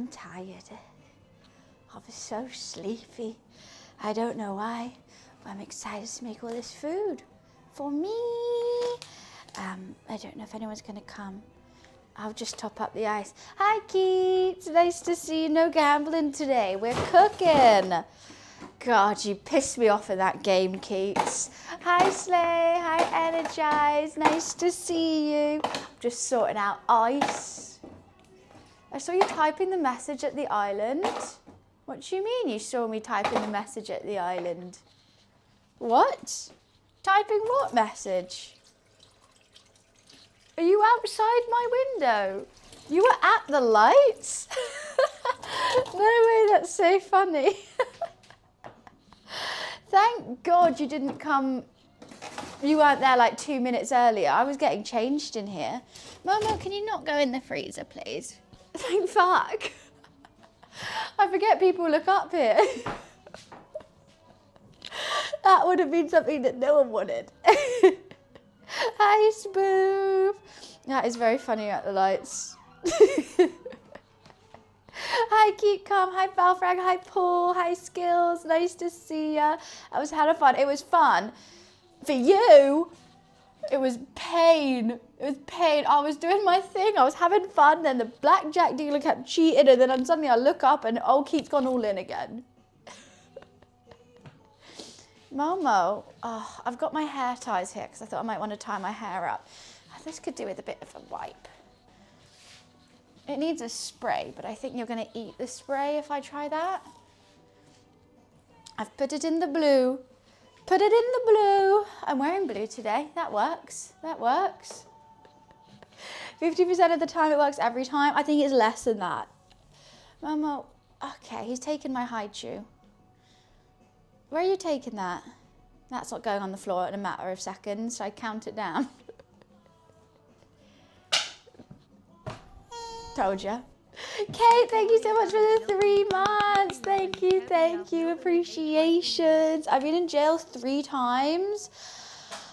I'm tired. I was so sleepy. I don't know why, but I'm excited to make all this food for me. I don't know if anyone's gonna come. I'll just top up the ice. Hi, Keats. Nice to see you. No gambling today. We're cooking. God, you pissed me off in that game, Keats. Hi, Slay. Hi, Energize. Nice to see you. Just sorting out ice. I saw you typing the message at the island. What do you mean you saw me typing the message at the island? What? Typing what message? Are you outside my window? You were at the lights? No way, that's so funny. Thank God you didn't come, you weren't there like 2 minutes earlier. I was getting changed in here. Momo, can you not go in the freezer, please? Thank fuck. I forget people look up here. That would have been something that no one wanted. Hi, Spoof. That is very funny at the lights. Hi, Keep Calm. Hi, Balfrag. Hi, Paul. Hi, Skills. Nice to see ya. That was hella fun. It was fun. For you, it was pain. It was pain. I was doing my thing. I was having fun. Then the blackjack dealer kept cheating. And then suddenly I look up and Keith's gone all in again. Momo, oh, I've got my hair ties here because I thought I might want to tie my hair up. This could do with a bit of a wipe. It needs a spray, but I think you're going to eat the spray if I try that. I've put it in the blue. Put it in the blue. I'm wearing blue today. That works. That works. 50% of the time it works every time. I think it's less than that. Momo, okay, he's taken my Haichu. Where are you taking that? That's not going on the floor in a matter of seconds, so I count it down. Told ya. Kate, thank you so much for the 3 months. Thank you. Appreciations. I've been in jail 3 times.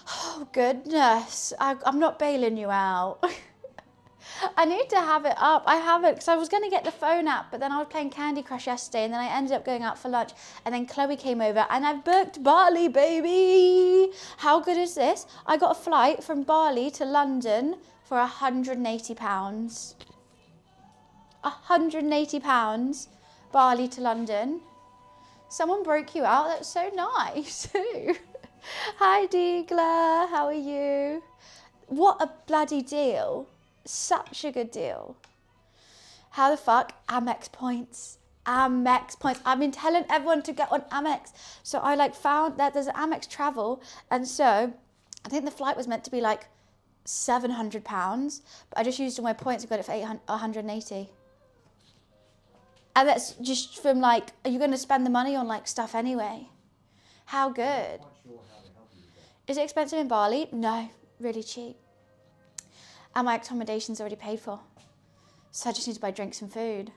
Oh, goodness. I'm not bailing you out. I need to have it up. I haven't, because I was going to get the phone app, but then I was playing Candy Crush yesterday, and then I ended up going out for lunch, and then Chloe came over, and I've booked Bali, baby. How good is this? I got a flight from Bali to London for £180. £180, Bali to London. Someone broke you out. That's so nice. Hi, Deagler. How are you? What a bloody deal. Such a good deal. How the fuck? Amex points. Amex points. I've been telling everyone to get on Amex. So I found that there's an Amex travel. And so I think the flight was meant to be like £700. But I just used all my points and got it for 180. And that's just from are you going to spend the money on stuff anyway? How good. Is it expensive in Bali? No, really cheap. And my accommodation's already paid for. So I just need to buy drinks and food.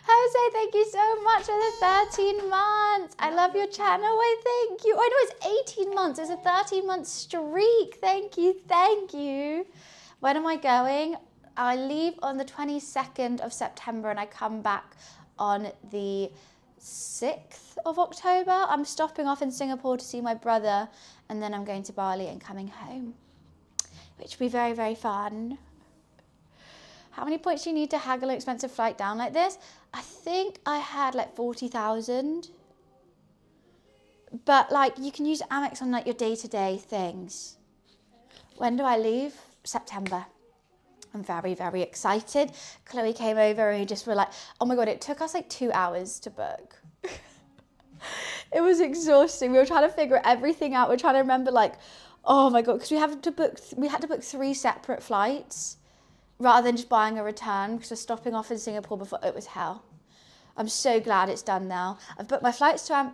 Jose, thank you so much for the 13 months. I love your channel. Why, thank you. Oh, no, it's 18 months. It's a 13-month streak. Thank you. When am I going? I leave on the 22nd of September and I come back on the 6th of October. I'm stopping off in Singapore to see my brother, and then I'm going to Bali and coming home, which will be very, very fun. How many points do you need to haggle an expensive flight down like this? I think I had 40,000. But you can use Amex on your day-to-day things. When do I leave? September. I'm very, very excited. Chloe came over and we just were like, oh my God, it took us 2 hours to book. It was exhausting. We were trying to figure everything out. We're trying to remember oh my God, because we had to book 3 separate flights rather than just buying a return because we're stopping off in Singapore before. It was hell. I'm so glad it's done now. I've booked my flights to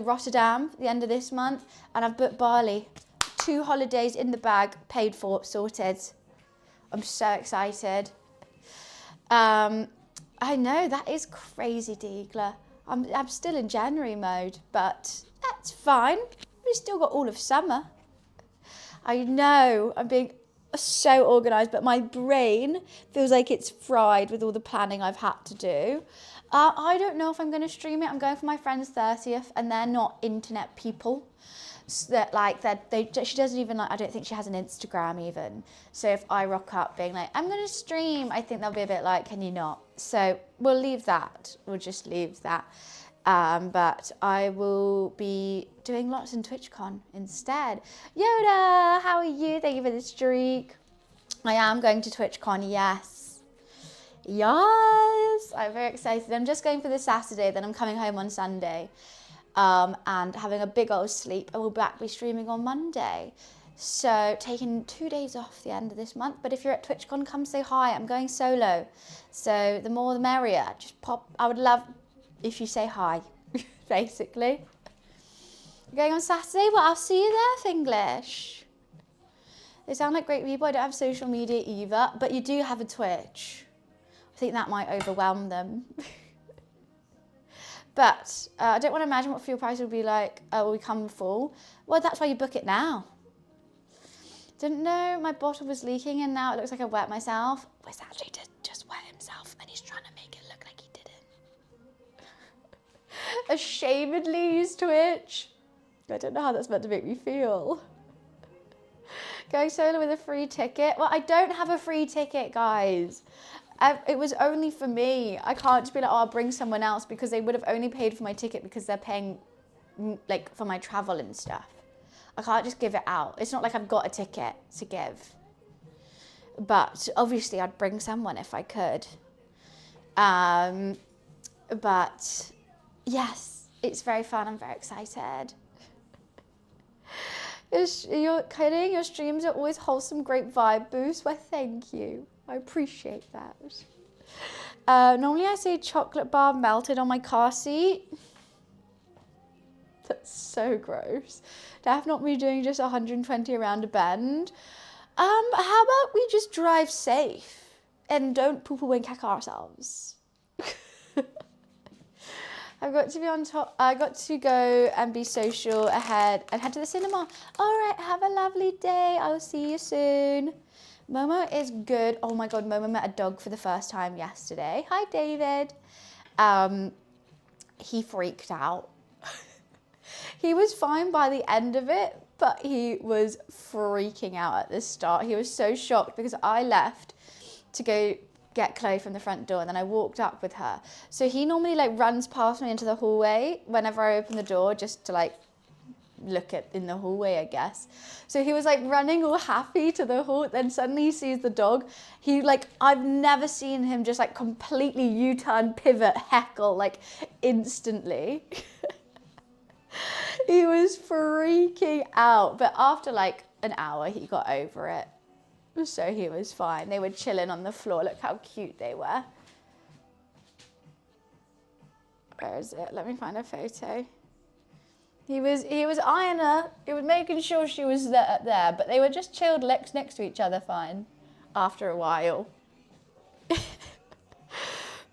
Rotterdam at the end of this month, and I've booked Bali. 2 holidays in the bag, paid for, sorted. I'm so excited. I know, that is crazy, Deagler. I'm still in January mode, but that's fine. We've still got all of summer. I know, I'm being so organised, but my brain feels like it's fried with all the planning I've had to do. I don't know if I'm going to stream it. I'm going for my friend's 30th, and they're not internet people. So that like that she doesn't even like, I don't think she has an Instagram even. So if I rock up being like, I'm going to stream, I think they'll be a bit like, can you not? So we'll leave that. We'll just leave that. But I will be doing lots in TwitchCon instead. Yoda, how are you? Thank you for the streak. I am going to TwitchCon, yes. Yes, I'm very excited. I'm just going for the Saturday, then I'm coming home on Sunday. And having a big old sleep. I will be streaming on Monday. So taking 2 days off the end of this month. But if you're at TwitchCon, come say hi. I'm going solo. So the more the merrier. Just pop. I would love if you say hi, basically. Going on Saturday? Well, I'll see you there, Finglish. They sound like great people. I don't have social media either. But you do have a Twitch. I think that might overwhelm them. But I don't want to imagine what fuel price will be like when we come full. Well, that's why you book it now. Didn't know my bottle was leaking and now it looks like I wet myself. Wes actually did just wet himself and he's trying to make it look like he didn't. Ashamedly use Twitch. I don't know how that's meant to make me feel. Going solo with a free ticket. Well, I don't have a free ticket, guys. It was only for me. I can't just be like, oh, I'll bring someone else because they would have only paid for my ticket because they're paying like for my travel and stuff. I can't just give it out. It's not like I've got a ticket to give. But obviously I'd bring someone if I could. But yes, it's very fun. I'm very excited. You're kidding? Your streams are always wholesome, great vibe boost. Well, thank you. I appreciate that. Normally I say chocolate bar melted on my car seat. That's so gross. Def not me doing just 120 around a bend. How about we just drive safe and don't poo-poo and cack ourselves? I've got to be on top. I got to go and be social ahead and head to the cinema. All right, have a lovely day. I'll see you soon. Momo is good. Oh my God, Momo met a dog for the first time yesterday. Hi, David. He freaked out. He was fine by the end of it, but he was freaking out at the start. He was so shocked because I left to go get Chloe from the front door and then I walked up with her. So he normally like runs past me into the hallway whenever I open the door just to like look at in the hallway, I guess. So he was like running all happy to the hall, then suddenly he sees the dog. He like, I've never seen him just like completely U-turn, pivot, heckle like instantly. He was freaking out, but after like an hour he got over it. So he was fine. They were chilling on the floor. Look how cute they were. Where is it? Let me find a photo. He was eyeing her. He was making sure she was there, but they were just chilled next to each other fine after a while.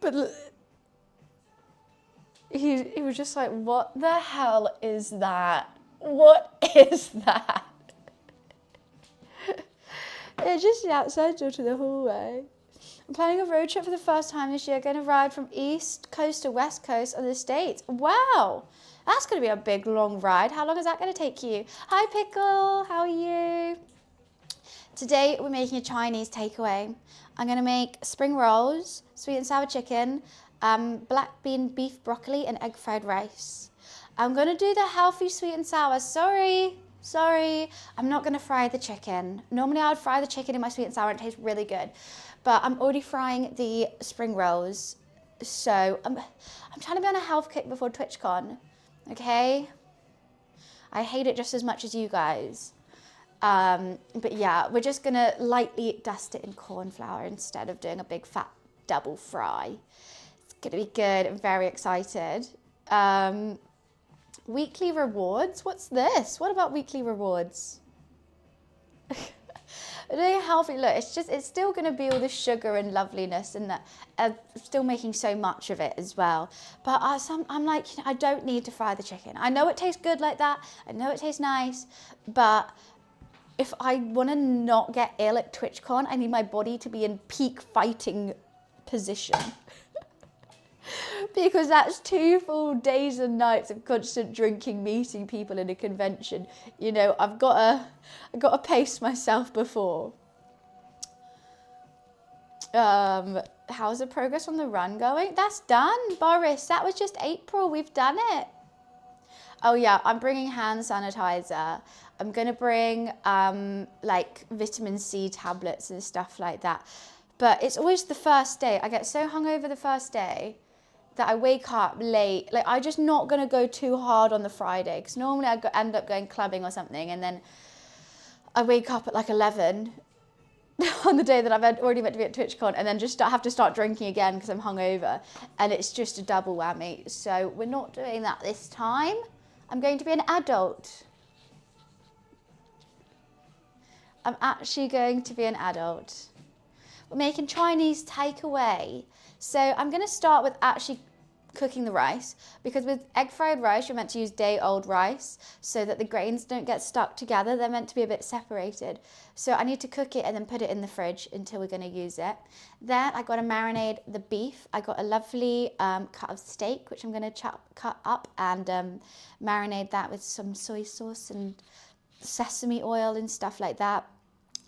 But he was just like, what the hell is that? What is that? They're just outside door to the hallway. I'm planning a road trip for the first time this year. Going to ride from East Coast to West Coast of the States. Wow, that's going to be a big, long ride. How long is that going to take you? Hi, Pickle. How are you? Today, we're making a Chinese takeaway. I'm going to make spring rolls, sweet and sour chicken, black bean beef broccoli, and egg fried rice. I'm going to do the healthy sweet and sour. Sorry, I'm not gonna fry the chicken. Normally I would fry the chicken in my sweet and sour and it tastes really good. But I'm already frying the spring rolls. So I'm trying to be on a health kick before TwitchCon, okay? I hate it just as much as you guys. But yeah, we're just gonna lightly dust it in corn flour instead of doing a big fat double fry. It's gonna be good, I'm very excited. Weekly rewards? What's this? What about weekly rewards? Doing healthy, look, it's still going to be all the sugar and loveliness and that, still making so much of it as well. But I'm like, I don't need to fry the chicken. I know it tastes good like that. I know it tastes nice, but if I want to not get ill at TwitchCon, I need my body to be in peak fighting position. Because that's 2 full days and nights of constant drinking, meeting people in a convention. You know, I've got to pace myself before. How's the progress on the run going? That's done, Boris. That was just April. We've done it. Oh yeah, I'm bringing hand sanitizer. I'm gonna bring like vitamin C tablets and stuff like that. But it's always the first day. I get so hungover the first day that I wake up late. Like, I'm just not gonna go too hard on the Friday, because normally I end up going clubbing or something, and then I wake up at like 11 on the day that I've already meant to be at TwitchCon, and then just have to start drinking again because I'm hungover, and it's just a double whammy. So we're not doing that this time. I'm going to be an adult. I'm actually going to be an adult. We're making Chinese takeaway. So I'm going to start with actually cooking the rice, because with egg fried rice, you're meant to use day-old rice so that the grains don't get stuck together. They're meant to be a bit separated. So I need to cook it and then put it in the fridge until we're going to use it. Then I got to marinate the beef. I got a lovely cut of steak, which I'm going to cut up and marinate that with some soy sauce and sesame oil and stuff like that.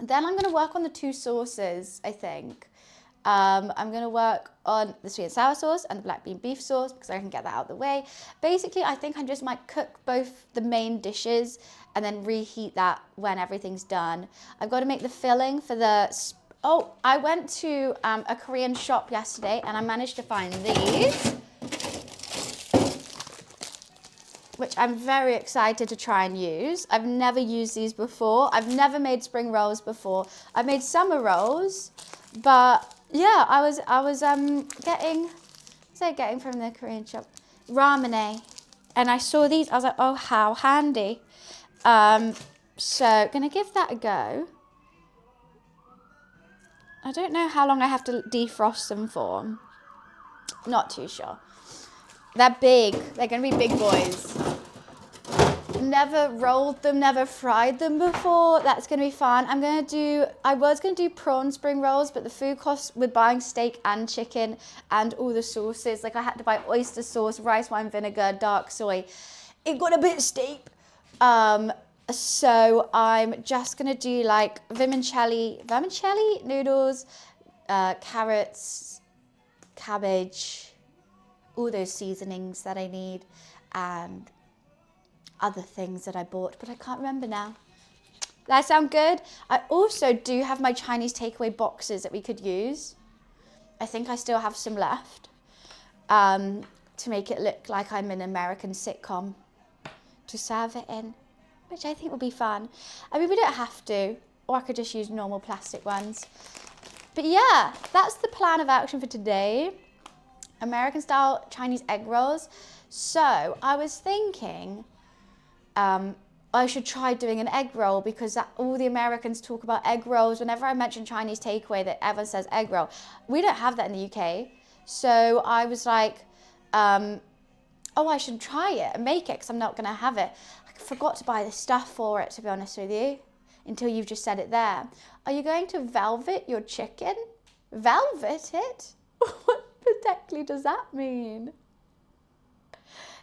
Then I'm going to work on the 2 sauces, I think. I'm going to work on the sweet and sour sauce and the black bean beef sauce, because I can get that out of the way. Basically, I think I just might cook both the main dishes and then reheat that when everything's done. I've got to make the filling for the... Oh, I went to a Korean shop yesterday and I managed to find these, which I'm very excited to try and use. I've never used these before. I've never made spring rolls before. I've made summer rolls, but yeah, I was getting from the Korean shop? Ramune. And I saw these, I was like, oh, how handy. So gonna give that a go. I don't know how long I have to defrost them for. Not too sure. They're big. They're gonna be big boys. Never rolled them, never fried them before. That's gonna be fun. I was gonna do prawn spring rolls, but the food costs with buying steak and chicken and all the sauces, like I had to buy oyster sauce, rice wine vinegar, dark soy. It got a bit steep. So I'm just gonna do like vermicelli noodles, carrots, cabbage, all those seasonings that I need, and other things that I bought, but I can't remember now. That sound good? I also do have my Chinese takeaway boxes that we could use. I think I still have some left, to make it look like I'm in an American sitcom to serve it in, which I think will be fun. I mean, we don't have to, or I could just use normal plastic ones. But yeah, that's the plan of action for today. American style Chinese egg rolls. So I was thinking, I should try doing an egg roll, because all the Americans talk about egg rolls. Whenever I mention Chinese takeaway, that everyone says egg roll. We don't have that in the UK. So I was like, oh, I should try it and make it, because I'm not going to have it. I forgot to buy the stuff for it, to be honest with you, until you've just said it there. Are you going to velvet your chicken? Velvet it? What exactly does that mean?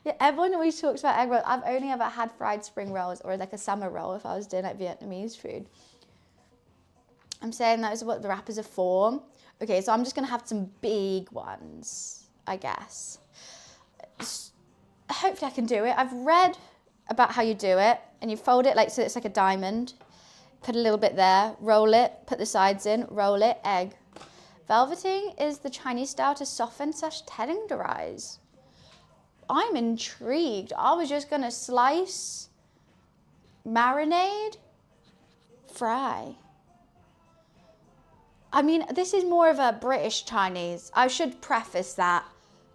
Yeah, everyone always talks about egg rolls. I've only ever had fried spring rolls, or like a summer roll if I was doing like Vietnamese food. I'm saying that is what the wrappers are for. Okay, so I'm just gonna have some big ones, I guess. Hopefully I can do it. I've read about how you do it, and you fold it like so it's like a diamond. Put a little bit there, roll it, put the sides in, roll it, egg. Velveting is the Chinese style to soften / tenderize. I'm intrigued. I was just gonna slice, marinade, fry. I mean, this is more of a British Chinese. I should preface that.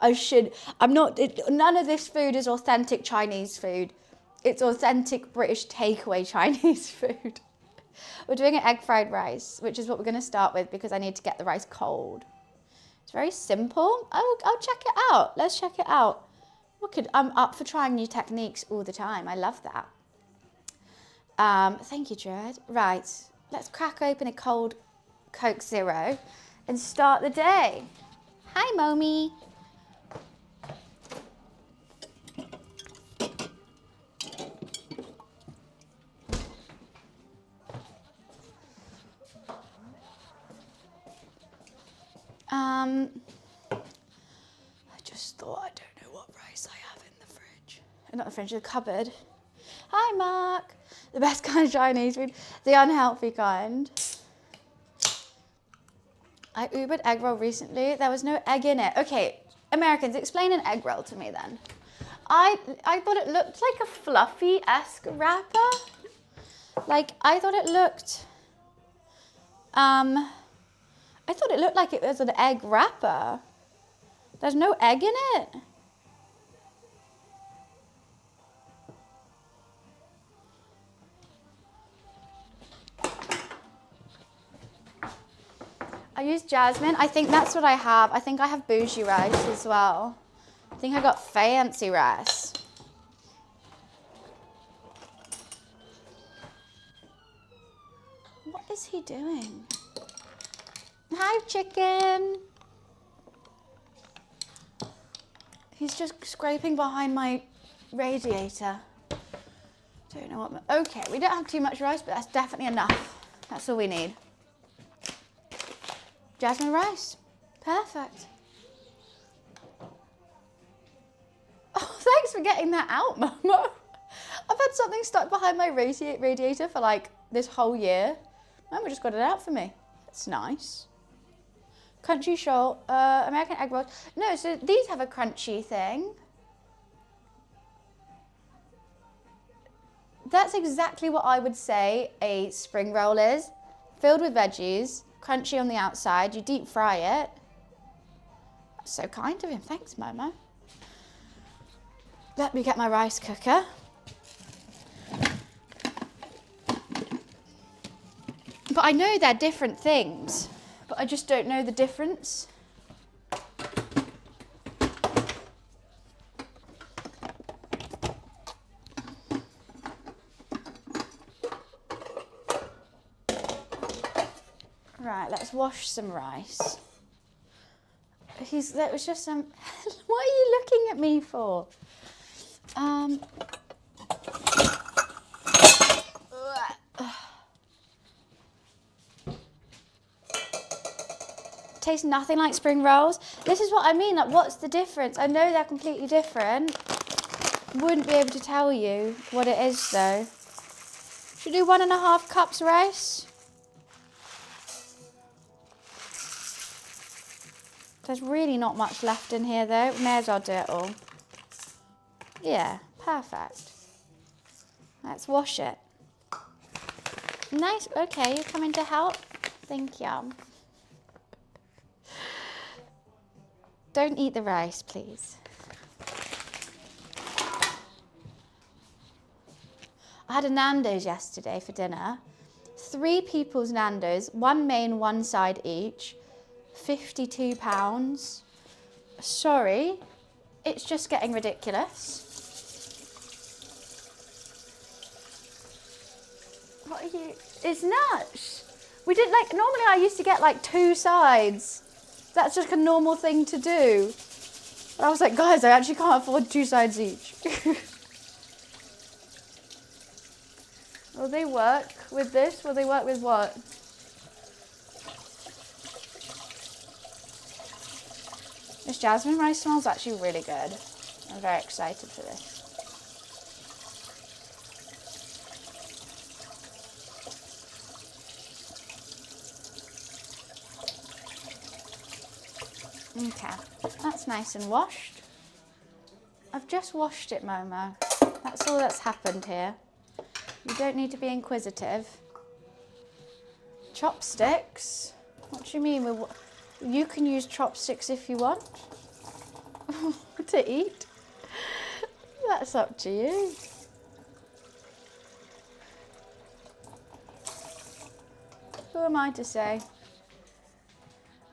None of this food is authentic Chinese food. It's authentic British takeaway Chinese food. We're doing an egg fried rice, which is what we're gonna start with, because I need to get the rice cold. It's very simple. I'll check it out. Let's check it out. I'm up for trying new techniques all the time. I love that. Thank you, Jared. Right, let's crack open a cold Coke Zero and start the day. Hi, Momi. I just thought I don't know what rice I have in the fridge. Not the fridge, the cupboard. Hi, Mark. The best kind of Chinese food, the unhealthy kind. I Ubered egg roll recently. There was no egg in it. Okay, Americans, explain an egg roll to me then. I thought it looked like a fluffy-esque wrapper. Like, I thought it looked like it was an egg wrapper. There's no egg in it. I use jasmine. I think that's what I have. I think I have bougie rice as well. I think I got fancy rice. What is he doing? Hi, chicken. He's just scraping behind my radiator. Don't know what. Okay, we don't have too much rice, but that's definitely enough. That's all we need. Jasmine rice. Perfect. Oh, thanks for getting that out, Mama. I've had something stuck behind my radiator for like this whole year. Mama just got it out for me. That's nice. Crunchy shoal, American egg rolls. No, so these have a crunchy thing. That's exactly what I would say a spring roll is. Filled with veggies, crunchy on the outside, you deep fry it. That's so kind of him. Thanks, Momo. Let me get my rice cooker. But I know they're different things, but I just don't know the difference. Right, let's wash some rice. That was just some, what are you looking at me for? Tastes nothing like spring rolls. This is what I mean, like what's the difference? I know they're completely different. Wouldn't be able to tell you what it is though. Should we do 1.5 cups rice? There's really not much left in here though. May as well do it all. Yeah, perfect. Let's wash it. Nice, okay, you're coming to help? Thank you. Don't eat the rice, please. I had a Nando's yesterday for dinner. 3 people's Nando's, 1 main, 1 side each. £52. Sorry, it's just getting ridiculous. What are you? It's nuts. We did like, normally I used to get like 2 sides. That's just a normal thing to do. But I was like, guys, I actually can't afford 2 sides each. Will they work with this? Will they work with what? This jasmine rice smells actually really good. I'm very excited for this. Okay, that's nice and washed. I've just washed it, Momo. That's all that's happened here. You don't need to be inquisitive. Chopsticks? What do you mean? You can use chopsticks if you want to eat. That's up to you. Who am I to say?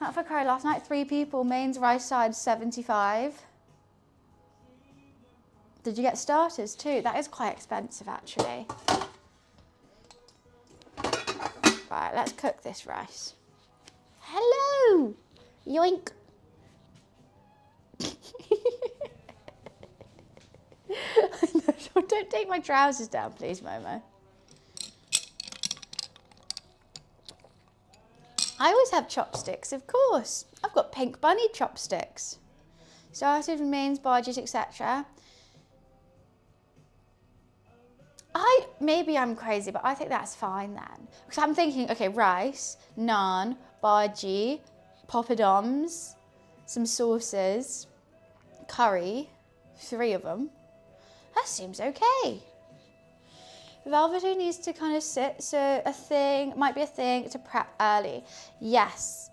Out for curry last night, 3 people, mains, rice side, 75. Did you get starters too? That is quite expensive actually. Right, let's cook this rice. Hello! Yoink. Don't take my trousers down, please, Momo. I always have chopsticks, of course. I've got pink bunny chopsticks. Started, remains, barges, etc. Maybe I'm crazy, but I think that's fine then. Because I'm thinking, okay, rice, naan, bhaji, poppadoms, some sauces, curry, 3 of them. That seems okay. Velveting needs to kind of sit, so might be a thing to prep early. Yes,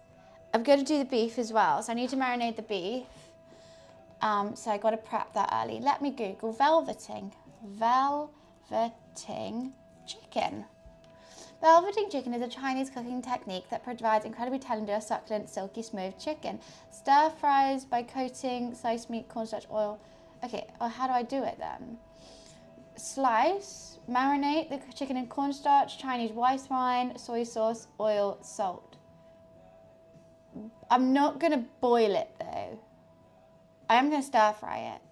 I'm going to do the beef as well, so I need to marinate the beef. So I got to prep that early. Let me Google velveting. Velveting chicken. Velveting chicken is a Chinese cooking technique that provides incredibly tender, succulent, silky, smooth chicken. Stir fries by coating sliced meat, cornstarch, oil. Okay, well, how do I do it then? Slice, marinate the chicken in cornstarch, Chinese white wine, soy sauce, oil, salt. I'm not going to boil it though. I am going to stir fry it.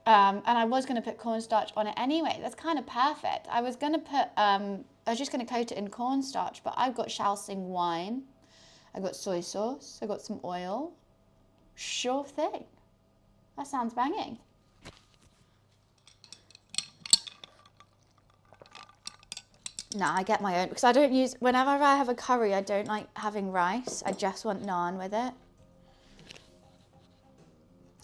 And I was going to put cornstarch on it anyway. That's kind of perfect. I was going to put, I was just going to coat it in cornstarch, but I've got Shaoxing wine. I've got soy sauce. I've got some oil. Sure thing. That sounds banging. Nah, I get my own, because I don't use, whenever I have a curry, I don't like having rice. I just want naan with it.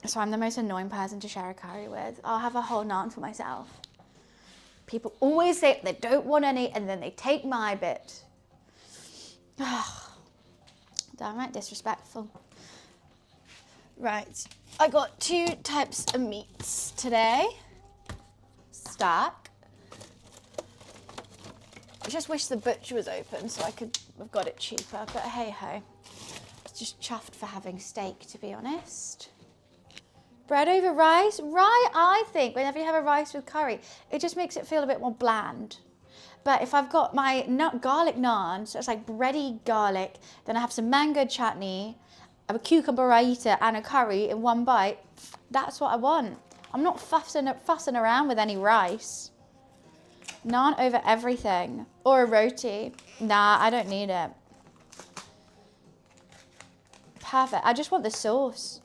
So I'm the most annoying person to share a curry with. I'll have a whole naan for myself. People always say they don't want any, and then they take my bit. Downright disrespectful. Right, I got 2 types of meats today. Stack. I just wish the butcher was open so I could have got it cheaper, but hey ho. I was just chuffed for having steak, to be honest. Bread over rice? Right, I think whenever you have a rice with curry, it just makes it feel a bit more bland. But if I've got my garlic naan, so it's like bready garlic, then I have some mango chutney, a cucumber raita and a curry in one bite, that's what I want. I'm not fussing around with any rice. Naan over everything. Or a roti. Nah, I don't need it. Perfect. I just want the sauce.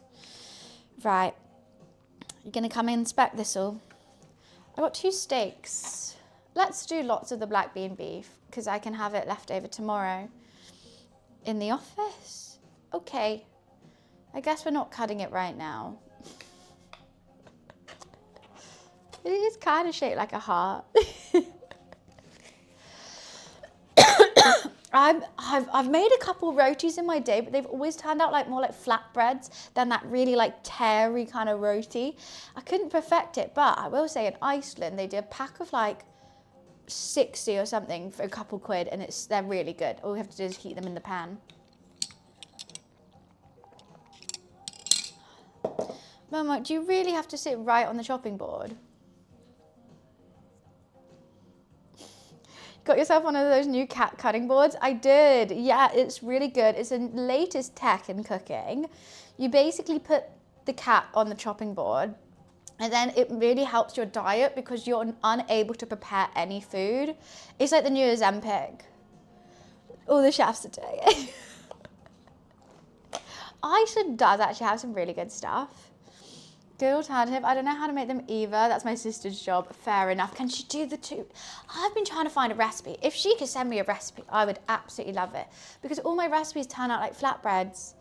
Right. You're going to come and inspect this all. I got 2 steaks. Let's do lots of the black bean beef because I can have it left over tomorrow in the office. Okay. I guess we're not cutting it right now. It is kind of shaped like a heart. I've made a couple rotis in my day, but they've always turned out like more like flatbreads than that really like terry kind of roti. I couldn't perfect it, but I will say in Iceland they did a pack of like 60 or something for a couple quid, and they're really good. All we have to do is heat them in the pan. Mama, do you really have to sit right on the chopping board? Got yourself one of those new cat cutting boards? I did. Yeah, it's really good. It's the latest tech in cooking. You basically put the cat on the chopping board, and then it really helps your diet because you're unable to prepare any food. It's like the new Ozempic. All the chefs today. Iceland does actually have some really good stuff. Good alternative. I don't know how to make them either. That's my sister's job. Fair enough. Can she do the 2? I've been trying to find a recipe. If she could send me a recipe, I would absolutely love it. Because all my recipes turn out like flatbreads.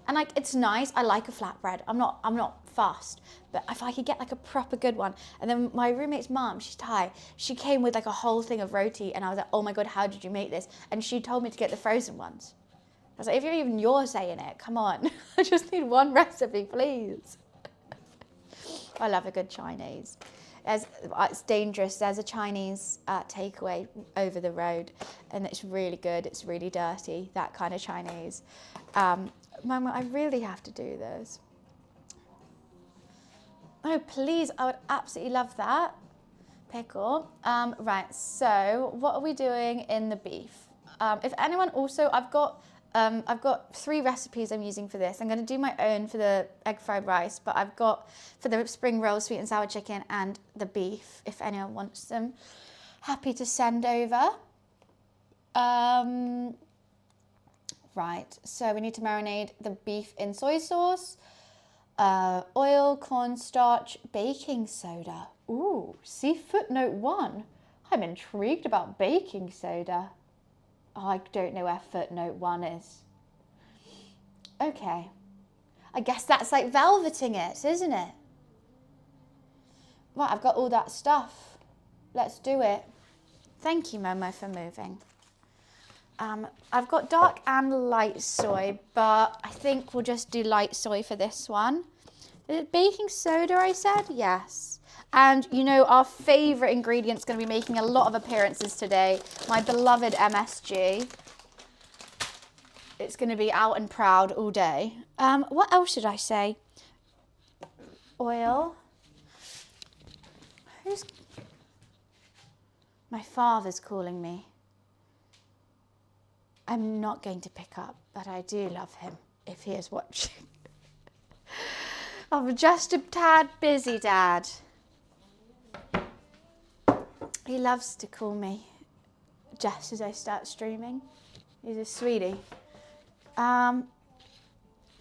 And like, it's nice. I like a flatbread. I'm not fast. But if I could get like a proper good one. And then my roommate's mom, she's Thai. She came with like a whole thing of roti. And I was like, oh my God, how did you make this? And she told me to get the frozen ones. I was like, if you're saying it, come on. I just need one recipe, please. I love a good Chinese. It's dangerous. There's a Chinese takeaway over the road, and it's really good. It's really dirty, that kind of Chinese. Mama, I really have to do this. Oh, please, I would absolutely love that. Pickle. Right, so what are we doing in the beef? If anyone also, I've got 3 recipes I'm using for this. I'm going to do my own for the egg fried rice, but I've got for the spring rolls, sweet and sour chicken, and the beef. If anyone wants them, happy to send over. Right, so we need to marinate the beef in soy sauce, oil, cornstarch, baking soda. Ooh, see footnote 1. I'm intrigued about baking soda. Oh, I don't know where footnote 1 is. Okay. I guess that's like velveting it, isn't it? Right, I've got all that stuff. Let's do it. Thank you, Momo, for moving. I've got dark and light soy, but I think we'll just do light soy for this one. Is it baking soda, I said? Yes. And you know, our favourite ingredient's going to be making a lot of appearances today. My beloved MSG. It's going to be out and proud all day. What else should I say? Oil. My father's calling me. I'm not going to pick up, but I do love him if he is watching. I'm just a tad busy, Dad. He loves to call me just as I start streaming. He's a sweetie.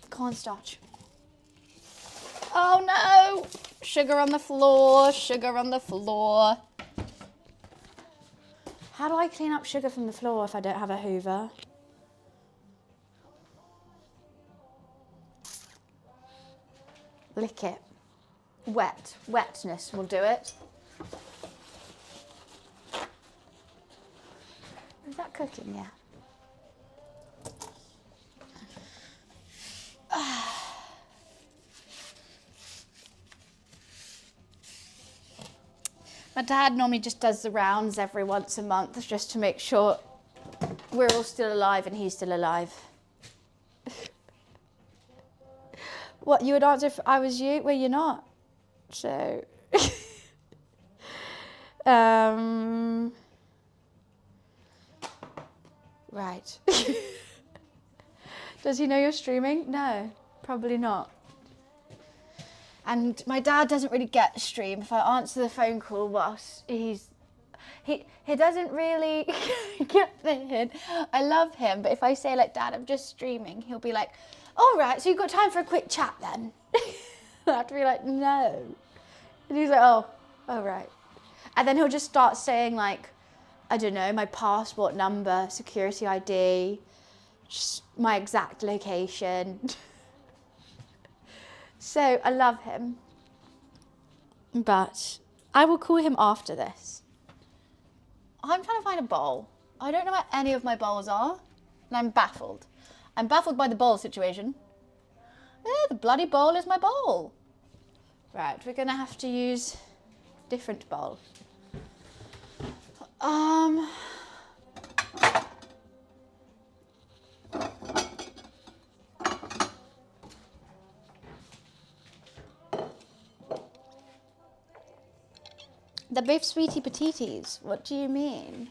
Cornstarch. Oh no! Sugar on the floor, sugar on the floor. How do I clean up sugar from the floor if I don't have a Hoover? Lick it. Wetness will do it. Is that cooking? Yeah. My dad normally just does the rounds every once a month just to make sure we're all still alive and he's still alive. What, you would answer if I was you? Well, you're not. So, right. Does he know you're streaming? No, probably not. And my dad doesn't really get the stream. If I answer the phone call whilst he doesn't really get the hint. I love him, but if I say like, Dad, I'm just streaming, he'll be like, all right, so you've got time for a quick chat then? I have to be like, no. And he's like, oh, all right. And then he'll just start saying like, I don't know, my passport number, security ID, just my exact location. So I love him, but I will call him after this. I'm trying to find a bowl. I don't know where any of my bowls are, and I'm baffled. I'm baffled by the bowl situation. The bloody bowl is my bowl. Right, we're gonna have to use different bowl. They're both sweetie patitis. What do you mean?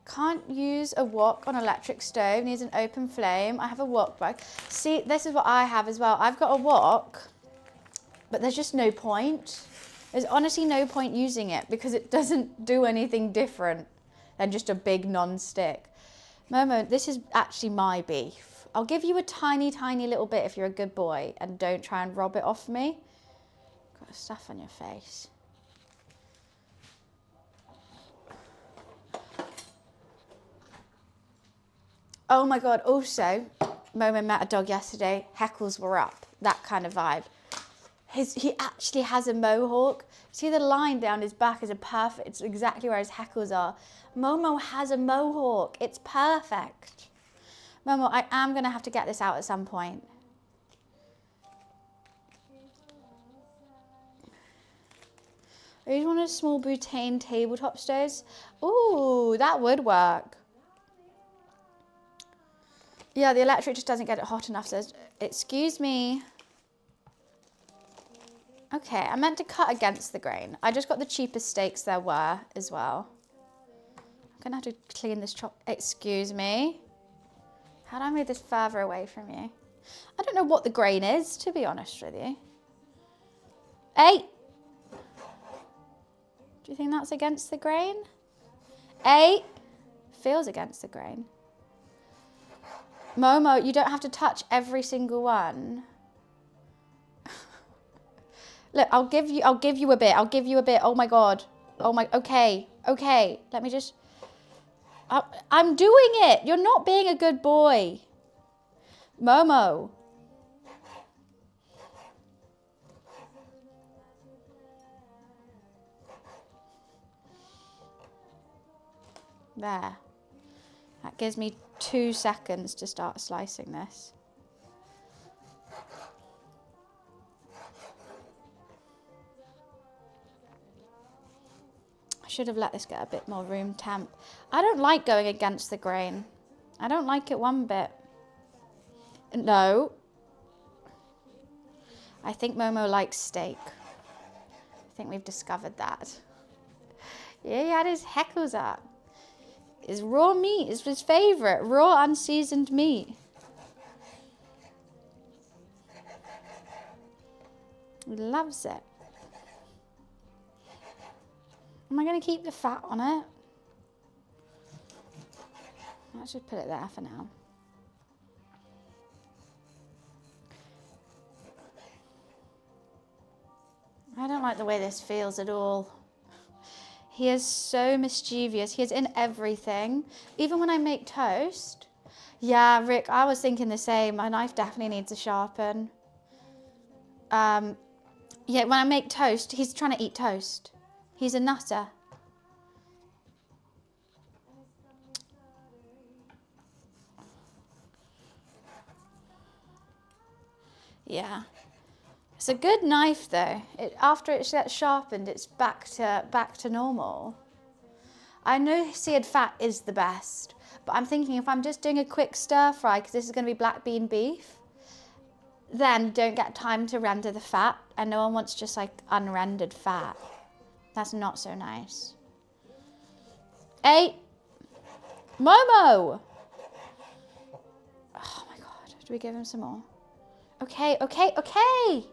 Can't use a wok on electric stove. Needs an open flame. I have a wok bag. See, this is what I have as well. I've got a wok, but there's just no point. There's honestly no point using it because it doesn't do anything different than just a big non-stick. Momo, this is actually my beef. I'll give you a tiny, tiny little bit if you're a good boy and don't try and rob it off me. Got stuff on your face. Oh my God, also, Momo met a dog yesterday, heckles were up, that kind of vibe. He actually has a mohawk. See the line down his back is it's exactly where his heckles are. Momo has a mohawk, it's perfect. Momo, I am gonna have to get this out at some point. I just wanted a small butane tabletop stoves. Ooh, that would work. Yeah, the electric just doesn't get it hot enough. So, excuse me. Okay, I meant to cut against the grain. I just got the cheapest steaks there were as well. I'm gonna have to clean this chop. Excuse me. How do I move this further away from you? I don't know what the grain is, to be honest with you. Hey! Do you think that's against the grain? Hey! Feels against the grain. Momo, you don't have to touch every single one. Look, I'll give you a bit. I'll give you a bit. Oh my God. Oh my, okay. Okay. Let me just, I'm doing it. You're not being a good boy. Momo. There. That gives me 2 seconds to start slicing this. I should have let this get a bit more room temp. I don't like going against the grain. I don't like it one bit. No. I think Momo likes steak. I think we've discovered that. Yeah, he had his heckles up. His raw meat is his favourite. Raw, unseasoned meat. He loves it. Am I going to keep the fat on it? Let's just put it there for now. I don't like the way this feels at all. He is so mischievous. He is in everything. Even when I make toast. Yeah, Rick, I was thinking the same. My knife definitely needs a sharpen. Yeah, when I make toast, he's trying to eat toast. He's a nutter. Yeah. It's a good knife though. After it gets sharpened, it's back to normal. I know seared fat is the best, but I'm thinking if I'm just doing a quick stir fry, because this is going to be black bean beef, then don't get time to render the fat, and no one wants just like unrendered fat. That's not so nice. Hey, Momo! Oh my God, do we give him some more? Okay, okay, okay!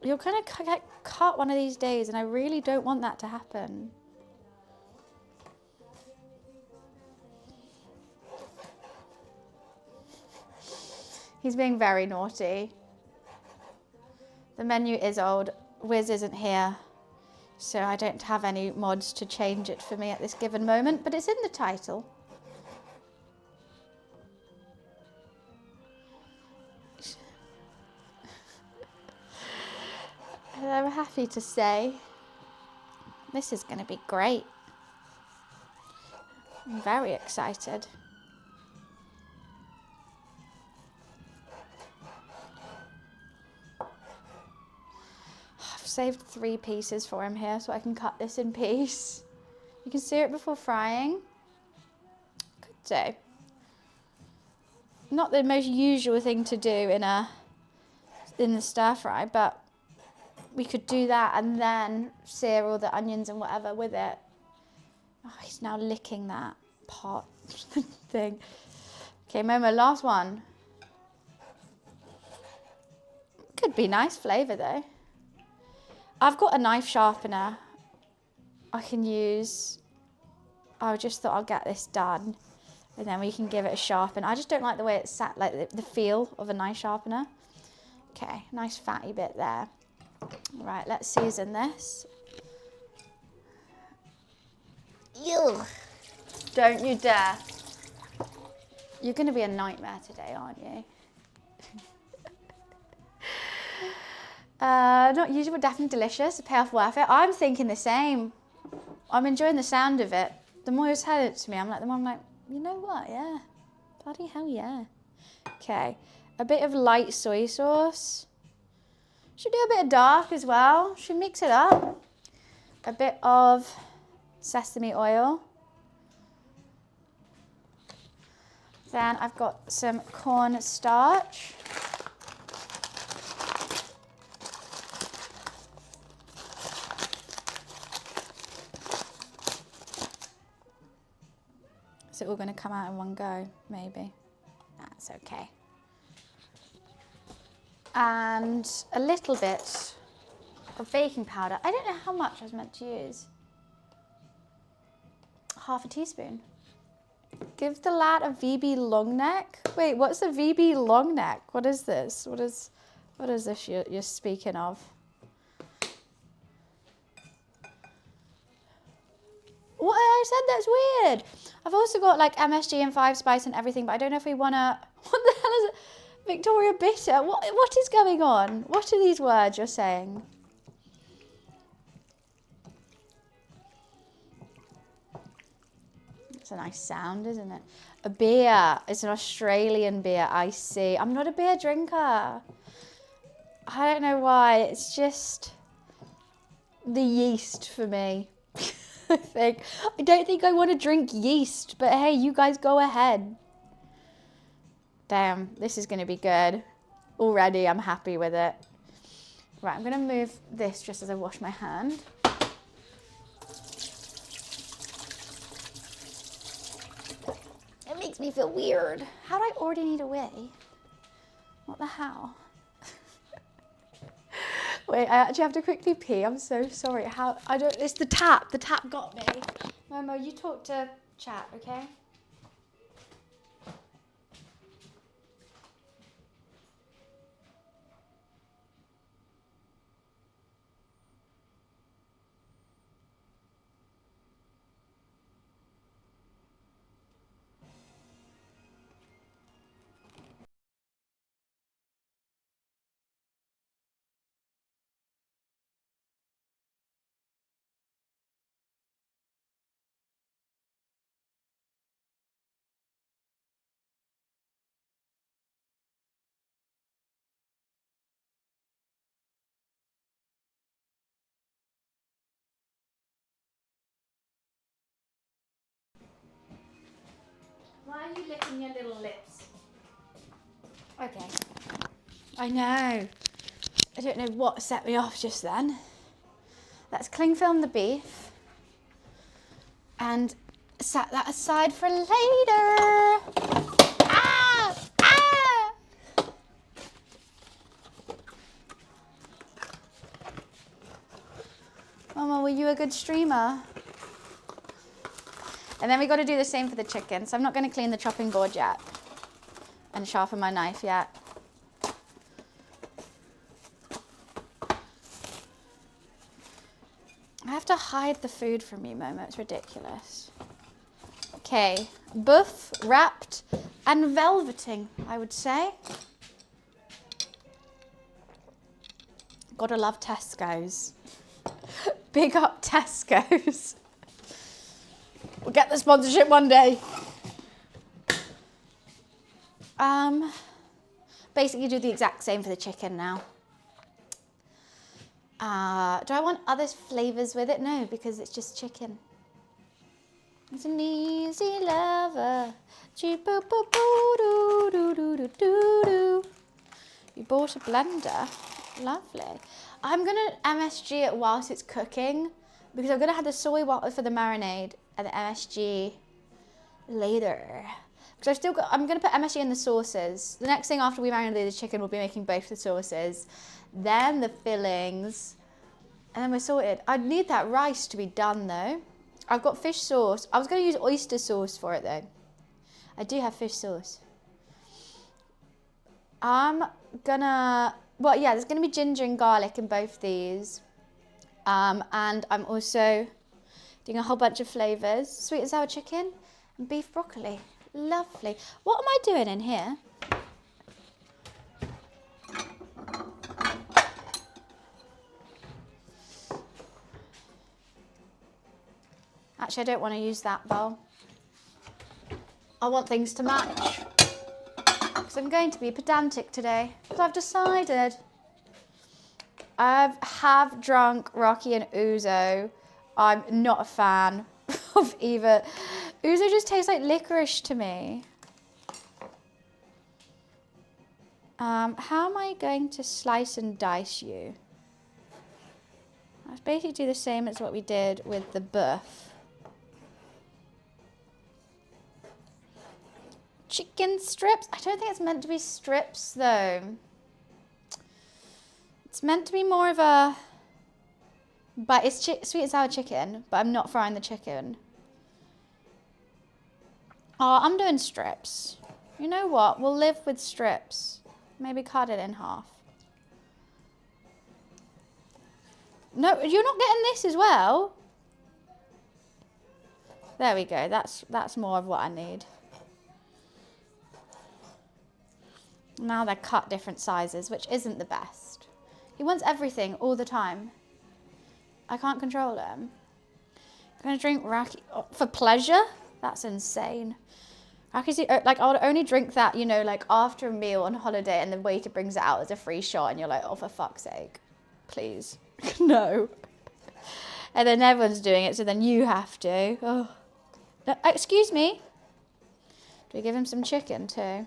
You're going to get cut one of these days, and I really don't want that to happen. He's being very naughty. The menu is old. Wiz isn't here, so I don't have any mods to change it for me at this given moment, but it's in the title. And I'm happy to say this is going to be great. I'm very excited. I've saved 3 pieces for him here so I can cut this in piece. You can sear it before frying. Could do. Not the most usual thing to do in the stir fry, but we could do that and then sear all the onions and whatever with it. Oh, he's now licking that pot thing. Okay, Momo, last one. Could be nice flavour though. I've got a knife sharpener I can use. I just thought I'll get this done and then we can give it a sharpen. I just don't like the way it's sat, like the feel of a knife sharpener. Okay, nice fatty bit there. Right, let's season this. Ew. Don't you dare. You're going to be a nightmare today, aren't you? Not usual, but definitely delicious. The payoff worth it. I'm thinking the same. I'm enjoying the sound of it. The more you tell it to me, the more I'm like, you know what? Yeah. Bloody hell, yeah. Okay. A bit of light soy sauce. Should do a bit of dark as well. Should mix it up. A bit of sesame oil. Then I've got some cornstarch. Is it all going to come out in one go? Maybe. That's okay. And a little bit of baking powder. I don't know how much I was meant to use. Half a teaspoon. Give the lad a VB long neck. Wait, what's a VB long neck? What is this? What is this you're speaking of? What I said, that's weird. I've also got like MSG and 5 spice and everything, but I don't know if we wanna. What the hell is it? Victoria Bitter. What is going on? What are these words you're saying? It's a nice sound, isn't it? A beer. It's an Australian beer, I see. I'm not a beer drinker. I don't know why. It's just the yeast for me. I don't think I want to drink yeast, but hey, you guys go ahead. Damn, this is going to be good. Already, I'm happy with it. Right, I'm going to move this just as I wash my hand. It makes me feel weird. How do I already need a wee? What the hell? Wait, I actually have to quickly pee. I'm so sorry. It's the tap. The tap got me. Momo, you talk to chat, okay? Why are you licking your little lips? Okay. I know. I don't know what set me off just then. Let's cling film the beef and set that aside for later. Ah! Ah! Mama, were you a good streamer? And then we got to do the same for the chicken. So I'm not going to clean the chopping board yet and sharpen my knife yet. I have to hide the food from you, Momo. It's ridiculous. Okay, buff, wrapped, and velveting, I would say. Gotta love Tesco's. Big up Tesco's. We'll get the sponsorship one day. Basically do the exact same for the chicken now. Do I want other flavours with it? No, because it's just chicken. It's an easy lover. You bought a blender. Lovely. I'm going to MSG it whilst it's cooking because I'm going to have the soy water for the marinade and the MSG later. Because I'm going to put MSG in the sauces. The next thing after we marinate the chicken, we'll be making both the sauces. Then the fillings. And then we're sorted. I'd need that rice to be done though. I've got fish sauce. I was going to use oyster sauce for it though. I do have fish sauce. I'm gonna, well yeah, there's going to be ginger and garlic in both these. And I'm also doing a whole bunch of flavours. Sweet and sour chicken and beef broccoli. Lovely. What am I doing in here? Actually, I don't want to use that bowl. I want things to match. Because I'm going to be pedantic today. Because I've decided. I have drunk Rocky and Ouzo. I'm not a fan of either. Ouzo just tastes like licorice to me. How am I going to slice and dice you? Let's basically do the same as what we did with the buff. Chicken strips. I don't think it's meant to be strips though. It's meant to be more of a, but it's sweet and sour chicken, but I'm not frying the chicken. Oh, I'm doing strips. You know what? We'll live with strips. Maybe cut it in half. No, you're not getting this as well. There we go. That's more of what I need. Now they're cut different sizes, which isn't the best. He wants everything all the time. I can't control him. I'm gonna drink raki for pleasure? That's insane. Raki's, like, I would only drink that, you know, like after a meal on holiday and the waiter brings it out as a free shot and you're like, oh, for fuck's sake, please. No. And then everyone's doing it, so then you have to. Oh. No, excuse me. Do we give him some chicken too?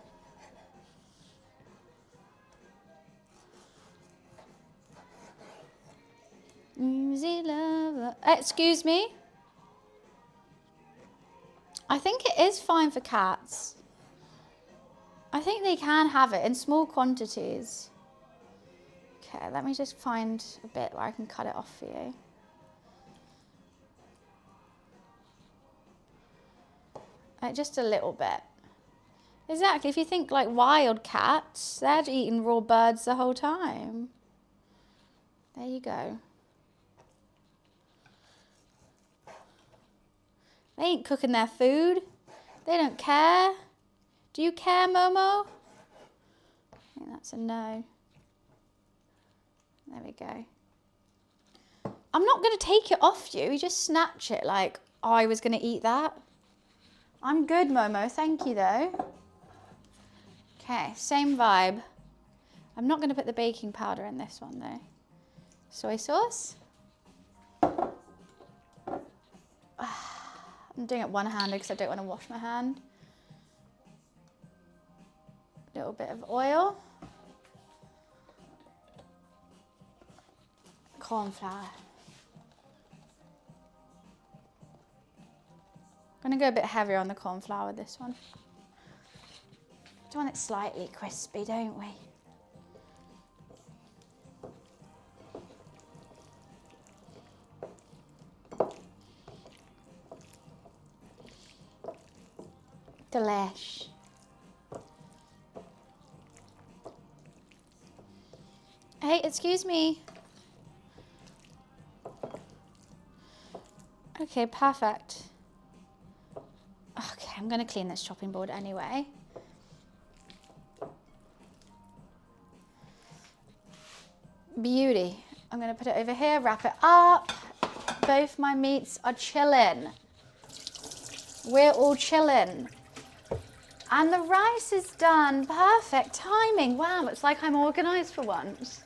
Easy love. Excuse me. I think it is fine for cats. I think they can have it in small quantities. Okay, let me just find a bit where I can cut it off for you. Just a little bit. Exactly, if you think like wild cats, they're eating raw birds the whole time. There you go. They ain't cooking their food. They don't care. Do you care, Momo? I think that's a no. There we go. I'm not going to take it off you. You just snatch it like, oh, I was going to eat that. I'm good, Momo. Thank you, though. Okay, same vibe. I'm not going to put the baking powder in this one, though. Soy sauce. I'm doing it one-handed because I don't want to wash my hand. A little bit of oil. Corn flour. I'm going to go a bit heavier on the corn flour with this one. We want it slightly crispy, don't we? Delish. Hey, excuse me. Okay, perfect. Okay, I'm going to clean this chopping board anyway. Beauty. I'm going to put it over here, wrap it up. Both my meats are chilling. We're all chilling. And the rice is done. Perfect timing. Wow, it's like I'm organised for once.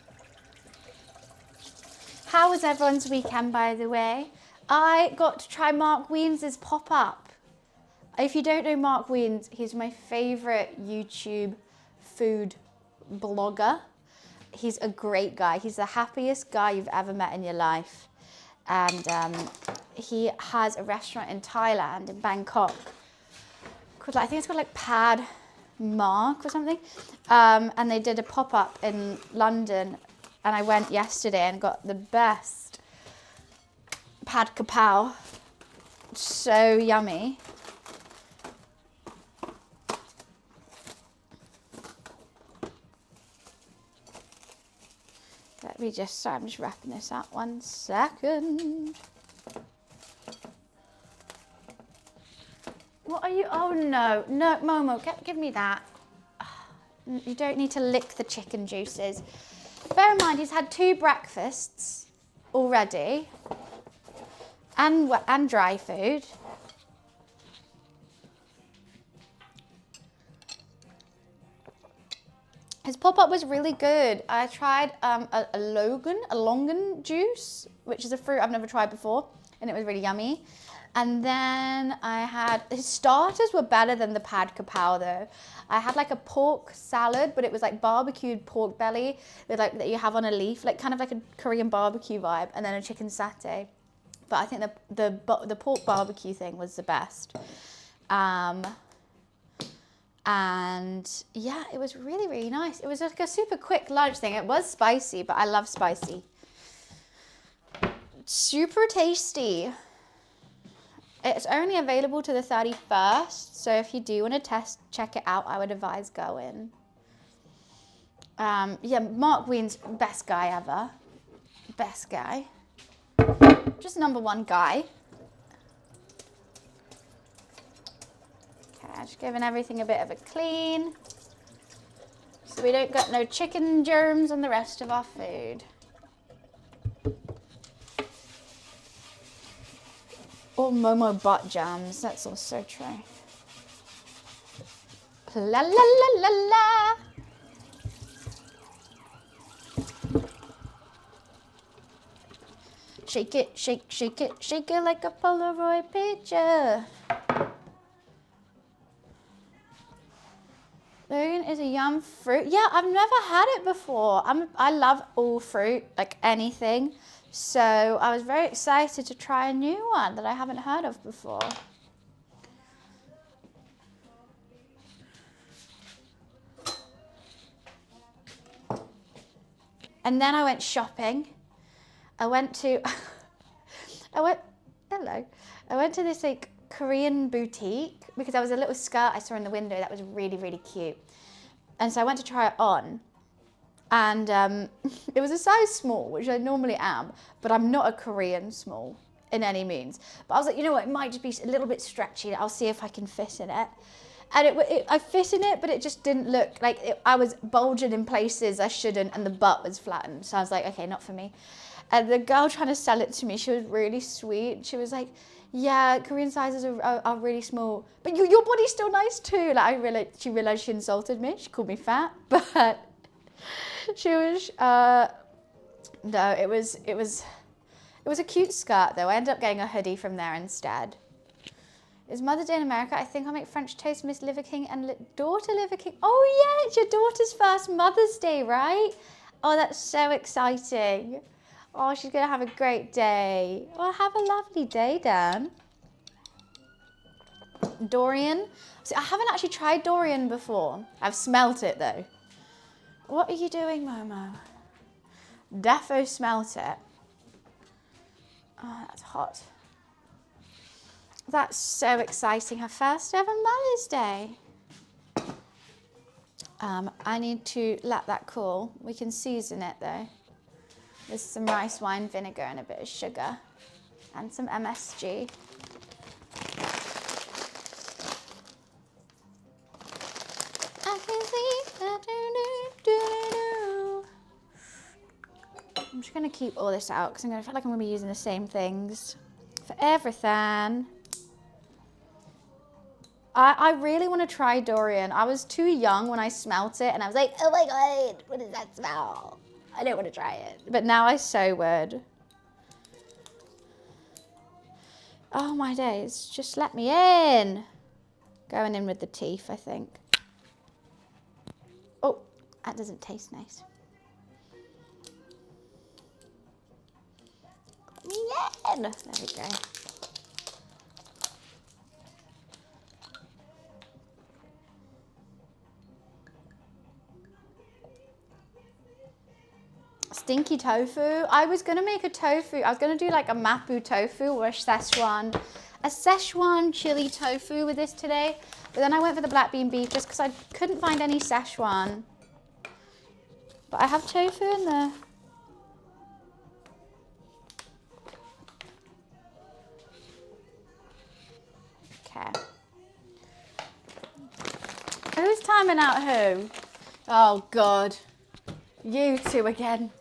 How was everyone's weekend, by the way? I got to try Mark Wiens' pop-up. If you don't know Mark Wiens, he's my favourite YouTube food blogger. He's a great guy. He's the happiest guy you've ever met in your life. And he has a restaurant in Thailand, in Bangkok, called, I think it's called like Pad Mark or something. And they did a pop-up in London. And I went yesterday and got the best pad kapow. So yummy. Let me just, sorry, I'm just wrapping this up 1 second. What are you, oh no, no, Momo, give me that. You don't need to lick the chicken juices. Bear in mind, he's had 2 breakfasts already and dry food. His pop-up was really good. I tried a longan juice, which is a fruit I've never tried before, and it was really yummy. And then I had, his starters were better than the pad kapow though. I had like a pork salad, but it was like barbecued pork belly with like that you have on a leaf, like kind of like a Korean barbecue vibe, and then a chicken satay. But I think the pork barbecue thing was the best. And yeah, it was really, really nice. It was like a super quick lunch thing. It was spicy, but I love spicy. Super tasty. It's only available to the 31st, so if you do want to check it out, I would advise going. Yeah, Mark Wien's best guy ever. Best guy. Just number one guy. Okay, just giving everything a bit of a clean, so we don't got no chicken germs on the rest of our food. Or Momo butt jams, that's also true. La la la la la. Shake it, shake, shake it, shake it like a Polaroid picture. Logan is a yum fruit. Yeah, I've never had it before. I love all fruit, like anything. So I was very excited to try a new one that I haven't heard of before. And then I went shopping. I went to this like Korean boutique because there was a little skirt I saw in the window that was really, really cute. And so I went to try it on. And it was a size small, which I normally am, but I'm not a Korean small in any means. But I was like, you know what, it might just be a little bit stretchy. I'll see if I can fit in it. And I fit in it, but it just didn't look like I was bulging in places I shouldn't, and the butt was flattened. So I was like, okay, not for me. And the girl trying to sell it to me, she was really sweet. She was like, yeah, Korean sizes are really small, but your body's still nice too. Like she realized she insulted me. She called me fat, but she was, no, it was a cute skirt though. I ended up getting a hoodie from there instead. It's Mother's Day in America. I think I'll make French toast, Miss Liver King and daughter Liver King. Oh yeah, it's your daughter's first Mother's Day, right? Oh, that's so exciting. Oh, she's gonna have a great day. Well, have a lovely day, Dan. Dorian. See, I haven't actually tried Dorian before. I've smelt it though. What are you doing, Momo? Defo smelt it. Oh, that's hot. That's so exciting. Her first ever Mother's Day. I need to let that cool. We can season it though. There's some rice wine vinegar and a bit of sugar and some MSG. I can see I'm just gonna keep all this out because I feel like I'm gonna be using the same things for everything. I really want to try Dorian. I was too young when I smelt it and I was like, oh my God, what does that smell? I don't want to try it. But now I so would. Oh my days, just let me in. Going in with the teeth, I think. Oh, that doesn't taste nice. Let me in. There we go. Stinky tofu. I was gonna make a tofu. I was gonna do like a mapo tofu or a Szechuan chili tofu with this today. But then I went for the black bean beef just because I couldn't find any Szechuan. But I have tofu in there. Okay. Who's timing out who? Oh God. You two again.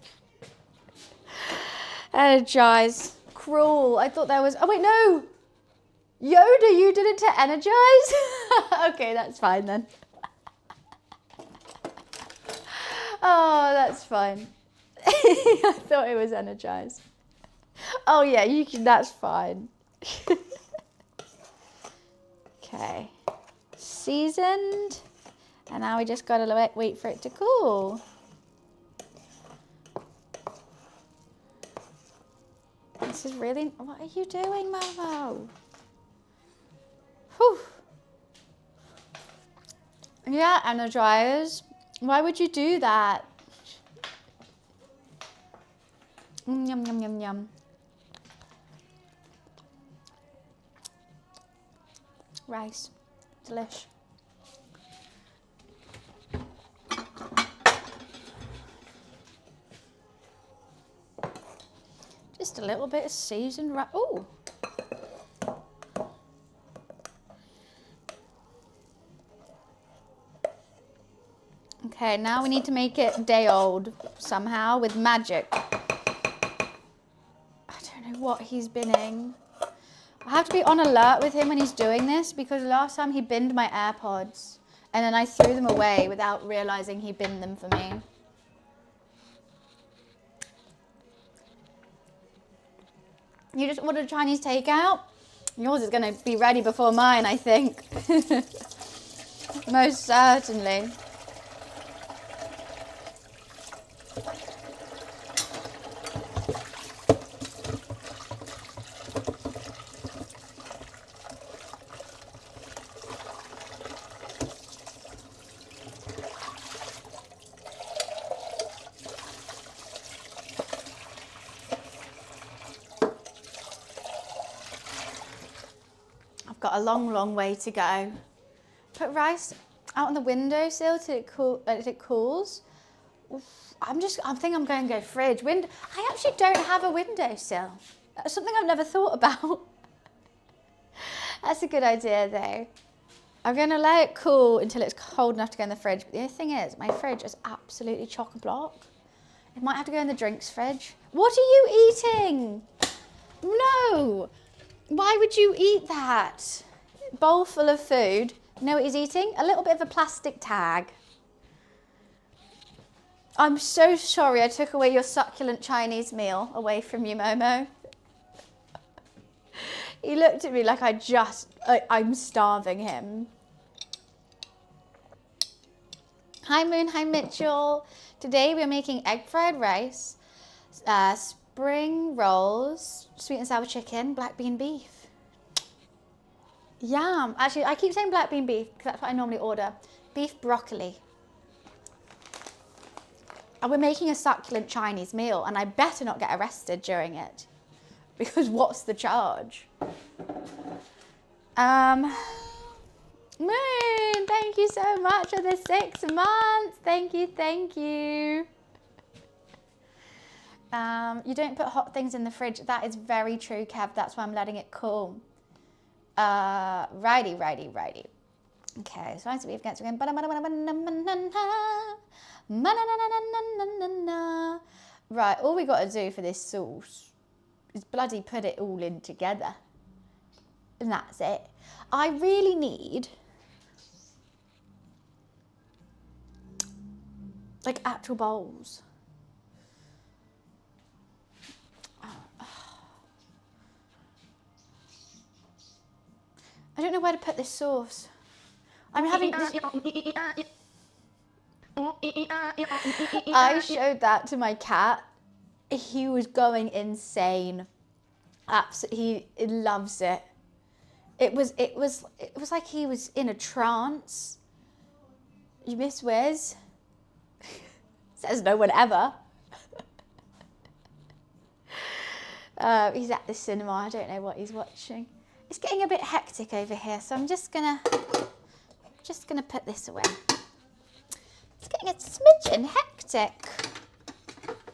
Energize. Cruel. I thought there was... Oh, wait, no. Yoda, you did it to energize? Okay, that's fine then. Oh, that's fine. I thought it was energize. Oh, yeah, you can... That's fine. Okay. Seasoned. And now we just got to wait for it to cool. This is really... What are you doing, Momo? Whew. Yeah, energizers. Why would you do that? Yum, yum, yum, yum. Rice. Delish. Just a little bit of seasoned rice. Oh! Okay, now we need to make it day old somehow with magic. I don't know what he's binning. I have to be on alert with him when he's doing this because last time he binned my AirPods and then I threw them away without realizing he binned them for me. You just ordered Chinese takeout? Yours is going to be ready before mine, I think. Most certainly. I've got a long, long way to go. Put rice out on the windowsill till it cools. Oof, I think I'm going to go fridge. I actually don't have a windowsill. That's something I've never thought about. That's a good idea though. I'm going to let it cool until it's cold enough to go in the fridge. But the only thing is, my fridge is absolutely chock-a-block. It might have to go in the drinks fridge. What are you eating? No. Why would you eat that? Bowl full of food. You know what he's eating? A little bit of a plastic tag. I'm so sorry I took away your succulent Chinese meal away from you, Momo. He looked at me like I'm starving him. Hi Moon, hi Mitchell. Today we're making egg fried rice, spring rolls, sweet and sour chicken, black bean beef. Yum. Actually, I keep saying black bean beef because that's what I normally order. Beef broccoli. And we're making a succulent Chinese meal and I better not get arrested during it. Because what's the charge? Moon, thank you so much for the 6 months. Thank you, thank you. You don't put hot things in the fridge. That is very true, Kev. That's why I'm letting it cool. Righty. Okay, so I see we've got to go. Right, all we got to do for this sauce is bloody put it all in together. And that's it. I really need like actual bowls. I don't know where to put this sauce. I'm having I showed that to my cat. He was going insane. Absolutely, he loves it. It was like he was in a trance. You miss Wiz? Says no one ever. He's at the cinema. I don't know what he's watching. It's getting a bit hectic over here, so I'm just gonna put this away. It's getting a smidgen hectic.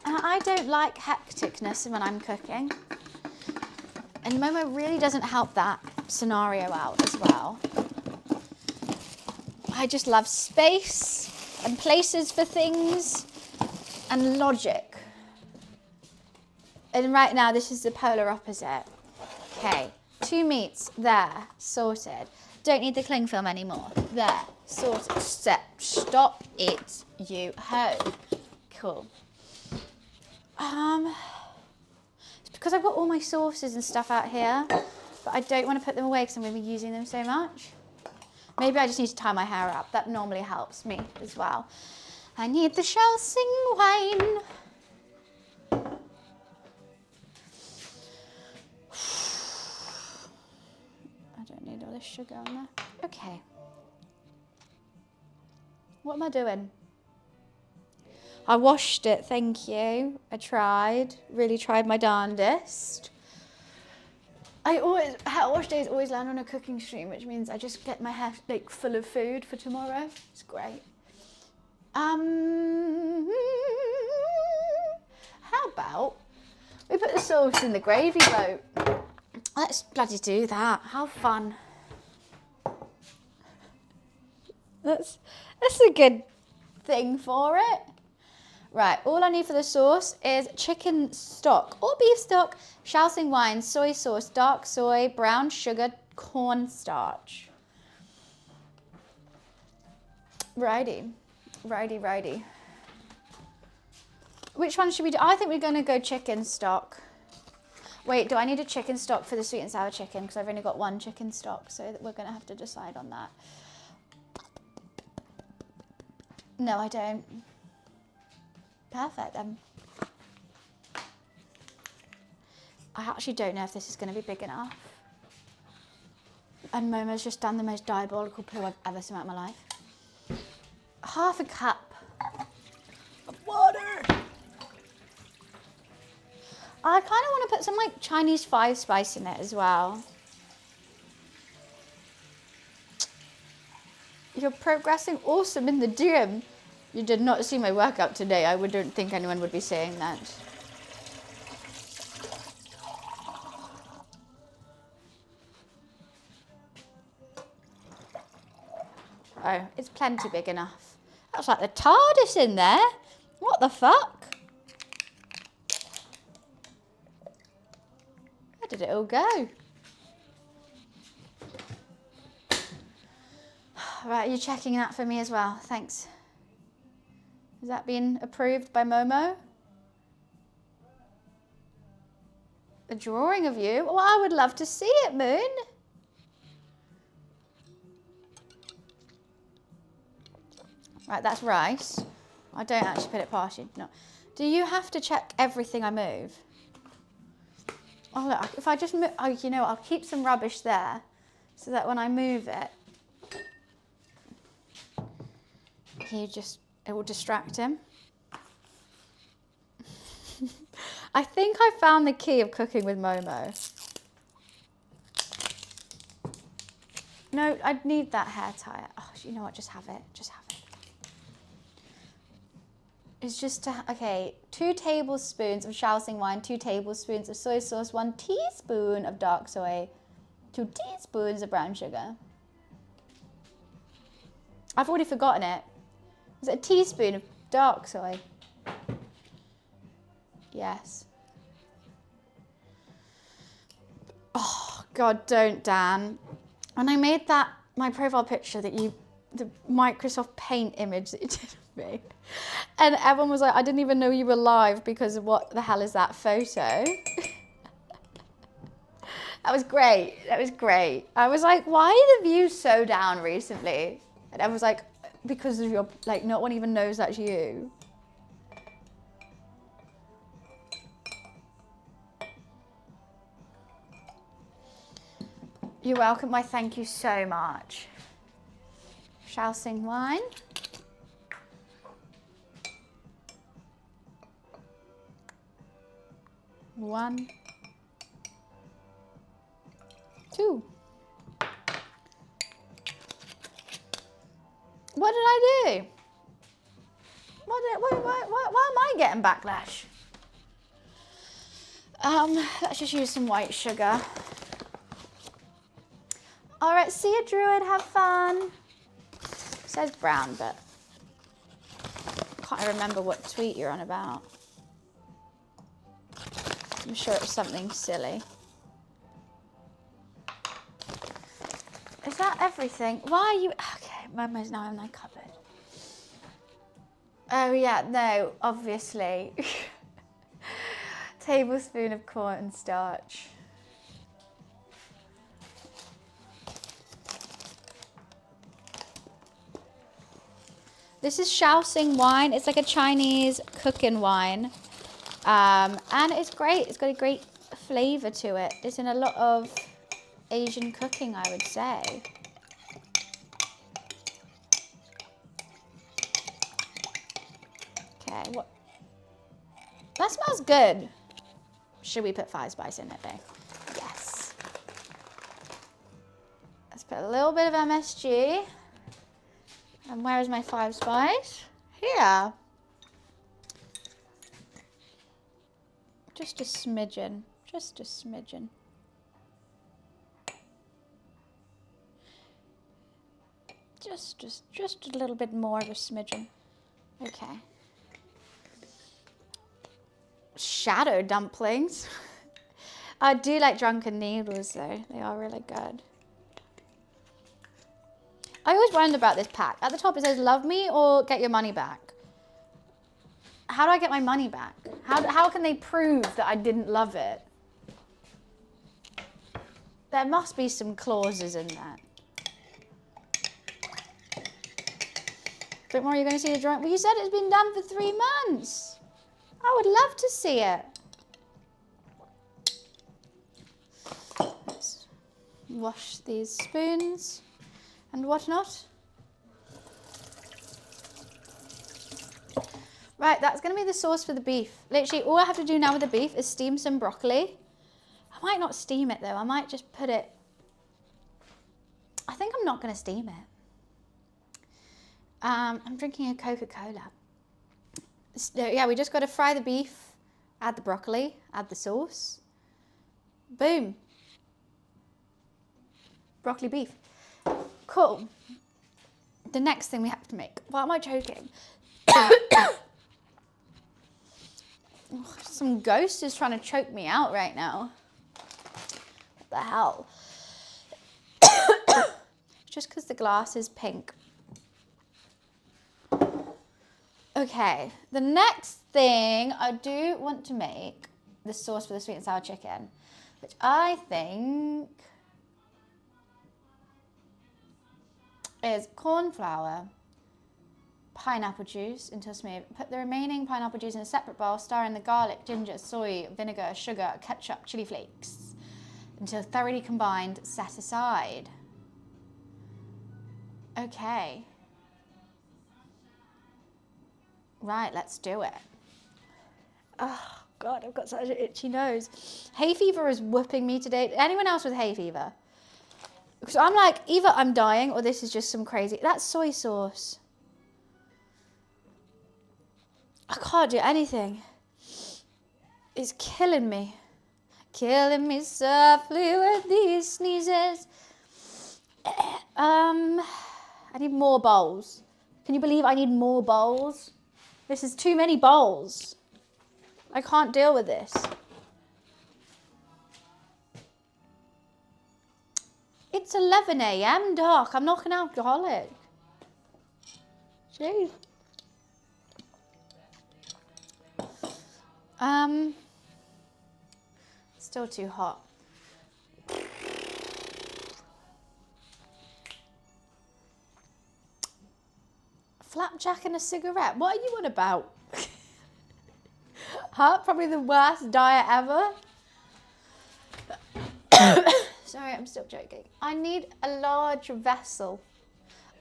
And I don't like hecticness when I'm cooking. And Momo really doesn't help that scenario out as well. I just love space and places for things and logic. And right now this is the polar opposite. Okay, 2 meats, there, sorted. Don't need the cling film anymore. There, sorted. Stop it, you hoe. Cool. It's because I've got all my sauces and stuff out here, but I don't want to put them away because I'm going to be using them so much. Maybe I just need to tie my hair up. That normally helps me as well. I need the Chelsea wine. I don't need all this sugar on there. Okay. What am I doing? I washed it, thank you. I tried, really tried my darndest. Hair wash days always land on a cooking stream, which means I just get my hair like full of food for tomorrow. It's great. How about we put the sauce in the gravy boat? Let's bloody do that. How fun. That's a good thing for it. Right, all I need for the sauce is chicken stock or beef stock, Shaoxing wine, soy sauce, dark soy, brown sugar, cornstarch. Righty. Which one should we do? I think we're going to go chicken stock. Wait, do I need a chicken stock for the sweet and sour chicken? Because I've only got one chicken stock, so we're going to have to decide on that. No, I don't. Perfect then. I actually don't know if this is going to be big enough. And Momo's just done the most diabolical poo I've ever seen out in my life. Half a cup of water. I kind of want to put some like Chinese 5 spice in it as well. You're progressing awesome in the gym. You did not see my workout today. I don't think anyone would be saying that. Oh, it's plenty big enough. That's like the TARDIS in there. What the fuck? Where did it all go? Right, you're checking that for me as well. Thanks. Has that been approved by Momo? A drawing of you? Well, I would love to see it, Moon. Right, that's rice. I don't actually put it past you. No. Do you have to check everything I move? Oh, look, if I just move, oh, you know what, I'll keep some rubbish there so that when I move it, it will distract him. I think I found the key of cooking with Momo. No, I'd need that hair tie. Oh, you know what, just have it, just have it. It's just, okay, 2 tablespoons of Shaoxing wine, 2 tablespoons of soy sauce, 1 teaspoon of dark soy, 2 teaspoons of brown sugar. I've already forgotten it. Is it a teaspoon of dark soy? Yes. Oh, God, don't, Dan. When I made that, my profile picture the Microsoft Paint image that you did of me, and everyone was like, I didn't even know you were live because what the hell is that photo? That was great. That was great. I was like, why are the views so down recently? And I was like, because of your, like, no one even knows that's you. You're welcome. Why, thank you so much. Shaoxing wine. One. 2. What did I do? Why am I getting backlash? Let's just use some white sugar. All right, see you, Druid. Have fun. It says brown, but I can't remember what tweet you're on about. I'm sure it was something silly. Is that everything? Why are you... Okay, Momo's now in my cupboard. Oh, yeah, no, obviously. Tablespoon of cornstarch. This is Shaoxing wine. It's like a Chinese cooking wine. And it's great. It's got a great flavour to it. It's in a lot of Asian cooking, I would say. Okay, what? That smells good. Should we put 5 spice in it though? Yes. Let's put a little bit of MSG. And where is my 5 spice? Here. Just a smidgen. Just a smidgen. Just a little bit more of a smidgen. Okay. Shadow dumplings. I do like drunken noodles though. They are really good. I always wonder about this pack. At the top it says love me or get your money back. How do I get my money back? How can they prove that I didn't love it? There must be some clauses in that. Don't worry, you're going to see the drawing. Well, you said it's been done for 3 months. I would love to see it. Let's wash these spoons and whatnot. Right, that's going to be the sauce for the beef. Literally, all I have to do now with the beef is steam some broccoli. I might not steam it though. I might just put it... I think I'm not going to steam it. I'm drinking a Coca-Cola. So, yeah, we just got to fry the beef, add the broccoli, add the sauce. Boom. Broccoli beef. Cool. The next thing we have to make. Why am I choking? Some ghost is trying to choke me out right now. What the hell? Just because the glass is pink. Okay, the next thing I do want to make the sauce for the sweet and sour chicken, which I think is corn flour, pineapple juice until smooth. Put the remaining pineapple juice in a separate bowl, stir in the garlic, ginger, soy, vinegar, sugar, ketchup, chili flakes until thoroughly combined, set aside. Okay. Right, let's do it. Oh, God, I've got such an itchy nose. Hay fever is whooping me today. Anyone else with hay fever? Because I'm like, either I'm dying or this is just some crazy... That's soy sauce. I can't do anything. It's killing me. Killing me softly with these sneezes. I need more bowls. Can you believe I need more bowls? This is too many bowls. I can't deal with this. It's 11 a.m. dark. I'm not an alcoholic. Jeez. Still too hot. Flapjack and a cigarette. What are you on about? Huh? Probably the worst diet ever. Sorry, I'm still joking. I need a large vessel.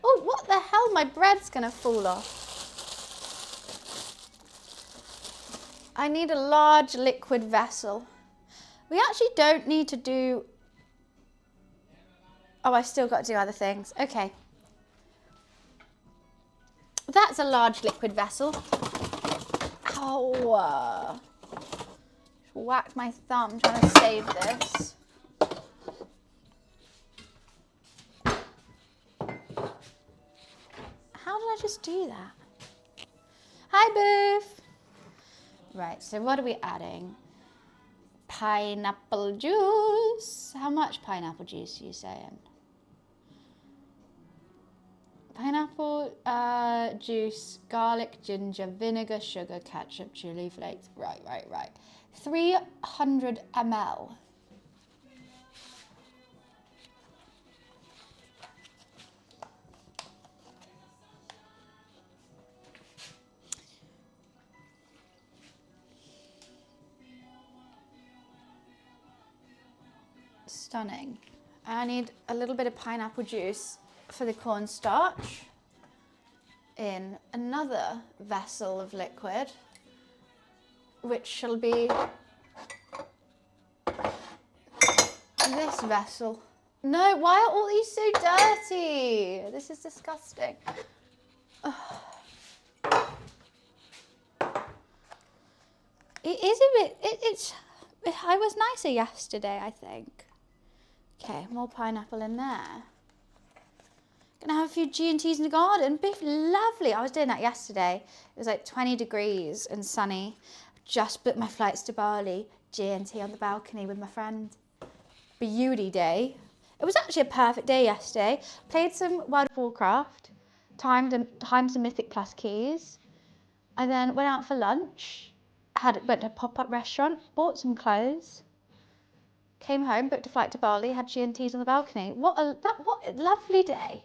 Oh, what the hell? My bread's gonna fall off. I need a large liquid vessel. We actually don't need to do... Oh, I've still got to do other things. Okay. That's a large liquid vessel. Ow. Just whacked my thumb trying to save this. How did I just do that? Hi, Boof. Right, so what are we adding? Pineapple juice. How much pineapple juice are you saying? Pineapple juice, garlic, ginger, vinegar, sugar, ketchup, chili flakes. Right. 300 ml. Stunning. I need a little bit of pineapple juice for the cornstarch. in another vessel of liquid, which shall be this vessel. No, why are all these so dirty? This is disgusting. It is a bit, I was nicer yesterday, I think. Okay, more pineapple in there. Gonna have a few G&Ts in the garden. Be lovely. I was doing that yesterday. It was like 20 degrees and sunny. Just booked my flights to Bali. G&T on the balcony with my friend. Beauty day. It was actually a perfect day yesterday. Played some World of Warcraft. Timed some Mythic Plus keys. I then went out for lunch. Went to a pop-up restaurant. Bought some clothes. Came home, booked a flight to Bali. Had G&Ts on the balcony. What a lovely day.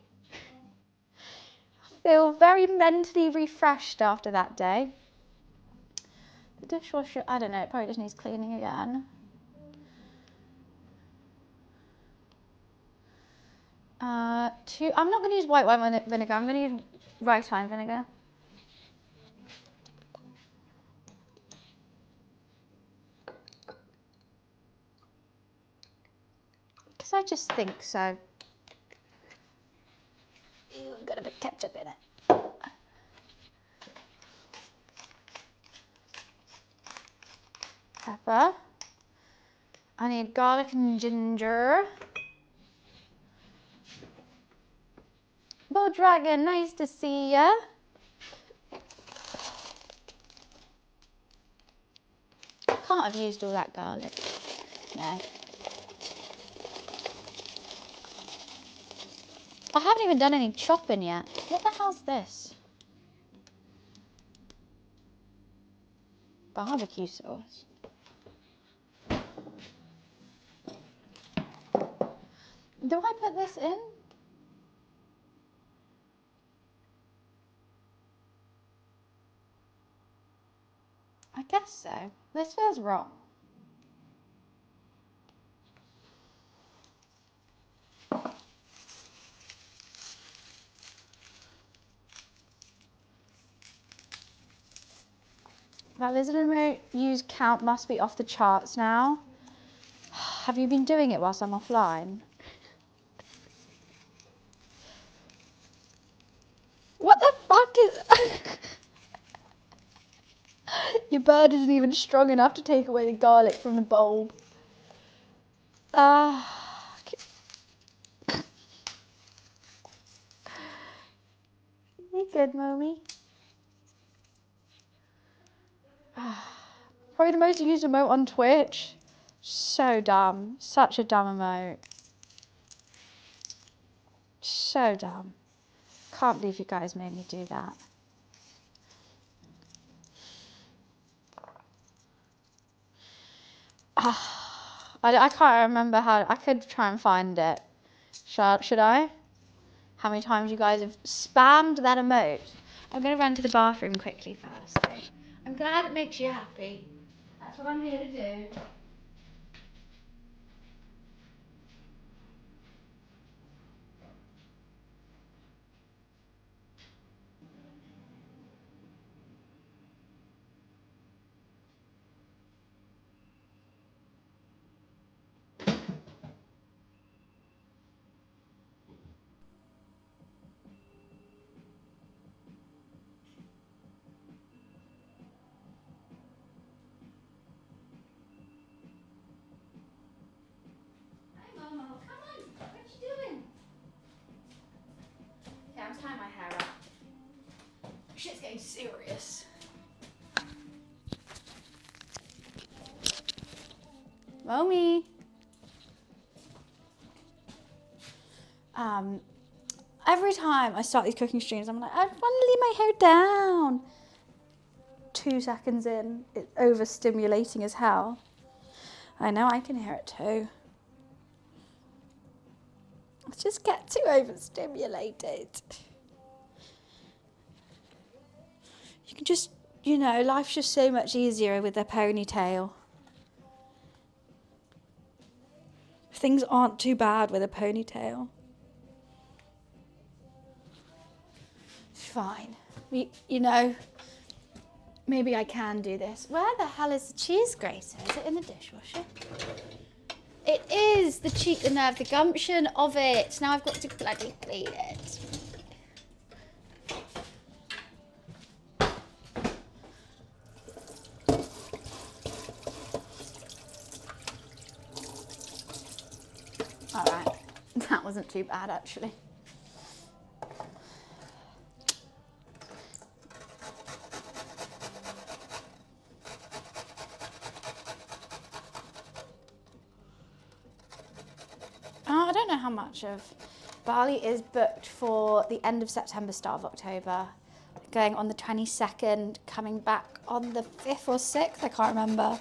Feel very mentally refreshed after that day. The dishwasher, I don't know, it probably just needs cleaning again. I'm not going to use white wine vinegar, I'm going to use rice wine vinegar. Because I just think so. Ew, got a bit of ketchup in it. Pepper. I need garlic and ginger. Bull Dragon, nice to see ya. Can't have used all that garlic. No. I haven't even done any chopping yet. What the hell's this? Barbecue sauce. Do I put this in? I guess so. This feels wrong. That lizard remote use count must be off the charts now. Have you been doing it whilst I'm offline? What the fuck is... Your bird isn't even strong enough to take away the garlic from the bulb. You good, Mommy? Probably the most used emote on Twitch. So dumb. Such a dumb emote. So dumb. Can't believe you guys made me do that. I can't remember how. I could try and find it. Should I? How many times you guys have spammed that emote? I'm going to run to the bathroom quickly first. So I'm glad it makes you happy. That's what I'm here to do. Hi, Momo. Come on. What you doing? Yeah, I'm tying my hair up. Shit's getting serious. Mommy. Every time I start these cooking streams, I'm like, I want to leave my hair down. 2 seconds in, it's overstimulating as hell. I know, I can hear it too. I just get too overstimulated. You can just, life's just so much easier with a ponytail. Things aren't too bad with a ponytail. It's fine. You know, maybe I can do this. Where the hell is the cheese grater? Is it in the dishwasher? It is the nerve, the gumption of it. Now I've got to bloody clean it. All right, that wasn't too bad actually. I don't know how much of Bali is booked for the end of September, start of October. Going on the 22nd, coming back on the 5th or 6th, I can't remember.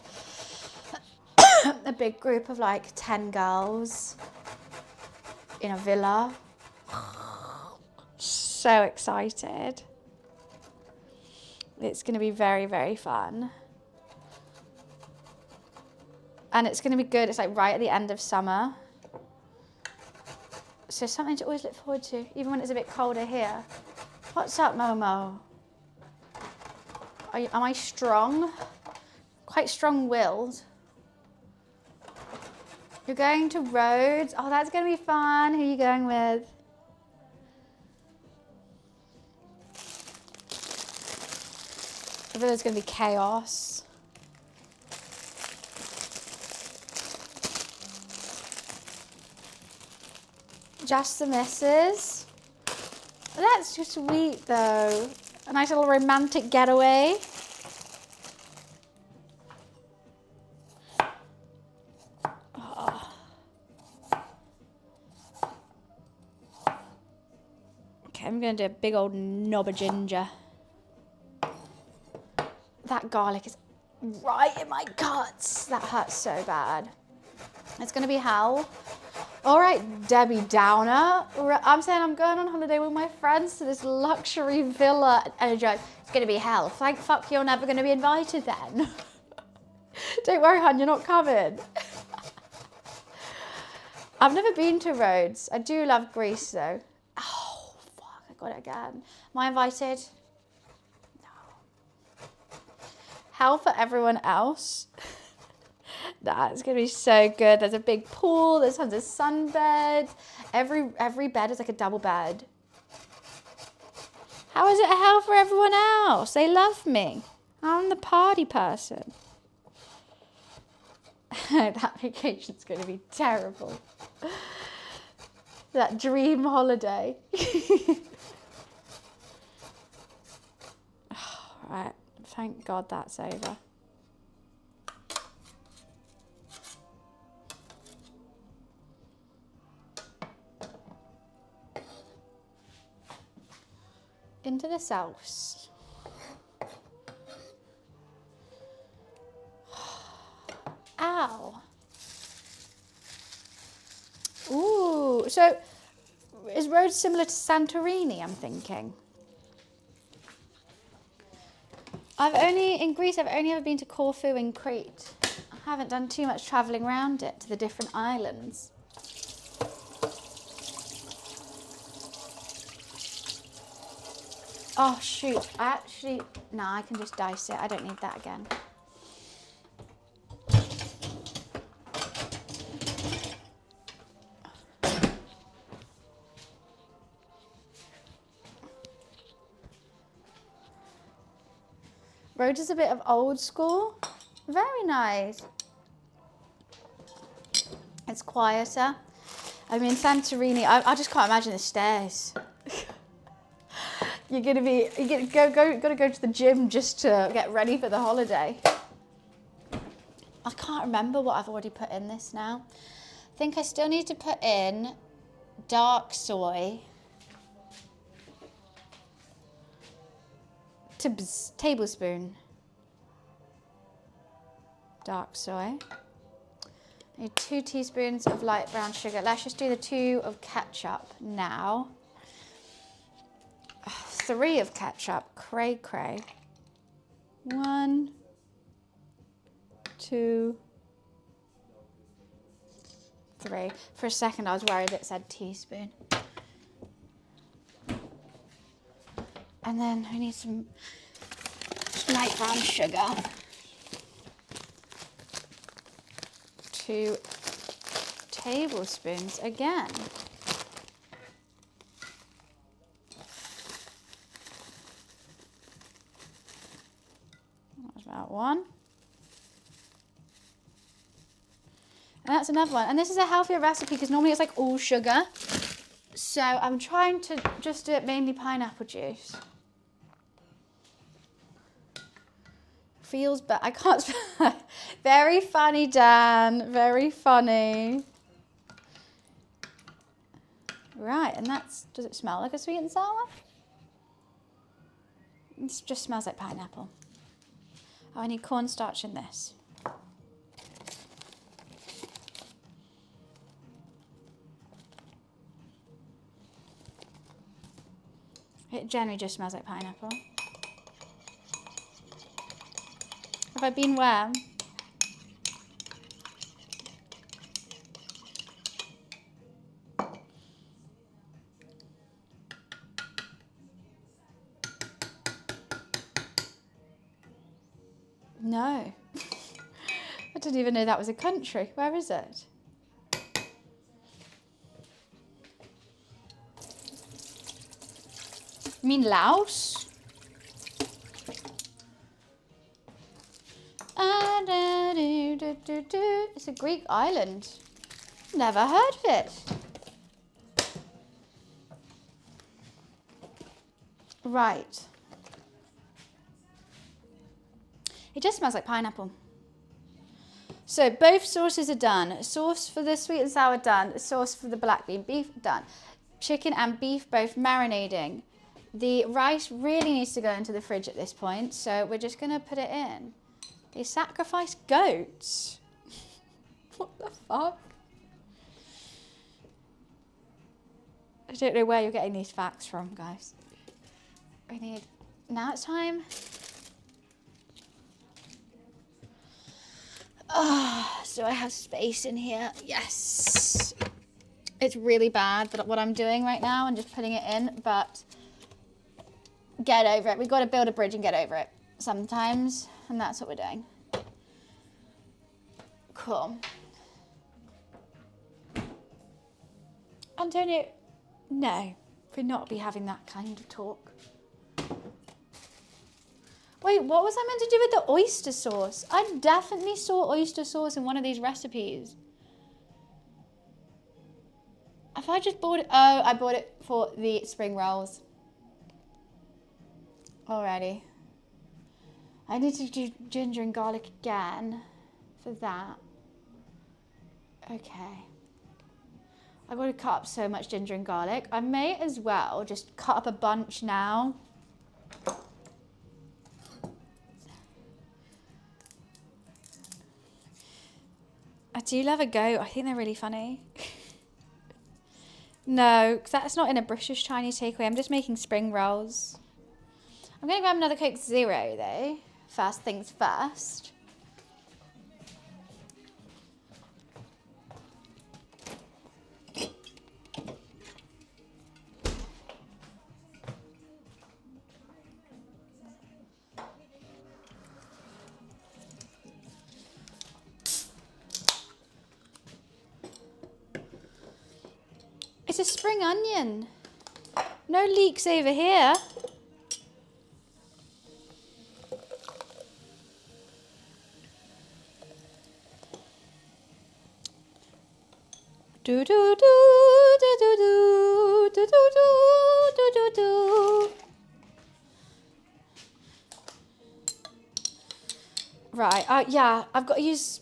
A big group of like 10 girls in a villa. So excited. It's going to be very, very fun. And it's going to be good. It's like right at the end of summer. So something to always look forward to, even when it's a bit colder here. What's up, Momo? Am I strong? Quite strong-willed. You're going to Rhodes? Oh, that's going to be fun. Who are you going with? I feel there's going to be chaos. Just the missus. That's just sweet though. A nice little romantic getaway. Oh. Okay, I'm gonna do a big old knob of ginger. That garlic is right in my guts. That hurts so bad. It's gonna be hell. All right, Debbie Downer. I'm saying I'm going on holiday with my friends to this luxury villa. And a joke, it's going to be hell. Thank fuck you're never going to be invited then. Don't worry, hon, you're not coming. I've never been to Rhodes. I do love Greece, though. Oh, fuck, I got it again. Am I invited? No. Hell for everyone else. Nah, it's gonna be so good. There's a big pool, there's tons of sunbeds. Every bed is like a double bed. How is it a hell for everyone else? They love me. I'm the party person. That vacation's gonna be terrible. That dream holiday. Right, thank God that's over. Into the sauce. Ow. Ooh, so is Rhodes similar to Santorini, I'm thinking? In Greece, I've only ever been to Corfu and Crete. I haven't done too much travelling around it to the different islands. Oh shoot, I can just dice it. I don't need that again. Rhodes is a bit of old school. Very nice. It's quieter. I mean, Santorini, I just can't imagine the stairs. You're gonna go to the gym just to get ready for the holiday. I can't remember what I've already put in this now. I think I still need to put in dark soy. Tablespoon. Dark soy. I need 2 teaspoons of light brown sugar. Let's just do the 2 of ketchup now. 3 of ketchup, cray cray. 1, 2, 3. For a second I was worried it said teaspoon. And then we need some light brown sugar. 2 tablespoons again. That's about 1. And that's another one. And this is a healthier recipe because normally it's like all sugar. So I'm trying to just do it mainly pineapple juice. Feels bad. I can't. Very funny, Dan. Very funny. Right, and that's, does it smell like a sweet and sour? It just smells like pineapple. Oh, I need cornstarch in this. It generally just smells like pineapple. Have I been where? No. I didn't even know that was a country. Where is it? You mean Laos? It's a Greek island. Never heard of it. Right. It just smells like pineapple. So both sauces are done. Sauce for the sweet and sour done. Sauce for the black bean beef done. Chicken and beef both marinating. The rice really needs to go into the fridge at this point, so we're just going to put it in. They sacrifice goats. What the fuck? I don't know where you're getting these facts from, guys. We need... Now it's time. So I have space in here. Yes. It's really bad that what I'm doing right now and just putting it in, but get over it. We've got to build a bridge and get over it sometimes, and that's what we're doing. Cool. Antonio, no, we'll not be having that kind of talk. Wait, what was I meant to do with the oyster sauce? I definitely saw oyster sauce in one of these recipes. Have I just bought it? Oh, I bought it for the spring rolls. Alrighty. I need to do ginger and garlic again for that. Okay. I've got to cut up so much ginger and garlic. I may as well just cut up a bunch now. I do love a goat. I think they're really funny. No, because that's not in a British Chinese takeaway. I'm just making spring rolls. I'm going to grab another Coke Zero, though. First things first. It's a spring onion. No leeks over here. Do do do do do do do do do do do. Right, yeah, I've got to use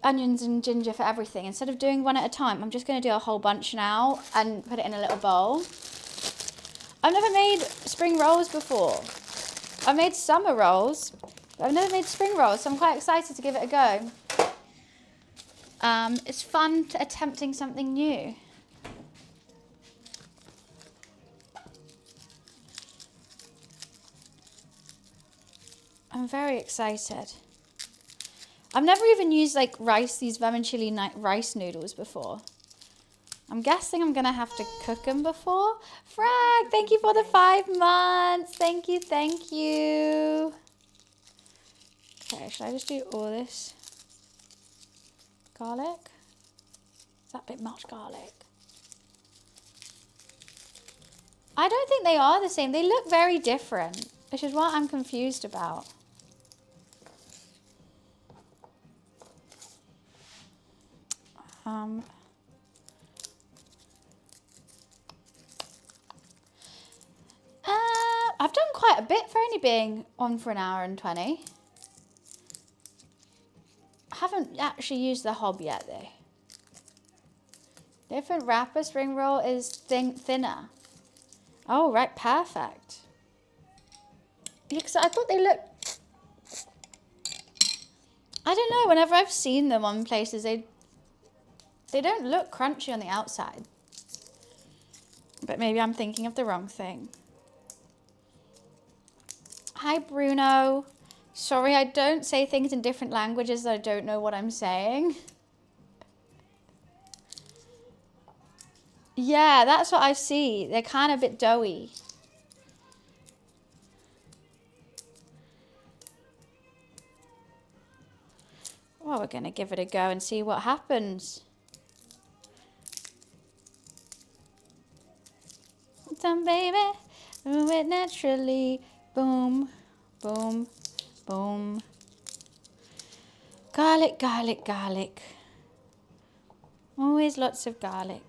onions and ginger for everything. Instead of doing one at a time, I'm just going to do a whole bunch now and put it in a little bowl. I've never made spring rolls before. I've made summer rolls, but I've never made spring rolls, so I'm quite excited to give it a go. It's fun attempting something new. I'm very excited. I've never even used like rice, these vermicelli rice noodles before. I'm guessing I'm going to have to cook them before. Frag, thank you for the 5 months. Thank you, thank you. Okay, should I just do all this garlic? Is that a bit much garlic? I don't think they are the same. They look very different, which is what I'm confused about. I've done quite a bit for only being on for an hour and 20. I haven't actually used the hob yet though. Different wrapper, spring roll is thinner. Oh, right, perfect. Yeah, because I thought they looked... I don't know, whenever I've seen them on places, they don't look crunchy on the outside. But maybe I'm thinking of the wrong thing. Hi, Bruno. Sorry, I don't say things in different languages that I don't know what I'm saying. Yeah, that's what I see. They're kind of a bit doughy. Well, we're going to give it a go and see what happens. Some baby, do it naturally. Boom, boom, boom. Garlic, garlic, garlic. Always lots of garlic.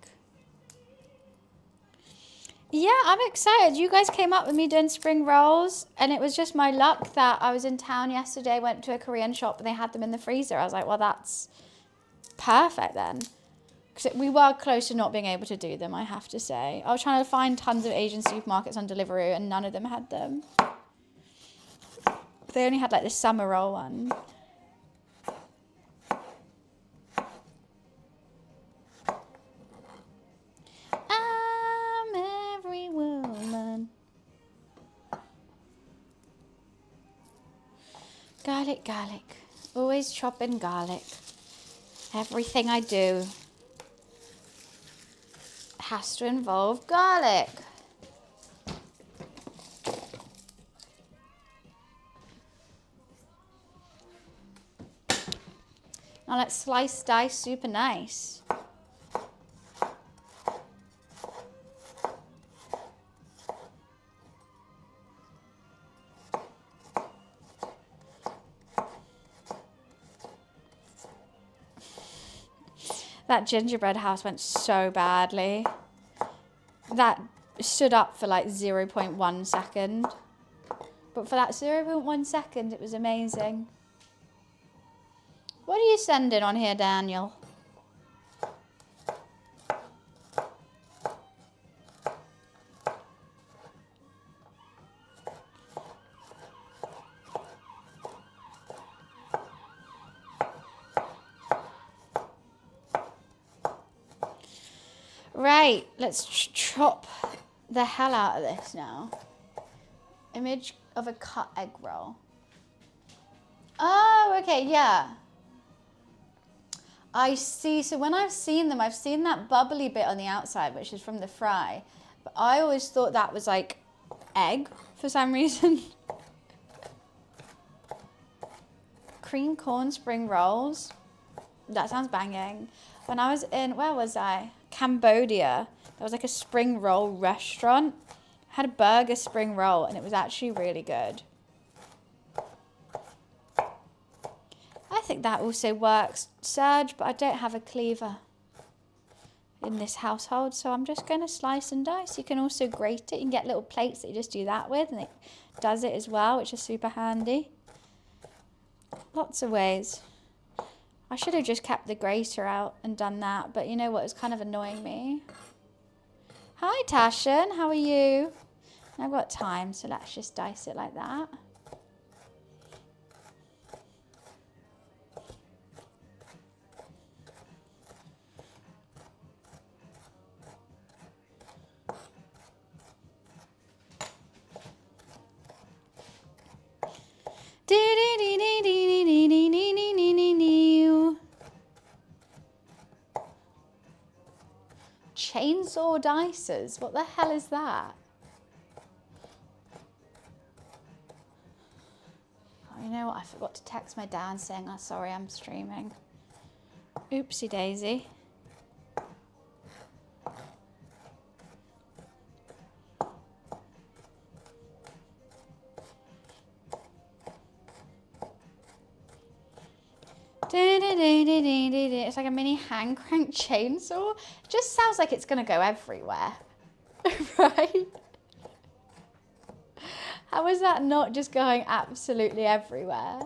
Yeah, I'm excited. You guys came up with me doing spring rolls, and it was just my luck that I was in town yesterday, went to a Korean shop, and they had them in the freezer. I was like, well, that's perfect then. Because we were close to not being able to do them, I have to say. I was trying to find tons of Asian supermarkets on Deliveroo, and none of them had them. They only had like the summer roll one. I'm every woman. Garlic, garlic. Always chopping garlic. Everything I do has to involve garlic. Now let's slice, dice super nice. That gingerbread house went so badly. That stood up for like 0.1 second. But for that 0.1 second, it was amazing. What are you sending on here, Daniel? Right, let's chop the hell out of this now. Image of a cut egg roll. Oh, okay, yeah. I see. So when I've seen them, I've seen that bubbly bit on the outside, which is from the fry. But I always thought that was like egg for some reason. Cream corn spring rolls. That sounds banging. When I was in, where was I? Cambodia. There was like a spring roll restaurant. I had a burger spring roll and it was actually really good. I think that also works, Serge, but I don't have a cleaver in this household, so I'm just going to slice and dice. You can also grate it. You can get little plates that you just do that with, and it does it as well, which is super handy. Lots of ways. I should have just kept the grater out and done that, but you know what? It's kind of annoying me. Hi, Tashin. How are you? I've got time, so let's just dice it like that. chainsaw dicers. What the hell is that? Oh, you know what? I forgot to text my dad saying, oh, sorry, I'm streaming. Oopsie daisy. It's like a mini hand crank chainsaw. It just sounds like it's gonna go everywhere, right? How is that not just going absolutely everywhere?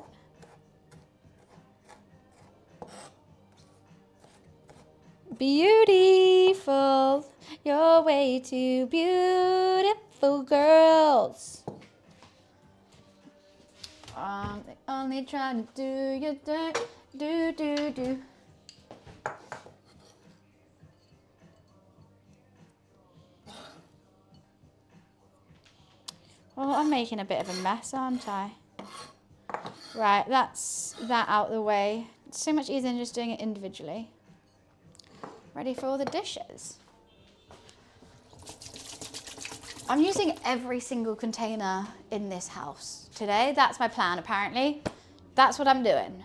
Beautiful, you're way too beautiful, girls. They only trying to do your dirt, do. Well, I'm making a bit of a mess, aren't I? Right, that's that out the way. It's so much easier than just doing it individually. Ready for all the dishes. I'm using every single container in this house today. That's my plan, apparently. That's what I'm doing.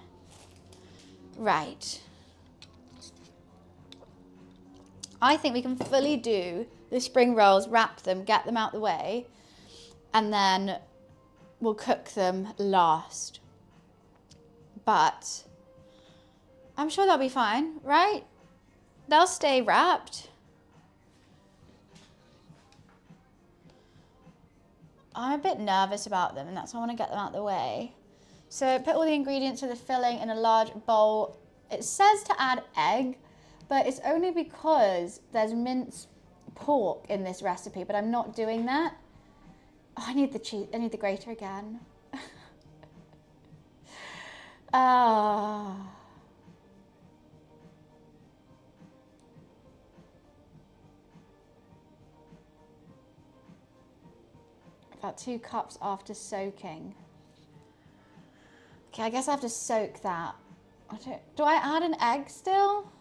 Right. I think we can fully do the spring rolls, wrap them, get them out the way, and then we'll cook them last. But I'm sure they'll be fine, right? They'll stay wrapped. I'm a bit nervous about them, and that's why I want to get them out of the way. So put all the ingredients for the filling in a large bowl. It says to add egg, but it's only because there's minced pork in this recipe, but I'm not doing that. Oh, I need the cheese. I need the grater again. About 2 cups after soaking. Okay, I guess I have to soak that. Do I add an egg still?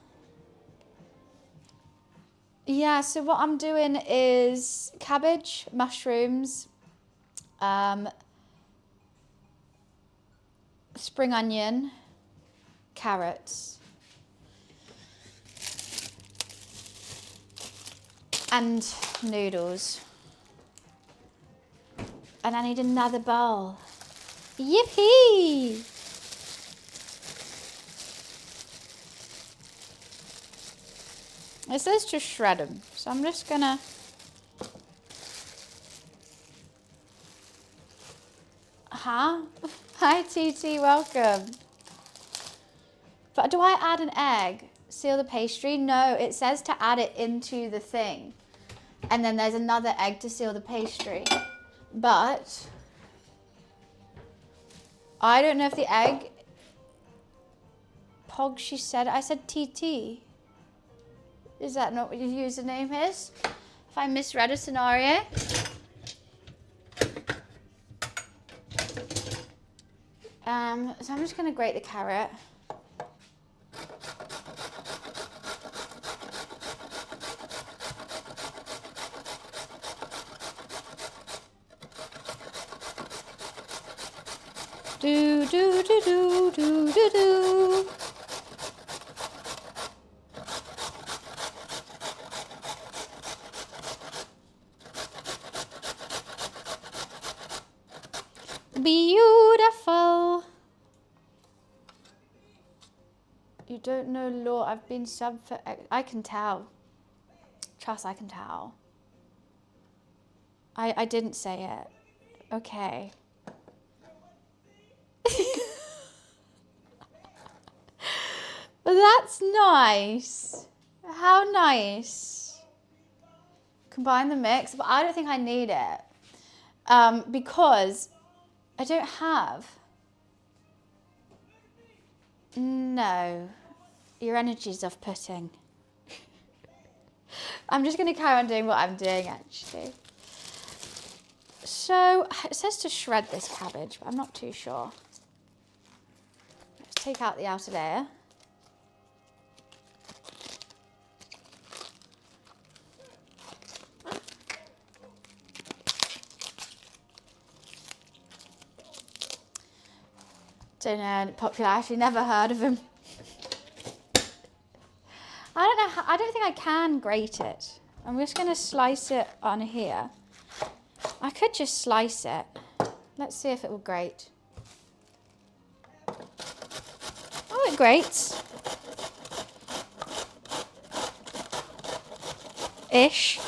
Yeah, so what I'm doing is cabbage, mushrooms, spring onion, carrots, and noodles. And I need another bowl. Yippee! It says to shred them, so I'm just gonna... Huh? Hi TT, welcome. But do I add an egg? Seal the pastry? No, it says to add it into the thing. And then there's another egg to seal the pastry. But I don't know if the egg... Pog, she said, I said TT. Is that not what your username is? If I misread a scenario. So I'm just going to grate the carrot. Do, do, do, do, do, do, do. Beautiful. You don't know law. I've been sub for... I can tell. Trust, I can tell. I didn't say it. Okay. But that's nice. How nice. Combine the mix, but I don't think I need it. Because I don't have... No. Your energy's off-putting. I'm just going to carry on doing what I'm doing, actually. So, it says to shred this cabbage, but I'm not too sure. Let's take out the outer layer. Don't know, popular, actually never heard of him. I don't know, I don't think I can grate it. I'm just going to slice it on here. I could just slice it. Let's see if it will grate. Oh, it grates. Ish.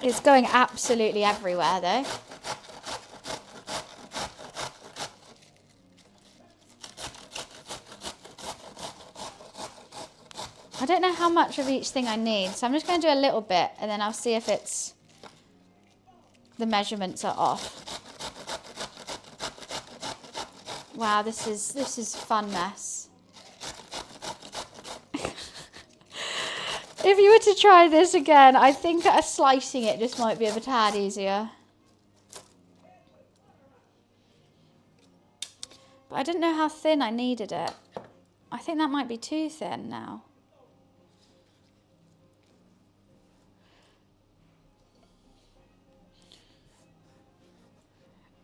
It's going absolutely everywhere though. I don't know how much of each thing I need, so I'm just going to do a little bit and then I'll see if it's the measurements are off. Wow, this is fun mess. If you were to try this again, I think slicing it just might be a tad easier. But I didn't know how thin I needed it. I think that might be too thin now.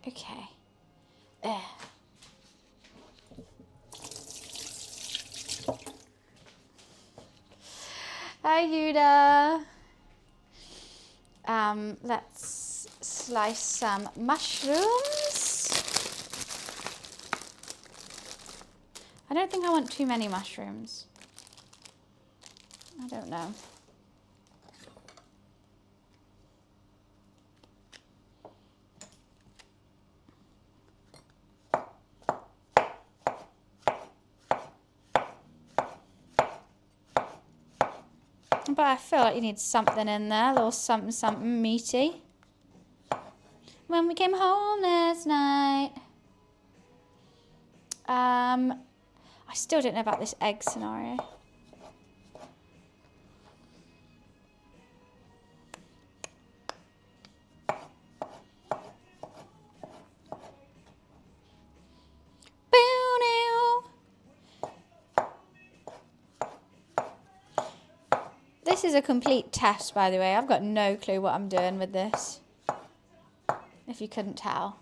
Okay. Hi, Yuda. Let's slice some mushrooms. I don't think I want too many mushrooms. I don't know. But I feel like you need something in there, a little something meaty. When we came home last night. I still don't know about this egg scenario. This is a complete test, by the way. I've got no clue what I'm doing with this, if you couldn't tell.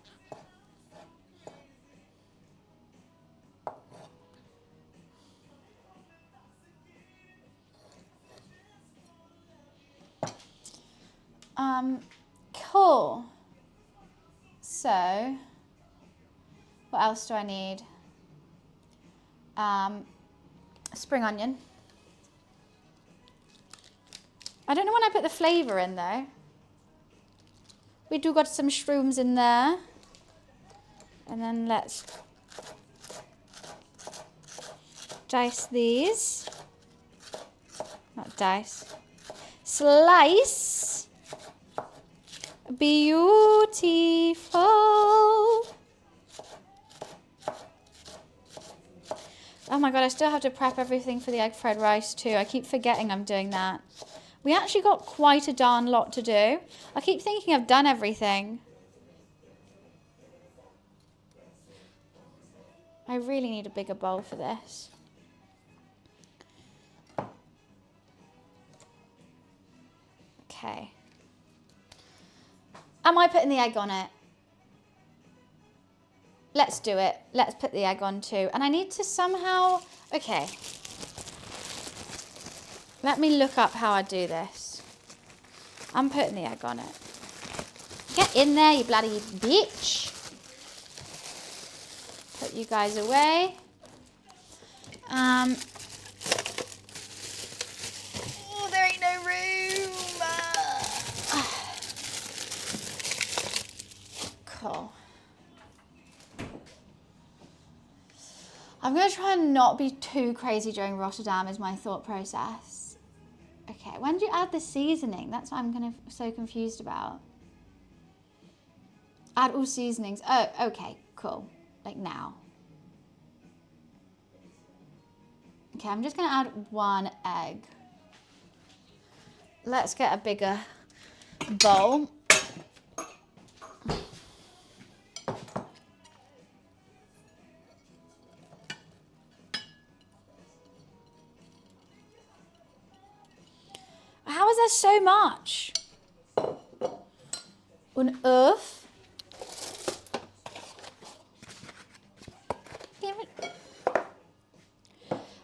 Cool. So, what else do I need? Spring onion. I don't know when I put the flavour in though. We do got some shrooms in there. And then let's dice these. Not dice. Slice. Beautiful. Oh my god, I still have to prep everything for the egg fried rice too. I keep forgetting I'm doing that. We actually got quite a darn lot to do. I keep thinking I've done everything. I really need a bigger bowl for this. Okay. Am I putting the egg on it? Let's do it. Let's put the egg on too. And I need to somehow... Okay. Let me look up how I do this. I'm putting the egg on it. Get in there, you bloody bitch. Put you guys away. Oh, there ain't no room. Cool. I'm going to try and not be too crazy during Rotterdam is my thought process. Okay, when do you add the seasoning? That's what I'm kind of so confused about. Add all seasonings. Oh, okay, cool. Like now. Okay, I'm just going to add one egg. Let's get a bigger bowl. How is there so much? on earth?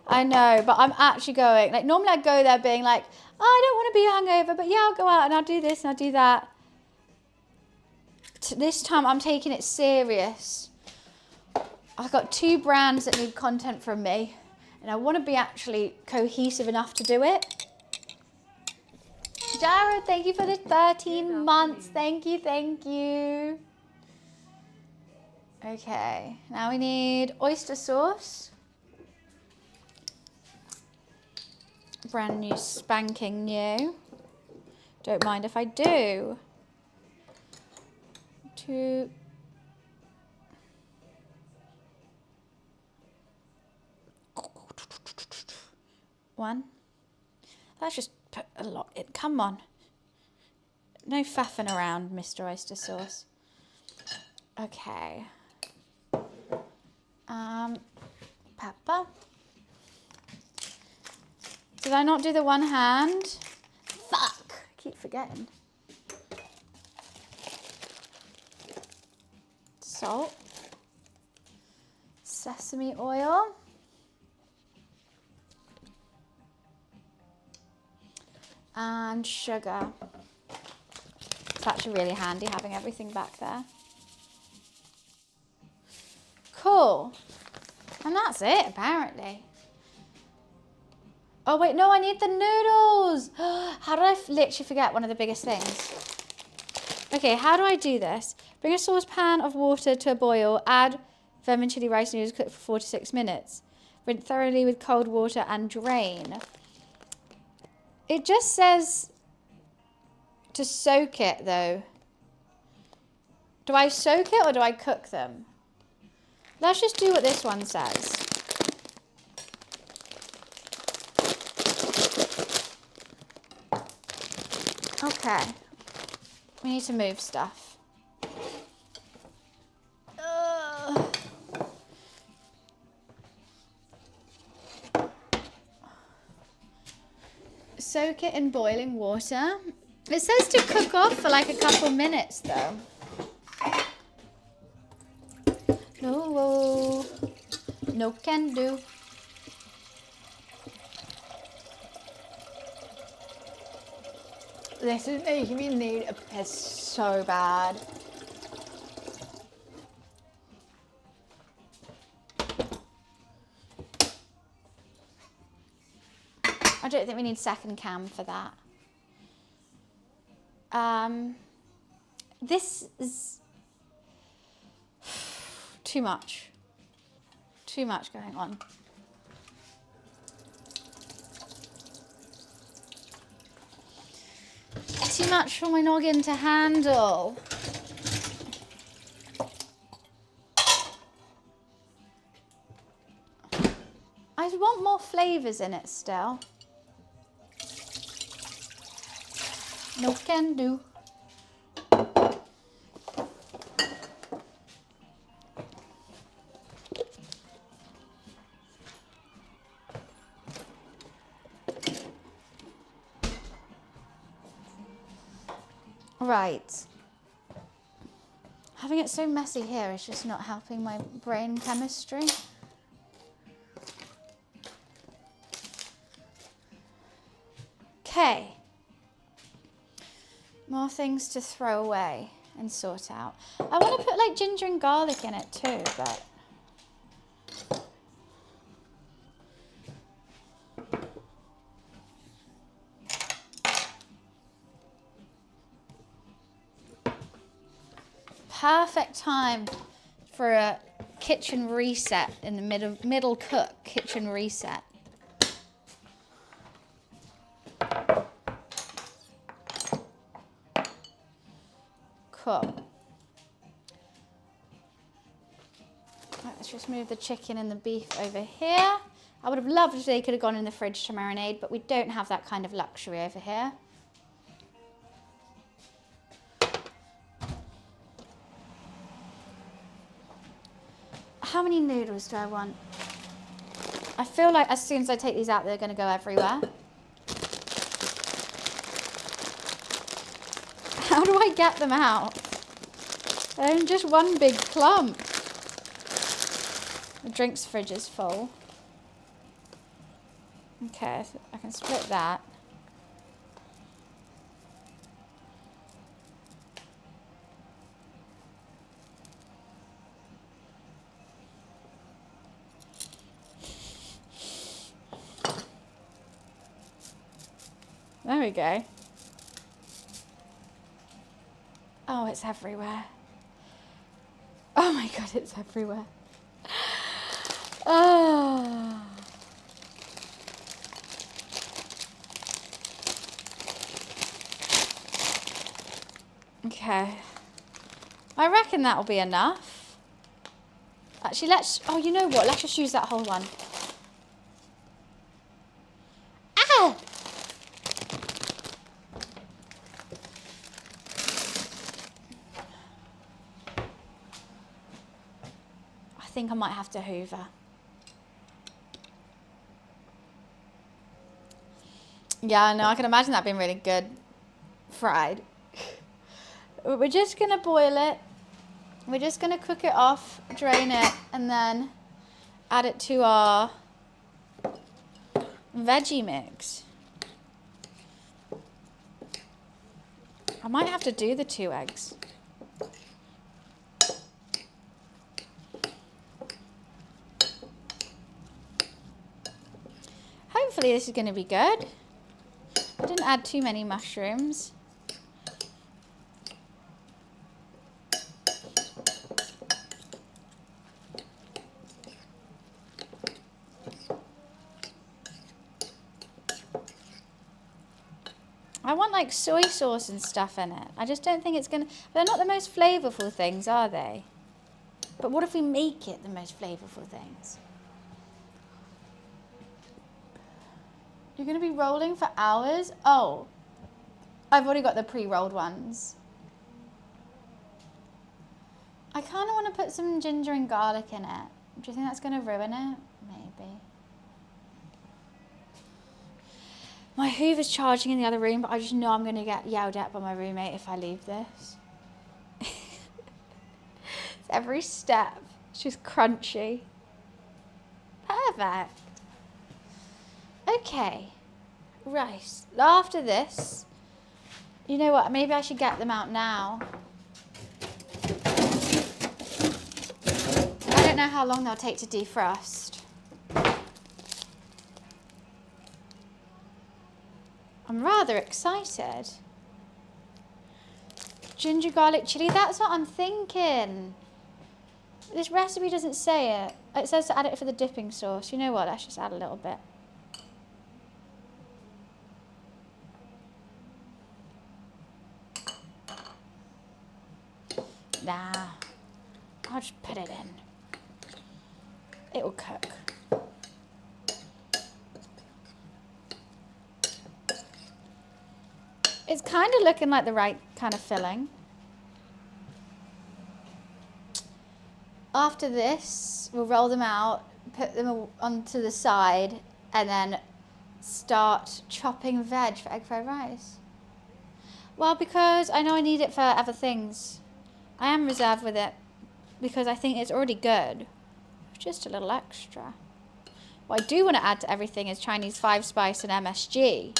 I know, but I'm actually going. Like, normally I go there being like, oh, I don't want to be hungover, but yeah, I'll go out and I'll do this and I'll do that. This time I'm taking it serious. I've got 2 brands that need content from me, and I want to be actually cohesive enough to do it. Jared, thank you for the 13 months. Thank you, thank you. Okay, now we need oyster sauce. Brand new, spanking new. Don't mind if I do. 2. One. Let's just put a lot in. Come on. No faffing around, Mr. Oyster Sauce. Okay. Pepper. Did I not do the one hand? Fuck. I keep forgetting. Salt. Sesame oil. And sugar. It's actually really handy having everything back there. Cool. And that's it, apparently. Oh, wait, no, I need the noodles. How did I literally forget one of the biggest things? Okay, how do I do this? Bring a saucepan of water to a boil. Add vermicelli rice noodles, cook for 4 to 6 minutes. Rinse thoroughly with cold water and drain. It just says to soak it, though. Do I soak it or do I cook them? Let's just do what this one says. Okay. We need to move stuff. Soak it in boiling water. It says to cook off for like a couple minutes though. No, no can do. This is making me need a piss so bad. I don't think we need second cam for that. This is too much. Too much going on. Too much for my noggin to handle. I want more flavours in it still. No can do. Right. Having it so messy here is just not helping my brain chemistry. Okay. More things to throw away and sort out. I want to put like ginger and garlic in it too, but perfect time for a kitchen reset in the middle cook kitchen reset. Cool. Right, let's just move the chicken and the beef over here. I would have loved if they could have gone in the fridge to marinade, but we don't have that kind of luxury over here. How many noodles do I want? I feel like as soon as I take these out, they're going to go everywhere. How do I get them out? Just one big clump. The drinks fridge is full. Okay, so I can split that. There we go. Oh, it's everywhere. Oh my God, it's everywhere. Oh. Okay. I reckon that'll be enough. Actually, oh, you know what? Let's just use that whole one. Ah! I think I might have to hoover. Yeah, no, I can imagine that being really good fried. We're just going to boil it. We're just going to cook it off, drain it, and then add it to our veggie mix. I might have to do the 2 eggs. Hopefully this is going to be good. I didn't add too many mushrooms. I want like soy sauce and stuff in it. I just don't think it's going to... They're not the most flavourful things, are they? But what if we make it the most flavourful things? You're going to be rolling for hours? Oh, I've already got the pre-rolled ones. I kind of want to put some ginger and garlic in it. Do you think that's going to ruin it? Maybe. My Hoover's charging in the other room, but I just know I'm going to get yelled at by my roommate if I leave this. Every step, it's just crunchy. Perfect. Okay, right. After this, you know what? Maybe I should get them out now. I don't know how long they'll take to defrost. I'm rather excited. Ginger garlic chili, that's what I'm thinking. This recipe doesn't say it. It says to add it for the dipping sauce. You know what? Let's just add a little bit. Nah, I'll just put it in. It will cook. It's kind of looking like the right kind of filling. After this, we'll roll them out, put them onto the side, and then start chopping veg for egg fried rice. Well, because I know I need it for other things. I am reserved with it because I think it's already good. Just a little extra. What I do want to add to everything is Chinese 5 spice and MSG.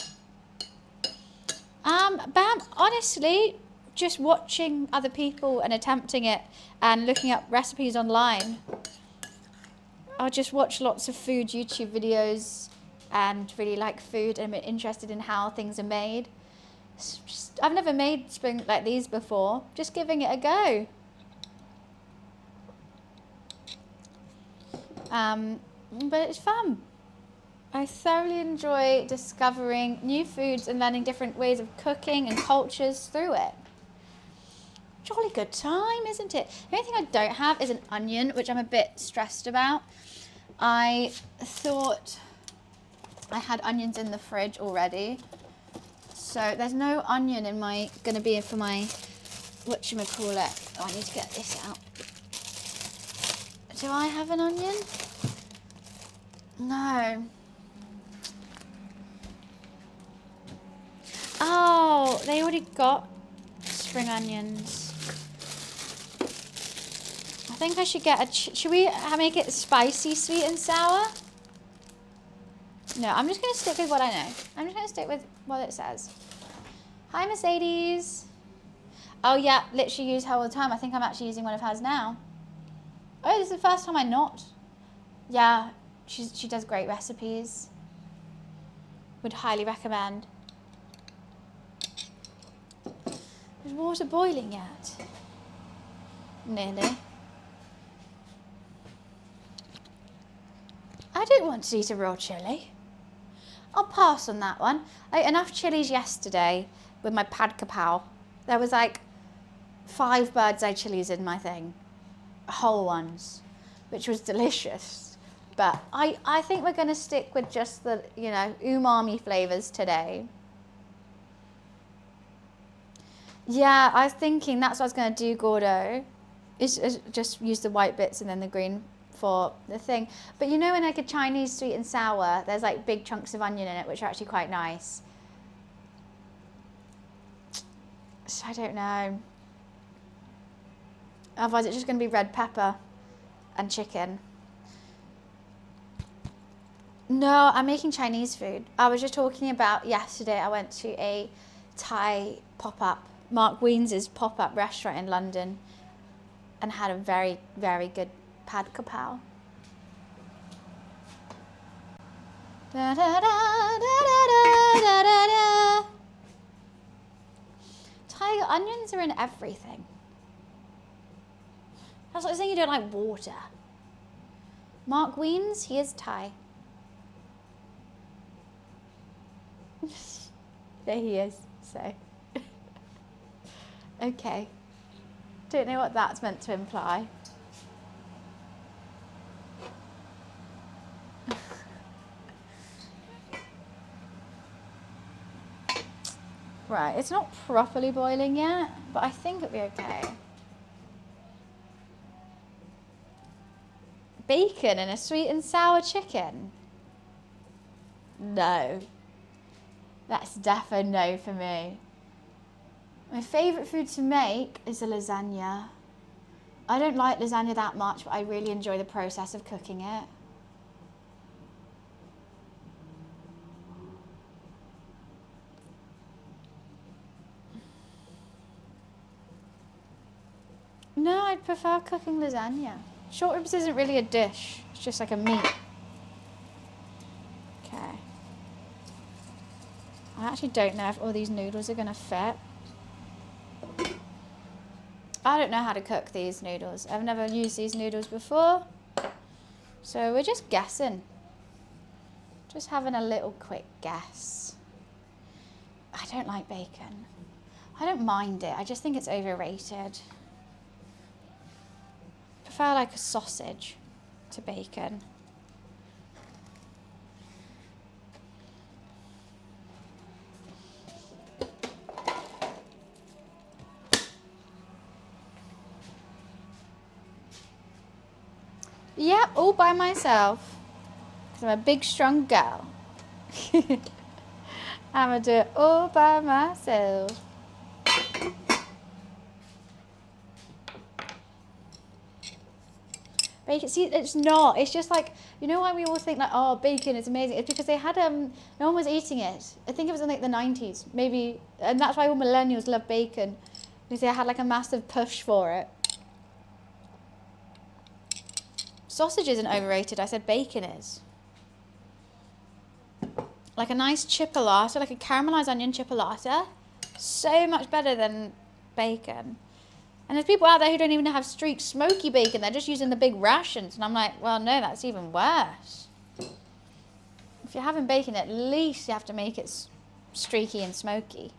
But honestly, just watching other people and attempting it and looking up recipes online. I'll just watch lots of food YouTube videos and really like food and I'm interested in how things are made. I've never made spring like these before. Just giving it a go. But it's fun. I thoroughly enjoy discovering new foods and learning different ways of cooking and cultures through it. Jolly good time, isn't it? The only thing I don't have is an onion, which I'm a bit stressed about. I thought I had onions in the fridge already. So there's no onion in my, gonna be for my, whatchamacallit. Oh, I need to get this out. Do I have an onion? No. Oh, they already got spring onions. think I should get should we make it spicy, sweet and sour? No, I'm just going to stick with what I know. I'm just going to stick with what it says. Hi, Mercedes. Oh, yeah, literally use her all the time. I think I'm actually using one of hers now. Oh, this is the first time I'm not. Yeah, she does great recipes. Would highly recommend. Is water boiling yet? Nearly. I don't want to eat a raw chilli. I'll pass on that one. I ate enough chilies yesterday with my pad kapow. There was like 5 bird's eye chilies in my thing. Whole ones. Which was delicious. But I think we're going to stick with just the, you know, umami flavours today. Yeah, I was thinking that's what I was going to do, Gordo. Is just use the white bits and then the green for the thing. But you know, in like a Chinese sweet and sour, there's like big chunks of onion in it, which are actually quite nice. So I don't know. Otherwise it's just going to be red pepper and chicken. No, I'm making Chinese food. I was just talking about yesterday I went to a Thai pop-up, Mark Weens' pop-up restaurant in London and had a very, very good pad kapow. Da, da, da, da, da, da, da, da. Thai onions are in everything. That's like saying you don't like water. Mark Weens, he is Thai. There he is, so. Okay. Don't know what that's meant to imply. Right, it's not properly boiling yet, but I think it'll be okay. Bacon and a sweet and sour chicken? No. That's defo no for me. My favourite food to make is a lasagna. I don't like lasagna that much, but I really enjoy the process of cooking it. No, I'd prefer cooking lasagna. Short ribs isn't really a dish. It's just like a meat. Okay. I actually don't know if all these noodles are going to fit. I don't know how to cook these noodles. I've never used these noodles before. So we're just guessing. Just having a little quick guess. I don't like bacon. I don't mind it. I just think it's overrated. Prefer like a sausage to bacon. Yep, all by myself. Because I'm a big, strong girl. I'm going to do it all by myself. Bacon, see, it's not. It's just like, you know why we all think like, oh, bacon is amazing? It's because they had, no one was eating it. I think it was in like the 90s, maybe. And that's why all millennials love bacon. Because they had like a massive push for it. Sausage isn't overrated. I said bacon is. Like a nice chipolata, like a caramelized onion chipolata. So much better than bacon. And there's people out there who don't even have streaked smoky bacon. They're just using the big rations. And I'm like, well, no, that's even worse. If you're having bacon, at least you have to make it streaky and smoky.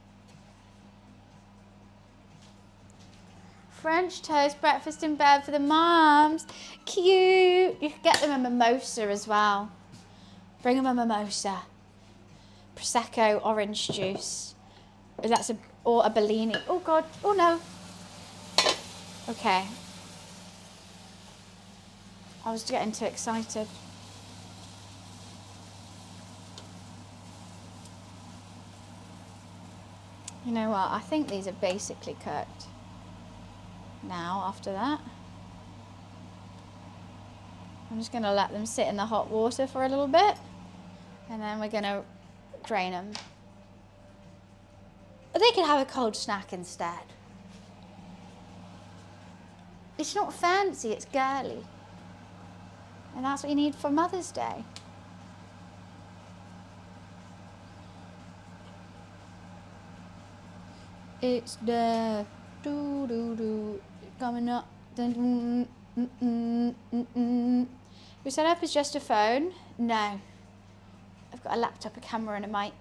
French toast, breakfast in bed for the moms. Cute. You could get them a mimosa as well. Bring them a mimosa. Prosecco, orange juice. Or a Bellini. Oh, God. Oh, no. Okay. I was getting too excited. You know what? I think these are basically cooked now after that. I'm just going to let them sit in the hot water for a little bit, and then we're going to drain them. But they could have a cold snack instead. It's not fancy, it's girly. And that's what you need for Mother's Day. It's there, do do do, coming up. Dun, dun, dun, dun, dun. Your setup is just a phone? No, I've got a laptop, a camera, and a mic.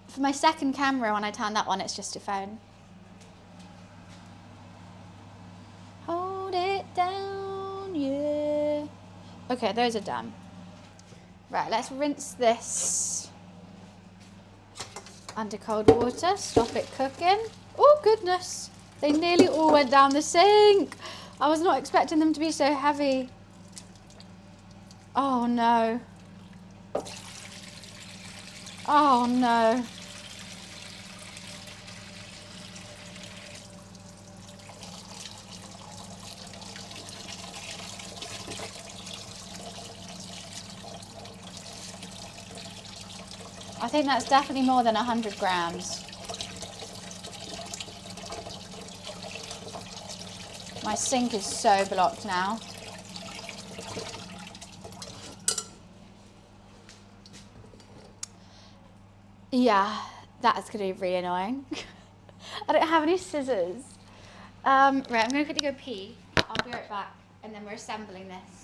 For my second camera, when I turn that on, it's just a phone. Hold it down, yeah. Okay, those are done. Right, let's rinse this under cold water, stop it cooking. Oh goodness, they nearly all went down the sink. I was not expecting them to be so heavy. Oh no. Oh no. I think that's definitely more than 100 grams. My sink is so blocked now. Yeah, that's going to be really annoying. I don't have any scissors. Right, I'm going to quickly go pee. I'll be right back, and then we're assembling this.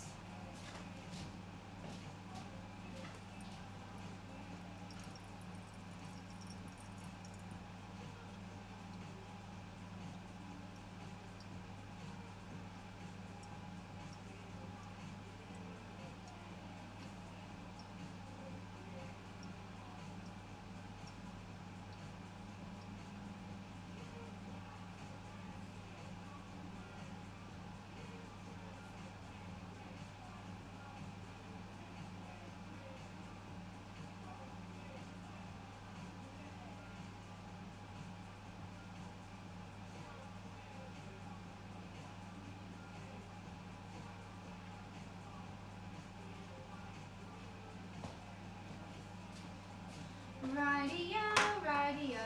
Radio, radio,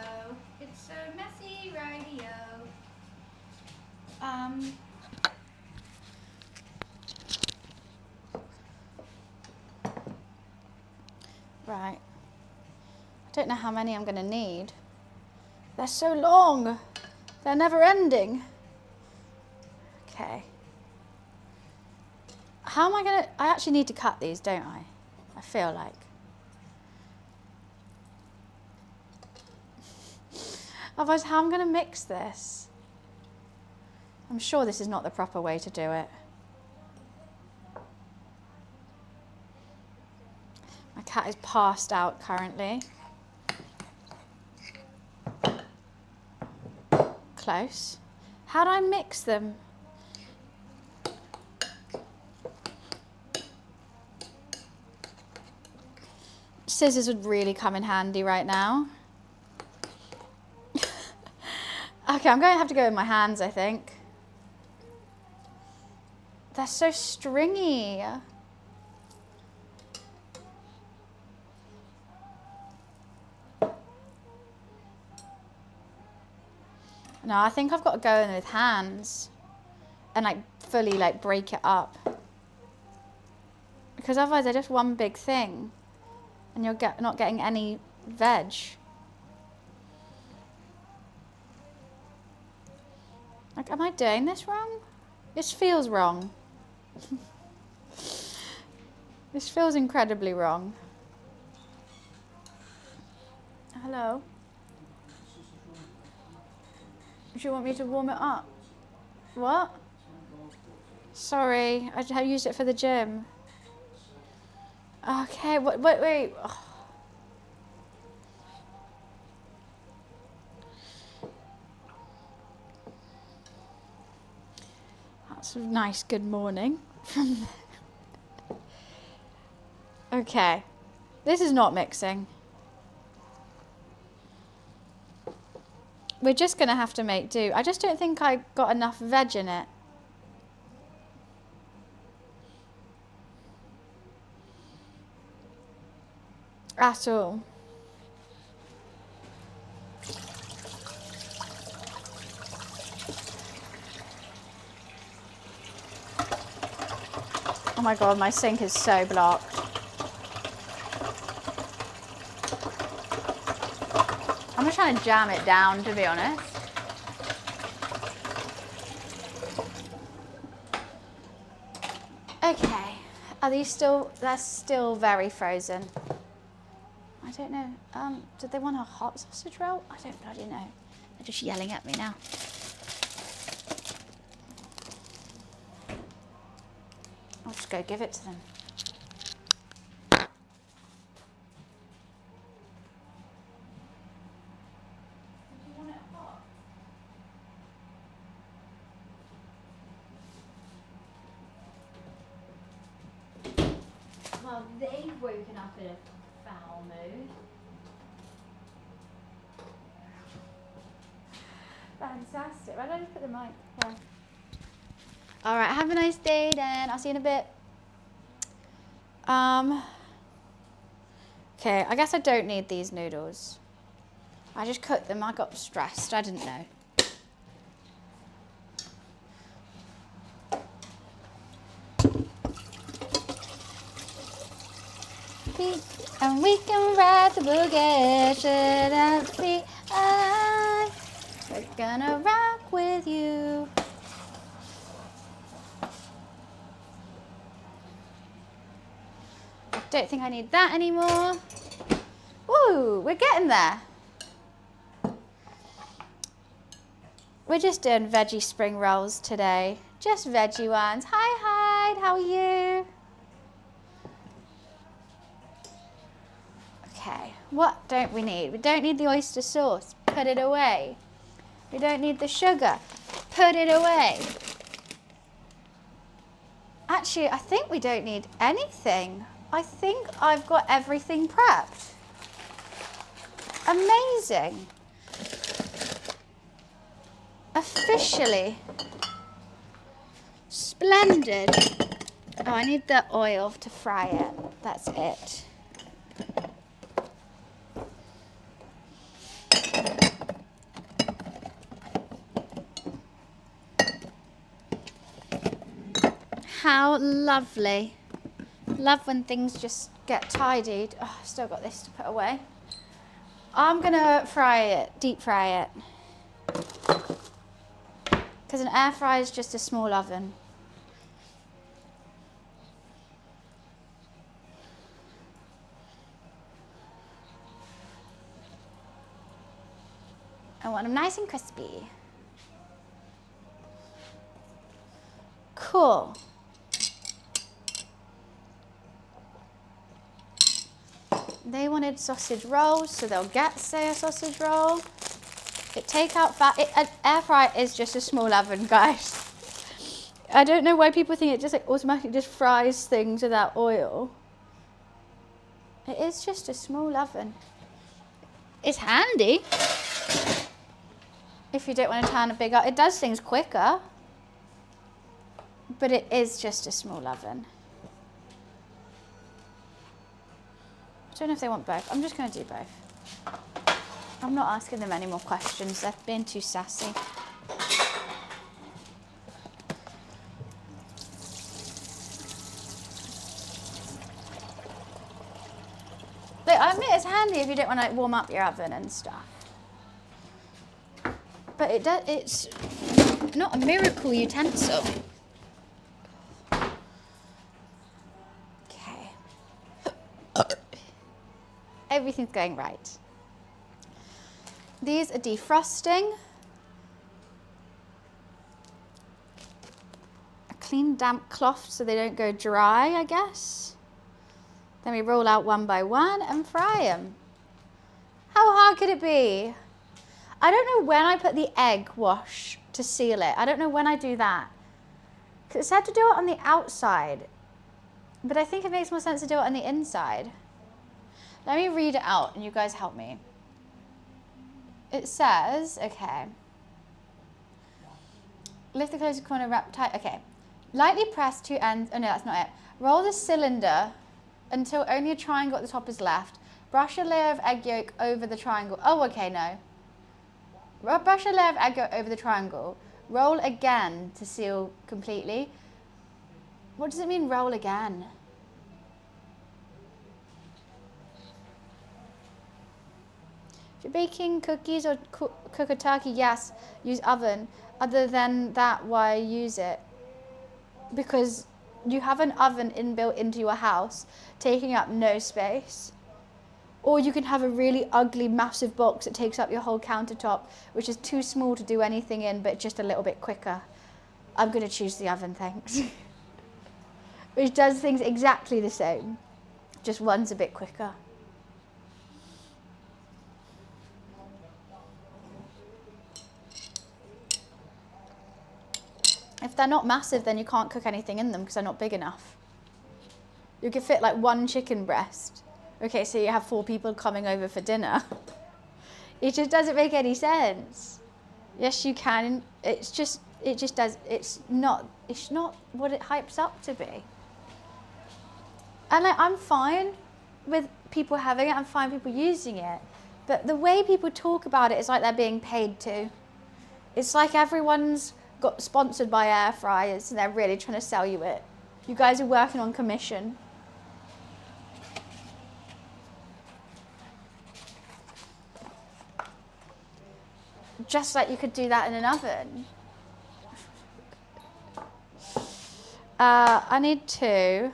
it's so messy, radio. Right. I don't know how many I'm going to need. They're so long. They're never ending. Okay. How am I going to... I actually need to cut these, don't I? I feel like. Otherwise, how am I going to mix this? I'm sure this is not the proper way to do it. My cat is passed out currently. Close. How do I mix them? Scissors would really come in handy right now. Okay, I'm going to have to go with my hands, I think. They're so stringy. No, I think I've got to go in with hands and like fully like break it up. Because otherwise they're just one big thing and you're not getting any veg. Like, am I doing this wrong? This feels wrong. This feels incredibly wrong. Hello? Do you want me to warm it up? What? Sorry, I used it for the gym. Okay, wait. Oh. That's a nice good morning from there. Okay, this is not mixing. We're just going to have to make do. I just don't think I got enough veg in it. At all. Oh my god, my sink is so blocked. I'm just trying to jam it down, to be honest. Okay, are these still, they're still very frozen. I don't know, did they want a hot sausage roll? I don't bloody know. They're just yelling at me now. I'll just go give it to them. Well, they've woken up in a foul mood. Fantastic. Why don't I just put the mic here? All right, have a nice day then. I'll see you in a bit. Okay, I guess I don't need these noodles. I just cooked them. I got stressed. I didn't know. And we can ride the boogie, shouldn't be I. We're gonna rock with you. I don't think I need that anymore. Woo, we're getting there. We're just doing veggie spring rolls today. Just veggie ones. Hi, Hyde, how are you? Okay, what don't we need? We don't need the oyster sauce. Put it away. We don't need the sugar. Put it away. Actually, I think we don't need anything. I think I've got everything prepped. Amazing. Officially. Splendid. Oh, I need the oil to fry it. That's it. How lovely. Love when things just get tidied. Oh, I've still got this to put away. I'm gonna fry it, deep fry it. Because an air fryer is just a small oven. I want them nice and crispy. Cool. They wanted sausage rolls, so they'll get, say, a sausage roll. Take out fat. An air fryer is just a small oven, guys. I don't know why people think it just like automatically just fries things without oil. It is just a small oven. It's handy if you don't want to turn a big oven. It does things quicker, but it is just a small oven. I don't know if they want both. I'm just going to do both. I'm not asking them any more questions. They're being too sassy. Look, I admit it's handy if you don't want to warm up your oven and stuff. But it's not a miracle utensil. Okay. Everything's going right. These are defrosting. A clean damp cloth so they don't go dry, I guess. Then we roll out one by one and fry them. How hard could it be? I don't know when I put the egg wash to seal it. I don't know when I do that. Because it said to do it on the outside. But I think it makes more sense to do it on the inside. Let me read it out and you guys help me. It says, okay. Lift the closest corner, wrap tight. Okay. Lightly press two ends. Oh no, that's not it. Roll the cylinder until only a triangle at the top is left. Brush a layer of egg yolk over the triangle. Oh, okay, no. Brush a layer of egg yolk over the triangle. Roll again to seal completely. What does it mean, roll again? If you're baking cookies or cook a turkey, yes, use oven. Other than that, why use it? Because you have an oven inbuilt into your house, taking up no space. Or you can have a really ugly, massive box that takes up your whole countertop, which is too small to do anything in, but just a little bit quicker. I'm going to choose the oven, thanks. Which does things exactly the same, just one's a bit quicker. If they're not massive, then you can't cook anything in them because they're not big enough. You could fit like one chicken breast. Okay, so you have 4 people coming over for dinner. It just doesn't make any sense. Yes, you can. It just does. It's not what it hypes up to be. And like, I'm fine with people having it. I'm fine with people using it. But the way people talk about it is like they're being paid to. It's like everyone's got sponsored by air fryers and they're really trying to sell you it. You guys are working on commission. Just like you could do that in an oven. I need to.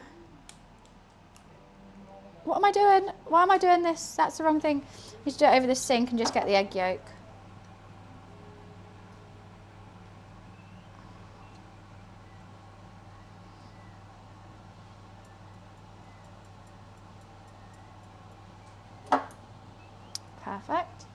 What am I doing? Why am I doing this? That's the wrong thing. I need to do it over the sink and just get the egg yolk. Perfect.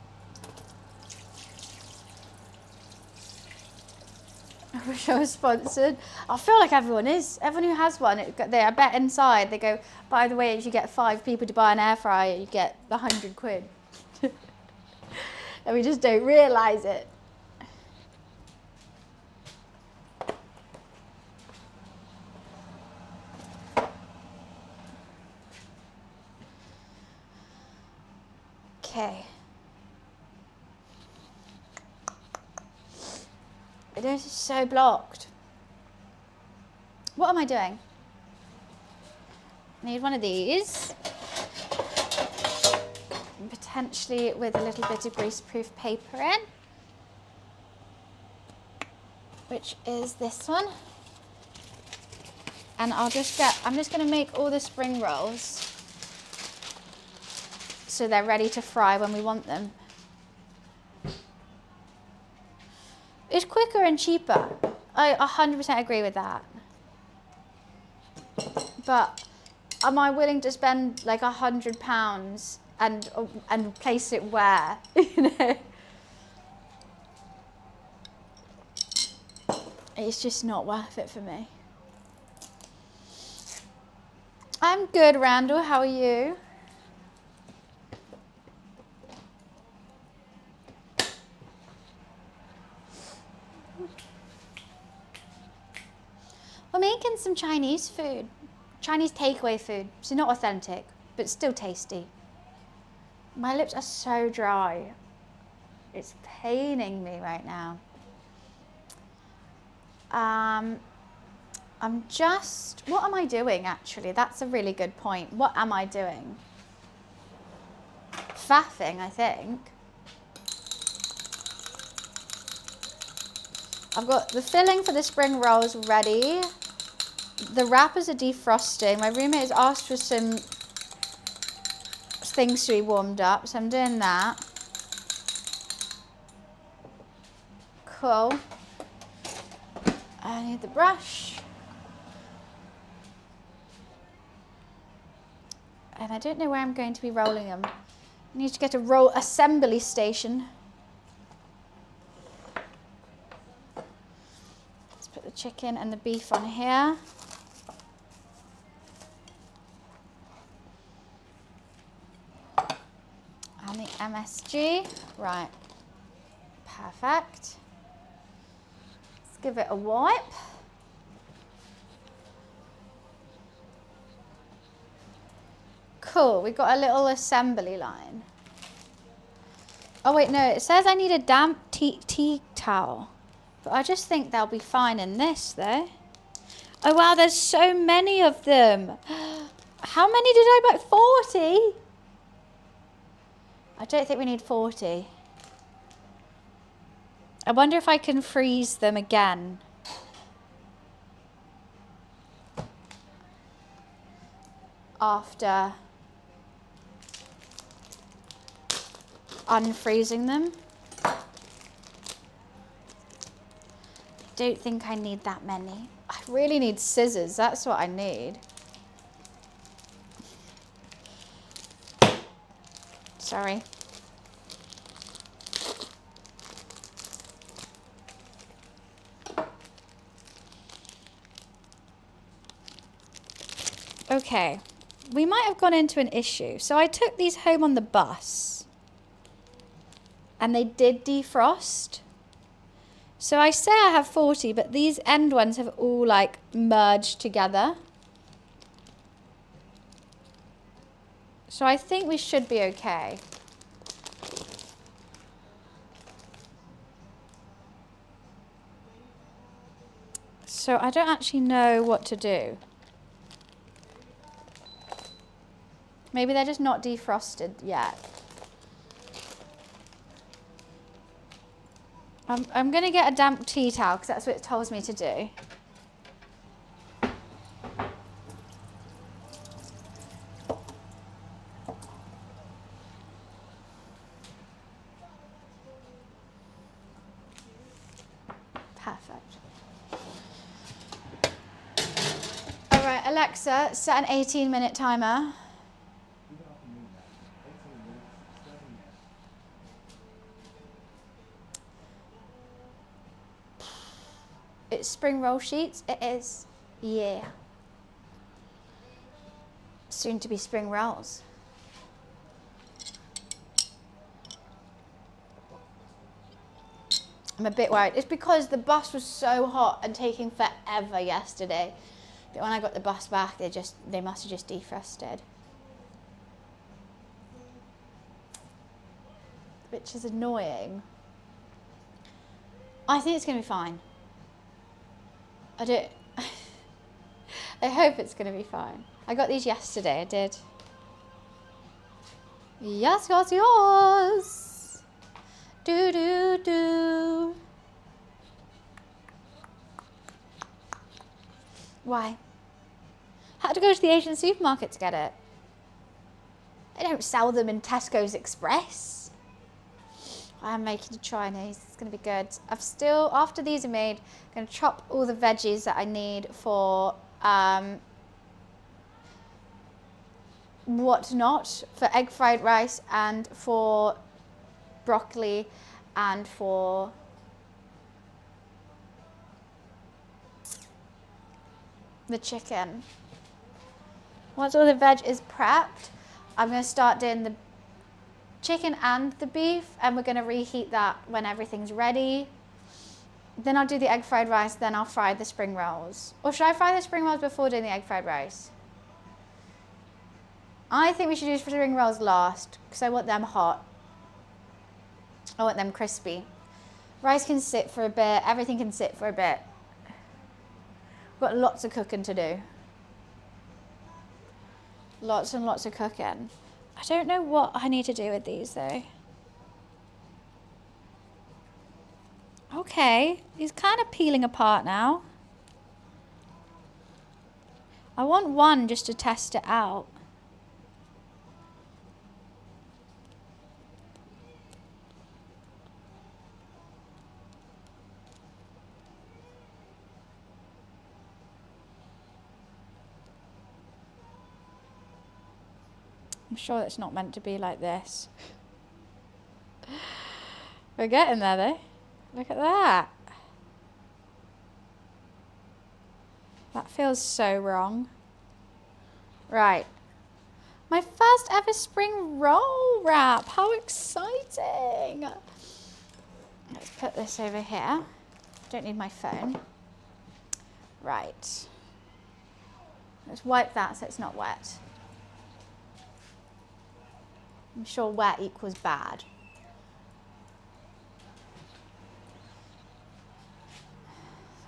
I wish I was sponsored. I feel like everyone is. Everyone who has one, I bet inside they go, by the way, if you get 5 people to buy an air fryer, you get the 100 quid. And we just don't realise it. Okay. It is so blocked. What am I doing? Need one of these. And potentially with a little bit of greaseproof paper in. Which is this one. And I'm just going to make all the spring rolls so they're ready to fry when we want them. It's quicker and cheaper. I 100% agree with that. But am I willing to spend like £100 and place it where? You know, it's just not worth it for me. I'm good, Randall. How are you? We're making some Chinese food. Chinese takeaway food. So not authentic, but still tasty. My lips are so dry. It's paining me right now. What am I doing actually? That's a really good point. What am I doing? Faffing, I think. I've got the filling for the spring rolls ready. The wrappers are defrosting. My roommate has asked for some things to be warmed up, so I'm doing that. Cool. I need the brush. And I don't know where I'm going to be rolling them. I need to get a roll assembly station. Let's put the chicken and the beef on here. And the MSG. Right. Perfect. Let's give it a wipe. Cool, we got a little assembly line. Oh wait, no, it says I need a damp tea towel. But I just think they'll be fine in this though. Oh wow, there's so many of them. How many did I buy? 40? I don't think we need 40. I wonder if I can freeze them again. After unfreezing them. Don't think I need that many. I really need scissors, that's what I need. Sorry. Okay, we might have gone into an issue. So I took these home on the bus and they did defrost. So I say I have 40, but these end ones have all like merged together. So I think we should be okay. So I don't actually know what to do. Maybe they're just not defrosted yet. I'm going to get a damp tea towel because that's what it tells me to do. Perfect. All right, Alexa, set an 18-minute timer. It's spring roll sheets. It is. Yeah. Soon to be spring rolls. I'm a bit worried. It's because the bus was so hot and taking forever yesterday. But when I got the bus back, they must have just defrosted. Which is annoying. I think it's going to be fine. I hope it's going to be fine. I got these yesterday, I did. Yes, yes, yes. Do, do, do. Why? Had to go to the Asian supermarket to get it. They don't sell them in Tesco's Express. I'm making a Chinese. It's going to be good. After these are made, I'm going to chop all the veggies that I need for whatnot, for egg fried rice and for broccoli and for the chicken. Once all the veg is prepped, I'm going to start doing the chicken and the beef, and we're going to reheat that when everything's ready. Then I'll do the egg fried rice, then I'll fry the spring rolls. Or should I fry the spring rolls before doing the egg fried rice? I think we should do spring rolls last, because I want them hot. I want them crispy. Rice can sit for a bit, everything can sit for a bit. We've got lots of cooking to do. Lots and lots of cooking. I don't know what I need to do with these though. Okay, he's kind of peeling apart now. I want one just to test it out. I'm sure it's not meant to be like this. We're getting there though. Look at that. That feels so wrong. Right. My first ever spring roll wrap. How exciting. Let's put this over here. Don't need my phone. Right. Let's wipe that so it's not wet. I'm sure wet equals bad.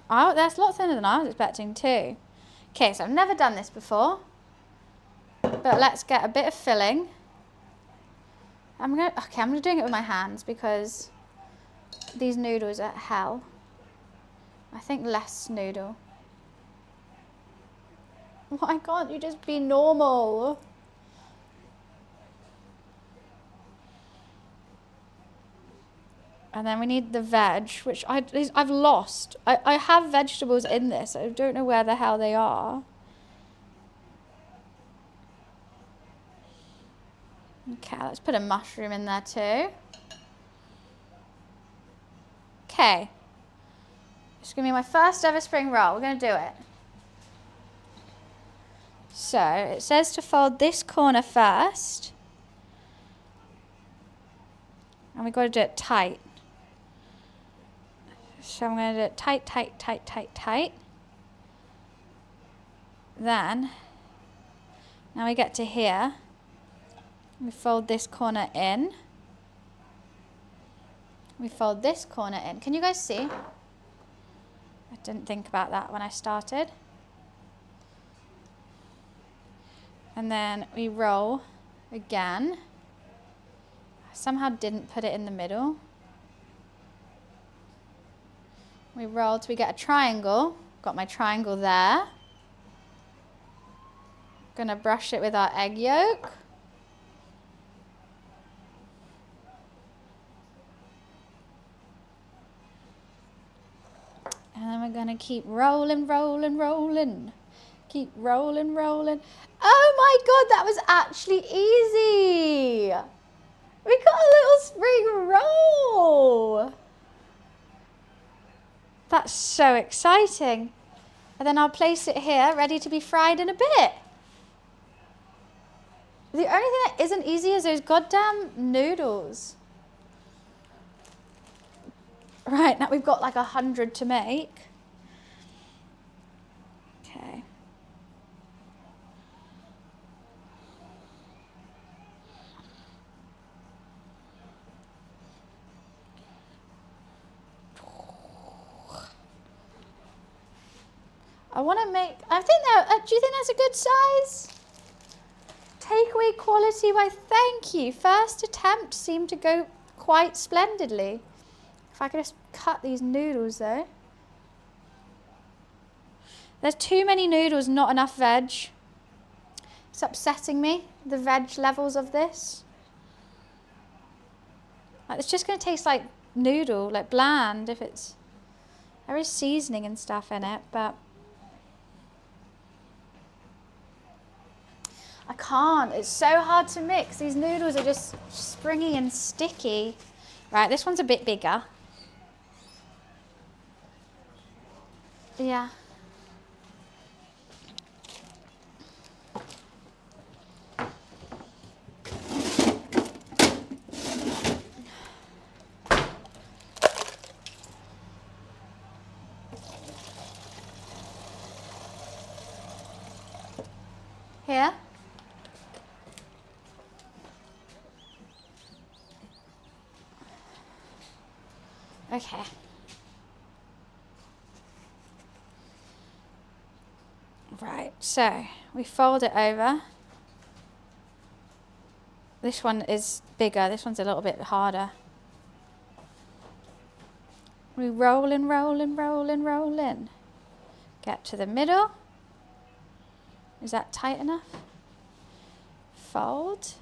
Oh, that's a lot thinner than I was expecting too. Okay, so I've never done this before, but let's get a bit of filling. I'm doing it with my hands because these noodles are hell. I think less noodle. Why can't you just be normal? And then we need the veg, which I've lost. I have vegetables in this. I don't know where the hell they are. Okay, let's put a mushroom in there too. Okay. It's going to be my first ever spring roll. We're going to do it. So, it says to fold this corner first. And we've got to do it tight. So I'm going to do it tight, tight, tight, tight, tight. Then, now we get to here. We fold this corner in. We fold this corner in. Can you guys see? I didn't think about that when I started. And then we roll again. I somehow didn't put it in the middle. We roll till we get a triangle. Got my triangle there. Gonna brush it with our egg yolk. And then we're gonna keep rolling, rolling, rolling. Keep rolling, rolling. Oh my God, that was actually easy. We got a little spring roll. That's so exciting. And then I'll place it here, ready to be fried in a bit. The only thing that isn't easy is those goddamn noodles. Right, now we've got like 100 to make. Okay. I want to make, I think that, do you think that's a good size? Takeaway quality, why thank you. First attempt seemed to go quite splendidly. If I could just cut these noodles though. There's too many noodles, not enough veg. It's upsetting me, the veg levels of this. Like, it's just going to taste like noodle, like bland if it's, there is seasoning and stuff in it, but I can't. It's so hard to mix. These noodles are just springy and sticky. Right, this one's a bit bigger. Yeah. Here. Okay. Right, so we fold it over. This one is bigger, this one's a little bit harder. We roll and roll and roll and roll in. Get to the middle. Is that tight enough? Fold.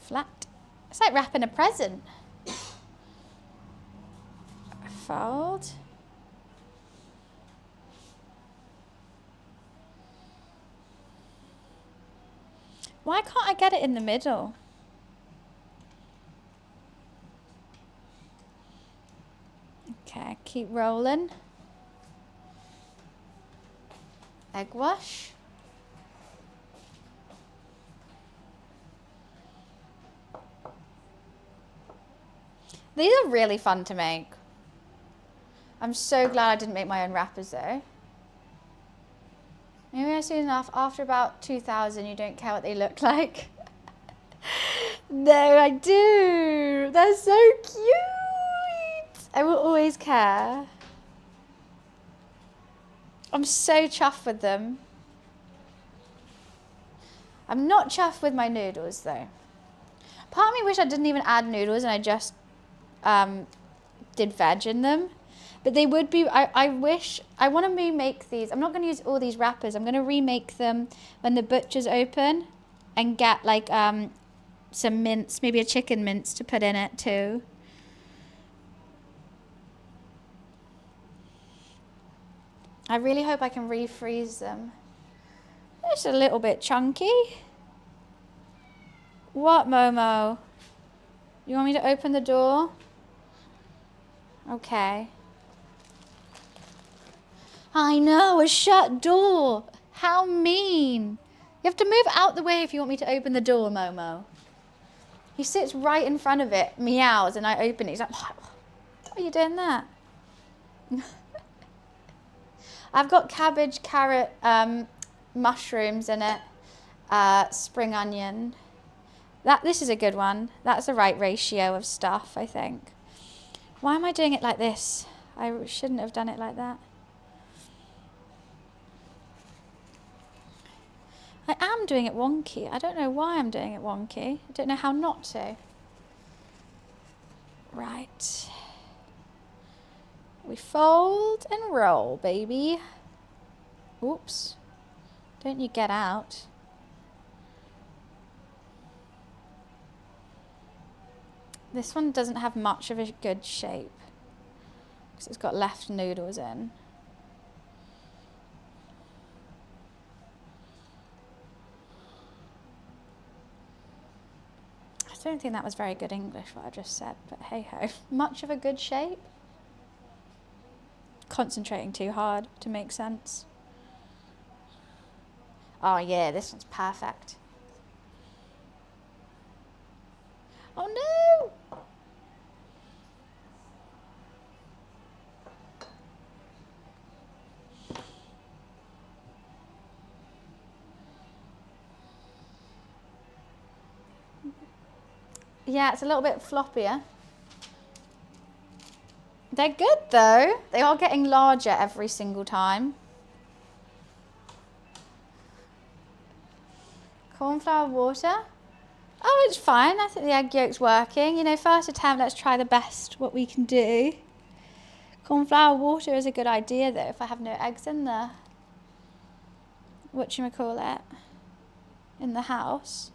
Flat. It's like wrapping a present. Fold. Why can't I get it in the middle? Okay, keep rolling. Egg wash. These are really fun to make. I'm so glad I didn't make my own wrappers though. Maybe I soon enough, after about 2000, you don't care what they look like. No, I do. They're so cute. I will always care. I'm so chuffed with them. I'm not chuffed with my noodles though. Part of me wish I didn't even add noodles and I just did veg in them. But they would be, I want to remake these. I'm not going to use all these wrappers. I'm going to remake them when the butcher's open and get like some mince, maybe a chicken mince to put in it too. I really hope I can refreeze them. It's a little bit chunky. What, Momo? You want me to open the door? Okay. I know, a shut door. How mean. You have to move out the way if you want me to open the door, Momo. He sits right in front of it, meows, and I open it. He's like, why are you doing that? I've got cabbage, carrot, mushrooms in it, spring onion. This is a good one. That's the right ratio of stuff, I think. Why am I doing it like this? I shouldn't have done it like that. I am doing it wonky. I don't know why I'm doing it wonky. I don't know how not to. Right. We fold and roll, baby. Oops. Don't you get out. This one doesn't have much of a good shape because it's got left noodles in. I don't think that was very good English, what I just said, but hey ho. Much of a good shape? Concentrating too hard to make sense. Oh yeah, this one's perfect. Oh no! Yeah, it's a little bit floppier. They're good though. They are getting larger every single time. Cornflour water. Oh, it's fine. I think the egg yolk's working. You know, first attempt, let's try the best what we can do. Cornflour water is a good idea though if I have no eggs in there. Whatchamacallit? In the house.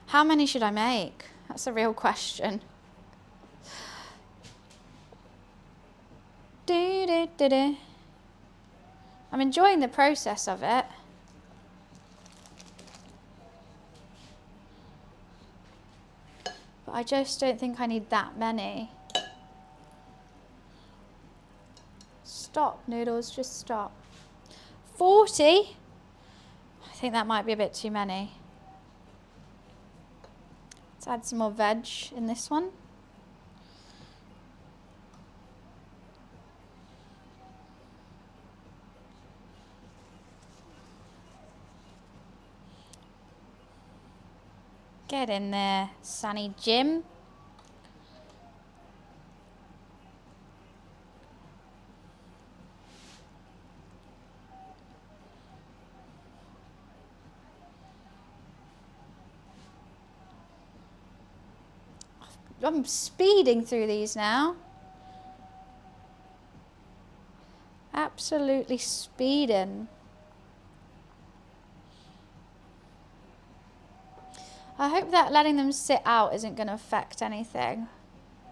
How many should I make? That's a real question. I'm enjoying the process of it. But I just don't think I need that many. Stop, noodles, just stop. 40? I think that might be a bit too many. Let's add some more veg in this one. Get in there, Sonny Jim. I'm speeding through these now. Absolutely speeding. I hope that letting them sit out isn't going to affect anything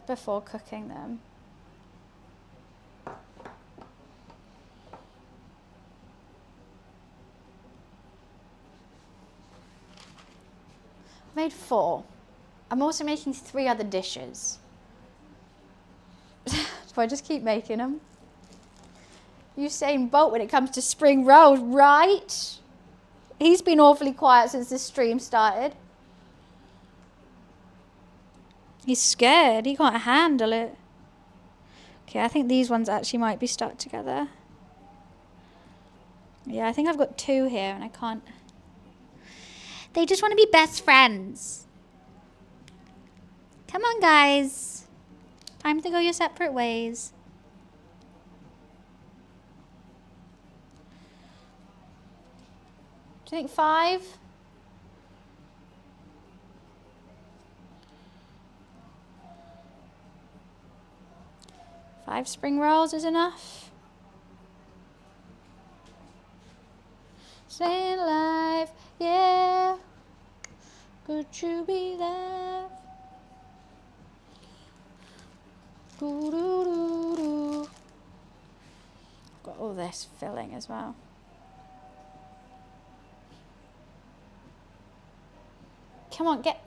before cooking them. I made 4. I'm also making 3 other dishes. Do I just keep making them? Usain Bolt when it comes to spring rolls, right? He's been awfully quiet since this stream started. He's scared. He can't handle it. Okay, I think these ones actually might be stuck together. Yeah, I think I've got two here and I can't. They just want to be best friends. Come on, guys. Time to go your separate ways. Do you think 5? Five spring rolls is enough. Staying alive, yeah. Could you be there? Doo, doo, doo, doo. Got all this filling as well. Come on, get.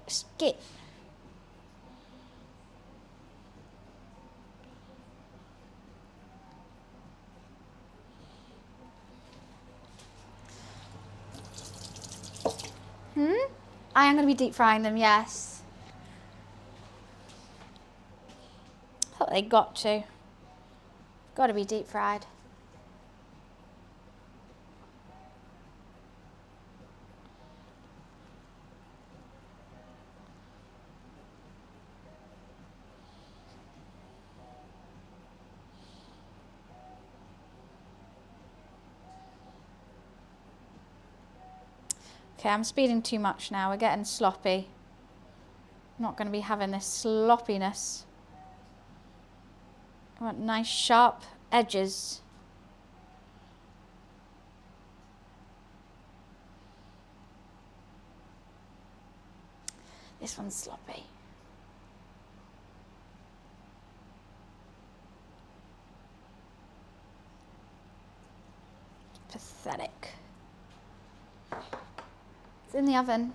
I am going to be deep frying them, yes. Thought they got to. Got to be deep fried. Okay, I'm speeding too much now. We're getting sloppy. I'm not going to be having this sloppiness. I want nice sharp edges. This one's sloppy. Pathetic. It's in the oven.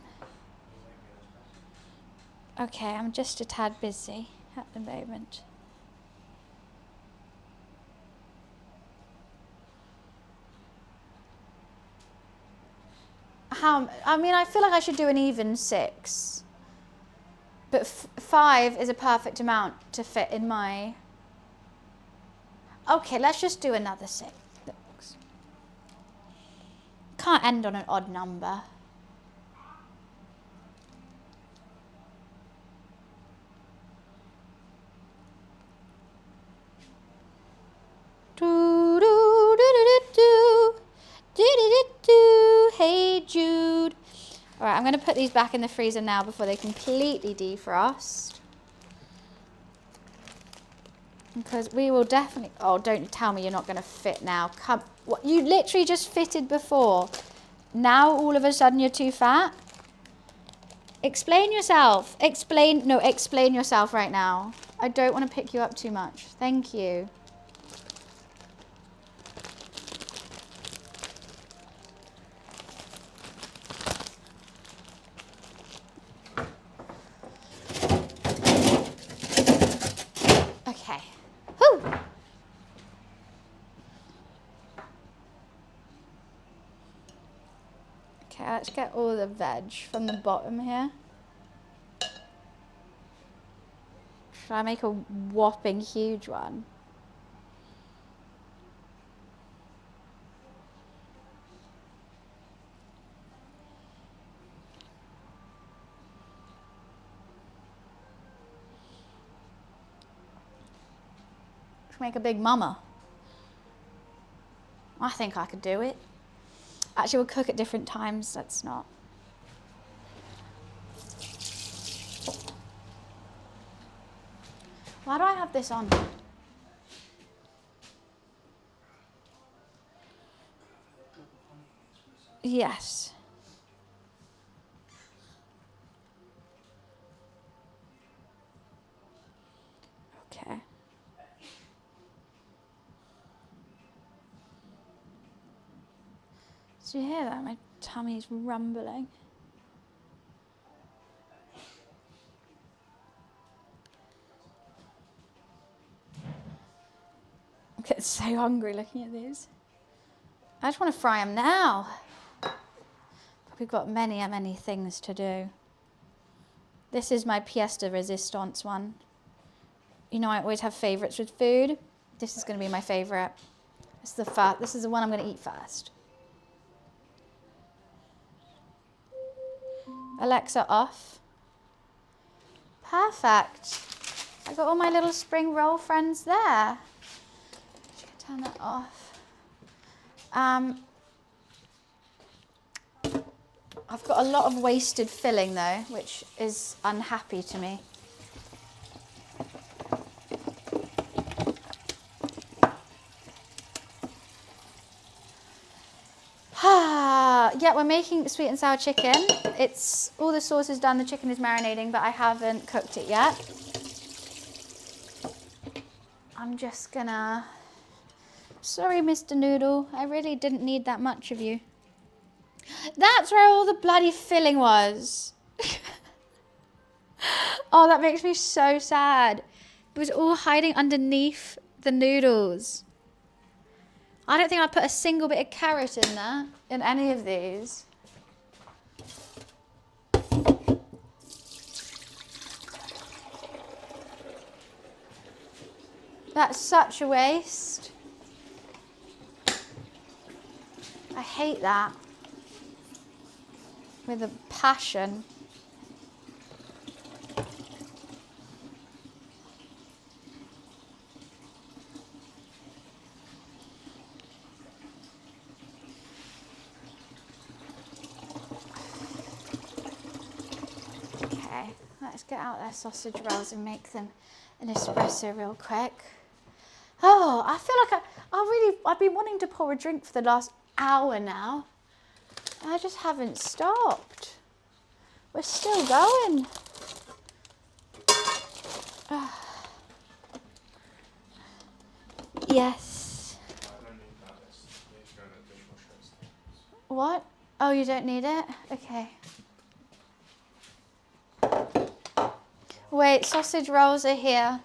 Okay, I'm just a tad busy at the moment. I mean, I feel like I should do an even 6. But 5 is a perfect amount to fit in my... Okay, let's just do another 6. Can't end on an odd number. Do, do, do, do, do, do, do, do, do. Hey Jude. Alright, I'm going to put these back in the freezer now before they completely defrost. Because we will definitely... Oh, don't tell me you're not going to fit now. Come, what, you literally just fitted before. Now all of a sudden you're too fat? Explain yourself. Explain yourself right now. I don't want to pick you up too much. Thank you. Okay. Whew. Okay, let's get all the veg from the bottom here. Should I make a whopping huge one? Should make a big mama. I think I could do it. Actually, we'll cook at different times. Let's not. Why do I have this on? Yes. Okay. Do you hear that? My tummy's rumbling. I'm getting so hungry looking at these. I just want to fry them now. We've got many, many things to do. This is my pièce de résistance one. You know, I always have favourites with food. This is going to be my favorite. This is the one I'm going to eat first. Alexa off. Perfect. I got all my little spring roll friends there. Turn that off. I've got a lot of wasted filling though, which is unhappy to me. Yeah, we're making sweet and sour chicken. It's all the sauce is done, the chicken is marinating, but I haven't cooked it yet. I'm just gonna... Sorry, Mr. Noodle, I really didn't need that much of you. That's where all the bloody filling was. Oh, that makes me so sad. It was all hiding underneath the noodles. I don't think I put a single bit of carrot in there, in any of these. That's such a waste. I hate that. With a passion. Okay, let's get out their sausage rolls and make them an espresso real quick. Oh, I feel like I've been wanting to pour a drink for the last hour now. I just haven't stopped. We're still going. Yes. What? Oh, you don't need it? Okay. Wait, sausage rolls are here.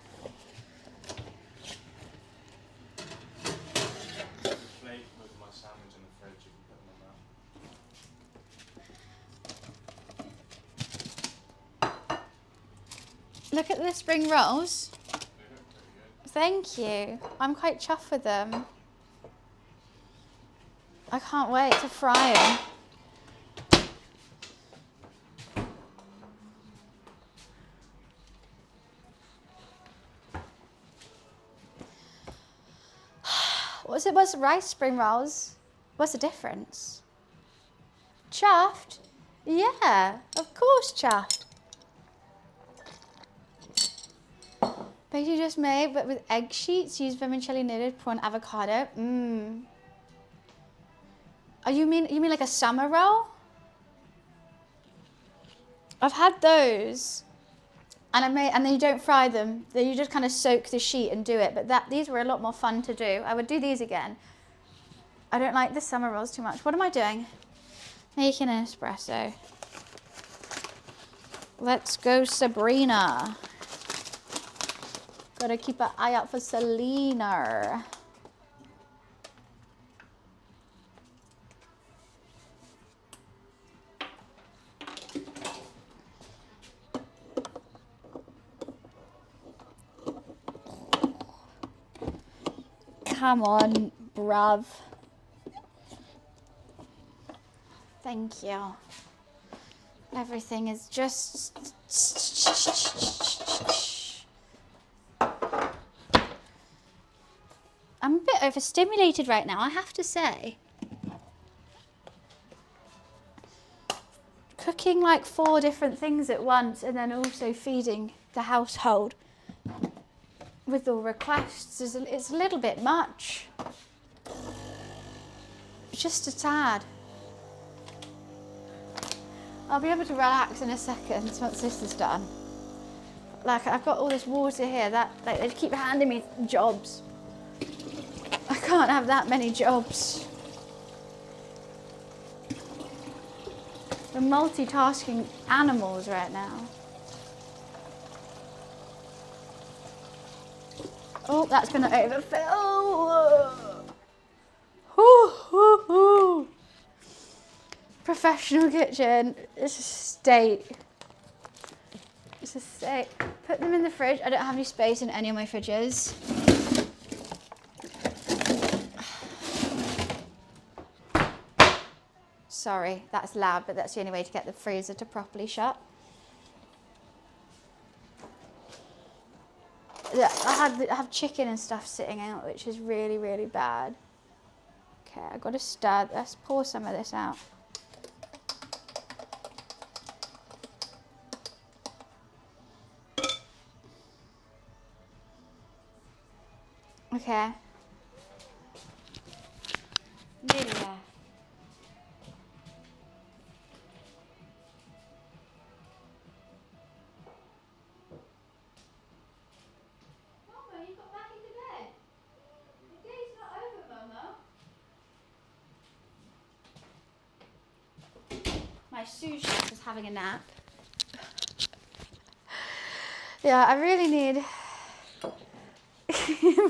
Look at the spring rolls. Thank you. I'm quite chuffed with them. I can't wait to fry them. What's rice spring rolls? What's the difference? Chuffed? Yeah, of course chuffed. Baked you just made, but with egg sheets, use vermicelli knitted prawn avocado. Mmm. Oh, you mean like a summer roll? I've had those, and then you don't fry them. You just kind of soak the sheet and do it. But these were a lot more fun to do. I would do these again. I don't like the summer rolls too much. What am I doing? Making an espresso. Let's go, Sabrina. Gotta keep an eye out for Selena. Come on, bruv. Thank you. Everything is just... I'm a bit overstimulated right now, I have to say. Cooking like 4 different things at once and then also feeding the household with all requests it's a little bit much. Just a tad. I'll be able to relax in a second once this is done. Like, I've got all this water here that they keep handing me jobs. I can't have that many jobs. We're multitasking animals right now. Oh, that's going to overfill. Professional kitchen. It's a state. It's a state. Put them in the fridge. I don't have any space in any of my fridges. Sorry, that's loud, but that's the only way to get the freezer to properly shut. Yeah, I have chicken and stuff sitting out, which is really, really bad. Okay, I've got to stir. Let's pour some of this out. Okay. Nearly there. Mama, you got back into bed. The day's not over, Mama. My sous chef is having a nap. Yeah, I really need...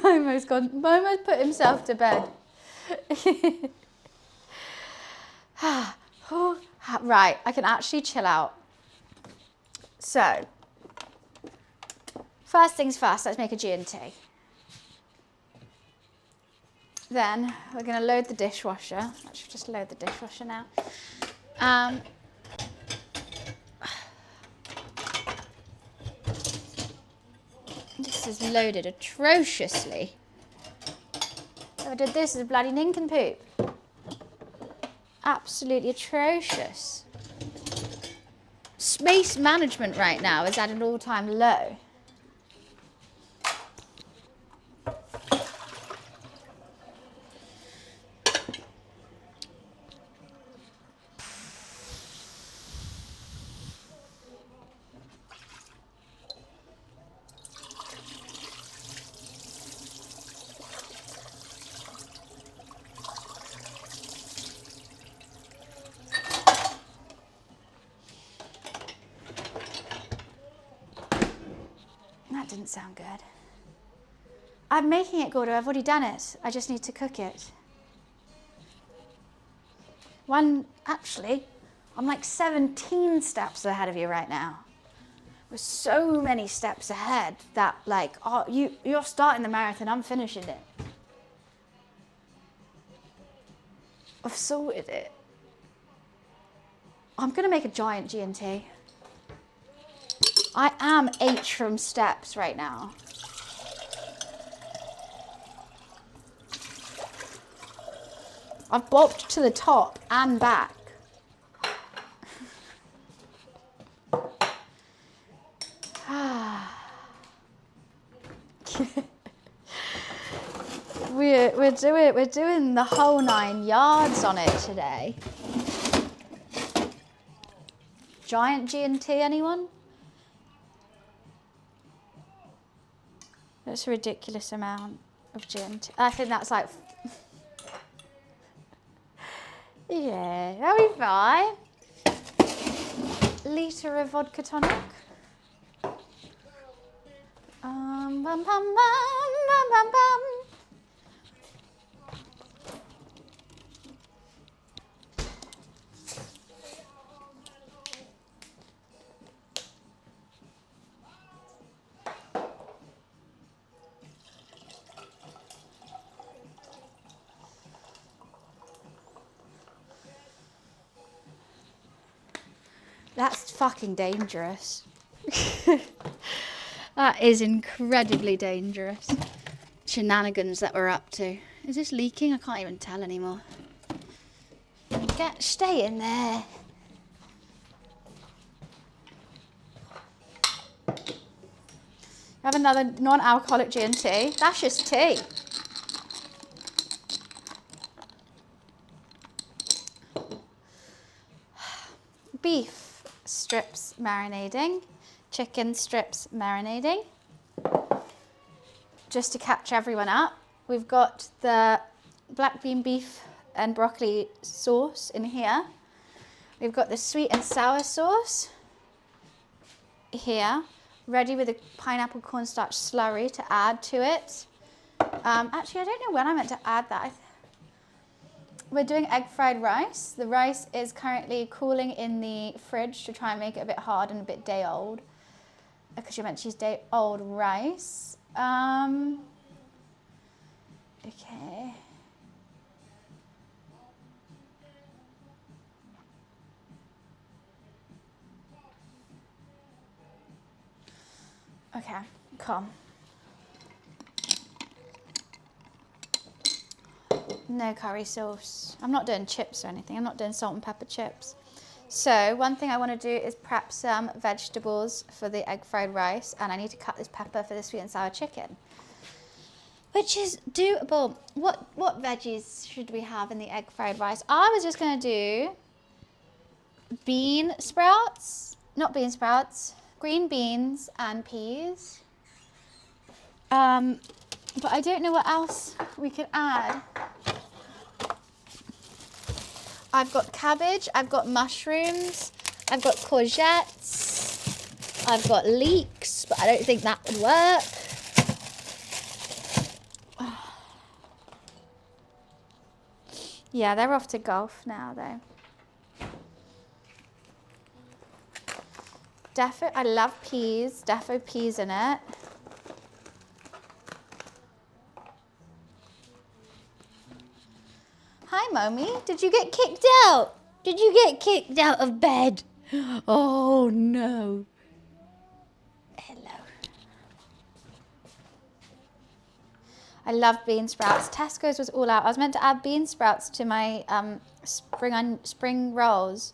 Momo's gone. Momo's put himself to bed. Right, I can actually chill out. So, first things first, let's make a G&T. Then we're going to load the dishwasher. Let's just load the dishwasher now. This is loaded atrociously. Whoever did this is a bloody nincompoop. Absolutely atrocious. Space management right now is at an all-time low. That didn't sound good. I'm making it, Gordo. I've already done it. I just need to cook it. Actually, I'm like 17 steps ahead of you right now. We're so many steps ahead that like, oh, you're starting the marathon, I'm finishing it. I've sorted it. I'm gonna make a giant G&T. I am H from steps right now. I've bopped to the top and back. We're doing the whole 9 yards on it today. Giant G&T, anyone? That's a ridiculous amount of G&T. I think that's like... Yeah, that'll be fine. Litre of vodka tonic. Bum, bum, bum, bum, bum, bum. That's fucking dangerous. That is incredibly dangerous. Shenanigans that we're up to. Is this leaking? I can't even tell anymore. Stay in there. Have another non-alcoholic G&T. That's just tea. Beef strips marinating. Chicken strips marinating. Just to catch everyone up, we've got the black bean beef and broccoli sauce in here. We've got the sweet and sour sauce here, ready with a pineapple cornstarch slurry to add to it. Actually, I don't know when I meant to add that. We're doing egg fried rice. The rice is currently cooling in the fridge to try and make it a bit hard and a bit day old. Because you meant to use day old rice. Okay. Okay, come. No curry sauce. I'm not doing chips or anything. I'm not doing salt and pepper chips. So one thing I want to do is prep some vegetables for the egg fried rice, and I need to cut this pepper for the sweet and sour chicken, which is doable. What veggies should we have in the egg fried rice? I was just going to do green beans and peas. But I don't know what else we could add. I've got cabbage, I've got mushrooms, I've got courgettes, I've got leeks, but I don't think that would work. Yeah, they're off to golf now though. I love peas, defo peas in it. Hi, Mommy. Did you get kicked out? Did you get kicked out of bed? Oh, no. Hello. I love bean sprouts. Tesco's was all out. I was meant to add bean sprouts to my spring rolls.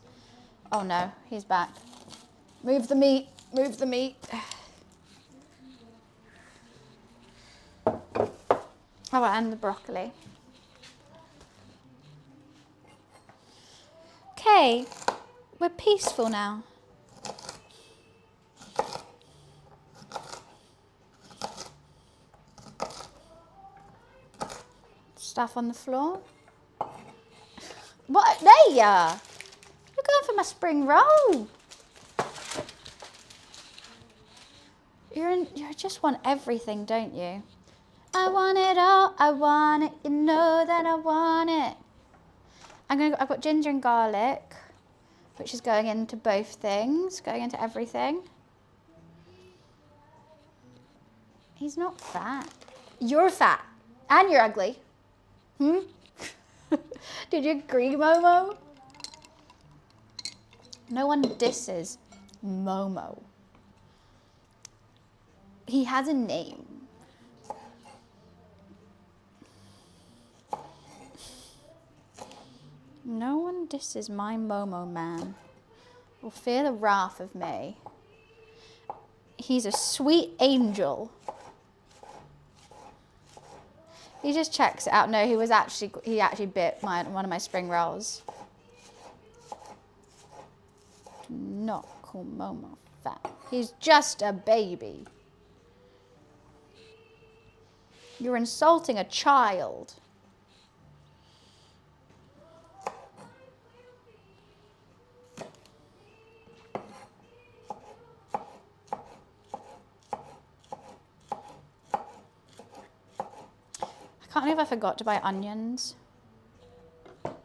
Oh, no. He's back. Move the meat. Move the meat. Oh, and the broccoli. Okay, we're peaceful now. Stuff on the floor. What? There you are. You're going for my spring roll. You just want everything, don't you? I want it all. I want it. You know that I want it. I've got ginger and garlic, which is going into both things, going into everything. He's not fat. You're fat. And you're ugly. Did you agree, Momo? No one disses Momo. He has a name. No one disses my Momo man. Will fear the wrath of me. He's a sweet angel. He just checks it out. No, he actually bit one of my spring rolls. Do not call Momo fat. He's just a baby. You're insulting a child. I can't believe I forgot to buy onions. Okay,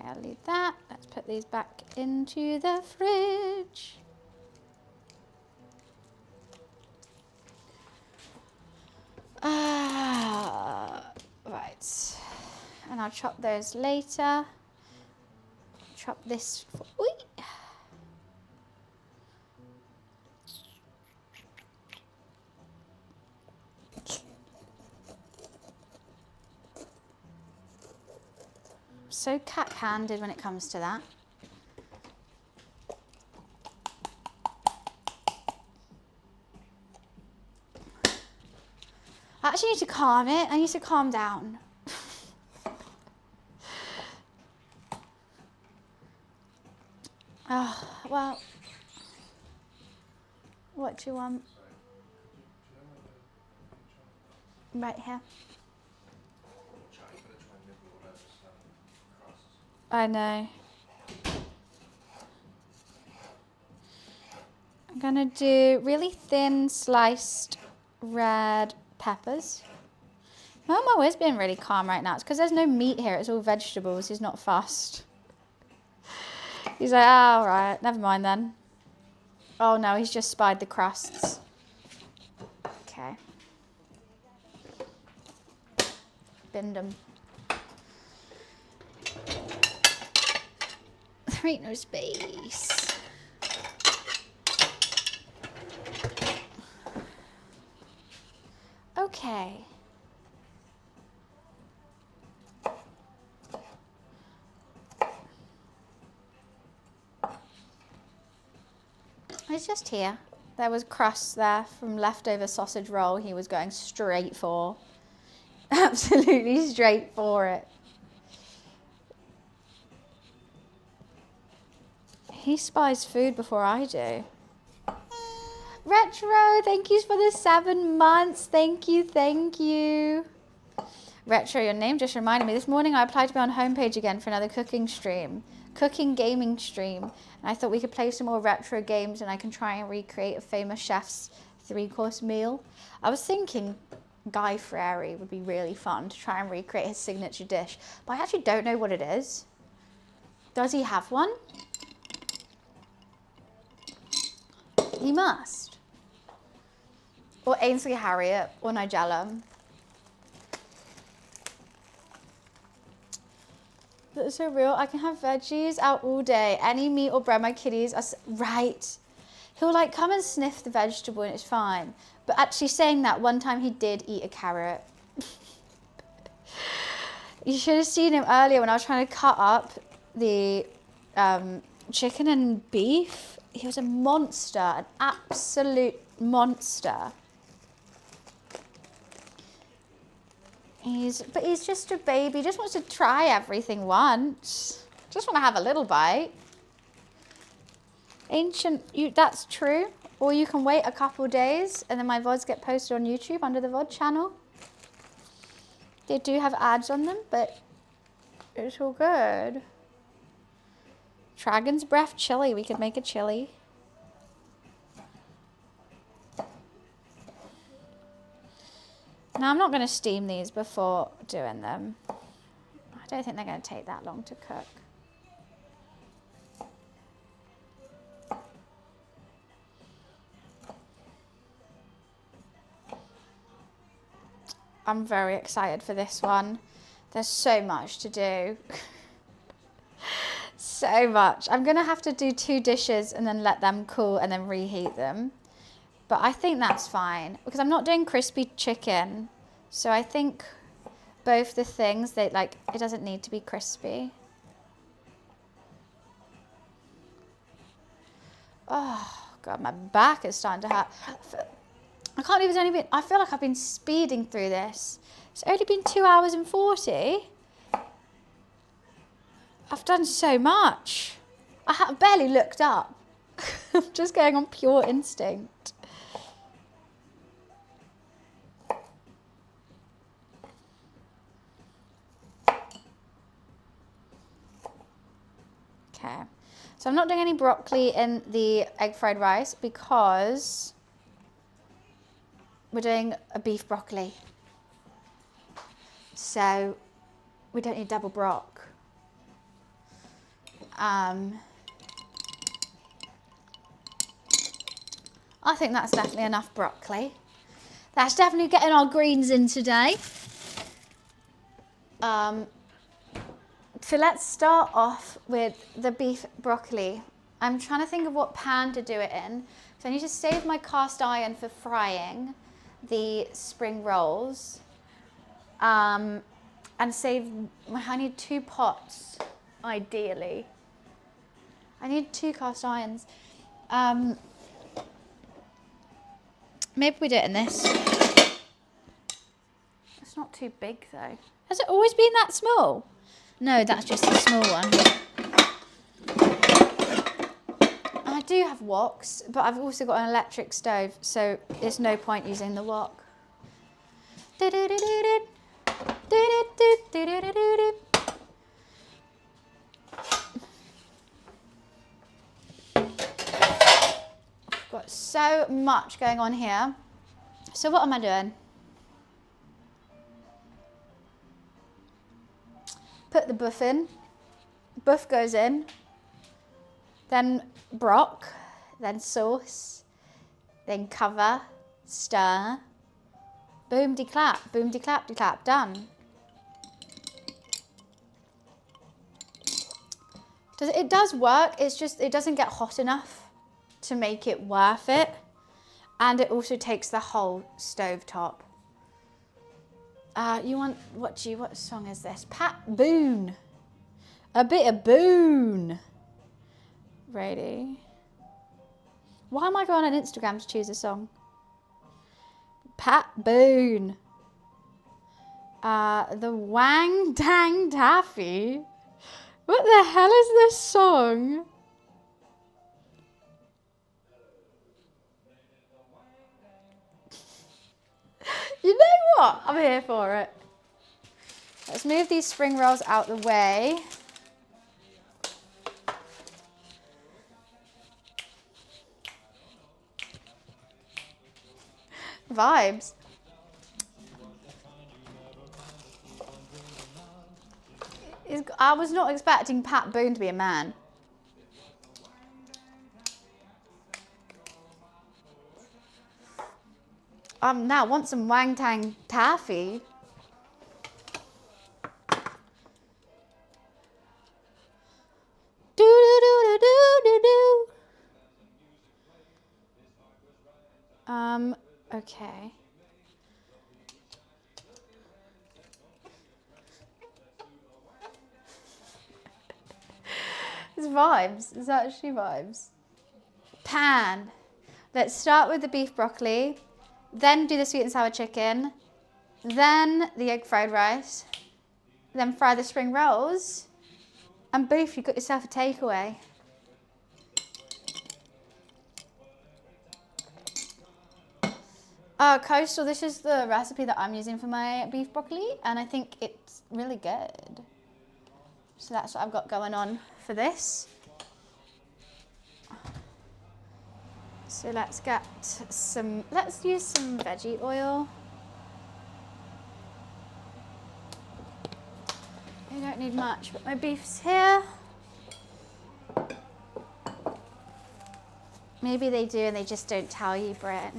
I'll leave that. Let's put these back into the fridge. Right. And I'll chop those later. Chop this for... Ooh. So cat-handed when it comes to that. I actually need to calm it. I need to calm down. Oh, well. What do you want? Right here. I know. I'm gonna do really thin sliced red peppers. Momo is being really calm right now. It's because there's no meat here. It's all vegetables. He's not fussed. He's like, oh, all right, never mind then. Oh no, he's just spied the crusts. Okay. Binned them. There ain't no space. He's just here. There was crust there from leftover sausage roll. He was going straight for. Absolutely straight for it. He spies food before I do. Retro, thank you for the 7 months. Thank you, thank you. Retro, your name just reminded me. This morning I applied to be on homepage again for another cooking gaming stream. And I thought we could play some more retro games and I can try and recreate a famous chef's 3-course meal. I was thinking Guy Fieri would be really fun to try and recreate his signature dish, but I actually don't know what it is. Does he have one? He must. Or Ainsley Harriott or Nigella. That's so real. I can have veggies out all day. Any meat or bread, my kitties are right. He'll like come and sniff the vegetable and it's fine. But actually saying that, one time he did eat a carrot. You should have seen him earlier when I was trying to cut up the chicken and beef. He was a monster, an absolute monster. But he's just a baby, just wants to try everything once. Just want to have a little bite. That's true. Or you can wait a couple days and then my VODs get posted on YouTube under the VOD channel. They do have ads on them, but it's all good. Dragon's breath chili. We could make a chili. Now, I'm not going to steam these before doing them. I don't think they're going to take that long to cook. I'm very excited for this one. There's so much to do. So much. I'm going to have to do 2 dishes and then let them cool and then reheat them. But I think that's fine because I'm not doing crispy chicken. So I think both the things, it doesn't need to be crispy. Oh God, my back is starting to hurt. I can't believe it's only been, I feel like I've been speeding through this. It's only been 2 hours and 40. I've done so much. I have barely looked up. I'm just going on pure instinct. Okay, so I'm not doing any broccoli in the egg fried rice because we're doing a beef broccoli. So we don't need double brock. I think that's definitely enough broccoli. That's definitely getting our greens in today. So let's start off with the beef broccoli. I'm trying to think of what pan to do it in. So I need to save my cast iron for frying the spring rolls. And save, I need 2 pots, ideally. I need 2 cast irons. Maybe we do it in this. It's not too big though. Has it always been that small? No, that's just a small one. I do have woks, but I've also got an electric stove, so there's no point using the wok. Got so much going on here. So what am I doing? Put the buff in. Buff goes in. Then brock. Then sauce. Then cover. Stir. Boom de clap. Boom de clap de clap. Done. It does work. It's just it doesn't get hot enough to make it worth it, and it also takes the whole stove top. What song is this? Pat Boone. A bit of Boone. Ready? Why am I going on Instagram to choose a song? Pat Boone. The Wang Dang Taffy. What the hell is this song? You know what? I'm here for it. Let's move these spring rolls out the way. Vibes. I was not expecting Pat Boone to be a man. Now want some Wang Tang Taffy. Do do do do do do. Okay. It's vibes. It's actually vibes. Pan. Let's start with the beef broccoli, then do the sweet and sour chicken, then the egg fried rice, then fry the spring rolls, and boof, you've got yourself a takeaway. Coastal, this is the recipe that I'm using for my beef broccoli, and I think it's really good. So that's what I've got going on for this. So let's use some veggie oil. I don't need much, but my beef's here. Maybe they do and they just don't tell you, Brit.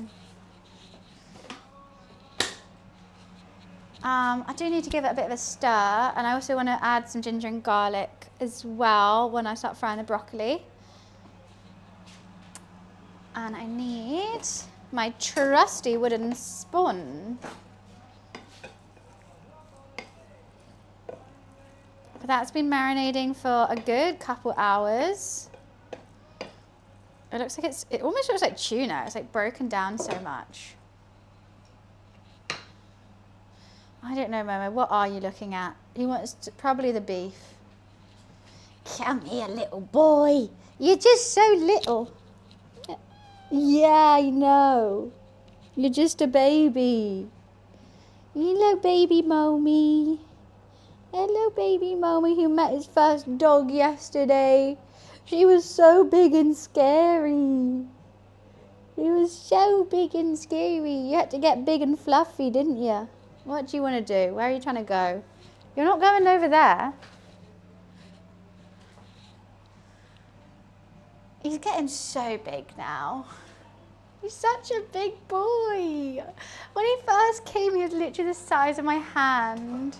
I do need to give it a bit of a stir, and I also want to add some ginger and garlic as well when I start frying the broccoli. And I need my trusty wooden spoon. But that's been marinating for a good couple hours. It looks like it almost looks like tuna. It's like broken down so much. I don't know, Momo. What are you looking at? He wants probably the beef. Come here, little boy. You're just so little. Yeah, I know. You're just a baby. Hello, baby Momi. Hello, baby Momi, who met his first dog yesterday. She was so big and scary. She was so big and scary. You had to get big and fluffy, didn't you? What do you want to do? Where are you trying to go? You're not going over there. He's getting so big now. He's such a big boy. When he first came, he was literally the size of my hand.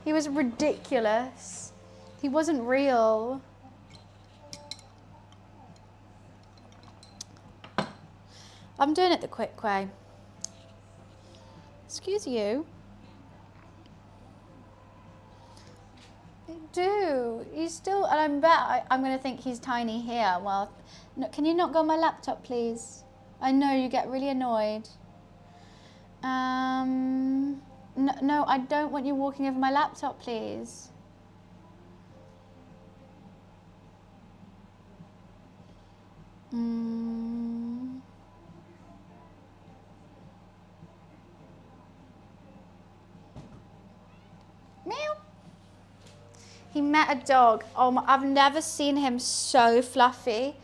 He was ridiculous. He wasn't real. I'm doing it the quick way. Excuse you. I do. He's still, and I bet I'm going to think he's tiny here. Well, no, can you not go on my laptop, please? I know you get really annoyed. No, I don't want you walking over my laptop, please. Meow. He met a dog. Oh, I've never seen him so fluffy.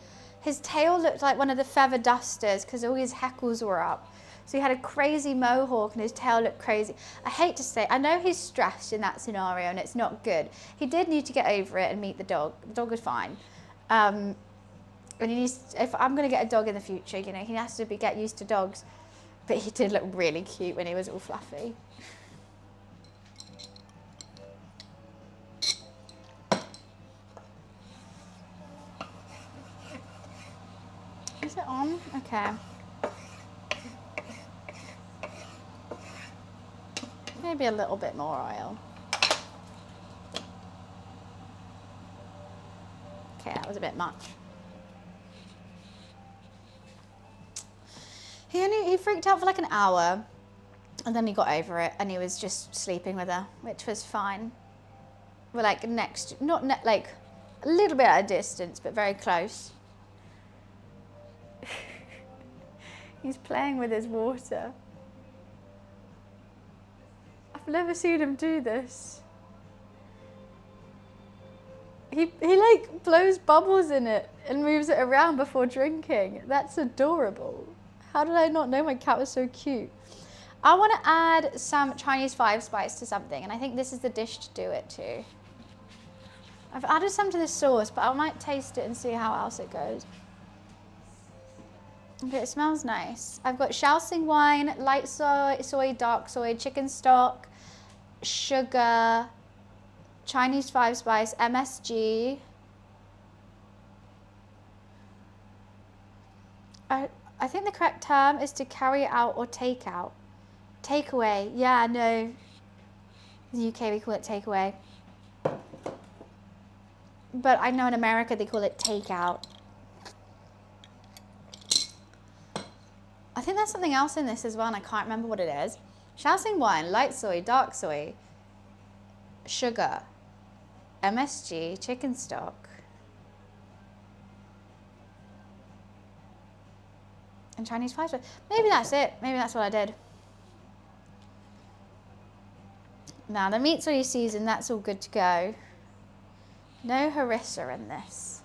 His tail looked like one of the feather dusters because all his heckles were up. So he had a crazy mohawk and his tail looked crazy. I hate to say, I know he's stressed in that scenario and it's not good. He did need to get over it and meet the dog. The dog was fine. And he needs, if I'm going to get a dog in the future, you know, he has to get used to dogs. But he did look really cute when he was all fluffy. Is it on? Okay. Maybe a little bit more oil. Okay, that was a bit much. He freaked out for like an hour, and then he got over it, and he was just sleeping with her, which was fine. We're like like a little bit at a distance, but very close. He's playing with his water. I've never seen him do this. He like blows bubbles in it and moves it around before drinking. That's adorable. How did I not know my cat was so cute? I want to add some Chinese 5-spice to something, and I think this is the dish to do it to. I've added some to the sauce, but I might taste it and see how else it goes. Okay, it smells nice. I've got Shaoxing wine, light soy, dark soy, chicken stock, sugar, Chinese 5-spice, MSG. I think the correct term is to carry out or take out. Takeaway, yeah, no. In the UK we call it takeaway. But I know in America they call it takeout. I think there's something else in this as well, and I can't remember what it is. Shaoxing wine, light soy, dark soy, sugar, MSG, chicken stock, and Chinese 5-spice. Maybe that's it. Maybe that's what I did. Now the meat's already seasoned. That's all good to go. No harissa in this.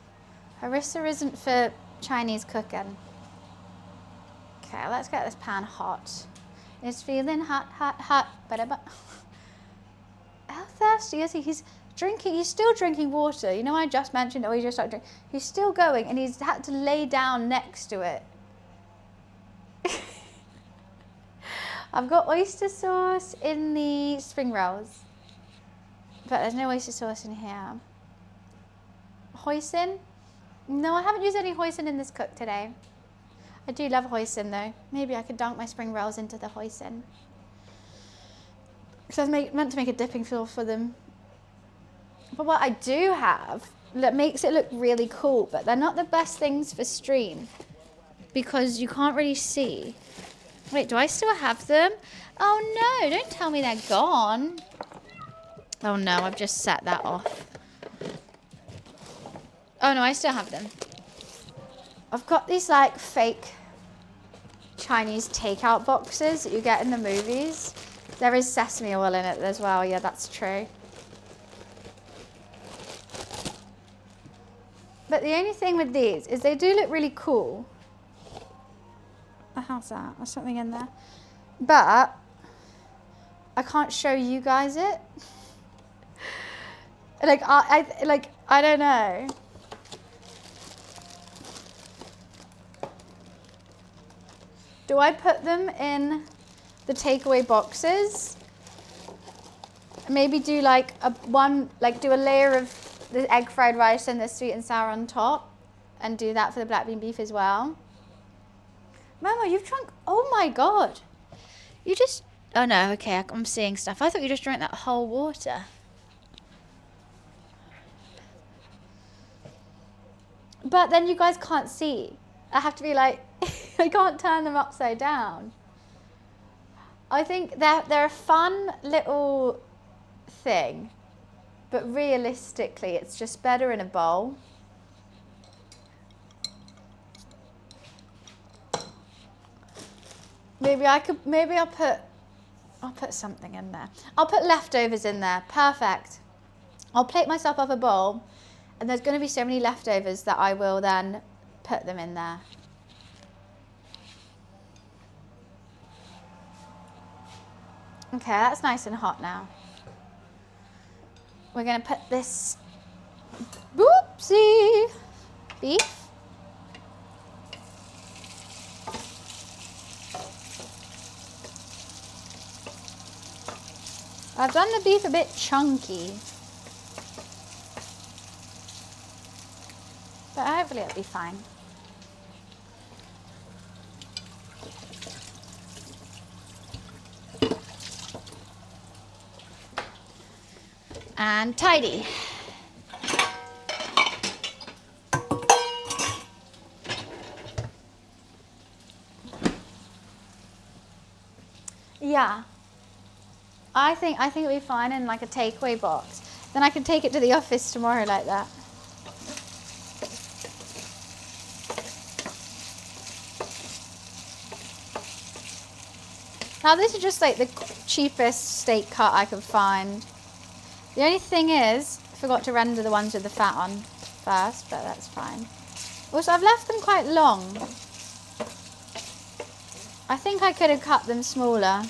Harissa isn't for Chinese cooking. Okay, let's get this pan hot. It's feeling hot, hot, hot. How thirsty is he? He's drinking. He's still drinking water. You know, I just mentioned, he just started drinking. He's still going, and he's had to lay down next to it. I've got oyster sauce in the spring rolls, but there's no oyster sauce in here. Hoisin? No, I haven't used any hoisin in this cook today. I do love hoisin though. Maybe I could dunk my spring rolls into the hoisin. Because I was meant to make a dipping sauce for them. But what I do have that makes it look really cool, but they're not the best things for stream because you can't really see. Wait, do I still have them? Oh no, don't tell me they're gone. Oh no, I've just set that off. Oh no, I still have them. I've got these like fake Chinese takeout boxes that you get in the movies. There is sesame oil in it as well. Yeah, that's true. But the only thing with these is they do look really cool. How's that? There's something in there. But I can't show you guys it. Like I don't know. Do I put them in the takeaway boxes? Maybe do like do a layer of the egg fried rice and the sweet and sour on top, and do that for the black bean beef as well. Mama, you've drunk, oh my God. You just, oh no, okay, I'm seeing stuff. I thought you just drank that whole water. But then you guys can't see. I have to be like, I can't turn them upside down. I think they're a fun little thing, but realistically, it's just better in a bowl. Maybe I'll put something in there. I'll put leftovers in there. Perfect. I'll plate myself up a bowl, and there's going to be so many leftovers that I will then put them in there. Okay, that's nice and hot now. We're going to put this whoopsie beef. I've done the beef a bit chunky, but hopefully it'll be fine. And tidy. Yeah. I think it'll be fine in like a takeaway box. Then I can take it to the office tomorrow like that. Now this is just like the cheapest steak cut I could find. The only thing is, I forgot to render the ones with the fat on first, but that's fine. Also, I've left them quite long. I think I could have cut them smaller.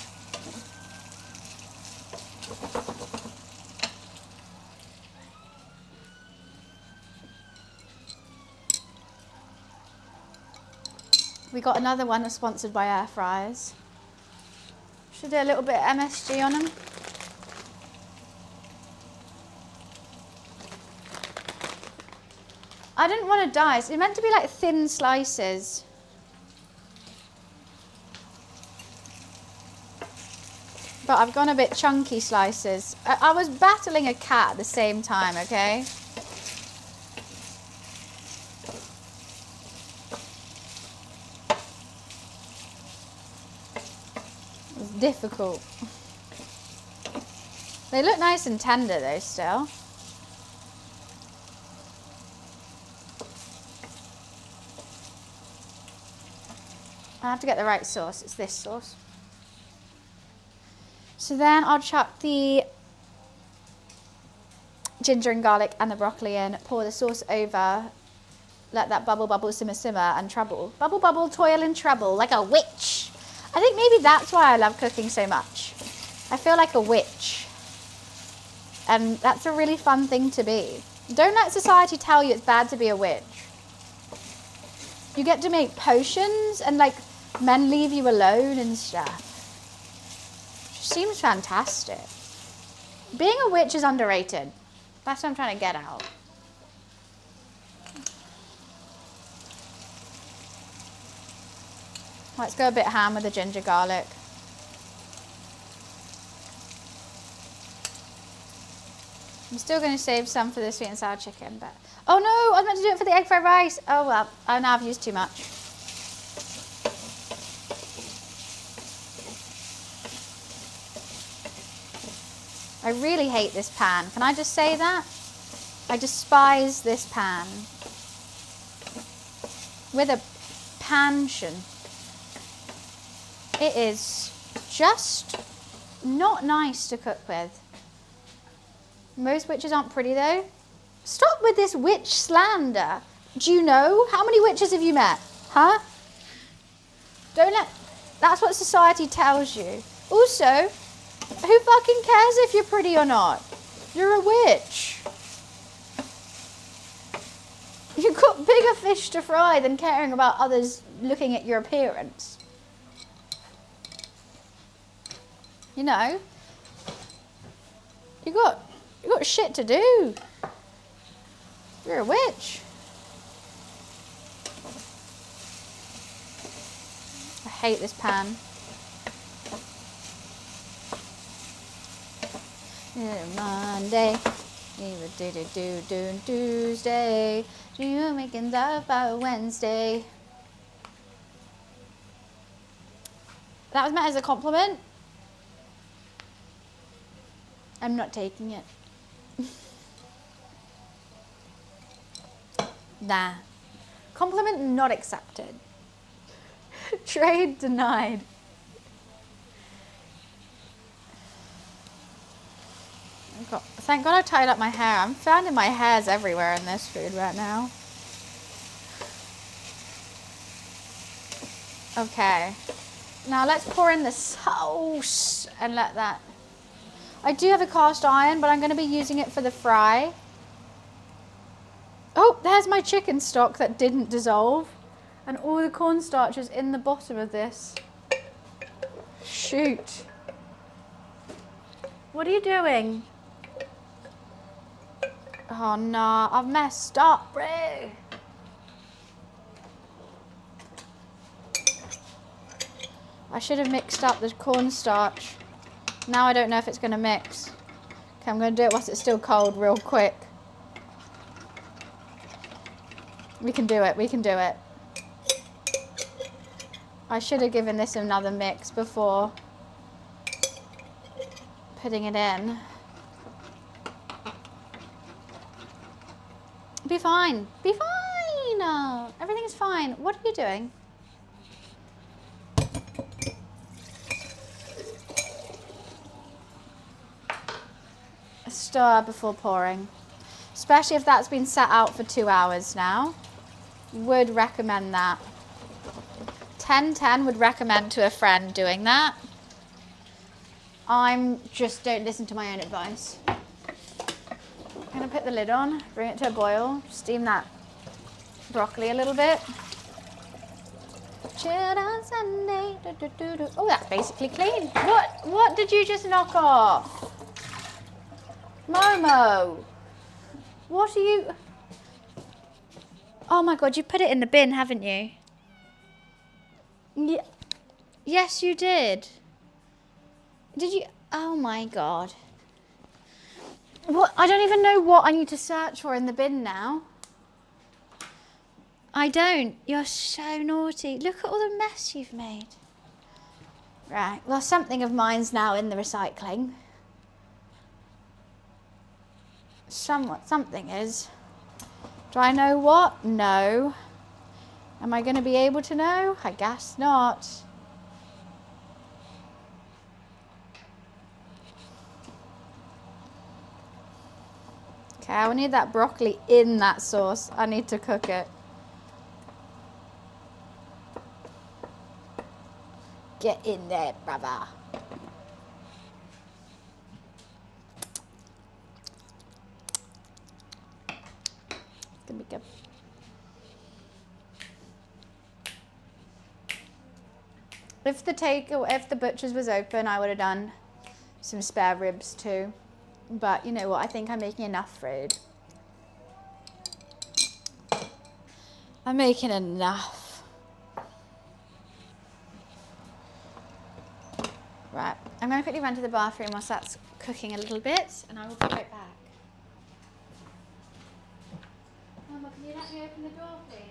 We got another one that's sponsored by air fryers. Should do a little bit of MSG on them. I didn't want to dice. It's meant to be like thin slices. But I've gone a bit chunky slices. I was battling a cat at the same time, okay? It's difficult. They look nice and tender though still. I have to get the right sauce. It's this sauce. So then I'll chuck the ginger and garlic and the broccoli in, pour the sauce over, let that bubble, bubble, simmer, simmer, and trouble. Bubble, bubble, toil and trouble, like a witch. I think maybe that's why I love cooking so much. I feel like a witch. And that's a really fun thing to be. Don't let society tell you it's bad to be a witch. You get to make potions and like men leave you alone and stuff. Seems fantastic. Being a witch is underrated. That's what I'm trying to get out. Let's go a bit ham with the ginger garlic. I'm still going to save some for the sweet and sour chicken, but... Oh no, I was meant to do it for the egg fried rice. Oh well, now I've used too much. I really hate this pan. Can I just say that? I despise this pan. With a passion. It is just not nice to cook with. Most witches aren't pretty though. Stop with this witch slander. Do you know? How many witches have you met? Huh? Don't let... That's what society tells you. Also, who fucking cares if you're pretty or not? You're a witch. You've got bigger fish to fry than caring about others looking at your appearance. You know? You got shit to do. You're a witch. I hate this pan. Monday, do Tuesday, you making love by Wednesday. That was meant as a compliment. I'm not taking it. Nah. Compliment not accepted. Trade denied. Thank God I tied up my hair. I'm finding my hairs everywhere in this food right now. Okay. Now let's pour in the sauce and let that... I do have a cast iron, but I'm going to be using it for the fry. Oh, there's my chicken stock that didn't dissolve. And all the cornstarch is in the bottom of this. Shoot. What are you doing? Oh no, I've messed up, bro. I should have mixed up the cornstarch. Now I don't know if it's going to mix. Okay, I'm going to do it whilst it's still cold real quick. We can do it, we can do it. I should have given this another mix before. putting it in. Be fine. Be fine. Everything is fine. What are you doing? Stir before pouring. Especially if that's been sat out for 2 hours now. Would recommend that. 10-10 would recommend to a friend doing that. I'm just don't listen to my own advice. I'm gonna put the lid on, bring it to a boil, steam that broccoli a little bit. Chilled on Sunday. Oh, that's basically clean. What did you just knock off? Momo, what are you? Oh my God, you put it in the bin, haven't you? Yeah. Yes, you did. Did you? Oh my God. What? I don't even know what I need to search for in the bin now. I don't. You're so naughty. Look at all the mess you've made. Right. Well, something of mine's now in the recycling. Something is. Do I know what? No. Am I going to be able to know? I guess not. Okay, I need that broccoli in that sauce. I need to cook it. Get in there, brother. It's gonna be good. If the butcher's was open, I would have done some spare ribs too. But you know what? I think I'm making enough food. I'm making enough. Right. I'm going to quickly run to the bathroom whilst that's cooking a little bit, and I will be right back. Mama, can you let me open the door, please?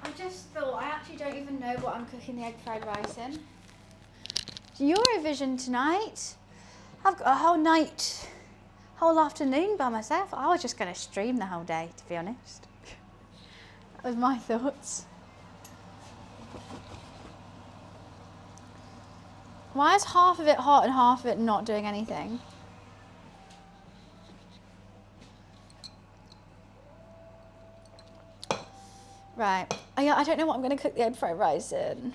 I just thought, I actually don't even know what I'm cooking the egg fried rice in. Eurovision tonight. I've got a whole afternoon by myself. I was just going to stream the whole day, to be honest. That was my thoughts. Why is half of it hot and half of it not doing anything? Right. I don't know what I'm going to cook the egg fried rice in.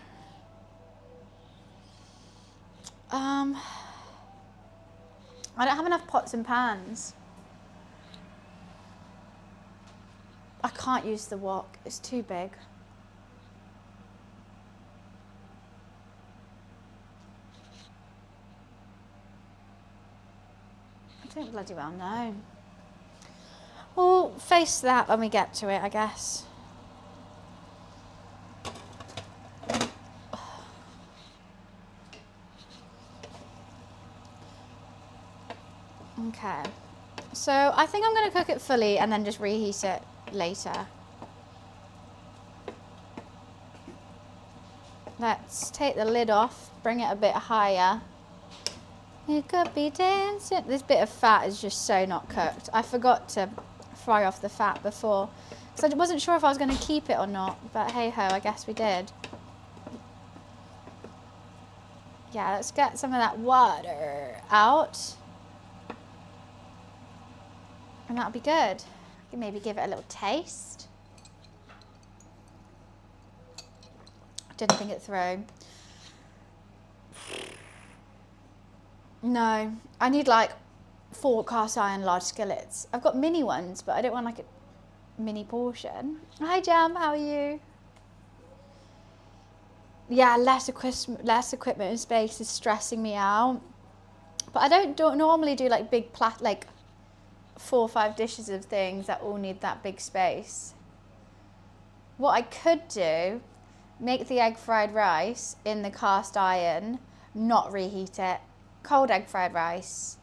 I don't have enough pots and pans. I can't use the wok. It's too big. I don't bloody well know. We'll face that when we get to it, I guess. Okay, so I think I'm going to cook it fully and then just reheat it later. Let's take the lid off, bring it a bit higher. You could be dancing. This bit of fat is just so not cooked. I forgot to fry off the fat before, because I wasn't sure if I was going to keep it or not, but hey ho, I guess we did. Yeah, let's get some of that water out. And that'll be good. I can maybe give it a little taste. Didn't think it through. No, I need like 4 cast iron large skillets. I've got mini ones, but I don't want like a mini portion. Hi Jam, how are you? Yeah, less equipment and space is stressing me out. But I don't normally do like big like 4 or 5 dishes of things that all need that big space. What I could do, make the egg fried rice in the cast iron, not reheat it. Cold egg fried rice.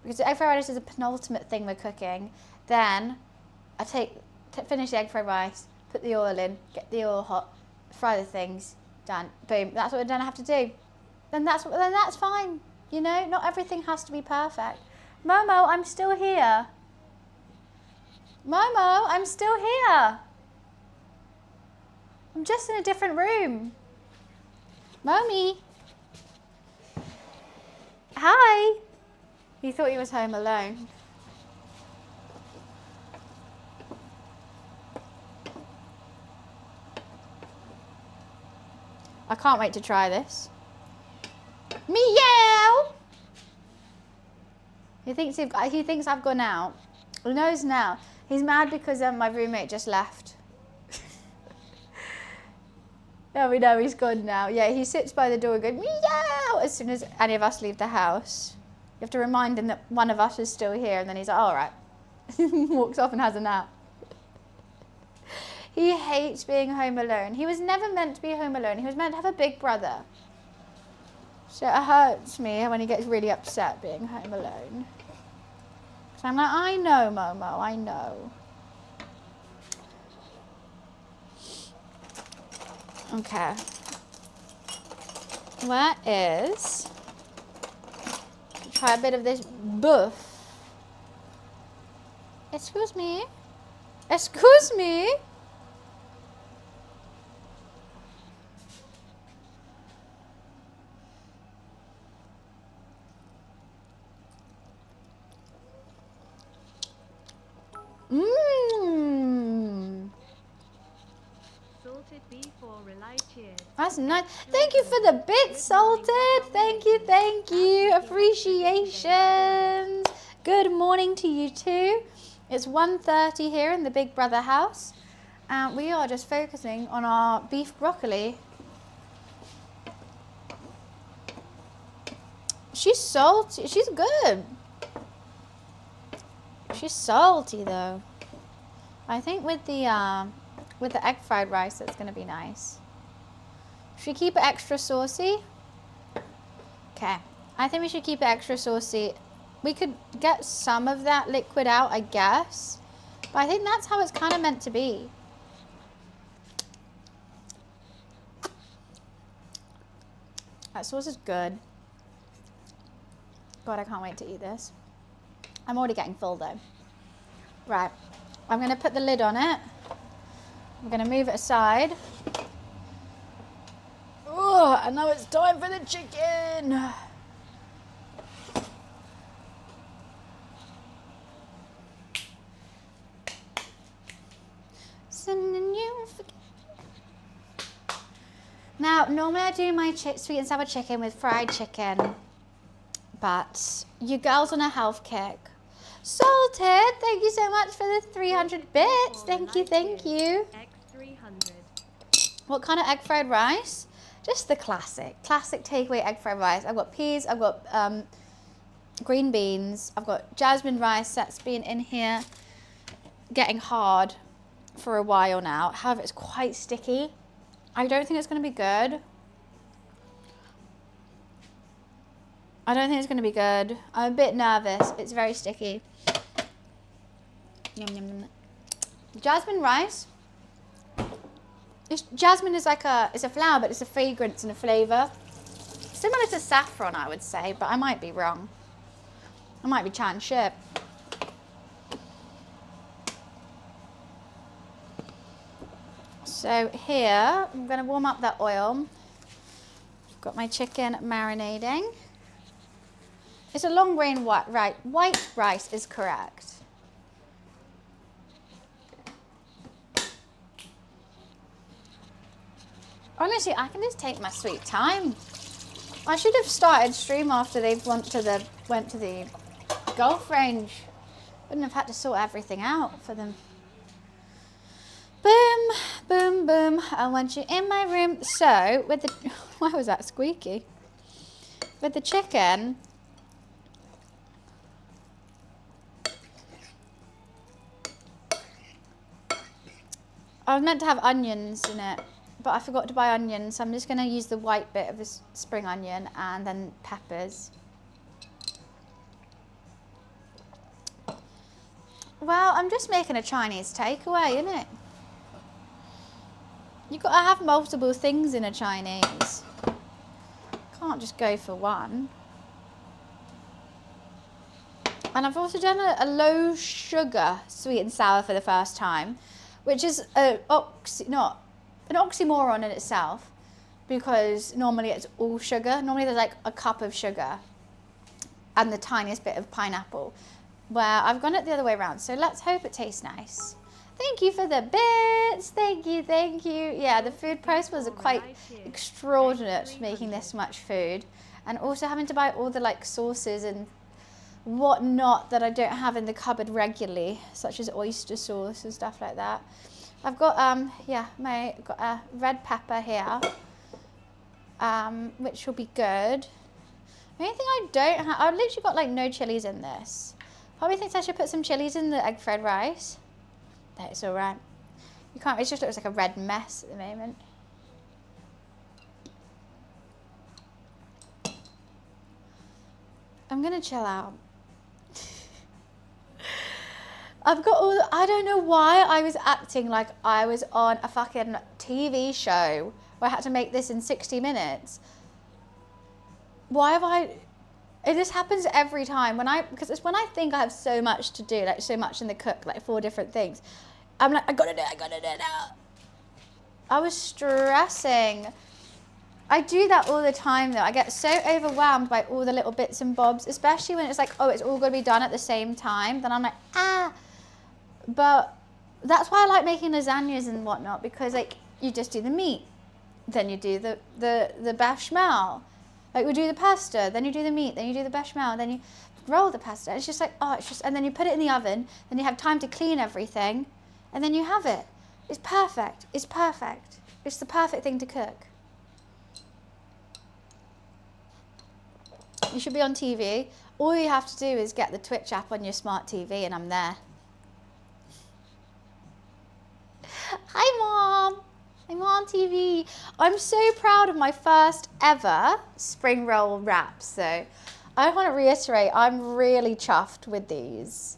Because the egg fried rice is a penultimate thing we're cooking. Then I finish the egg fried rice, put the oil in, get the oil hot, fry the things, done. Boom. That's what I don't have to do. Then that's fine. You know, not everything has to be perfect. Momo, I'm still here. Momo, I'm still here. I'm just in a different room. Mommy. Hi. He thought he was home alone. I can't wait to try this. Meow. He thinks I've gone out. He knows now. He's mad because my roommate just left. No, we know he's gone now. Yeah, he sits by the door and goes meow as soon as any of us leave the house. You have to remind him that one of us is still here, and then he's like, all right. Walks off and has a nap. He hates being home alone. He was never meant to be home alone. He was meant to have a big brother. So it hurts me when he gets really upset being home alone. So I'm like, I know, Momo, I know. Okay. Where is... Try a bit of this buff. Excuse me? Excuse me? Mmm. Salted beef or rely cheers. That's nice. Thank you for the bits, Salted. Thank you, thank you. Appreciations. Good morning to you too. It's 1:30 here in the Big Brother house. And we are just focusing on our beef broccoli. She's salty. She's good. She's salty though. I think with the egg fried rice, it's gonna be nice. Should we keep it extra saucy? Okay, I think we should keep it extra saucy. We could get some of that liquid out, I guess. But I think that's how it's kind of meant to be. That sauce is good. God, I can't wait to eat this. I'm already getting full though. Right, I'm gonna put the lid on it. I'm gonna move it aside. Oh, and now it's time for the chicken. Sending you. Now, normally I do my sweet and sour chicken with fried chicken, but you girls on a health kick. Salted, thank you so much for the 300 bits. Thank you, thank you. X300. What kind of egg fried rice? Just the classic takeaway egg fried rice. I've got peas, I've got green beans, I've got jasmine rice that's been in here getting hard for a while now. However, it's quite sticky. I don't think it's going to be good. I don't think it's going to be good. I'm a bit nervous. It's very sticky. Yum, yum, yum. Jasmine rice. Jasmine is like it's a flower, but it's a fragrance and a flavour. Similar to saffron, I would say, but I might be wrong. I might be chatting shit. So here, I'm going to warm up that oil. I've got my chicken marinating. It's a long grain white rice is correct. Honestly, I can just take my sweet time. I should have started stream after they went to the golf range. Wouldn't have had to sort everything out for them. Boom, boom, boom. I want you in my room. So with the why was that squeaky? With the chicken. I was meant to have onions in it, but I forgot to buy onions, so I'm just going to use the white bit of the spring onion and then peppers. Well, I'm just making a Chinese takeaway, innit? You've got to have multiple things in a Chinese. Can't just go for one. And I've also done a low sugar sweet and sour for the first time, which is not an oxymoron in itself, because normally it's all sugar. Normally there's like a cup of sugar and the tiniest bit of pineapple, where I've gone it the other way around. So let's hope it tastes nice. Thank you for the bits. Thank you, thank you. Yeah, the food price was quite extraordinary making this much food, and also having to buy all the like sauces and whatnot that I don't have in the cupboard regularly, such as oyster sauce and stuff like that. I've got got a red pepper here, which will be good. The only thing I don't have, I've literally got like no chilies in this. Probably thinks I should put some chilies in the egg fried rice. That is alright. You can't, it just looks like a red mess at the moment. I'm gonna chill out. I've got all, I don't know why I was acting like I was on a fucking TV show where I had to make this in 60 minutes. Why have I, this happens every time because it's when I think I have so much to do, like so much in the cook, like 4 different things. I'm like, I gotta do it now. I was stressing. I do that all the time though. I get so overwhelmed by all the little bits and bobs, especially when it's like, oh, it's all got to be done at the same time. Then I'm like, ah. But that's why I like making lasagnas and whatnot, because like you just do the meat, then you do the bechamel. Like we do the pasta, then you do the meat, then you do the bechamel, then you roll the pasta. It's just like, oh, it's just, and then you put it in the oven, then you have time to clean everything, and then you have it. It's perfect. It's perfect. It's the perfect thing to cook. You should be on TV. All you have to do is get the Twitch app on your smart TV and I'm there. Hi, Mom. I'm on TV. I'm so proud of my first ever spring roll wraps. So I want to reiterate, I'm really chuffed with these.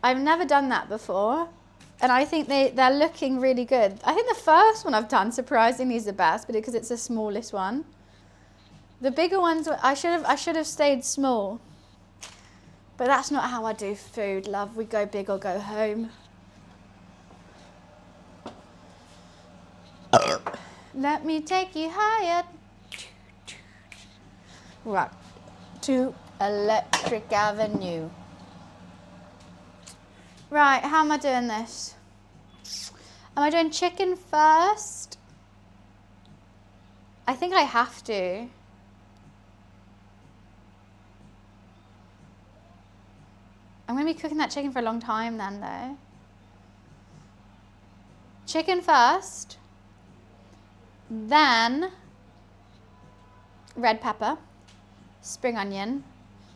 I've never done that before. And I think they're looking really good. I think the first one I've done, surprisingly, is the best, but because it's the smallest one. The bigger ones, I should have stayed small. But that's not how I do food, love. We go big or go home. Let me take you higher. Right, to Electric Avenue. Right, how am I doing this? Am I doing chicken first? I think I have to. I'm going to be cooking that chicken for a long time then, though. Chicken first. Then red pepper, spring onion,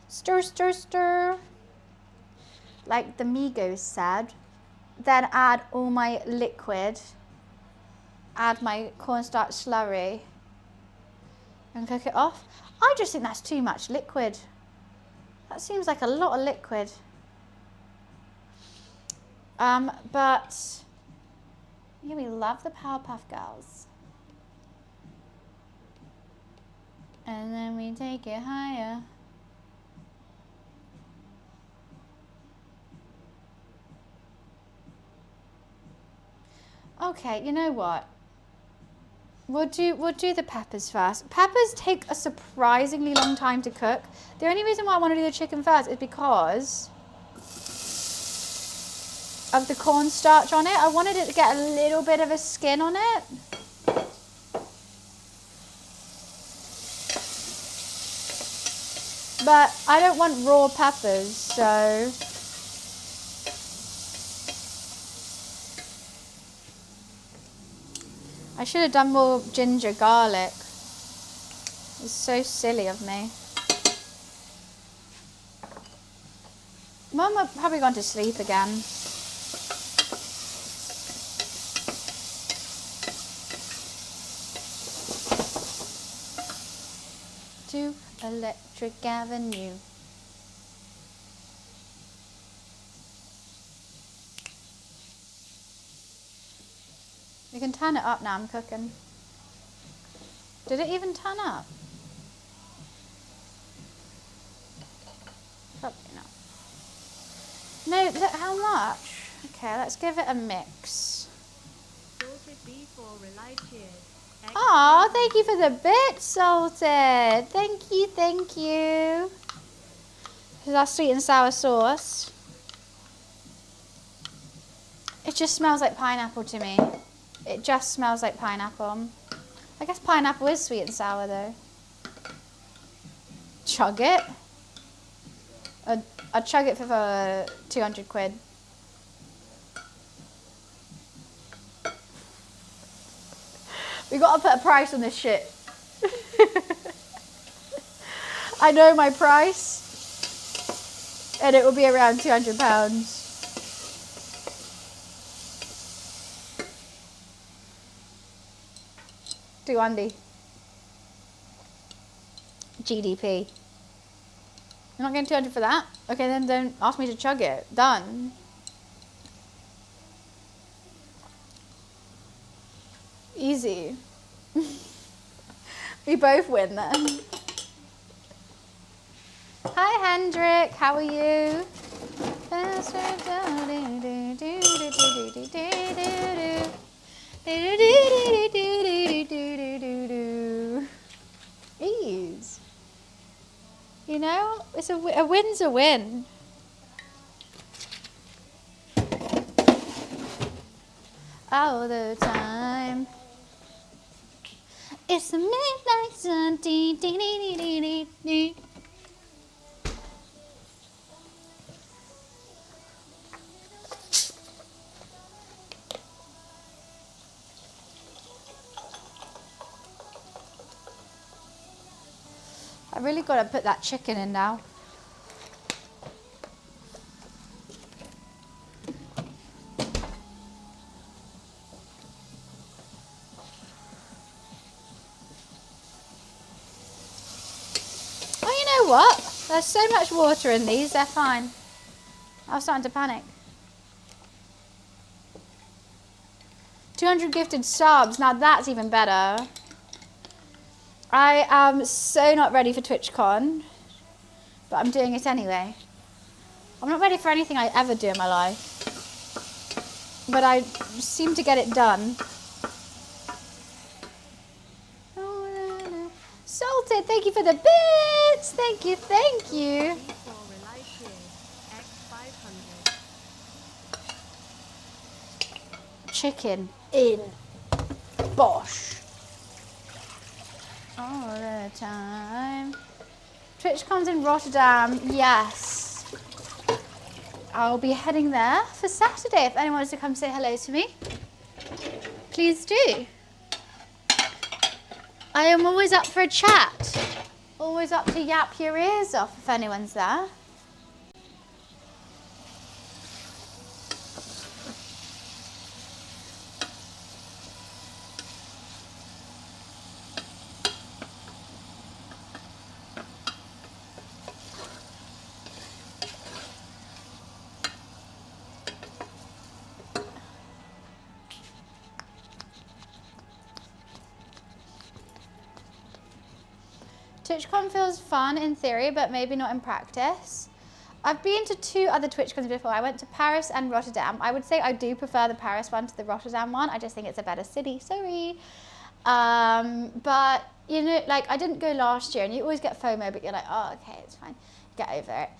stir, stir, stir, like the Migos said. Then add all my liquid, add my cornstarch slurry, and cook it off. I just think that's too much liquid. That seems like a lot of liquid. But yeah, we love the Powerpuff Girls. And then we take it higher. Okay, you know what? We'll do the peppers first. Peppers take a surprisingly long time to cook. The only reason why I want to do the chicken first is because of the cornstarch on it. I wanted it to get a little bit of a skin on it. But I don't want raw peppers, so... I should have done more ginger garlic. It's so silly of me. Mum have probably gone to sleep again. To Electric Avenue. You can turn it up now, I'm cooking. Did it even turn up? Probably not. No, look how much. Okay, let's give it a mix. Salted beef or rely cheers. Aw, thank you for the bit, Salted. Thank you, thank you. This is our sweet and sour sauce. It just smells like pineapple to me. It just smells like pineapple. I guess pineapple is sweet and sour though. Chug it. I'd chug it for 200 quid. We gotta put a price on this shit. I know my price. And it will be around £200. Do Andy. GDP. You're not getting 200 for that? Okay, then don't ask me to chug it. Done. Easy. We both win then. Hi Hendrik, how are you? Ease. You know, it's a win's a win. All the time. It's the midnight sun. Dee, dee, dee, dee, dee, dee. I really got to put that chicken in now. Oh, you know what? There's so much water in these, they're fine. I was starting to panic. 200 gifted subs, now that's even better. I am so not ready for TwitchCon, but I'm doing it anyway. I'm not ready for anything I ever do in my life, but I seem to get it done. Salted, thank you for the bits. Thank you, thank you. Beef or rely cheers. X 500. Chicken in Bosch. All the time. TwitchCon's in Rotterdam, yes. I'll be heading there for Saturday. If anyone wants to come say hello to me, please do. I am always up for a chat. Always up to yap your ears off if anyone's there. TwitchCon feels fun in theory, but maybe not in practice. I've been to 2 other TwitchCons before. I went to Paris and Rotterdam. I would say I do prefer the Paris one to the Rotterdam one. I just think it's a better city, sorry. But, you know, like I didn't go last year and you always get FOMO, but you're like, oh, okay, it's fine. Get over it.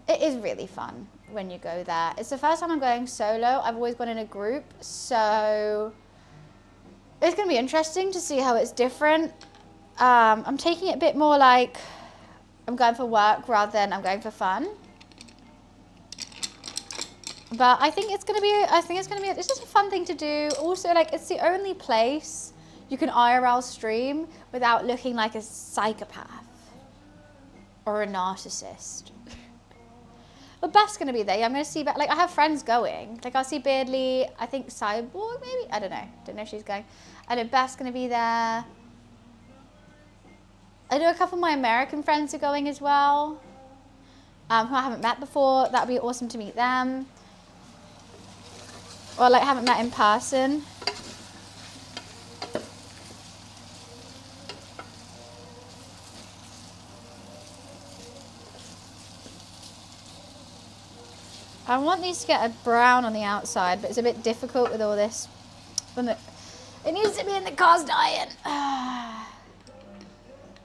It is really fun when you go there. It's the first time I'm going solo. I've always gone in a group, so it's going to be interesting to see how it's different. I'm taking it a bit more like I'm going for work rather than I'm going for fun. But I think it's gonna be, it's just a fun thing to do. Also, like, it's the only place you can IRL stream without looking like a psychopath or a narcissist. But Beth's gonna be there. I'm gonna see, like, I have friends going. Like, I'll see Beardly, I think Cyborg maybe? I don't know. Don't know if she's going. I know Beth's gonna be there. I know a couple of my American friends are going as well, who I haven't met before. That would be awesome to meet them. Or like haven't met in person. I want these to get a brown on the outside, but it's a bit difficult with all this. It needs to be in the cast iron.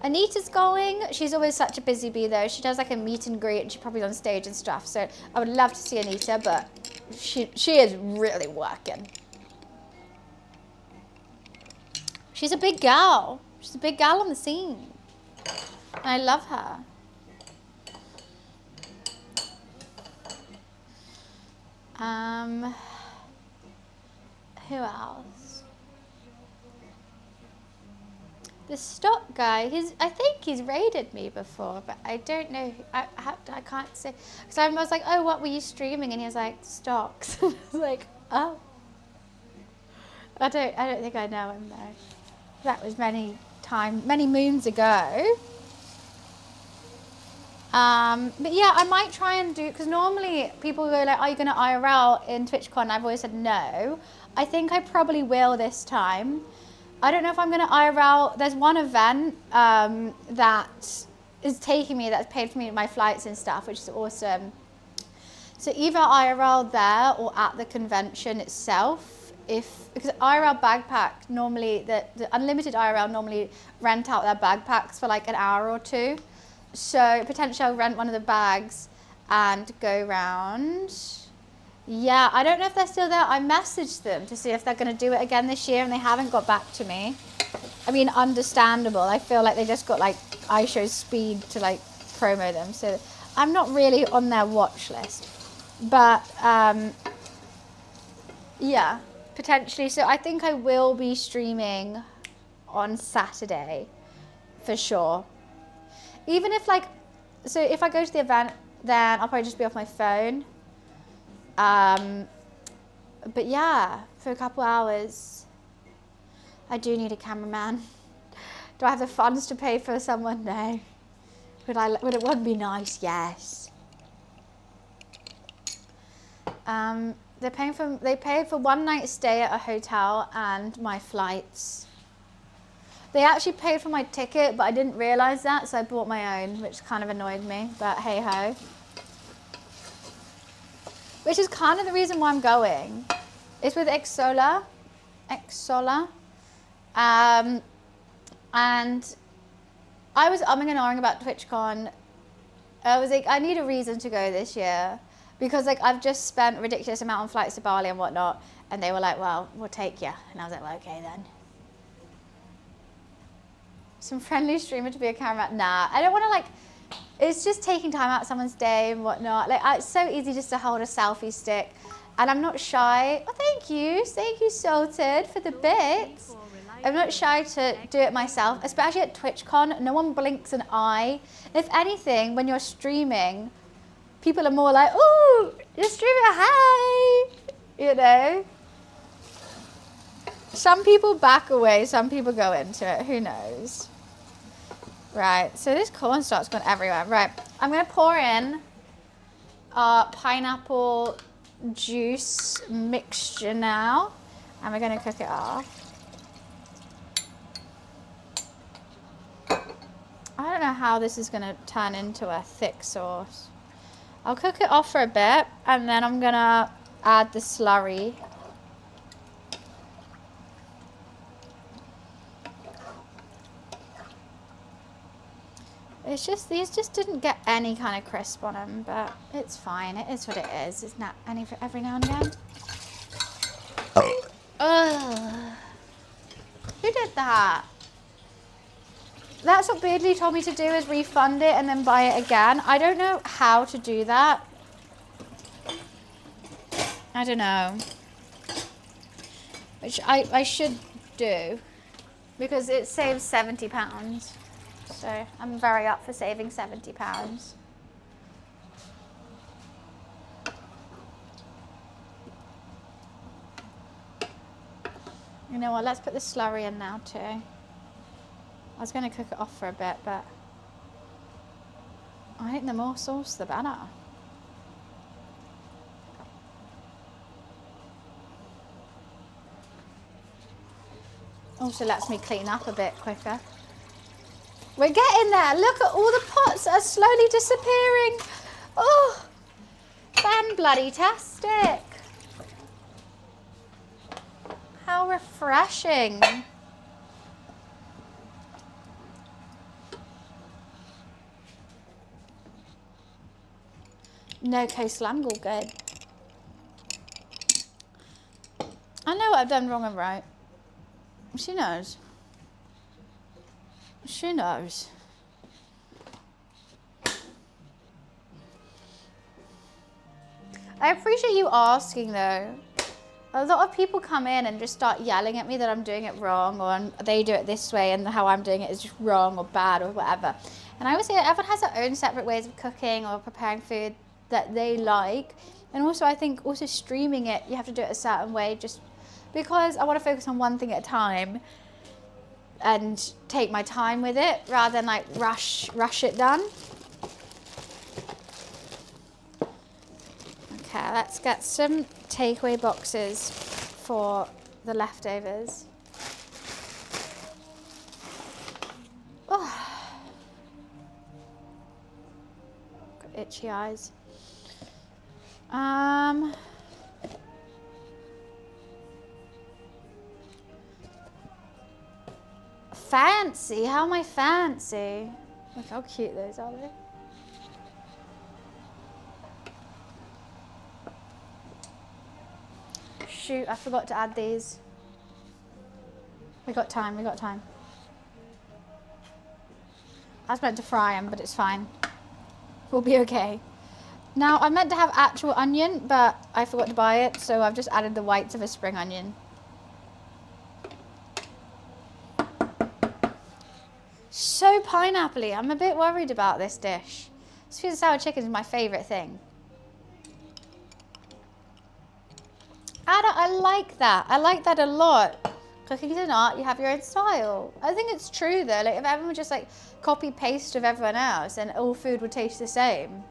Anita's going. She's always such a busy bee though. She does like a meet and greet and she's probably on stage and stuff. So I would love to see Anita, but she is really working. She's a big gal. She's a big gal on the scene. And I love her. Who else? The stock guy, I think he's raided me before, but I don't know. I can't say. Because I was like, oh, what were you streaming? And he was like, stocks. I was like, oh. I don't think I know him though. That was many moons ago. But yeah, I might try and do, because normally people go like, are you going to IRL in TwitchCon? I've always said no. I think I probably will this time. I don't know if I'm going to IRL. There's one event that is taking me, that's paid for me my flights and stuff, which is awesome. So either IRL there or at the convention itself. Because IRL backpack normally, the unlimited IRL normally rent out their backpacks for like an hour or two. So potentially I'll rent one of the bags and go round. Yeah, I don't know if they're still there. I messaged them to see if they're going to do it again this year and they haven't got back to me. I mean, understandable. I feel like they just got like iShow Speed to like promo them. So I'm not really on their watch list. But yeah, potentially. So I think I will be streaming on Saturday for sure. Even if like, so if I go to the event, then I'll probably just be off my phone. But yeah, for a couple hours, I do need a cameraman. Do I have the funds to pay for someone? No. Would it would be nice? Yes. They paid for 1 night stay at a hotel and my flights. They actually paid for my ticket, but I didn't realise that, so I bought my own, which kind of annoyed me, but hey ho. Which is kind of the reason why I'm going. It's with Xsolla. And I was umming and ahhing about TwitchCon. I was like, I need a reason to go this year. Because like I've just spent a ridiculous amount on flights to Bali and whatnot. And they were like, well, we'll take you. And I was like, well, okay then. Some friendly streamer to be a cameraman. Nah, I don't want to like, it's just taking time out of someone's day and whatnot. Like, it's so easy just to hold a selfie stick. And I'm not shy. Oh, thank you, Salted, for the bits. I'm not shy to do it myself, especially at TwitchCon. No one blinks an eye. If anything, when you're streaming, people are more like, ooh, you're streaming, hi, you know. Some people back away, some people go into it, who knows. Right, so this cornstarch's gone everywhere. Right, I'm gonna pour in our pineapple juice mixture now, and we're gonna cook it off. I don't know how this is gonna turn into a thick sauce. I'll cook it off for a bit, and then I'm gonna add the slurry. It's just, these just didn't get any kind of crisp on them, but it's fine. It is what it is. It's not every now and again. Ugh. Who did that? That's what Beardly told me to do, is refund it and then buy it again. I don't know how to do that. I don't know. Which I should do. Because it saves £70. So I'm very up for saving £70. You know what, let's put the slurry in now too. I was going to cook it off for a bit, but I think the more sauce, the better. Also lets me clean up a bit quicker. We're getting there. Look at all the pots that are slowly disappearing. Oh, fan-bloody-tastic. How refreshing. No coastline, all good. I know what I've done wrong and right. She knows. She knows. I appreciate you asking though. A lot of people come in and just start yelling at me that I'm doing it wrong, or they do it this way and how I'm doing it is just wrong or bad or whatever. And I always say everyone has their own separate ways of cooking or preparing food that they like. And also I think also streaming it, you have to do it a certain way just because I want to focus on one thing at a time and take my time with it rather than like rush it done. Okay, let's get some takeaway boxes for the leftovers. Oh. Got itchy eyes. Fancy? How am I fancy? Look how cute those are, they? Shoot, I forgot to add these. We got time, we got time. I was meant to fry them, but it's fine. We'll be okay. Now, I meant to have actual onion, but I forgot to buy it, so I've just added the whites of a spring onion. So pineapple-y. I'm a bit worried about this dish. Sweet and sour chicken is my favourite thing. Ada, I like that. I like that a lot. Cooking is an art, you have your own style. I think it's true though. Like if everyone would just like copy paste of everyone else, then all food would taste the same.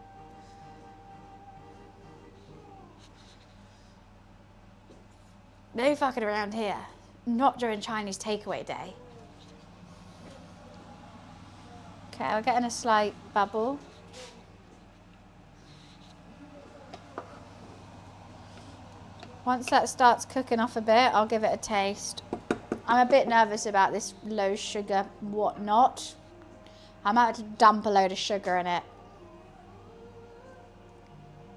No fucking around here. Not during Chinese takeaway day. Okay, we're getting a slight bubble. Once that starts cooking off a bit, I'll give it a taste. I'm a bit nervous about this low sugar whatnot. I might have to dump a load of sugar in it.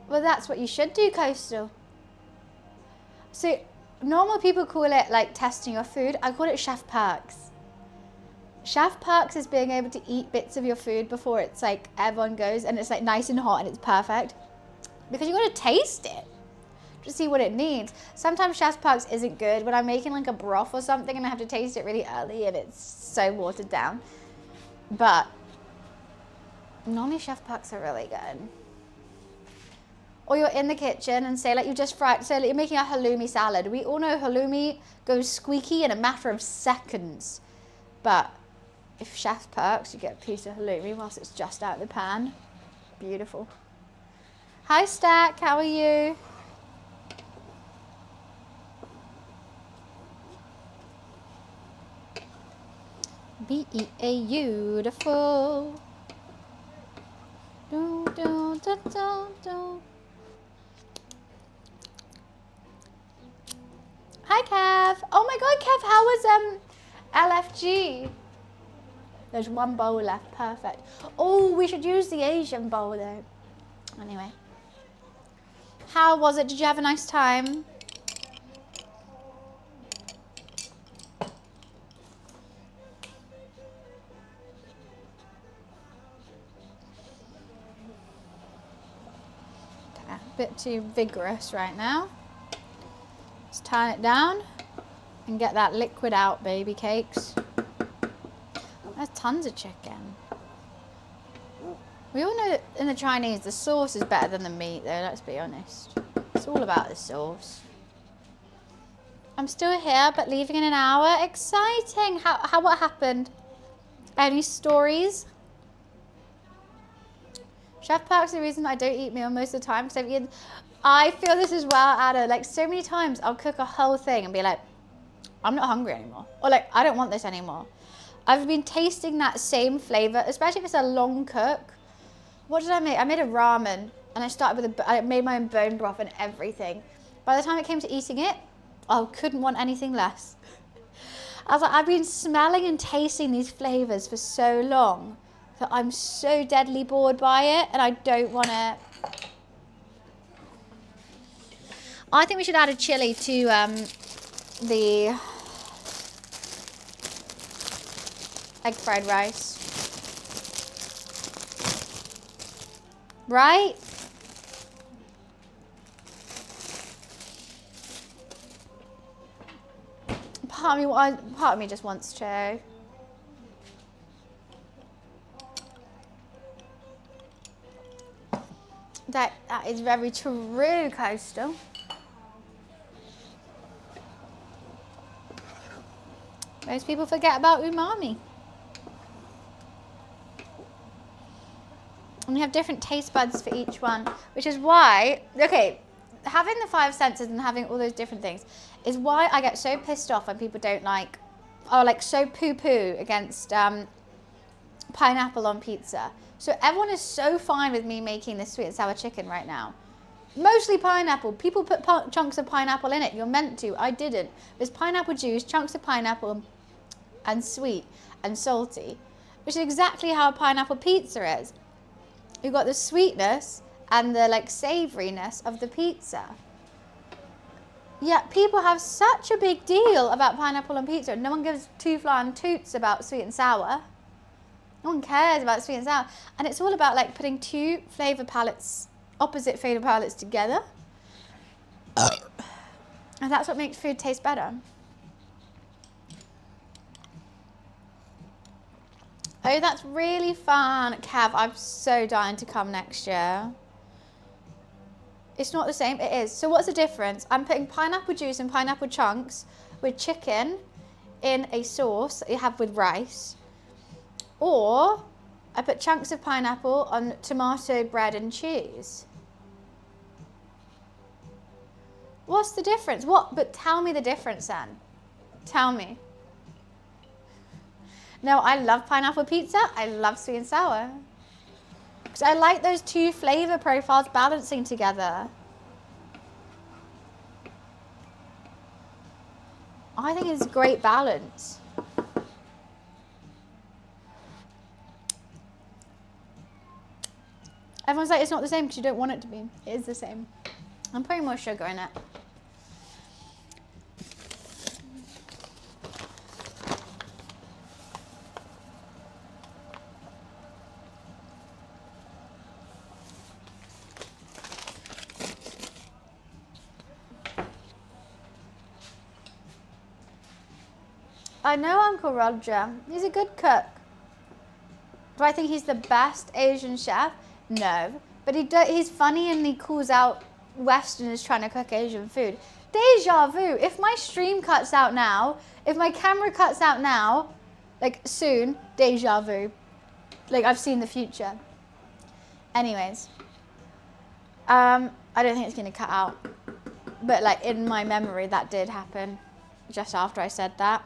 Well, that's what you should do, Coastal. See, normal people call it like testing your food. I call it chef perks. Chef perks is being able to eat bits of your food before it's like everyone goes and it's like nice and hot and it's perfect. Because you got to taste it to see what it needs. Sometimes chef perks isn't good. When I'm making like a broth or something and I have to taste it really early and it's so watered down. But normally chef perks are really good. Or you're in the kitchen and say like you just fried, so like you're making a halloumi salad. We all know halloumi goes squeaky in a matter of seconds. But if chef perks, you get a piece of halloumi whilst it's just out of the pan. Beautiful. Hi Stack, how are you? Beautiful. Do, do, do, do, do. Hi Kev. Oh my god, Kev, how was LFG? There's one bowl left, perfect. Oh, we should use the Asian bowl though. Anyway. How was it? Did you have a nice time? Bit too vigorous right now. Let's turn it down and get that liquid out, baby cakes. There's tons of chicken. We all know that in the Chinese, the sauce is better than the meat, though, let's be honest. It's all about the sauce. I'm still here, but leaving in an hour. Exciting! What happened? Any stories? Chef Perk's the reason I don't eat meal most of the time, because I feel this as well, Ada. Like, so many times I'll cook a whole thing and be like, I'm not hungry anymore. Or like, I don't want this anymore. I've been tasting that same flavor, especially if it's a long cook. What did I make? I made a ramen, and I made my own bone broth and everything. By the time it came to eating it, I couldn't want anything less. I was like, I've been smelling and tasting these flavors for so long that I'm so deadly bored by it, and I don't want it. I think we should add a chili to the egg fried rice. Right? Part of me just wants to. That is very true, Coastal. Most people forget about umami. And we have different taste buds for each one, which is why, okay, having the 5 senses and having all those different things is why I get so pissed off when people don't like, or like so poo-poo against pineapple on pizza. So everyone is so fine with me making this sweet and sour chicken right now. Mostly pineapple. People put chunks of pineapple in it. You're meant to. I didn't. There's pineapple juice, chunks of pineapple, and sweet and salty, which is exactly how a pineapple pizza is. You've got the sweetness and the like savouriness of the pizza. Yet people have such a big deal about pineapple on pizza. No one gives two flying toots about sweet and sour. No one cares about sweet and sour. And it's all about like putting two flavour palettes, opposite flavour palettes together. And that's what makes food taste better. Oh, that's really fun. Cav, I'm so dying to come next year. It's not the same. It is. So what's the difference? I'm putting pineapple juice and pineapple chunks with chicken in a sauce that you have with rice. Or I put chunks of pineapple on tomato bread and cheese. What's the difference? But tell me the difference then. Tell me. No, I love pineapple pizza. I love sweet and sour. Because I like those two flavour profiles balancing together. I think it's a great balance. Everyone's like, it's not the same because you don't want it to be. It is the same. I'm putting more sugar in it. I know Uncle Roger. He's a good cook. Do I think he's the best Asian chef? No. But he's funny and he calls out Westerners trying to cook Asian food. Deja vu. If my stream cuts out now, if my camera cuts out now, like soon, deja vu. Like I've seen the future. Anyways. I don't think it's going to cut out. But like in my memory, that did happen just after I said that.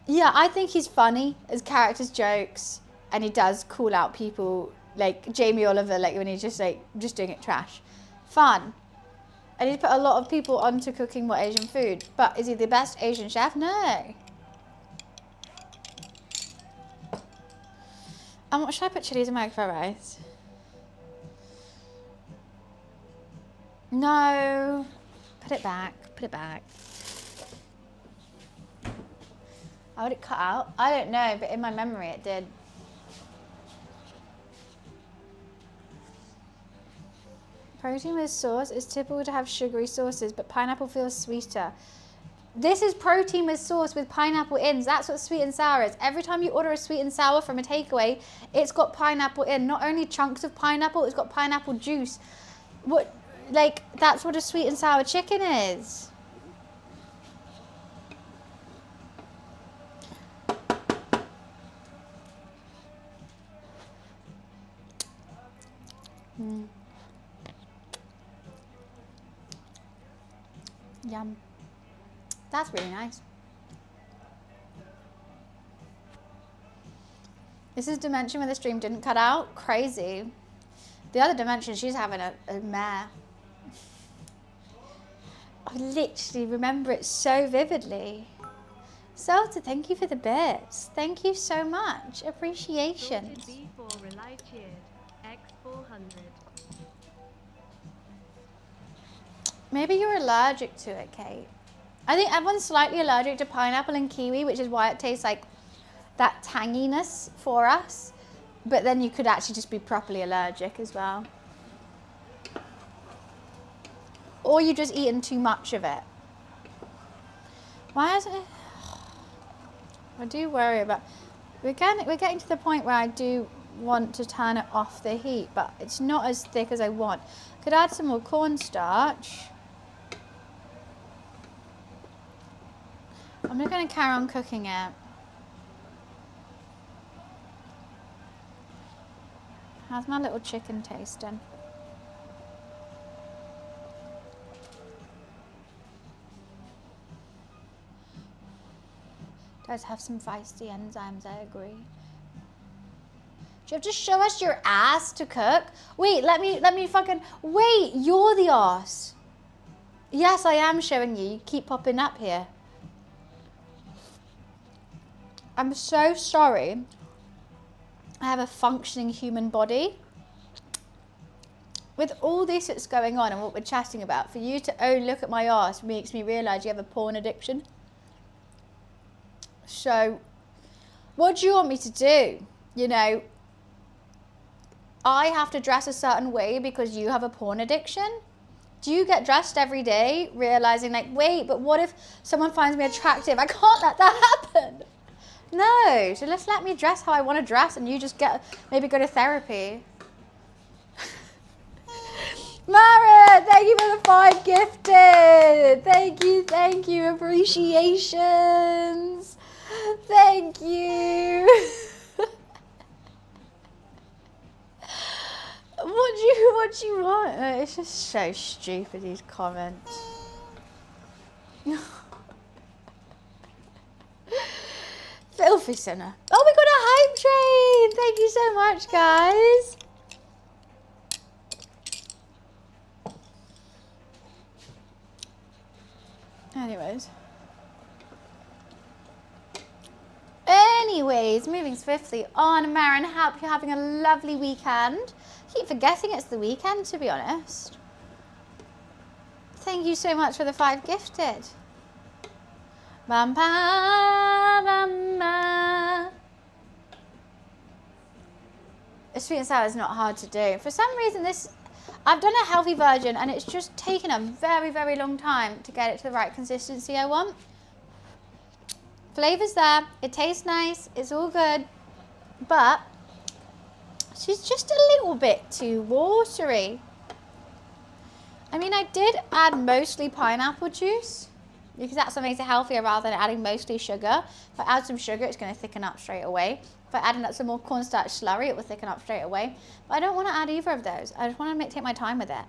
Yeah, I think he's funny as characters jokes, and he does call out people like Jamie Oliver, like when he's just doing it trash. Fun. And he's put a lot of people onto cooking more Asian food. But is he the best Asian chef? No. And what should I put chilies in my egg fried rice? No. Put it back. Put it back. How would it cut out? I don't know, but in my memory it did. Protein with sauce. It's typical to have sugary sauces, but pineapple feels sweeter. This is protein with sauce with pineapple in. That's what sweet and sour is. Every time you order a sweet and sour from a takeaway, it's got pineapple in. Not only chunks of pineapple, it's got pineapple juice. What, like, that's what a sweet and sour chicken is. Yum. That's really nice. This is Dimension where the stream didn't cut out. Crazy. The other Dimension, she's having a mare. I literally remember it so vividly. Zelda, thank you for the bits. Thank you so much. Appreciations. B4 Rely cheered. X400. Maybe you're allergic to it, Kate. I think everyone's slightly allergic to pineapple and kiwi, which is why it tastes like that tanginess for us. But then you could actually just be properly allergic as well. Or you've just eaten too much of it. Why isn't it? I do worry about... We're getting to the point where I do want to turn it off the heat, but it's not as thick as I want. Could add some more cornstarch. I'm just going to carry on cooking it. How's my little chicken tasting? Does have some feisty enzymes, I agree. Do you have to show us your ass to cook? Wait, let me fucking... Wait, you're the ass. Yes, I am showing you. You keep popping up here. I'm so sorry. I have a functioning human body. With all this that's going on and what we're chatting about, for you to, oh, look at my ass, makes me realise you have a porn addiction. So, what do you want me to do? You know, I have to dress a certain way because you have a porn addiction? Do you get dressed every day realising like, wait, but what if someone finds me attractive? I can't let that happen. No, so let's let me dress how I want to dress and you just maybe go to therapy. Mara, thank you for the 5 gifted. Thank you, appreciations. Thank you. What do you want? It's just so stupid, these comments. Filthy sinner. Oh, we got a hype train. Thank you so much, guys. Anyways, moving swiftly on. Marin, hope you're having a lovely weekend. I keep forgetting it's the weekend, to be honest. Thank you so much for the 5 gifted. Bam, bam, bam, bam. Sweet and sour is not hard to do. For some reason, I've done a healthy version and it's just taken a very, very long time to get it to the right consistency I want. Flavor's there, it tastes nice, it's all good, but she's just a little bit too watery. I mean, I did add mostly pineapple juice because that's what makes it healthier rather than adding mostly sugar. If I add some sugar, it's going to thicken up straight away. If I add in some more cornstarch slurry, it will thicken up straight away. But I don't want to add either of those. I just want to take my time with it.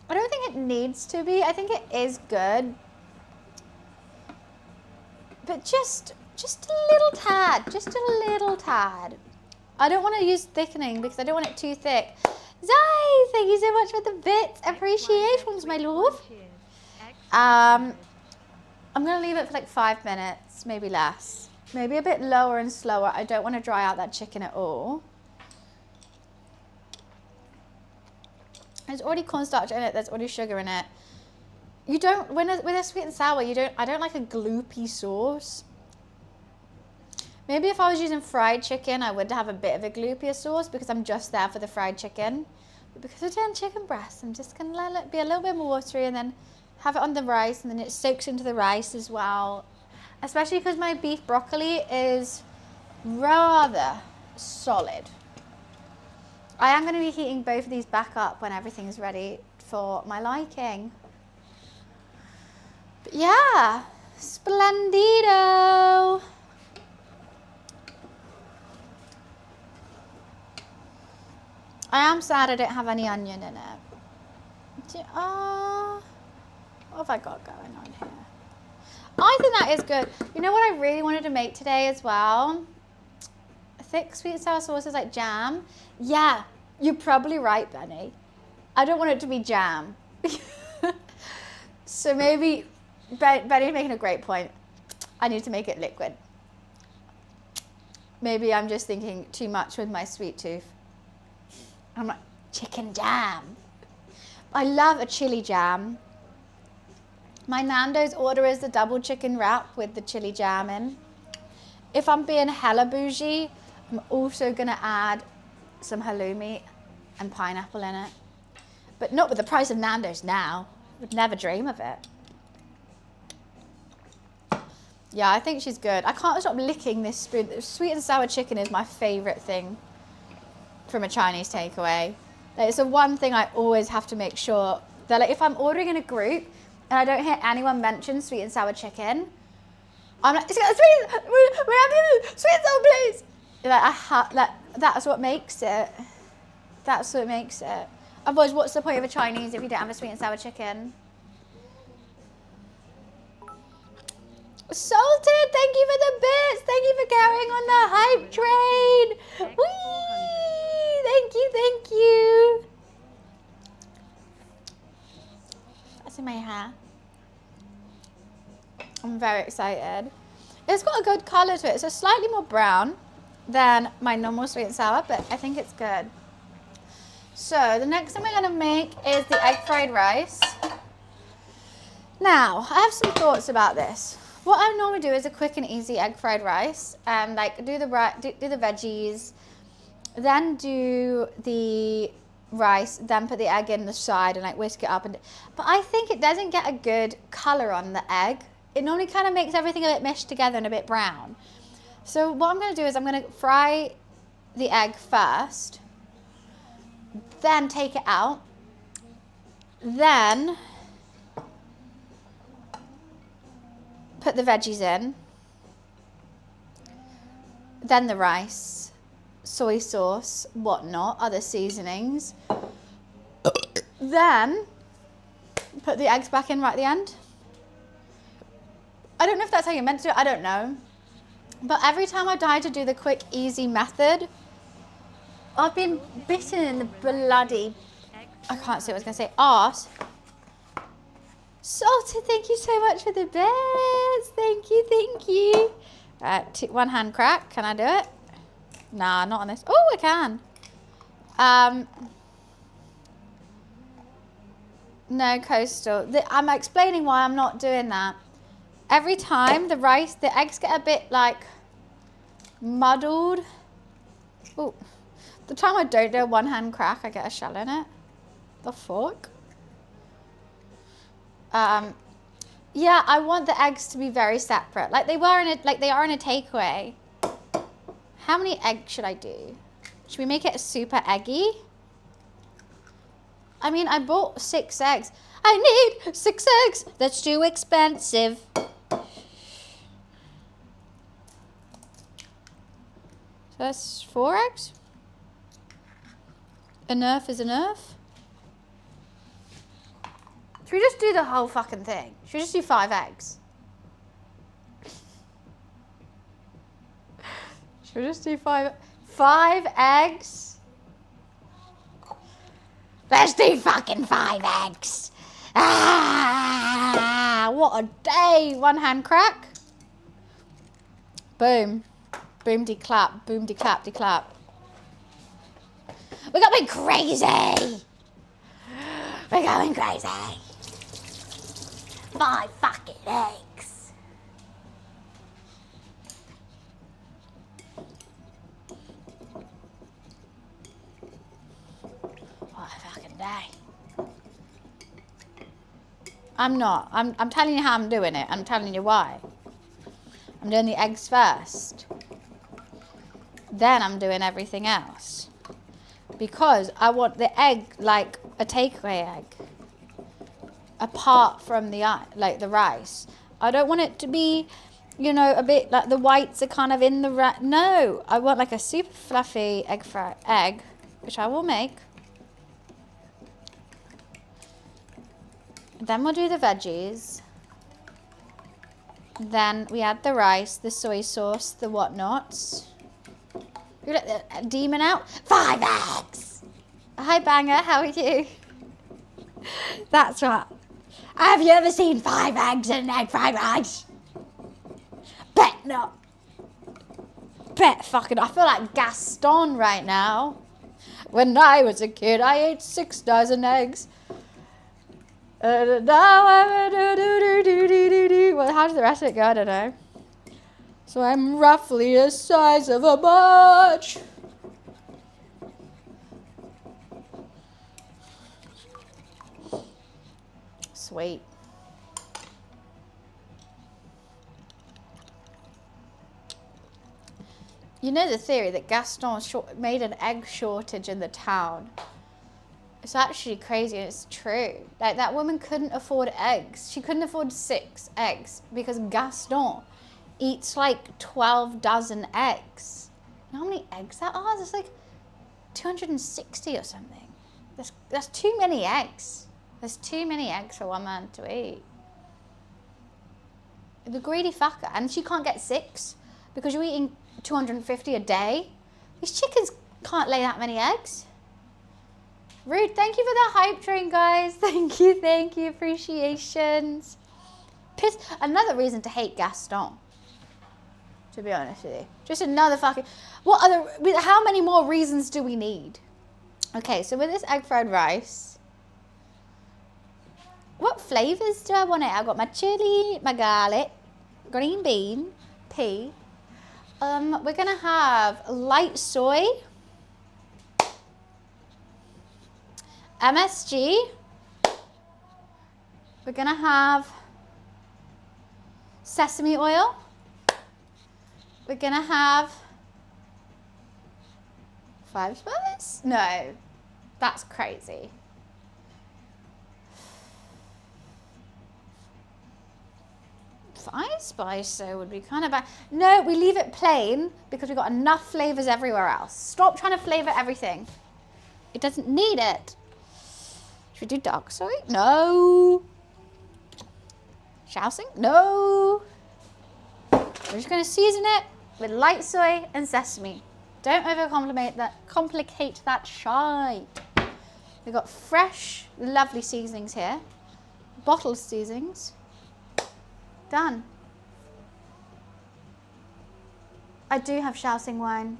I don't think it needs to be. I think it is good. But just a little tad. Just a little tad. I don't want to use thickening because I don't want it too thick. Zai, thank you so much for the bits. Appreciations, my love. I'm going to leave it for like 5 minutes, maybe less. Maybe a bit lower and slower. I don't want to dry out that chicken at all. There's already cornstarch in it. There's already sugar in it. You don't, with a sweet and sour, I don't like a gloopy sauce. Maybe if I was using fried chicken, I would have a bit of a gloopier sauce because I'm just there for the fried chicken. But because we're doing chicken breast, I'm just going to let it be a little bit more watery and then have it on the rice, and then it soaks into the rice as well. Especially because my beef broccoli is rather solid. I am going to be heating both of these back up when everything's ready for my liking. But yeah, splendido. I am sad I don't have any onion in it. What have I got going on here? I think that is good. You know what I really wanted to make today as well? Thick sweet and sour sauces like jam. Yeah, you're probably right, Benny. I don't want it to be jam. So maybe, Benny's making a great point. I need to make it liquid. Maybe I'm just thinking too much with my sweet tooth. I'm like, chicken jam. I love a chili jam. My Nando's order is the double chicken wrap with the chili jam in. If I'm being hella bougie, I'm also gonna add some halloumi and pineapple in it. But not with the price of Nando's now. Would never dream of it. Yeah, I think she's good. I can't stop licking this spoon. Sweet and sour chicken is my favorite thing from a Chinese takeaway. Like, it's the one thing I always have to make sure that, like, if I'm ordering in a group and I don't hear anyone mention sweet and sour chicken, I'm like, sweet and sour, please. Like, that's what makes it. That's what makes it. Otherwise, what's the point of a Chinese if you don't have a sweet and sour chicken? Salted, thank you for the bits. Thank you for carrying on the hype train. Whee! Thank you. That's in my hair. I'm very excited. It's got a good colour to it. It's slightly more brown than my normal sweet and sour, but I think it's good. So the next thing we're going to make is the egg fried rice. Now, I have some thoughts about this. What I normally do is a quick and easy egg fried rice, and like do the veggies, then do the rice, then put the egg in the side and like whisk it up. But I think it doesn't get a good colour on the egg. It normally kind of makes everything a bit meshed together and a bit brown. So what I'm going to do is I'm going to fry the egg first, then take it out, then put the veggies in, then the rice, soy sauce, whatnot, other seasonings, then put the eggs back in right at the end. I don't know if that's how you're meant to do it, I don't know. But every time I try to do the quick, easy method, I've been bitten in the bloody, I can't say what I was going to say, arse. Salted, thank you so much for the bits. Thank you. One hand crack, can I do it? Nah, not on this. Oh, I can. No, Coastal. I'm explaining why I'm not doing that. Every time the eggs get a bit like muddled. Oh, the time I don't do a one hand crack, I get a shell in it. The fuck? Yeah, I want the eggs to be very separate, like they are in a takeaway. How many eggs should I do? Should we make it super eggy? I mean, I bought 6 eggs. I need 6 eggs. That's too expensive. So that's 4 eggs. Enough is enough. Should we just do the whole fucking thing? Should we just do 5 eggs? Should we just do 5 eggs? Let's do fucking 5 eggs. Ah, what a day. One hand crack. Boom. Boom de clap. Boom de clap de clap. We're going crazy. We're going crazy. 5 fucking eggs. Whatever. I'm not. I'm telling you how I'm doing it. I'm telling you why. I'm doing the eggs first. Then I'm doing everything else. Because I want the egg like a takeaway egg. Apart from the rice. I don't want it to be, you know, a bit like the whites are kind of in the no. I want like a super fluffy egg, which I will make. Then we'll do the veggies. Then we add the rice, the soy sauce, the whatnots. You let the demon out. 5 eggs! Hi, Banger, how are you? That's what. Have you ever seen 5 eggs in an egg fried rice? Bet not. Bet fucking. I feel like Gaston right now. When I was a kid, I ate 6 dozen eggs. Now I'm well, how does the rest of it go? I don't know. So I'm roughly the size of a bunch. Sweet. You know the theory that Gaston made an egg shortage in the town. It's actually crazy and it's true. Like that woman couldn't afford eggs. She couldn't afford 6 eggs because Gaston eats like 12 dozen eggs. You know how many eggs that are? There's like 260 or something. That's too many eggs. There's too many eggs for one man to eat. The greedy fucker. And she can't get 6 because you're eating 250 a day. These chickens can't lay that many eggs. Rude, thank you for the hype train, guys. Thank you, appreciations. Another reason to hate Gaston, to be honest with you. Just another fucking, how many more reasons do we need? Okay, so with this egg fried rice, what flavors do I want it? I've got my chili, my garlic, green bean, pea. We're gonna have light soy, MSG. We're gonna have sesame oil. We're gonna have 5 spice? No, that's crazy. Five spice though would be kind of bad. No, we leave it plain because we've got enough flavors everywhere else. Stop trying to flavor everything. It doesn't need it. Should we do dark soy? No. Shousing? No. We're just going to season it with light soy and sesame. Don't complicate that shy. We've got fresh, lovely seasonings here. Bottled seasonings. Done. I do have Shaoxing wine.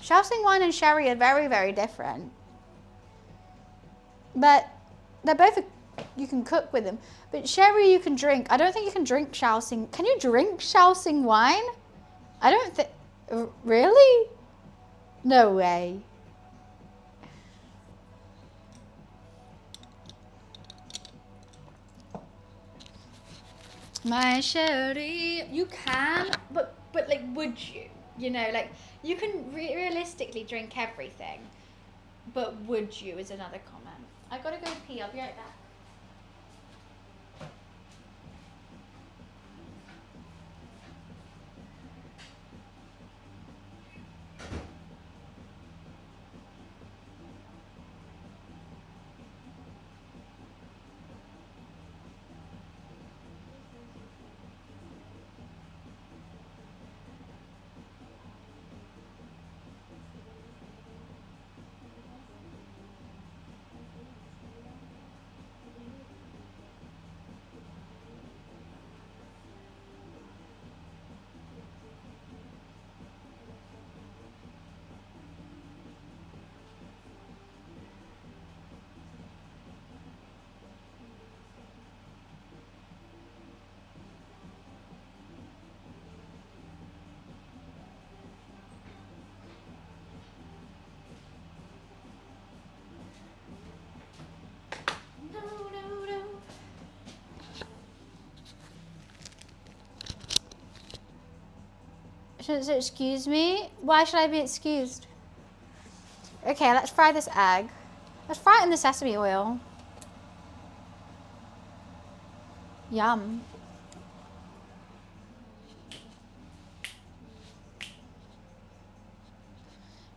Shaoxing wine and sherry are very, very different. But they're both, you can cook with them. But sherry you can drink. I don't think you can drink Shaoxing. Can you drink Shaoxing wine? I don't think, really? No way. My sherry, you can, but like, would you? You know, like, you can realistically drink everything, but would you is another comment. I gotta go pee, I'll be right back. So excuse me? Why should I be excused? Okay, let's fry this egg. Let's fry it in the sesame oil. Yum.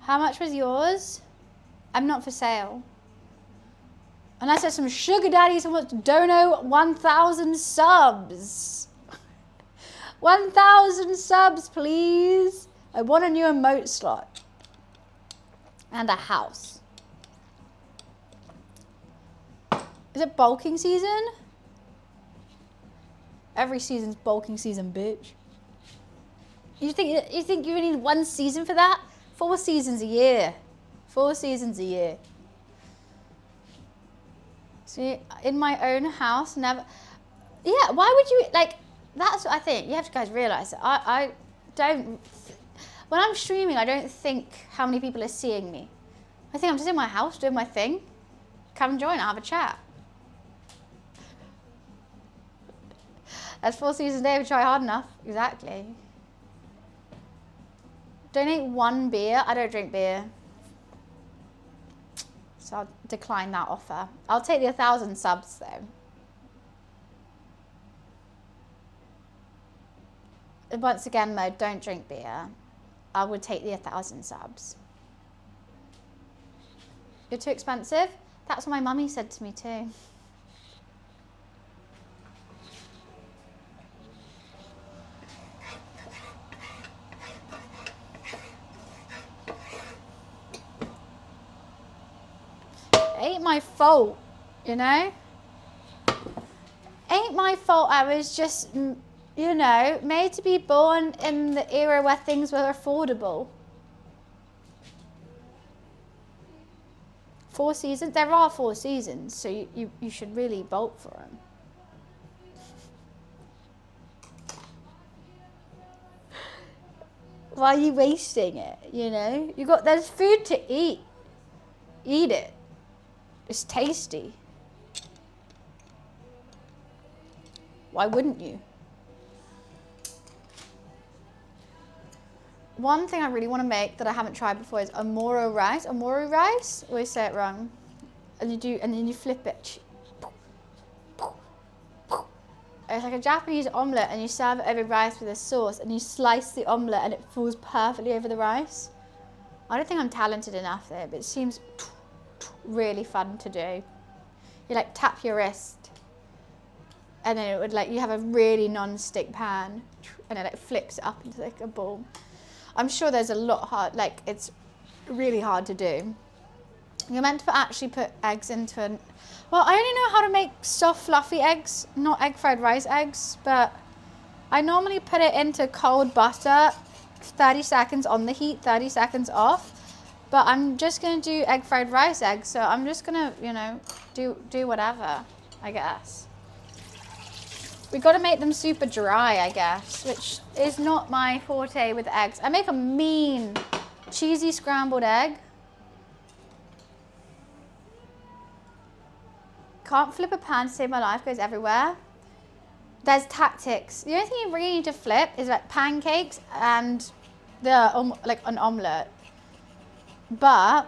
How much was yours? I'm not for sale. Unless there's some sugar daddies who want to donate 1,000 subs. 1,000 subs, please. I want a new emote slot. And a house. Is it bulking season? Every season's bulking season, bitch. You think you need one season for that? 4 seasons a year. 4 seasons a year. See, in my own house, never. Yeah, why would you, like, that's what I think. You have to guys realize that I don't, when I'm streaming, I don't think how many people are seeing me. I think I'm just in my house doing my thing. Come join, I'll have a chat. That's 4 seasons a day, we try hard enough. Exactly. Donate 1 beer. I don't drink beer. So I'll decline that offer. I'll take the 1,000 subs though. Once again, Mo, don't drink beer. I would take the 1,000 subs. You're too expensive? That's what my mummy said to me too. Ain't my fault, you know? Ain't my fault. I was just, you know, made to be born in the era where things were affordable. 4 seasons? There are 4 seasons, so you should really bolt for them. Why are you wasting it, you know? There's food to eat. Eat it. It's tasty. Why wouldn't you? One thing I really want to make that I haven't tried before is Amoro rice. Amoro rice? I always say it wrong. And then you flip it. It's like a Japanese omelette and you serve it over rice with a sauce and you slice the omelette and it falls perfectly over the rice. I don't think I'm talented enough there, but it seems really fun to do. You like tap your wrist and then it would like, you have a really non-stick pan and it like flips it up into like a ball. I'm sure there's a lot hard, like it's really hard to do. You're meant to actually put eggs into well, I only know how to make soft fluffy eggs, not egg fried rice eggs, but I normally put it into cold butter, 30 seconds on the heat, 30 seconds off. But I'm just gonna do egg fried rice eggs, so I'm just gonna, you know, do whatever, I guess. We gotta make them super dry, I guess, which is not my forte with eggs. I make a mean cheesy scrambled egg. Can't flip a pan to save my life, goes everywhere. There's tactics. The only thing you really need to flip is like pancakes and like an omelette. But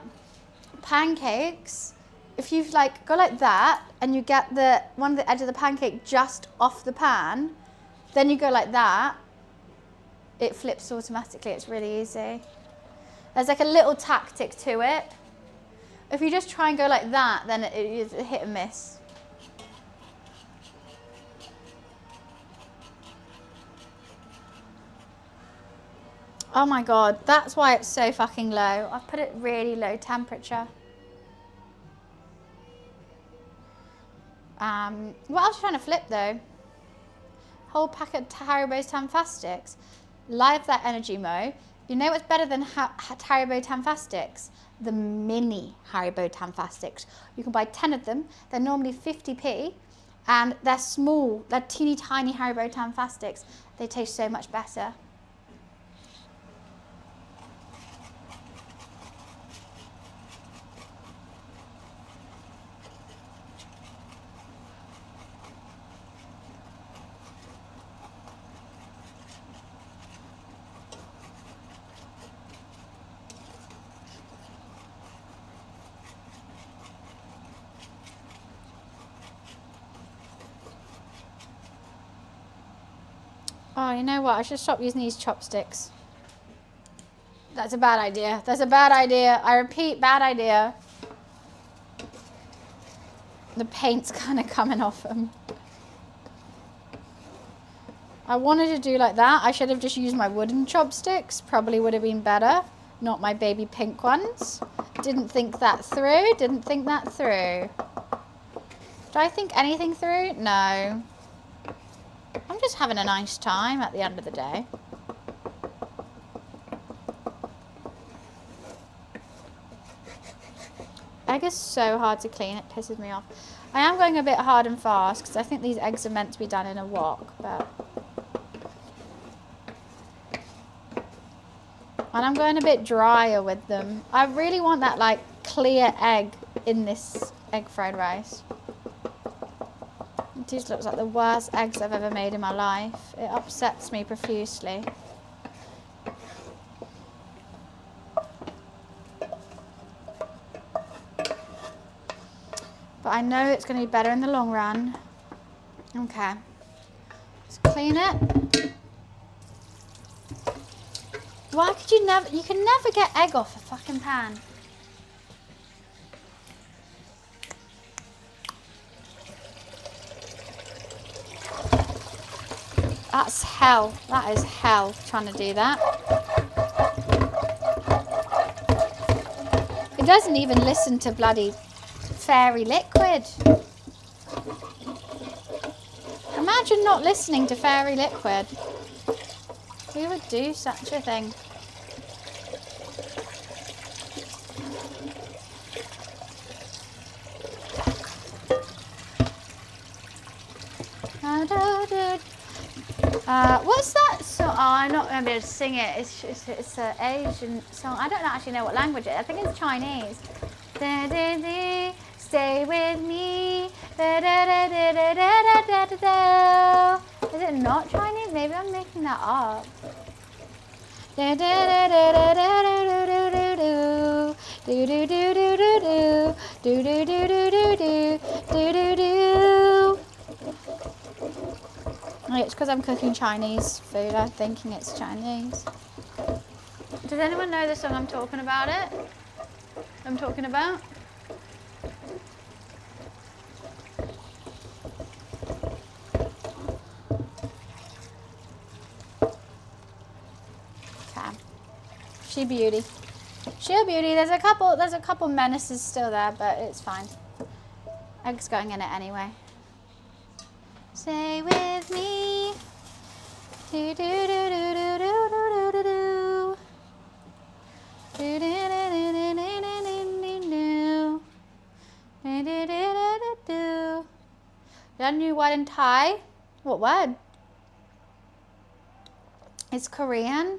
pancakes, if you've like go like that and you get one of the edge of the pancake just off the pan, then you go like that, it flips automatically. It's really easy. There's like a little tactic to it. If you just try and go like that, then it is a hit and miss. Oh my God, that's why it's so fucking low. I've put it really low temperature. What else are you trying to flip though? Whole packet of Haribo's Tanfastics. Live that energy, Mo. You know what's better than Haribo Tanfastics? The mini Haribo Tanfastics. You can buy 10 of them. They're normally 50p and they're small. They're teeny tiny Haribo Tanfastics. They taste so much better. Oh, you know what? I should stop using these chopsticks. That's a bad idea. That's a bad idea. I repeat, bad idea. The paint's kind of coming off them. I wanted to do like that. I should have just used my wooden chopsticks. Probably would have been better. Not my baby pink ones. Didn't think that through. Didn't think that through. Did I think anything through? No. I'm just having a nice time at the end of the day. Egg is so hard to clean, it pisses me off. I am going a bit hard and fast because I think these eggs are meant to be done in a wok, but... And I'm going a bit drier with them. I really want that like clear egg in this egg fried rice. These looks like the worst eggs I've ever made in my life. It upsets me profusely. But I know it's going to be better in the long run. Okay. Let's clean it. Why could you never... You can never get egg off a fucking pan. That's hell. That is hell trying to do that. It doesn't even listen to bloody fairy liquid. Imagine not listening to fairy liquid. Who would do such a thing? What's that song? Oh, I'm not going to be able to sing it. It's an Asian song. I don't actually know what language it is. I think it's Chinese. Stay with me. Is it not Chinese? Maybe I'm making that up. It's because I'm cooking Chinese food. I'm thinking it's Chinese. Does anyone know the song I'm talking about? I'm talking about? Okay. She beauty. She a beauty. There's a couple menaces still there, but it's fine. Egg's going in it anyway. Stay with me. Do do do do do do do do do. Do do do do do do do do do do. That new word in Thai? What word? It's Korean.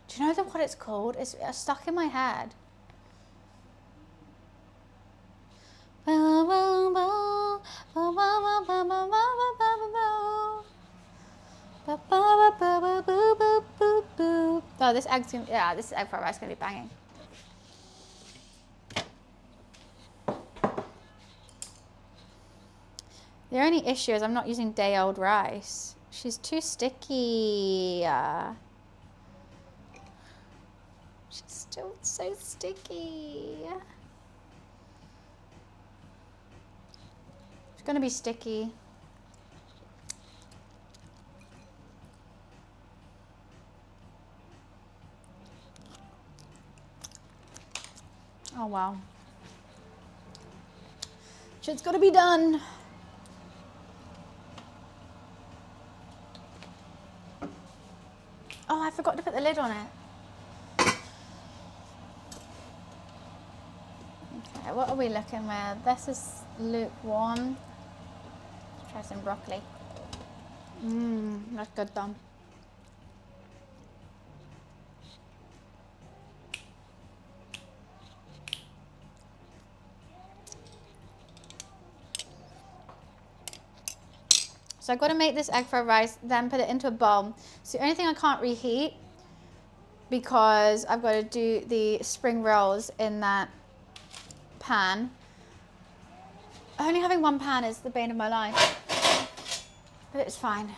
Do you know what it's called? It's stuck in my head. Oh, this egg's gonna, yeah, this egg fried rice is gonna be banging. The only issue is I'm not using day-old rice. She's too sticky. She's still so sticky. It's gonna be sticky. Oh wow. Shit's gotta be done. Oh, I forgot to put the lid on it. Okay, what are we looking with? This is lukewarm. Let's try some broccoli. That's good though. So I've got to make this egg fried rice, then put it into a bowl. So the only thing I can't reheat, because I've got to do the spring rolls in that pan. Only having one pan is the bane of my life. But it's fine.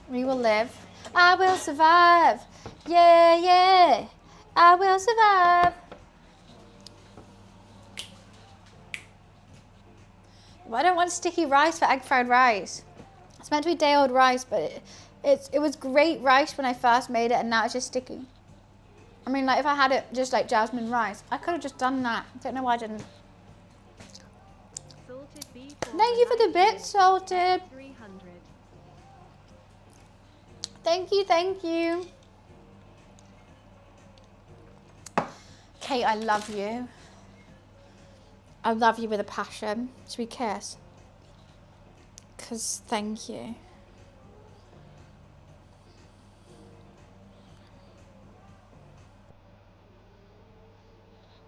We will live. I will survive. Yeah, yeah. I will survive. I don't want sticky rice for egg fried rice. It's meant to be day old rice, but it was great rice when I first made it, and now it's just sticky. I mean, like if I had it just like jasmine rice, I could have just done that. Don't know why I didn't. Salted B for Thank you for the Relight bits, Salted. 300. Thank you, thank you. Kate, I love you. I love you with a passion. Should we kiss? Because thank you.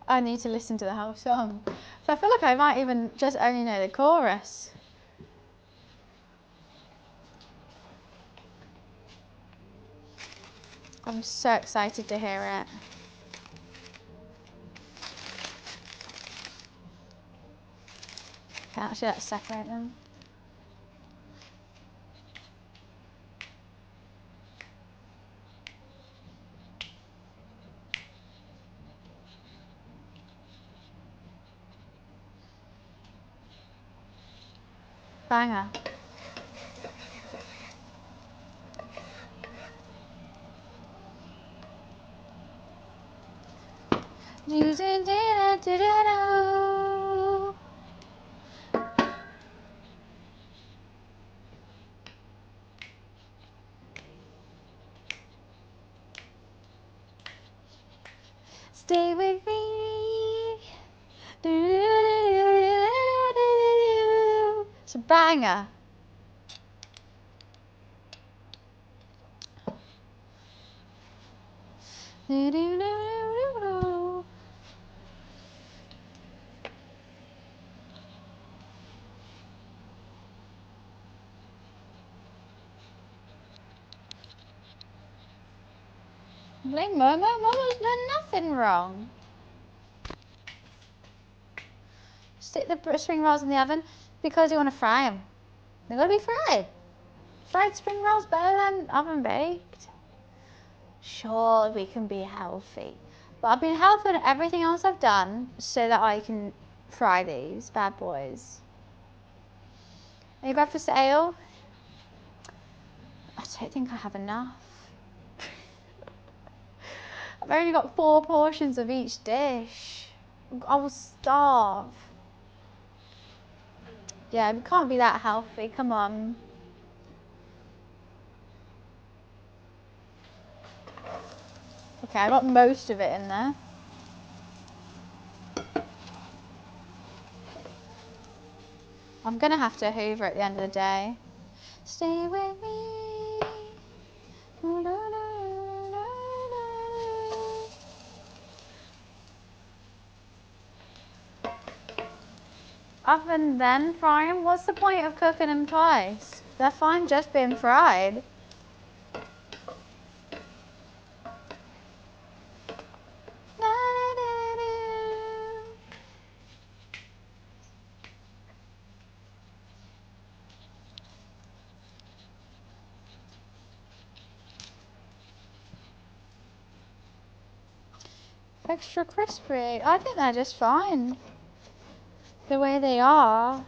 I need to listen to the whole song. So I feel like I might even just only know the chorus. I'm so excited to hear it. Okay, actually let's separate them. Banger. Stay with me. It's a banger. Blame Momo. Momo's done nothing wrong. Stick the spring rolls in the oven because you want to fry them. They're going to be fried. Fried spring rolls better than oven baked. Sure, we can be healthy. But I've been healthy in everything else I've done so that I can fry these bad boys. Are you breakfast ale? I don't think I have enough. I've only got 4 portions of each dish. I will starve. Yeah, we can't be that healthy. Come on. Okay, I got most of it in there. I'm gonna have to hoover at the end of the day. Stay with me. Oven then fry them. What's the point of cooking them twice? They're fine just being fried. Extra crispy. I think they're just fine. The way they are.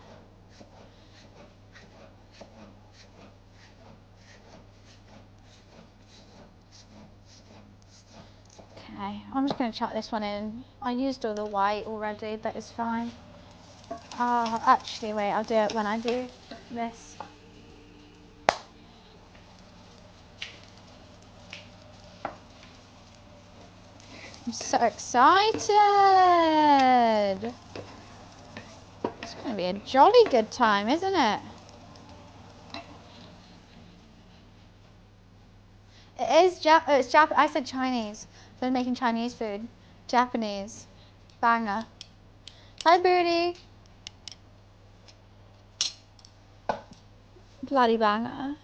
Okay, I'm just going to chuck this one in. I used all the white already, but it's fine. Actually, wait, I'll do it when I do this. I'm so excited. It's going to be a jolly good time, isn't it? It is I said Chinese. So I'm making Chinese food. Japanese. Banger. Hi, Booty. Bloody banger.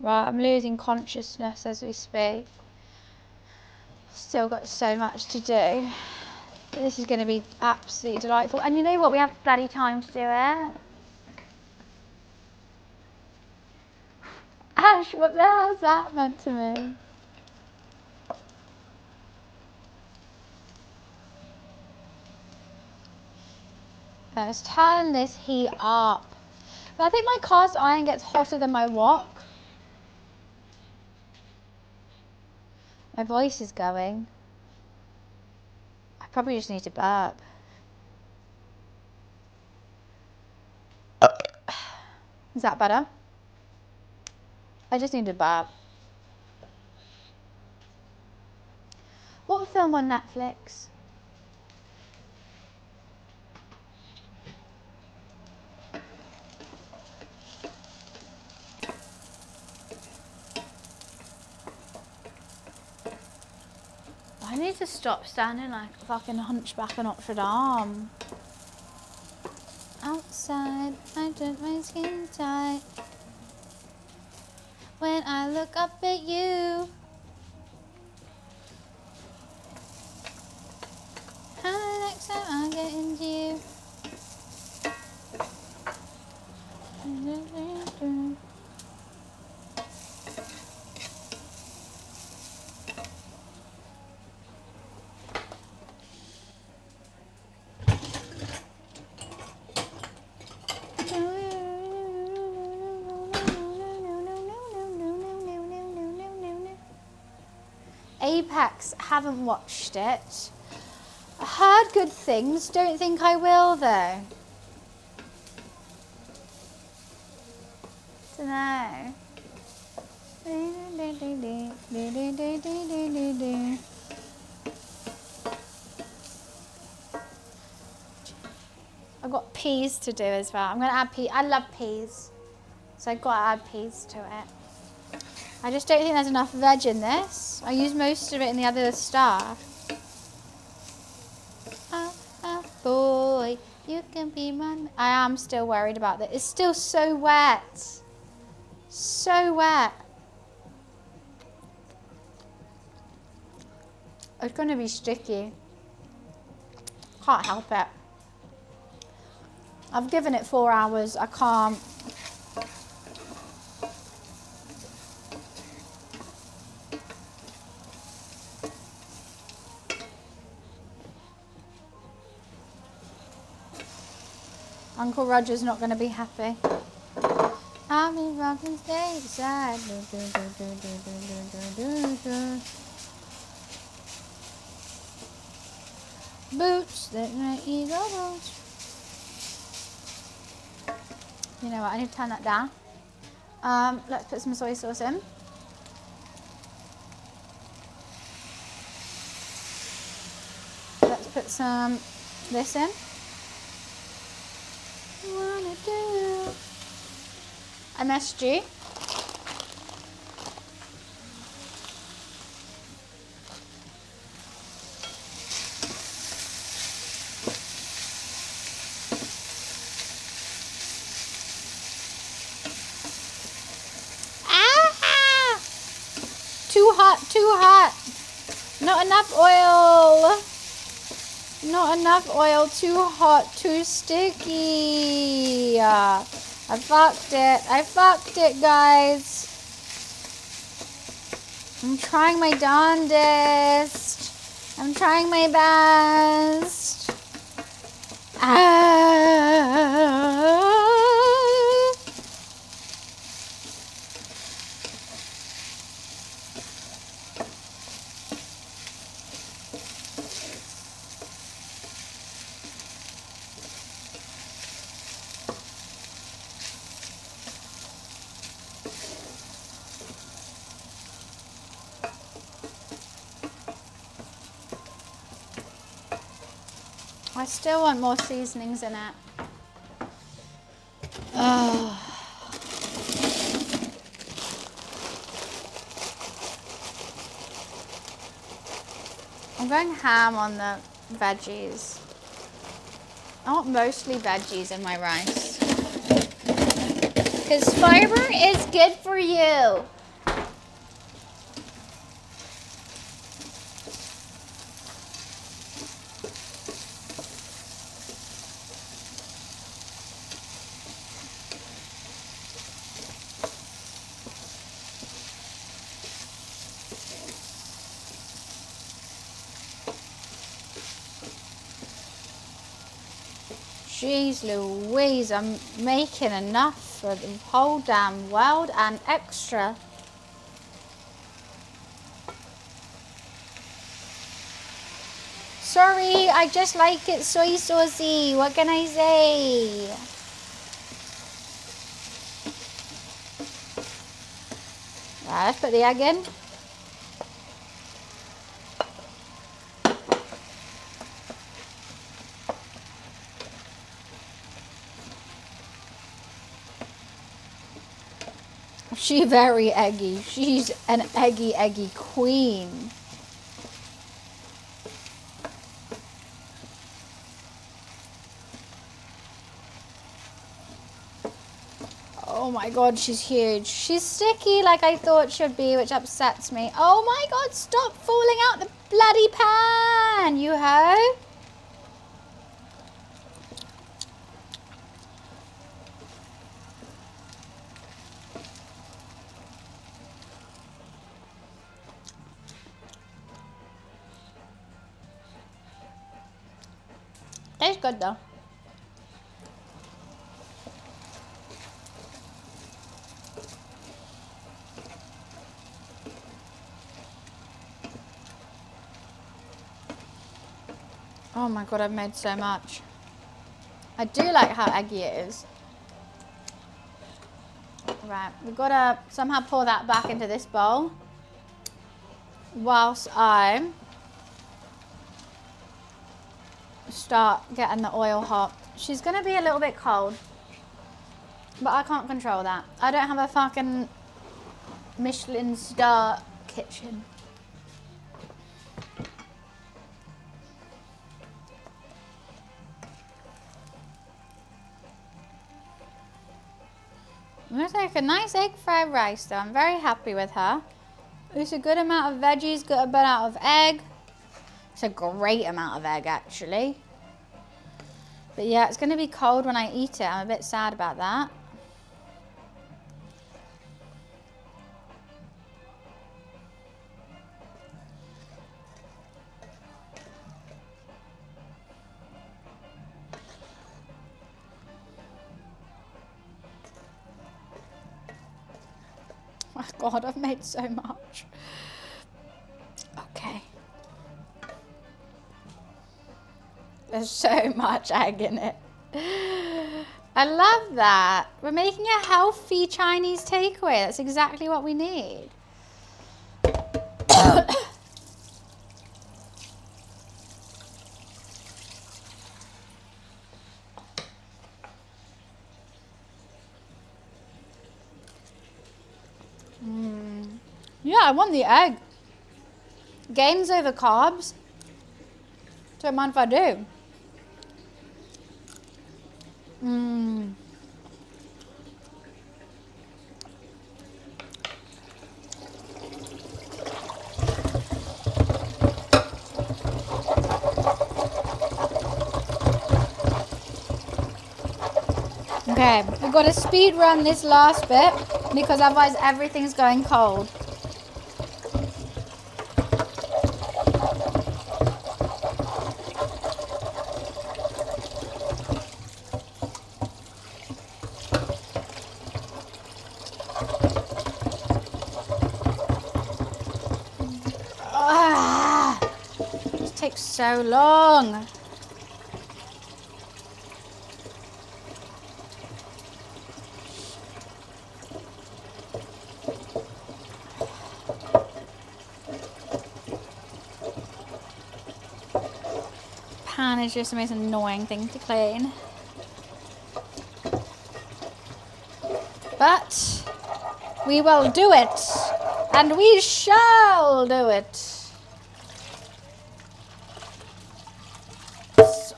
Right, I'm losing consciousness as we speak. Still got so much to do. This is going to be absolutely delightful. And you know what? We have bloody time to do it. Ash, what the hell is that meant to me? Let's turn this heat up. But I think my cast iron gets hotter than my wok. My voice is going. I probably just need to burp. Is that better? I just need to burp. What film on Netflix? I need to stop standing like a fucking hunchback of Notre Dame. Outside, I turn my skin tight. When I look up at you, how the next time I get into you. Apex, haven't watched it. I heard good things, don't think I will though. Dunno. I've got peas to do as well. I'm gonna add peas. I love peas, so I've got to add peas to it. I just don't think there's enough veg in this. I use most of it in the other stuff. Boy, you can be my... I am still worried about that. It's still so wet. So wet. It's going to be sticky. Can't help it. I've given it 4 hours. I can't. Uncle Roger's not going to be happy. I'll be rocking stateside. Boots that make you go boots. You know what? I need to turn that down. Let's put some soy sauce in. Let's put some this in. Wanna do MSG. Ah! Too hot, too hot. Not enough oil. Not enough oil, too hot, too sticky. I fucked it, guys. I'm trying my darndest. I'm trying my best. I still want more seasonings in it. Oh. I'm going ham on the veggies. I want mostly veggies in my rice. Because fiber is good for you. Jeez Louise, I'm making enough for the whole damn world and extra. Sorry, I just like it soy saucy. What can I say? Right, let's put the egg in. She's very eggy. She's an eggy queen. Oh my god, she's huge. She's sticky like I thought she'd be, which upsets me. Oh my god, stop falling out the bloody pan, you hoe. Tastes good though. Oh my god, I've made so much. I do like how eggy it is. Right, we've got to somehow pour that back into this bowl whilst I start getting the oil hot. She's going to be a little bit cold, but I can't control that. I don't have a fucking Michelin star kitchen. I'm going to take a nice egg fried rice though. I'm very happy with her. It's a good amount of veggies, good amount of egg. It's a great amount of egg actually. But yeah, it's going to be cold when I eat it. I'm a bit sad about that. Oh my god, I've made so much. Okay. There's so much egg in it. I love that. We're making a healthy Chinese takeaway. That's exactly what we need. Yeah, I want the egg. Gains over carbs. Don't mind if I do. Okay, we've got to speed run this last bit because otherwise everything's going cold. This takes so long. Pan is just the most annoying thing to clean. But we will do it, and we shall do it.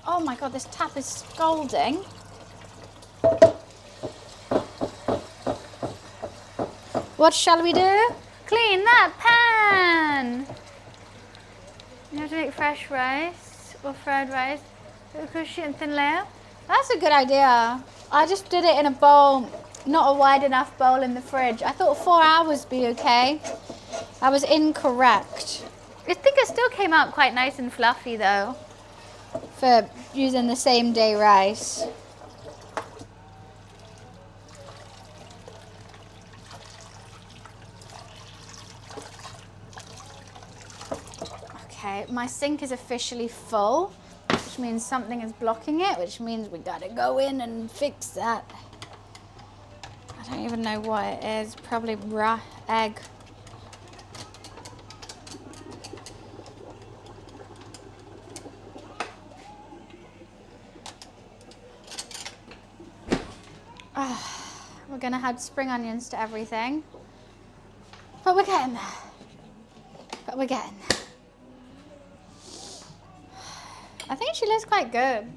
Oh my god, this tap is scalding. What shall we do? Clean that pan. You have to make fresh rice or fried rice. Crush it in thin layer. That's a good idea. I just did it in a bowl, not a wide enough bowl in the fridge. I thought 4 hours would be okay. I was incorrect. I think it still came out quite nice and fluffy though. for using the same day rice. Okay, my sink is officially full, which means something is blocking it, which means we gotta go in and fix that. I don't even know what it is, probably raw egg. We're gonna add spring onions to everything. But we're getting there. I think she looks quite good.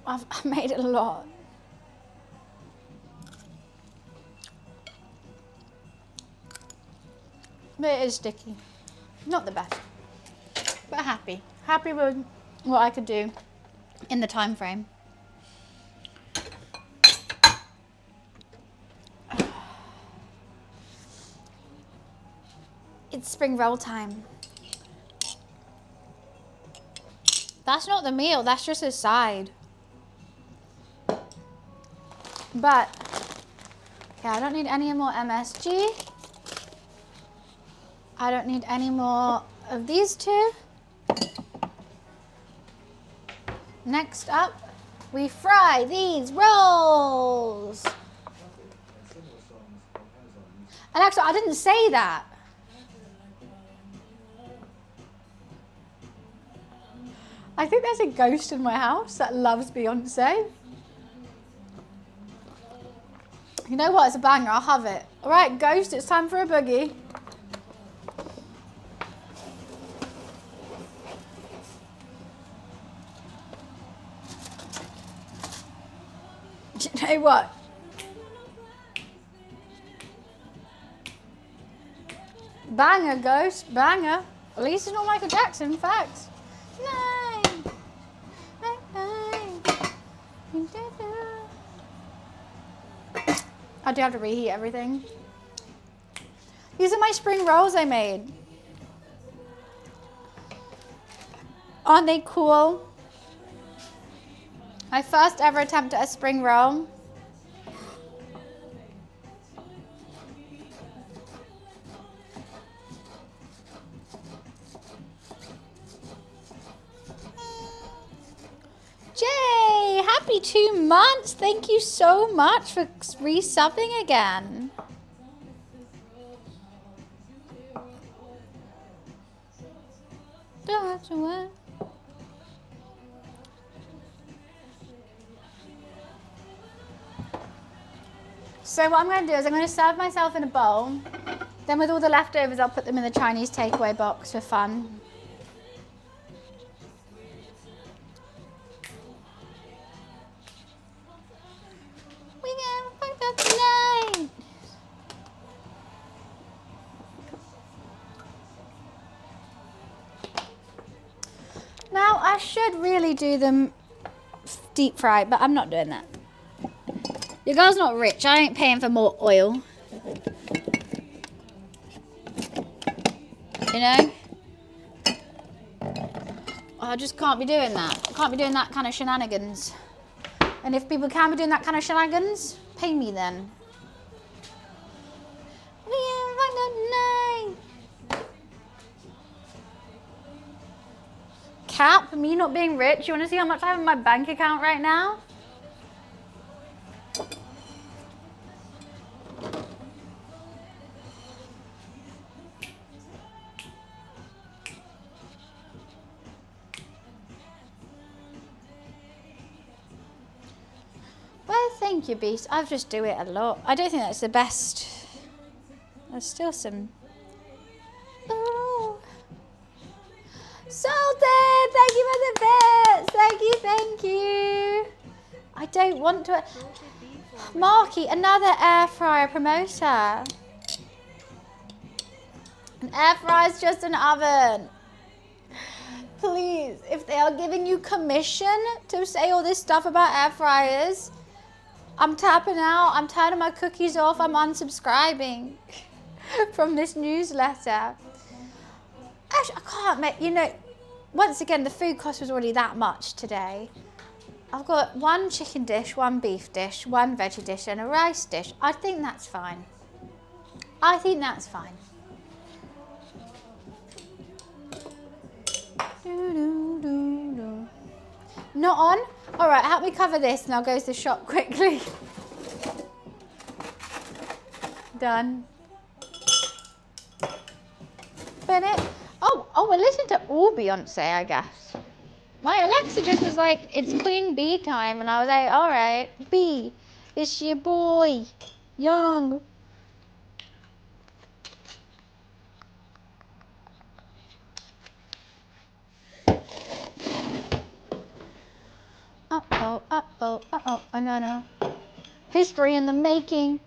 I've made it a lot. But it is sticky. Not the best. But happy. Happy with what I could do in the time frame. It's spring roll time. That's not the meal, that's just a side. But, okay, I don't need any more MSG. I don't need any more of these two. Next up, we fry these rolls. Alexa, I didn't say that. I think there's a ghost in my house that loves Beyonce. You know what? It's a banger. I'll have it. All right, ghost, it's time for a boogie. Do you know what? Banger, ghost, banger. At least it's not Michael Jackson, facts. I do have to reheat everything. These are my spring rolls I made. Aren't they cool? My first ever attempt at a spring roll. Jay, happy 2 months. Thank you so much for resubbing again. Don't have to work. So what I'm going to do is I'm going to serve myself in a bowl. Then with all the leftovers, I'll put them in the Chinese takeaway box for fun. We gonna fuck up tonight. Now I should really do them deep fried, but I'm not doing that. Your girl's not rich. I ain't paying for more oil. You know? I just can't be doing that. I can't be doing that kind of shenanigans. And if people can be doing that kind of shenanigans, pay me then. Cap, me not being rich. You want to see how much I have in my bank account right now? Well, thank you, Beast. I just do it a lot. I don't think that's the best. There's still some... Ooh. Salted! Thank you for the bits! Thank you! I don't want to... Marky, another air fryer promoter. An air fryer is just an oven. Please, if they are giving you commission to say all this stuff about air fryers, I'm tapping out. I'm turning my cookies off. I'm unsubscribing from this newsletter. I can't make, you know, once again, the food cost was already that much today. I've got one chicken dish, one beef dish, one veggie dish and a rice dish. I think that's fine. I think that's fine. Not on? All right, help me cover this and I'll go to the shop quickly. Done. Bennett. Oh, we're listening to all Beyonce, I guess. My Alexa just was like, it's Queen Bee time. And I was like, all right, B, it's your boy, Young. Uh-oh, uh-oh, uh-oh, oh, no. History in the making.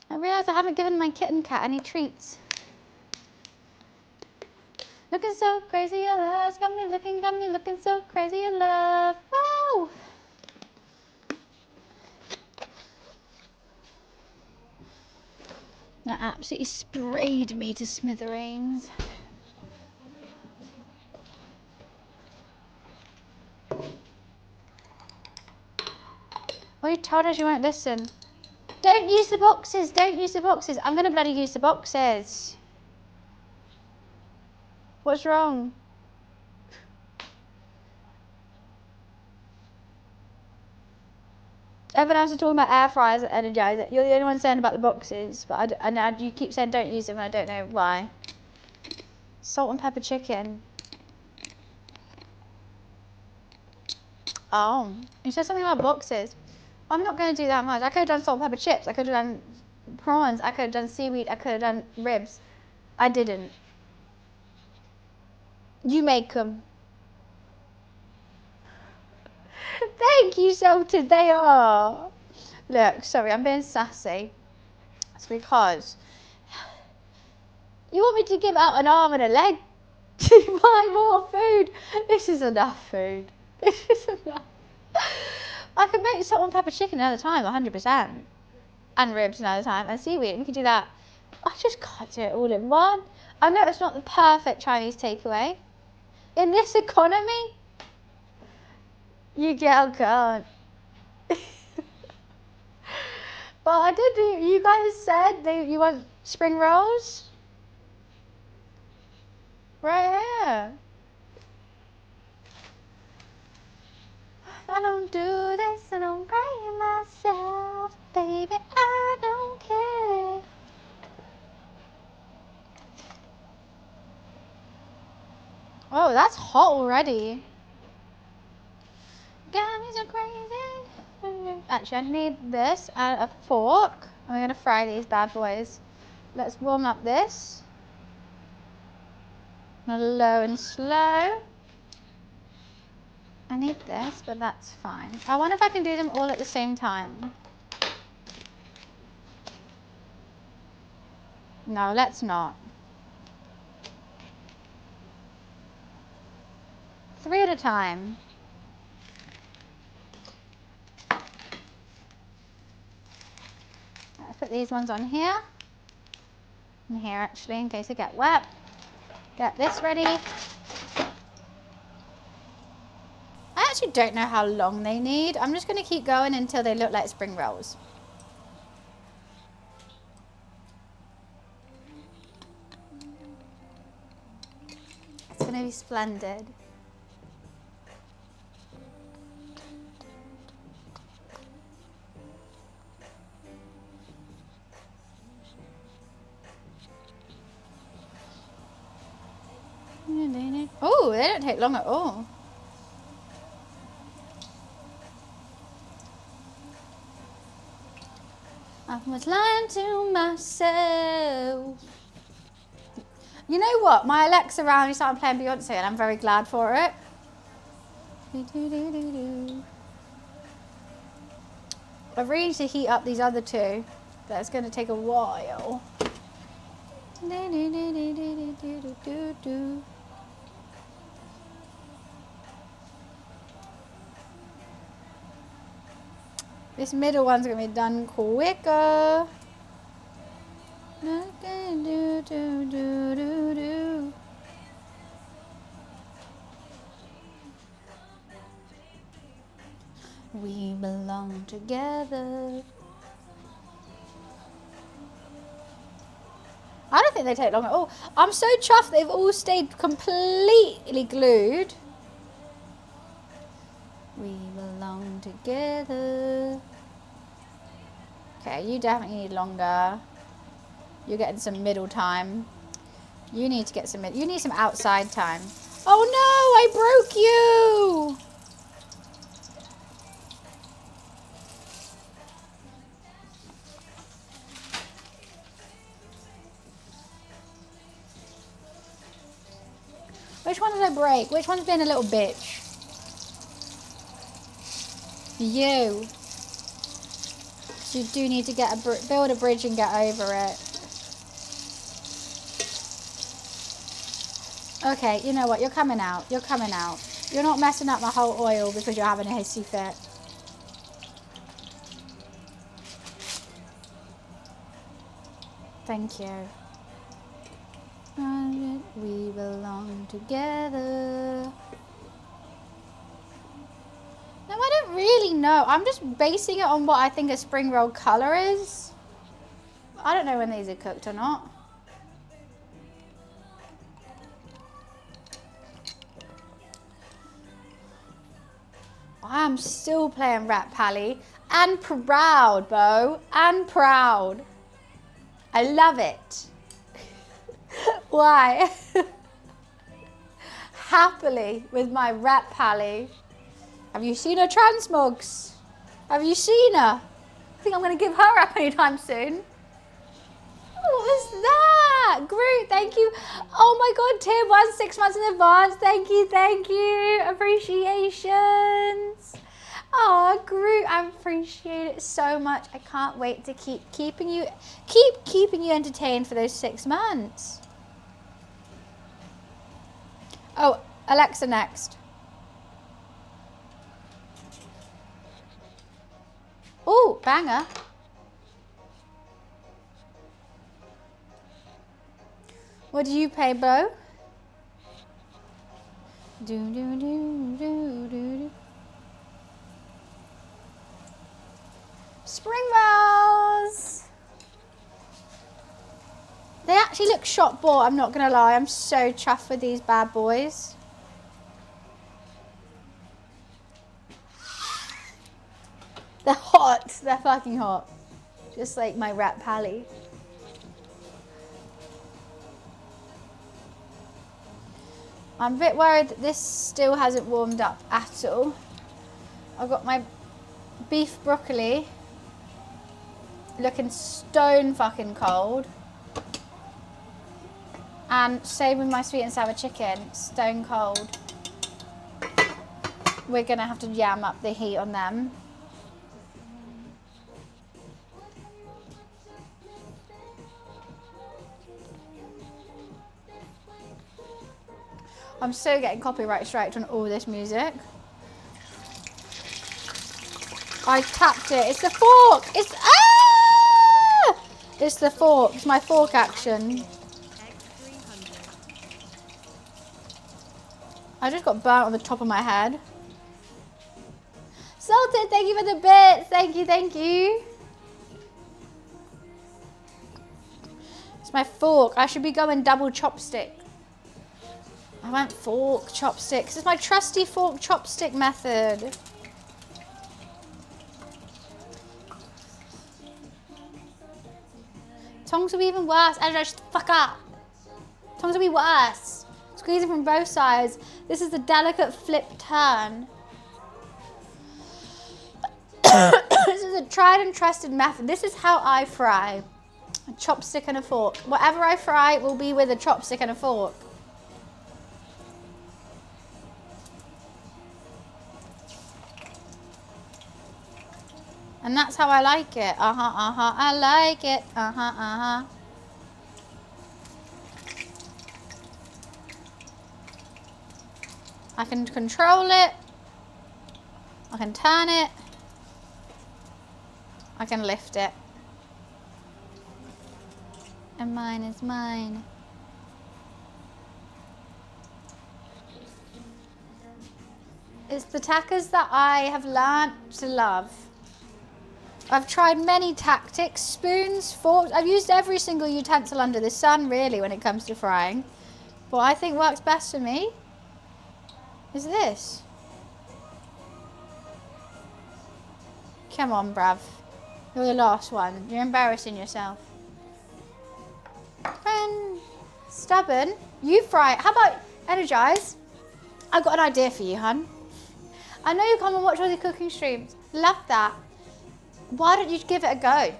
I realised I haven't given my kitten cat any treats. Looking so crazy in love, got me looking so crazy in love. Woo! That absolutely sprayed me to smithereens. Well, you told us you won't listen. Don't use the boxes, don't use the boxes. I'm gonna bloody use the boxes. What's wrong? Everyone else is talking about air fryers and Energizer. You're the only one saying about the boxes, but and now you keep saying don't use them and I don't know why. Salt and pepper chicken. Oh, you said something about boxes. I'm not going to do that much. I could have done salt and pepper chips. I could have done prawns. I could have done seaweed. I could have done ribs. I didn't. You make them. Thank you, Salted. They are. Look, sorry, I'm being sassy. It's because you want me to give out an arm and a leg to buy more food. This is enough food. This is enough. I could make salt and pepper chicken another time, 100%. And ribs another time, and seaweed. We could do that. I just can't do it all in one. I know it's not the perfect Chinese takeaway. In this economy, you girl can't. But I did. You guys said you want spring rolls? Right here. I don't do this, I don't blame myself, baby, I don't care. Oh, that's hot already. Got me so crazy. Actually, I need this and a fork. I'm gonna fry these bad boys. Let's warm up this. Low and slow. I need this, but that's fine. I wonder if I can do them all at the same time. No, let's not. 3 at a time. Let's put these ones on here. And here actually, in case they get wet. Get this ready. I actually don't know how long they need. I'm just going to keep going until they look like spring rolls. It's going to be splendid. Oh, they don't take long at all. I was lying to myself. You know what? My Alexa randomly started playing Beyonce and I'm very glad for it. I really need to heat up these other two. That's going to take a while. This middle one's going to be done quicker. We belong together. I don't think they take long at all. I'm so chuffed they've all stayed completely glued. We belong together. Okay, you definitely need longer. You're getting some middle time. You need to get some you need some outside time. Oh no, I broke you! Which one did I break? Which one's been a little bitch? You. So you do need to get build a bridge and get over it. Okay, you know what? You're coming out. You're coming out. You're not messing up my whole oil because you're having a hissy fit. Thank you. We belong together. No, I don't really know. I'm just basing it on what I think a spring roll colour is. I don't know when these are cooked or not. I'm still playing Rat Pally. And proud, Bo. And proud. I love it. Why? Happily with my Rat Pally. Have you seen her transmogs? Have you seen her? I think I'm going to give her up anytime soon. What was that? Groot, thank you. Oh my god, tier 1 6 months in advance. Thank you, thank you. Appreciations. Oh, Groot, I appreciate it so much. I can't wait to keep keeping you entertained for those 6 months. Oh, Alexa next. Oh, banger. What do you pay, Bo? Do do do do do. Spring rolls. They actually look shop bought, I'm not gonna lie. I'm so chuffed with these bad boys. They're hot. They're fucking hot. Just like my Rat Pally. I'm a bit worried that this still hasn't warmed up at all. I've got my beef broccoli looking stone fucking cold. And same with my sweet and sour chicken, stone cold. We're gonna have to jam up the heat on them. I'm so getting copyright striked on all this music. I tapped it. It's the fork. It's It's the fork. It's my fork action. I just got burnt on the top of my head. Salted, thank you for the bits. Thank you, thank you. It's my fork. I should be going double chopstick. I went fork, chopsticks. It's my trusty fork chopstick method. Tongs will be even worse. I just fuck up. Tongs will be worse. Squeezing from both sides. This is the delicate flip turn. This is a tried and trusted method. This is how I fry. A chopstick and a fork. Whatever I fry will be with a chopstick and a fork. And that's how I like it. I like it. I can control it. I can turn it. I can lift it. And mine is mine. It's the takas that I have learnt to love. I've tried many tactics, spoons, forks. I've used every single utensil under the sun, really, when it comes to frying. What I think works best for me is this. Come on, bruv. You're the last one. You're embarrassing yourself. And stubborn. You fry it. How about energize? I've got an idea for you, hun. I know you come and watch all the cooking streams. Love that. Why don't you give it a go?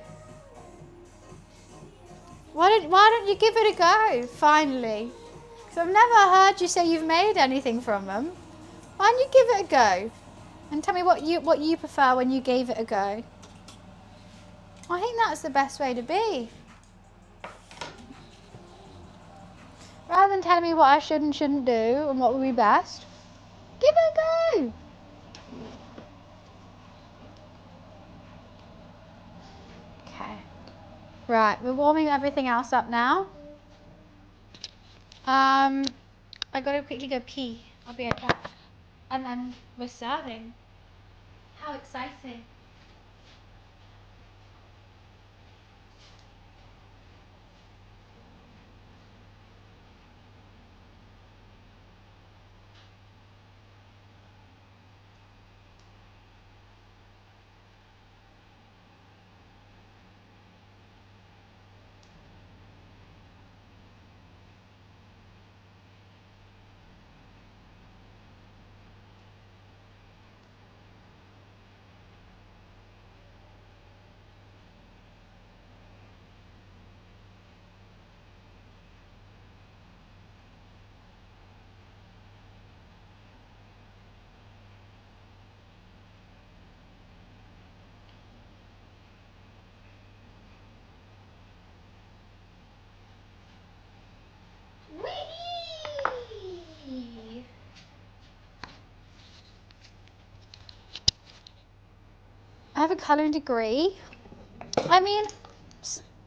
Why don't you give it a go, finally? Because I've never heard you say you've made anything from them. Why don't you give it a go? And tell me what you prefer when you gave it a go. I think that's the best way to be. Rather than telling me what I should and shouldn't do and what would be best, give it a go. Okay. Right, we're warming everything else up now. I gotta quickly go pee. I'll be right back. And then we're serving. How exciting. Whee! I have a colouring degree. I mean,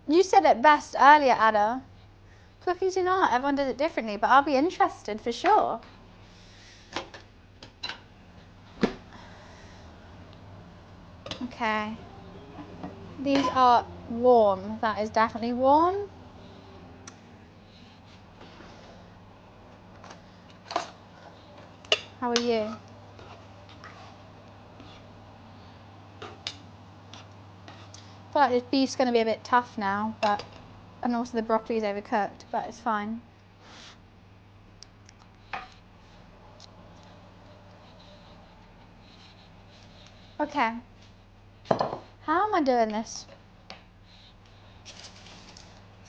you said it best earlier, Ada. Cooking's an art. Everyone does it differently, but I'll be interested for sure. Okay. These are warm. That is definitely warm. How are you? I feel like this beef's going to be a bit tough now, and also the broccoli's overcooked, but it's fine. Okay. How am I doing this?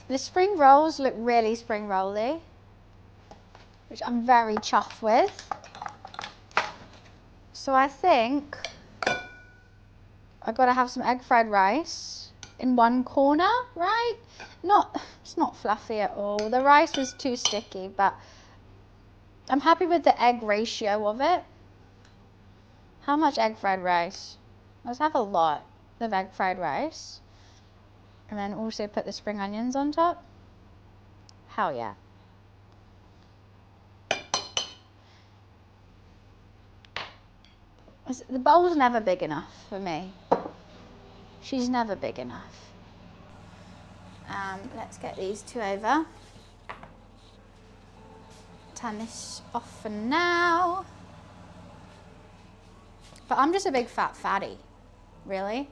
The spring rolls look really spring rolly, which I'm very chuffed with. So I think I've got to have some egg fried rice in one corner, right? It's not fluffy at all. The rice was too sticky, but I'm happy with the egg ratio of it. How much egg fried rice? Let's have a lot of egg fried rice. And then also put the spring onions on top. Hell yeah. The bowl's never big enough for me. She's never big enough. Let's get these two over. Turn this off for now. But I'm just a big fat fatty, really.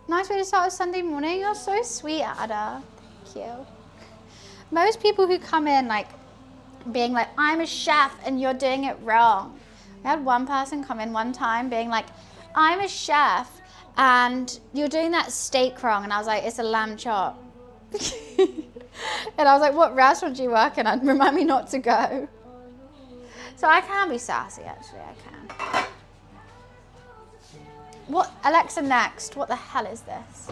Nice way to start a Sunday morning. You're so sweet, Ada. Thank you. Most people who come in being like, I'm a chef and you're doing it wrong. I had one person come in one time being like, I'm a chef and you're doing that steak wrong. And I was like, it's a lamb chop. And I was like, what restaurant do you work in? And remind me not to go. So I can be sassy, actually, I can. What, Alexa, next? What the hell is this?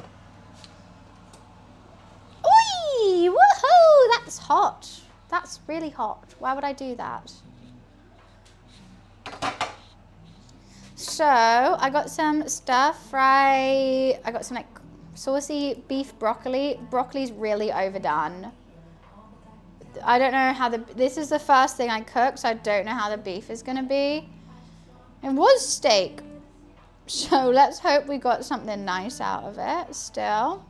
Oi! Woohoo! That's hot. That's really hot. Why would I do that? So I got some stir fry. I got some like saucy beef broccoli. Broccoli's really overdone. I don't know how this is the first thing I cook, so I don't know how the beef is gonna be. It was steak. So let's hope we got something nice out of it still.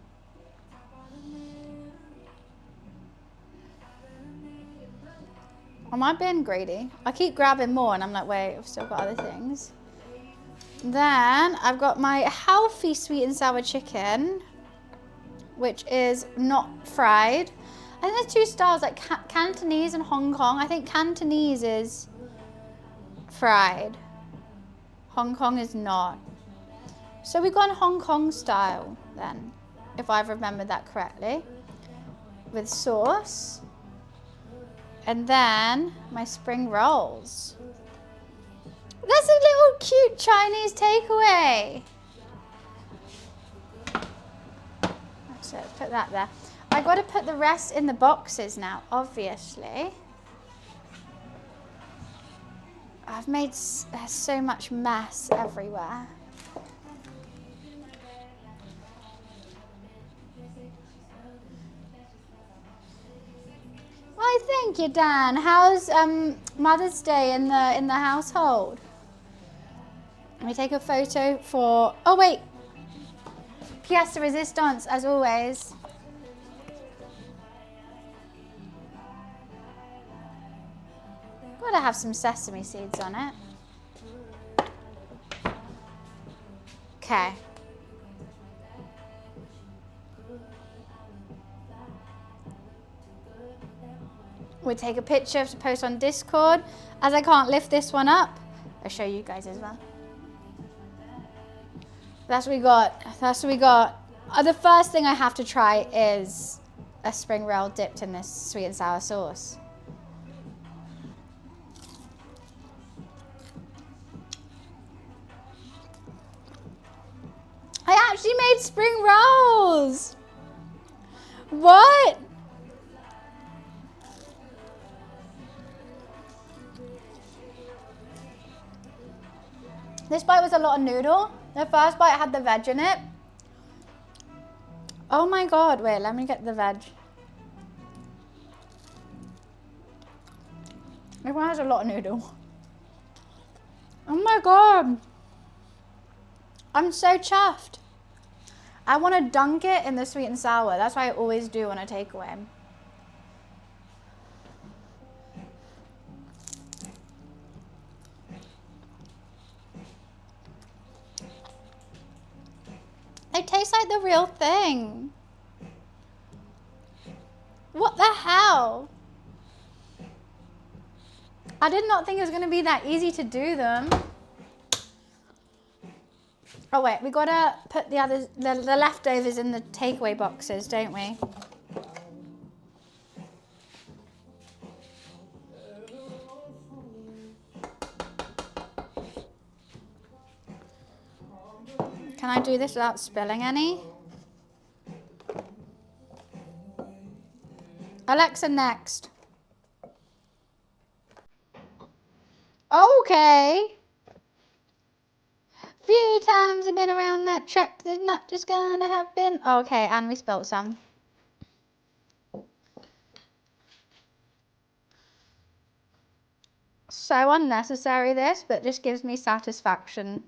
Am I being greedy? I keep grabbing more and I'm like, wait, I've still got other things. Then I've got my healthy sweet and sour chicken, which is not fried. I think there's two styles, like Cantonese and Hong Kong. I think Cantonese is fried. Hong Kong is not. So we've gone Hong Kong style then, if I've remembered that correctly, with sauce. And then my spring rolls. That's a little cute Chinese takeaway. So let's put that there. I got to put the rest in the boxes now, obviously. I've made so much mess everywhere. Why, thank you, Dan. How's Mother's Day in the household? Let me take a photo for. Oh wait, pièce de résistance as always. Gotta have some sesame seeds on it. Okay. We'll take a picture to post on Discord. As I can't lift this one up, I'll show you guys as well. That's what we got. That's what we got. The first thing I have to try is a spring roll dipped in this sweet and sour sauce. I actually made spring rolls. What? This bite was a lot of noodle. The first bite had the veg in it. Oh my God, wait, let me get the veg. This one has a lot of noodle. Oh my God. I'm so chuffed. I want to dunk it in the sweet and sour. That's what I always do on a takeaway. They taste like the real thing. What the hell? I did not think it was going to be that easy to do them. Oh wait, we gotta put the others, the leftovers in the takeaway boxes, don't we? Can I do this without spilling any? Alexa, next. Okay. Few times I've been around that track, there's not just gonna happen. Okay, and we spilled some. So unnecessary this, but just gives me satisfaction.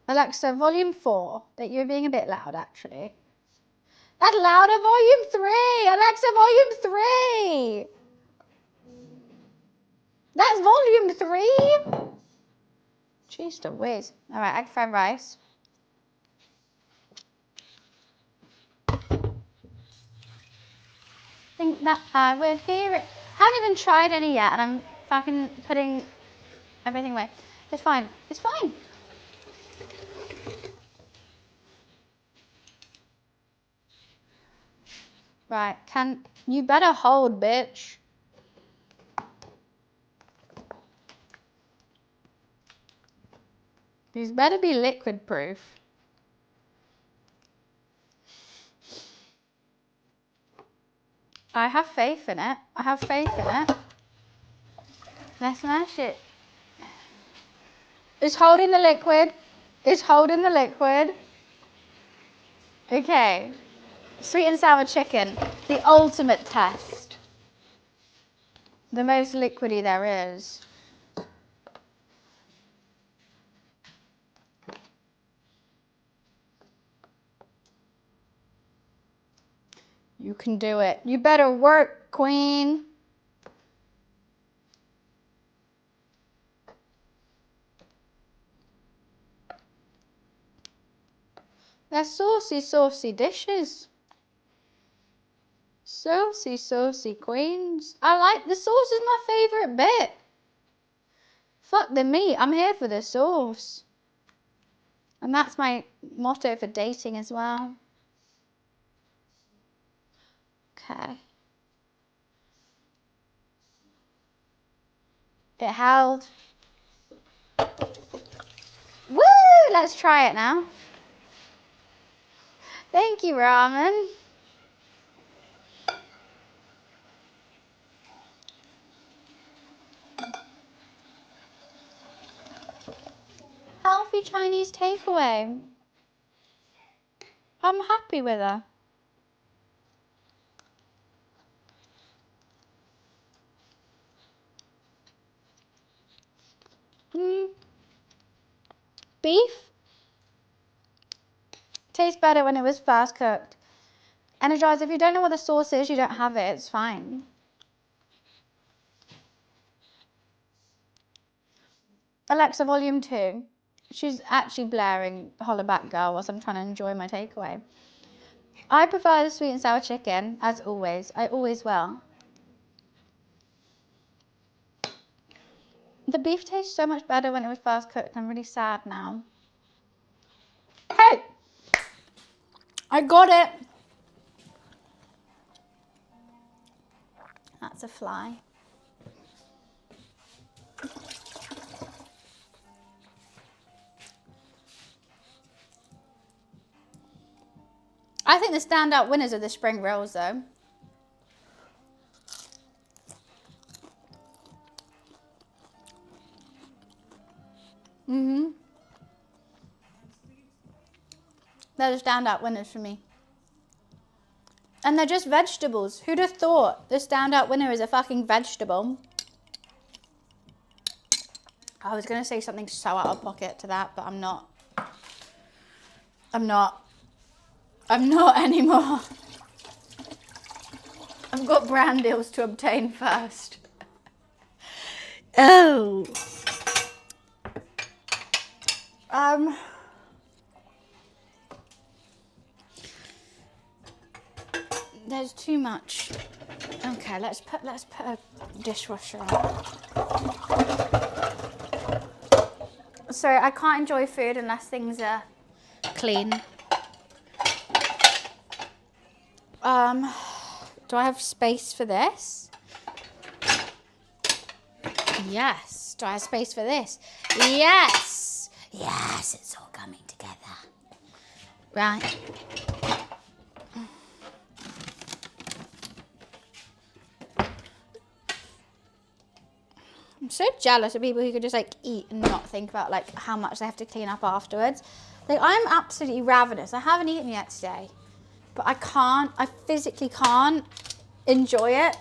Alexa, volume 4. That you're being a bit loud, actually. That's louder, volume 3. Alexa, volume 3. That's volume 3. Jeez Louise. All right, egg fried rice. Think that I would hear it. Haven't even tried any yet, and I'm fucking putting everything away. It's fine. It's fine. Right, you better hold, bitch. These better be liquid proof. I have faith in it. I have faith in it. Let's mash it. It's holding the liquid. It's holding the liquid. Okay. Sweet and sour chicken. The ultimate test. The most liquidy there is. You can do it. You better work, queen. They're saucy, saucy dishes. Saucy, saucy queens. The sauce is my favourite bit. Fuck the meat. I'm here for the sauce. And that's my motto for dating as well. Okay. It held. Woo! Let's try it now. Thank you, ramen. Healthy Chinese takeaway. I'm happy with her. Beef tastes better when it was fast cooked. Energize, if you don't know what the sauce is, you don't have it. It's fine. Alexa, volume 2. She's actually blaring Hollaback Girl whilst I'm trying to enjoy my takeaway. I prefer the sweet and sour chicken, as always. I always will. The beef tastes so much better when it was fast cooked. I'm really sad now. Hey! I got it! That's a fly. I think the standout winners are the spring rolls, though. They're the standout winners for me. And they're just vegetables. Who'd have thought the standout winner is a fucking vegetable? I was going to say something so out of pocket to that, but I'm not. I'm not anymore. I've got brand deals to obtain first. Oh. There's too much. Okay, let's put a dishwasher on. Sorry, I can't enjoy food unless things are clean. Do I have space for this? Yes. Do I have space for this? Yes. Yes, it's all coming together. Right. I'm so jealous of people who could just like eat and not think about like how much they have to clean up afterwards. Like I'm absolutely ravenous. I haven't eaten yet today, but I physically can't enjoy it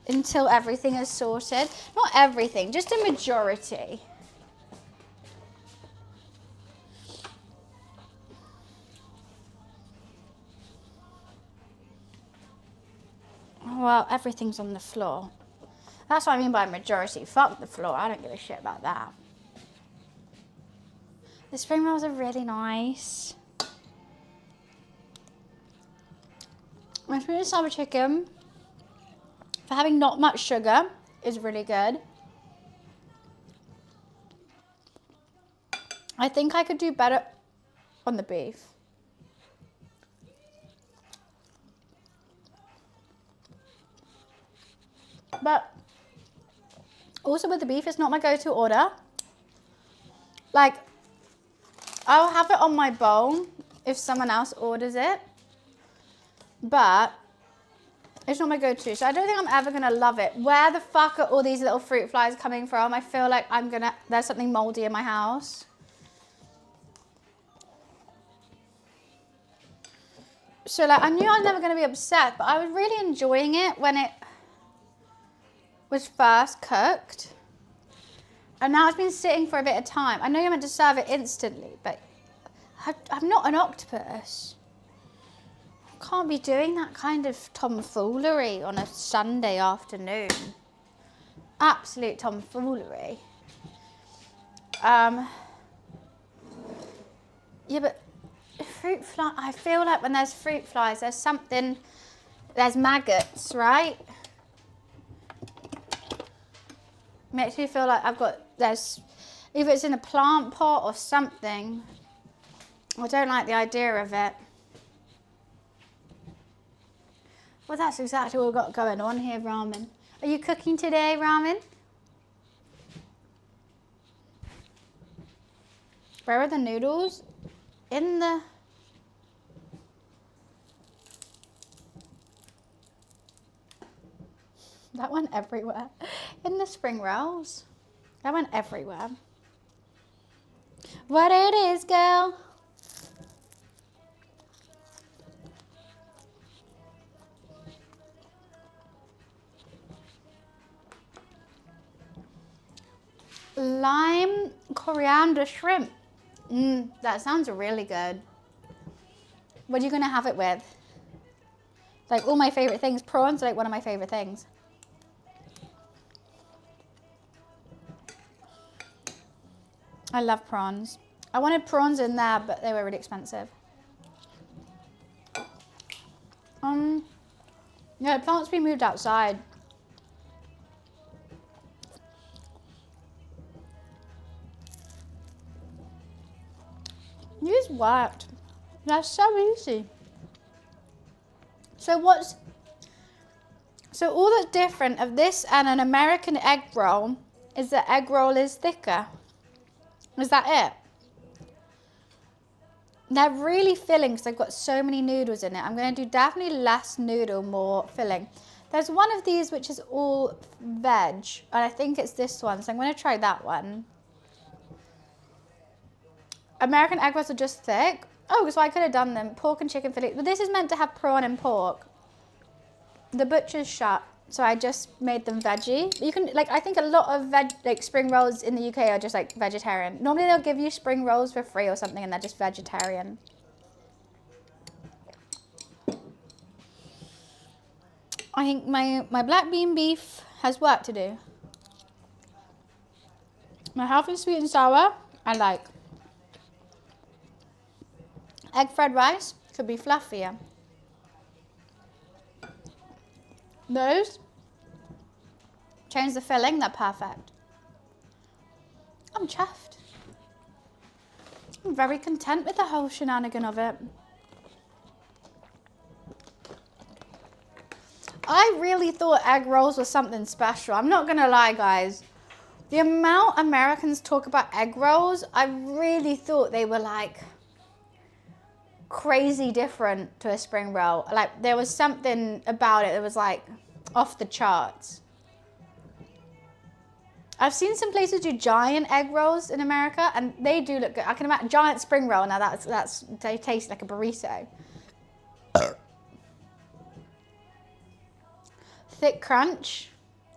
until everything is sorted. Not everything, just a majority. Well, everything's on the floor. That's what I mean by majority. Fuck the floor. I don't give a shit about that. The spring rolls are really nice. My sweet and sour chicken, for having not much sugar, is really good. I think I could do better on the beef. But also with the beef, it's not my go-to order. Like, I'll have it on my bowl if someone else orders it. But it's not my go-to. So I don't think I'm ever going to love it. Where the fuck are all these little fruit flies coming from? I feel like there's something moldy in my house. So like, I knew I was never going to be upset, but I was really enjoying it when it was first cooked. And now it's been sitting for a bit of time. I know you're meant to serve it instantly, but I'm not an octopus. I can't be doing that kind of tomfoolery on a Sunday afternoon. Absolute tomfoolery. Yeah, but fruit fly, I feel like when there's fruit flies, there's maggots, right? Makes me feel like either it's in a plant pot or something. I don't like the idea of it. Well, that's exactly what we've got going on here, Ramen. Are you cooking today, Ramen? Where are the noodles? In the... That went everywhere. In the spring rolls. That went everywhere. What it is, girl? Lime coriander shrimp. That sounds really good. What are you going to have it with? Like all my favorite things. Prawns are like one of my favorite things. I love prawns. I wanted prawns in there, but they were really expensive. Yeah, the plant's been moved outside. These worked. They're so easy. So all that's different of this and an American egg roll is the egg roll is thicker. Is that it? They're really filling because they've got so many noodles in it. I'm going to do definitely less noodle, more filling. There's one of these which is all veg, and I think it's this one, so I'm going to try that one. American egg rolls are just thick. Oh, so I could have done them. Pork and chicken fillet. But this is meant to have prawn and pork. The butcher's shut, so I just made them veggie. You can, like, I think a lot of spring rolls in the UK are just like vegetarian. Normally they'll give you spring rolls for free or something and they're just vegetarian. I think my black bean beef has work to do. My healthy sweet and sour, I like. Egg fried rice could be fluffier. Those, change the filling, they're perfect. I'm chuffed. I'm very content with the whole shenanigan of it. I really thought egg rolls was something special. I'm not gonna lie, guys. The amount Americans talk about egg rolls, I really thought they were like crazy different to a spring roll. Like there was something about it that was like off the charts. I've seen some places do giant egg rolls in America and they do look good. I can imagine giant spring roll. Now they taste like a burrito. Thick crunch.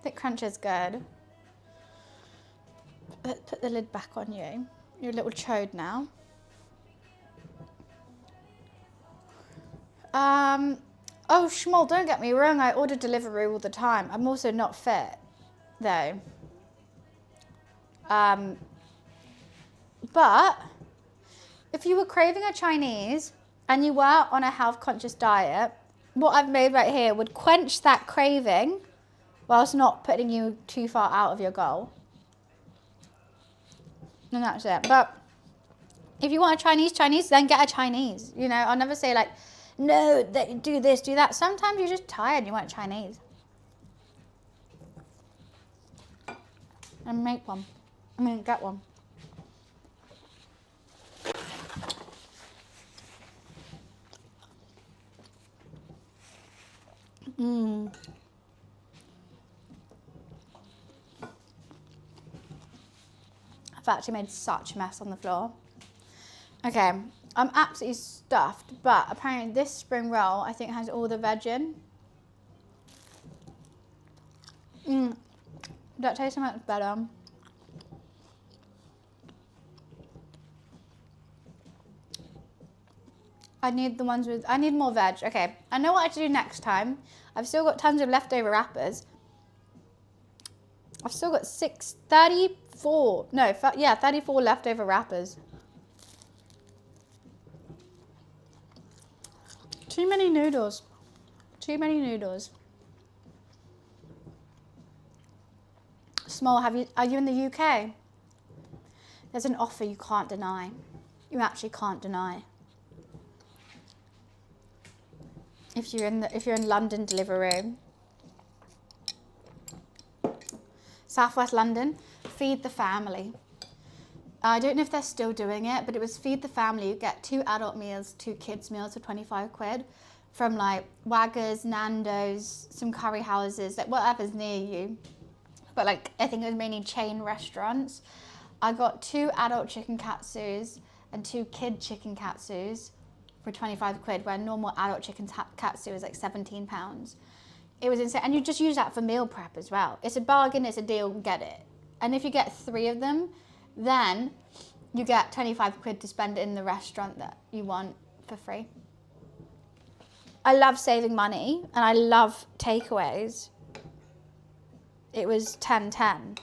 Thick crunch is good. Put the lid back on you. You're a little chode now. Oh, Schmoll, don't get me wrong. I order Deliveroo all the time. I'm also not fit, though. But if you were craving a Chinese and you were on a health-conscious diet, what I've made right here would quench that craving whilst not putting you too far out of your goal. And that's it. But if you want a Chinese, then get a Chinese. You know, I'll never say like, no, do this, do that. Sometimes you're just tired and you want Chinese. and make one. I mean, get one. Mmm. I've actually made such a mess on the floor. Okay, I'm absolutely stuffed, but apparently this spring roll I think has all the veg in. That tastes so much better. I need the ones with, I need more veg. Okay, I know what I should do next time. I've still got tons of leftover wrappers. I've still got 34 leftover wrappers. Too many noodles. Too many noodles. Small, are you in the UK? There's an offer you can't deny. You actually can't deny. If you're in London, Deliveroo. Southwest London, Feed the Family. I don't know if they're still doing it, but it was Feed the Family. You get 2 adult meals, 2 kids meals for 25 quid from like Waggers, Nando's, some curry houses, like whatever's near you. But like, I think it was mainly chain restaurants. I got 2 adult chicken katsus and 2 kid chicken katsus for 25 quid, where normal adult chicken katsu is like £17. It was insane. And you just use that for meal prep as well. It's a bargain, it's a deal, get it. And if you get 3 of them, then you get 25 quid to spend in the restaurant that you want for free. I love saving money and I love takeaways. It was 10.10.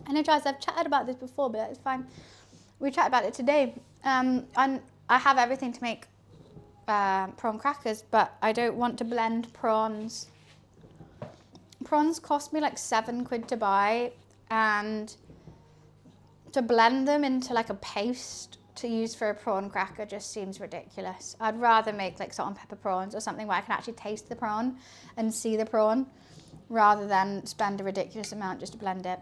I know, guys, I've chatted about this before, but it's fine. We chatted about it today. And I have everything to make prawn crackers, but I don't want to blend prawns. Prawns cost me like 7 quid to buy, and to blend them into like a paste to use for a prawn cracker just seems ridiculous. I'd rather make like salt and pepper prawns or something where I can actually taste the prawn and see the prawn, rather than spend a ridiculous amount just to blend it.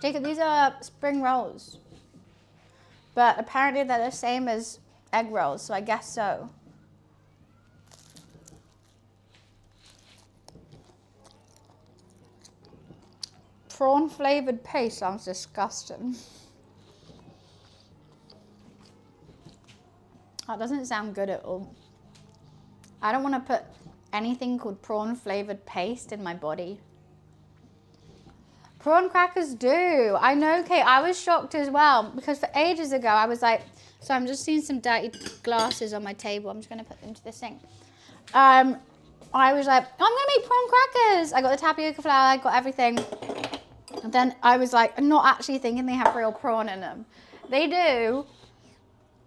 Jacob, these are spring rolls, but apparently they're the same as egg rolls, so I guess so. Prawn flavoured paste sounds disgusting. That doesn't sound good at all. I don't want to put anything called prawn flavoured paste in my body. Prawn crackers do. I know, Kate, I was shocked as well, because for ages ago I was like, so I'm just seeing some dirty glasses on my table. I'm just going to put them to the sink. I was like, I'm going to make prawn crackers. I got the tapioca flour, I got everything. And then I was like, I'm not actually thinking they have real prawn in them. They do.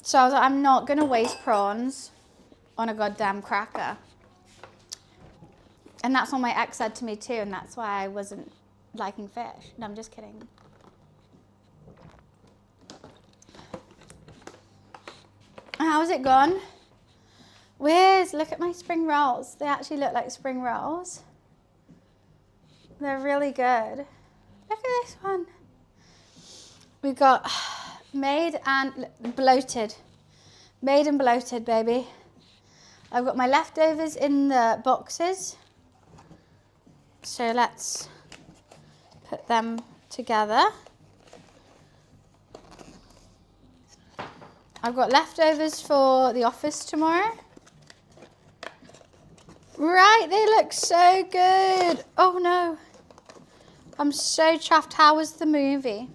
So I was like, I'm not going to waste prawns on a goddamn cracker. And that's what my ex said to me too, and that's why I wasn't liking fish. No, I'm just kidding. How's it gone? Wiz, look at my spring rolls. They actually look like spring rolls. They're really good. Look at this one. We've got made and bloated. Made and bloated, baby. I've got my leftovers in the boxes. So let's put them together. I've got leftovers for the office tomorrow. Right, they look so good. Oh no. I'm so chuffed. How was the movie?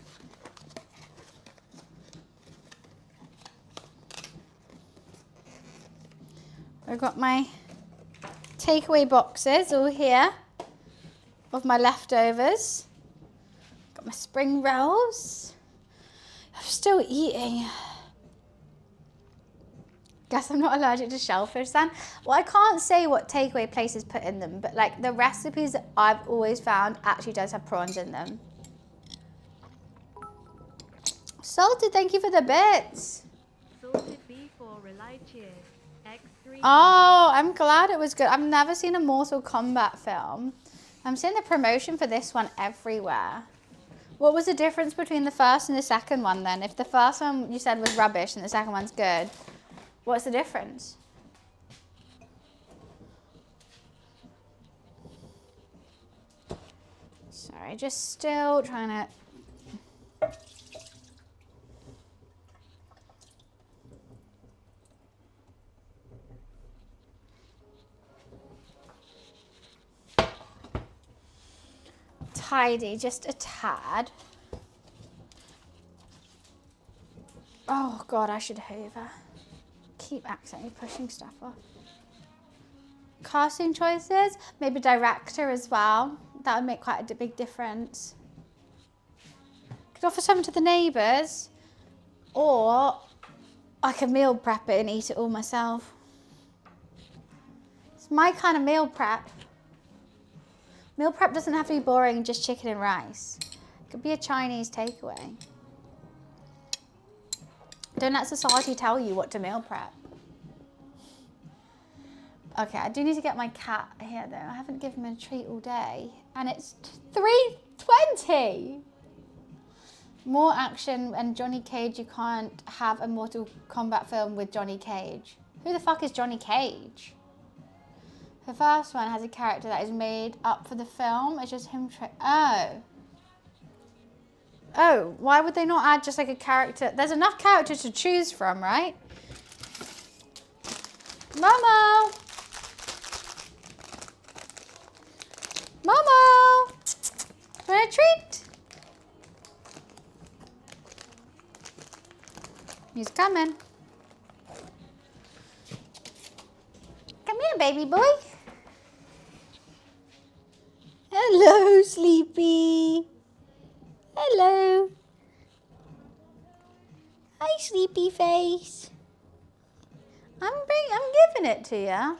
I've got my takeaway boxes all here of my leftovers. Got my spring rolls. I'm still eating. Guess I'm not allergic to shellfish then. Well, I can't say what takeaway places put in them, but like the recipes that I've always found actually does have prawns in them. Salted, thank you for the bits. Salted beef or Relay cheers. X3. Oh, I'm glad it was good. I've never seen a Mortal Kombat film. I'm seeing the promotion for this one everywhere. What was the difference between the first and the second one then? If the first one you said was rubbish and the second one's good, what's the difference? Sorry, just still trying to... tidy just a tad. Oh God, I should hoover. Keep accidentally pushing stuff off. Casting choices, maybe director as well. That would make quite a big difference. Could offer some to the neighbours, or I could meal prep it and eat it all myself. It's my kind of meal prep. Meal prep doesn't have to be boring, just chicken and rice. It could be a Chinese takeaway. Don't let society tell you what to meal prep. Okay, I do need to get my cat here though. I haven't given him a treat all day. And it's 3:20. More action and Johnny Cage. You can't have a Mortal Kombat film with Johnny Cage. Who the fuck is Johnny Cage? The first one has a character that is made up for the film. It's just him. Oh, why would they not add just like a character? There's enough characters to choose from, right? Momo! Momo! Want a treat? He's coming. Come here, baby boy. Hello, Sleepy. Hello. Hi, Sleepy face. I'm giving it to you.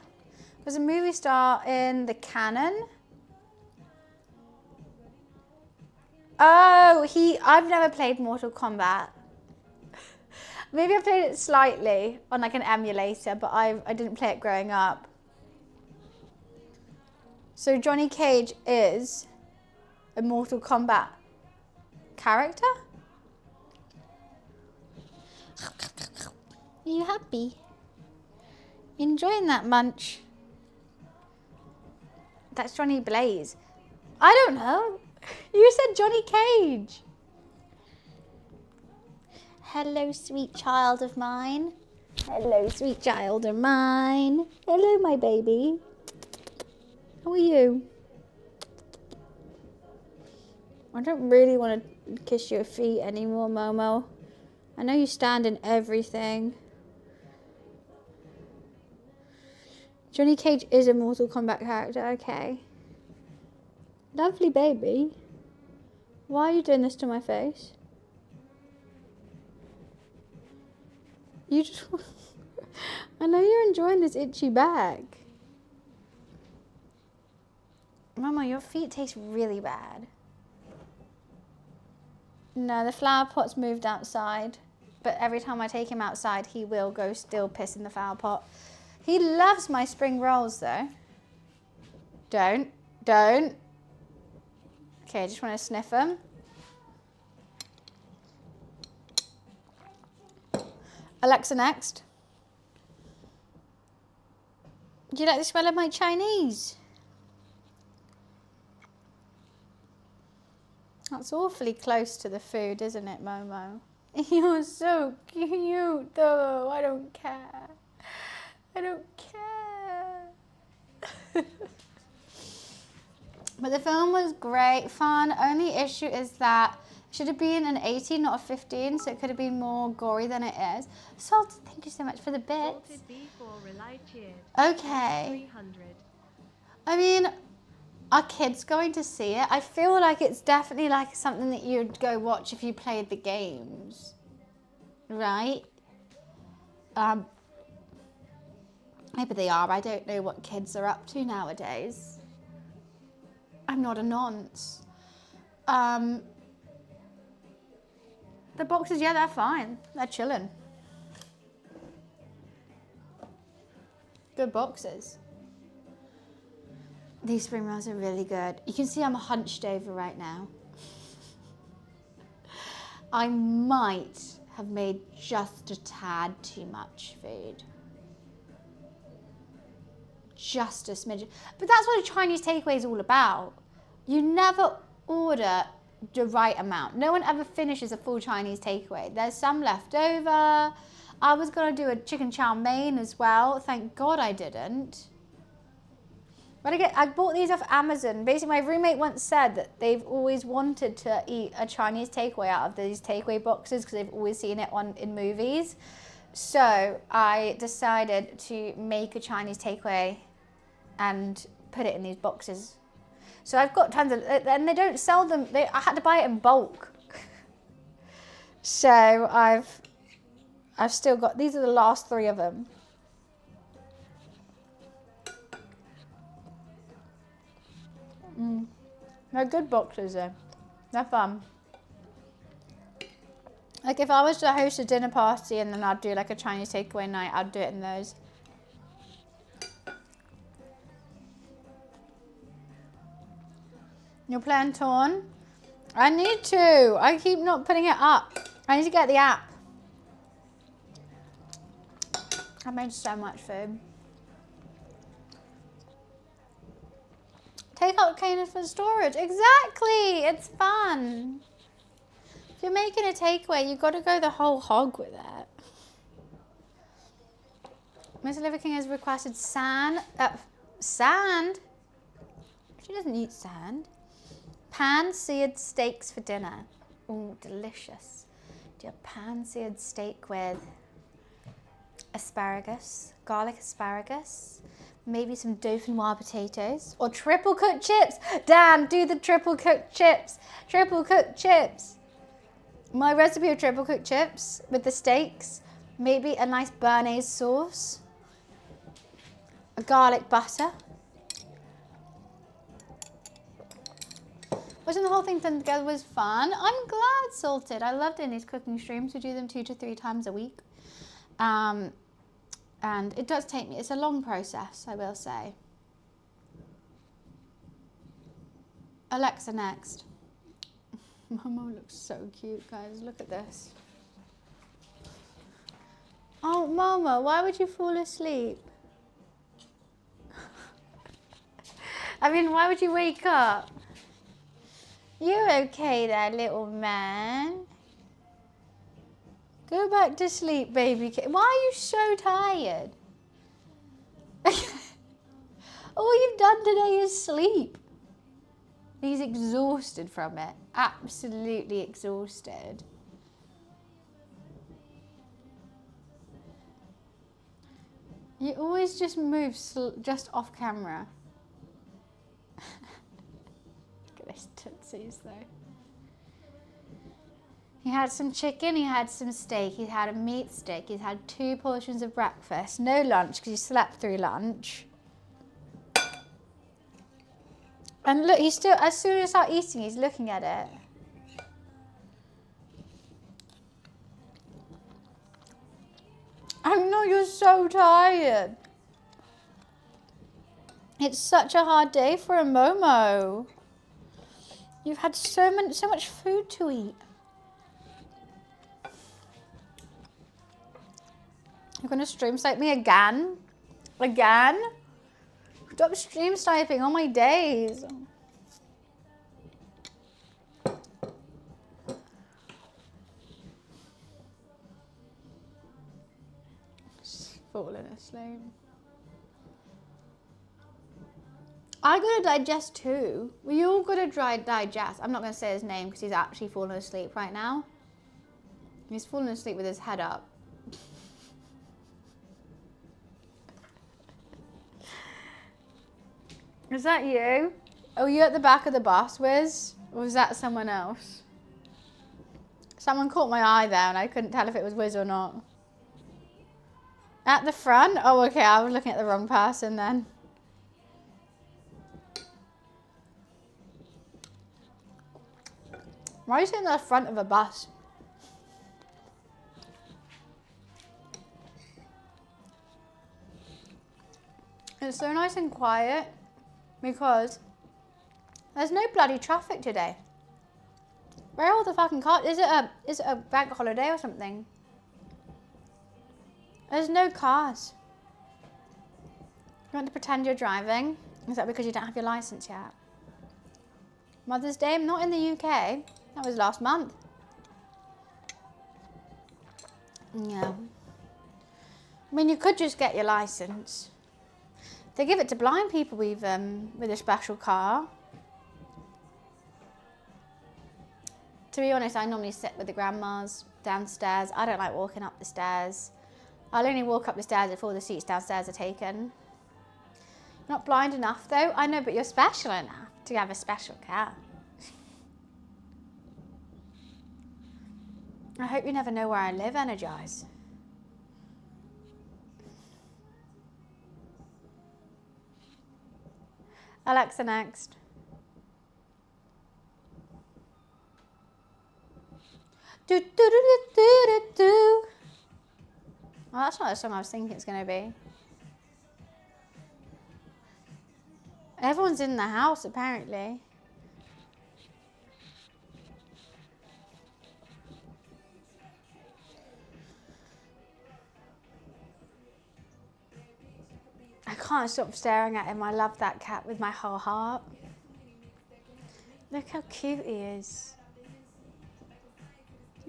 There's a movie star in the canon. Oh, I've never played Mortal Kombat. Maybe I played it slightly on like an emulator, but I didn't play it growing up. So Johnny Cage is a Mortal Kombat character? Are you happy? Enjoying that munch? That's Johnny Blaze. I don't know. You said Johnny Cage. Hello, sweet child of mine. Hello, sweet child of mine. Hello, my baby. How are you? I don't really want to kiss your feet anymore, Momo. I know you stand in everything. Johnny Cage is a Mortal Kombat character, okay. Lovely baby. Why are you doing this to my face? You just... I know you're enjoying this itchy back. Mama, your feet taste really bad. No, the flower pot's moved outside. But every time I take him outside, he will go still piss in the flower pot. He loves my spring rolls, though. Don't. Okay, I just want to sniff them. Alexa, next. Do you like the smell of my Chinese? That's awfully close to the food, isn't it, Momo? You're so cute, though. I don't care. I don't care. But the film was great, fun. Only issue is that it should have been an 18, not a 15, so it could have been more gory than it is. Salt, thank you so much for the bits. Salted B4 Relay cheers. Okay. 300. I mean, are kids going to see it? I feel like it's definitely like something that you'd go watch if you played the games, right? Maybe they are. I don't know what kids are up to nowadays. I'm not a nonce. The boxes, yeah, they're fine. They're chilling. Good boxes. These spring rolls are really good. You can see I'm hunched over right now. I might have made just a tad too much food. Just a smidge. But that's what a Chinese takeaway is all about. You never order the right amount. No one ever finishes a full Chinese takeaway. There's some left over. I was going to do a chicken chow mein as well. Thank God I didn't. But I bought these off Amazon. Basically, my roommate once said that they've always wanted to eat a Chinese takeaway out of these takeaway boxes because they've always seen it in movies. So I decided to make a Chinese takeaway and put it in these boxes. So I've got tons of, and they don't sell them. I had to buy it in bulk. So I've still got, these are the last 3 of them. They're good boxes though. They're fun. Like if I was to host a dinner party and then I'd do like a Chinese takeaway night, I'd do it in those. You're playing Torn? I need to. I keep not putting it up. I need to get the app. I made so much food. Take out containers for storage. Exactly. It's fun. If you're making a takeaway, you've got to go the whole hog with it. Mr. Liver King has requested sand. Sand? She doesn't eat sand. Pan-seared steaks for dinner. Oh, delicious. Do a pan-seared steak with asparagus, garlic asparagus, maybe some dauphinoise potatoes, or triple cooked chips. Dan, do the triple cooked chips. Triple cooked chips. My recipe of triple cooked chips with the steaks, maybe a nice béarnaise sauce, a garlic butter. Watching the whole thing done together was fun. I'm glad, Salted. I love doing these cooking streams. We do them 2 to 3 times a week. And it does take me, it's a long process, I will say. Alexa next. Momo looks so cute, guys. Look at this. Oh, Momo, why would you fall asleep? I mean, why would you wake up? You're okay there, little man. Go back to sleep, baby. Why are you so tired? All you've done today is sleep. He's exhausted from it. Absolutely exhausted. You always just move just off camera. Look at his tootsies though. He had some chicken, he had some steak, he had a meat stick, he's had 2 portions of breakfast, no lunch because he slept through lunch. And look, he's still, as soon as I start eating, he's looking at it. I know you're so tired. It's such a hard day for a Momo. You've had so much food to eat. You're gonna stream snipe me again? Again? Stop stream sniping on my days. Just falling asleep. I gotta digest too. We all gotta digest. I'm not gonna say his name because he's actually falling asleep right now. He's falling asleep with his head up. Is that you? Oh, you at the back of the bus, Wiz? Or was that someone else? Someone caught my eye there and I couldn't tell if it was Wiz or not. At the front? Oh, okay, I was looking at the wrong person then. Why are you sitting at the front of a bus? It's so nice and quiet because there's no bloody traffic today. Where are all the fucking cars? Is it a bank holiday or something? There's no cars. You want to pretend you're driving? Is that because you don't have your license yet? Mother's Day? Not in the UK. That was last month. Yeah. I mean, you could just get your license. They give it to blind people with a special car. To be honest, I normally sit with the grandmas downstairs. I don't like walking up the stairs. I'll only walk up the stairs if all the seats downstairs are taken. Not blind enough though. I know, but you're special enough to have a special car. I hope you never know where I live, Energize. Alexa next. Do do do do do do do. Well, that's not the song I was thinking it's going to be. Everyone's in the house apparently. I can't stop staring at him. I love that cat with my whole heart. Look how cute he is.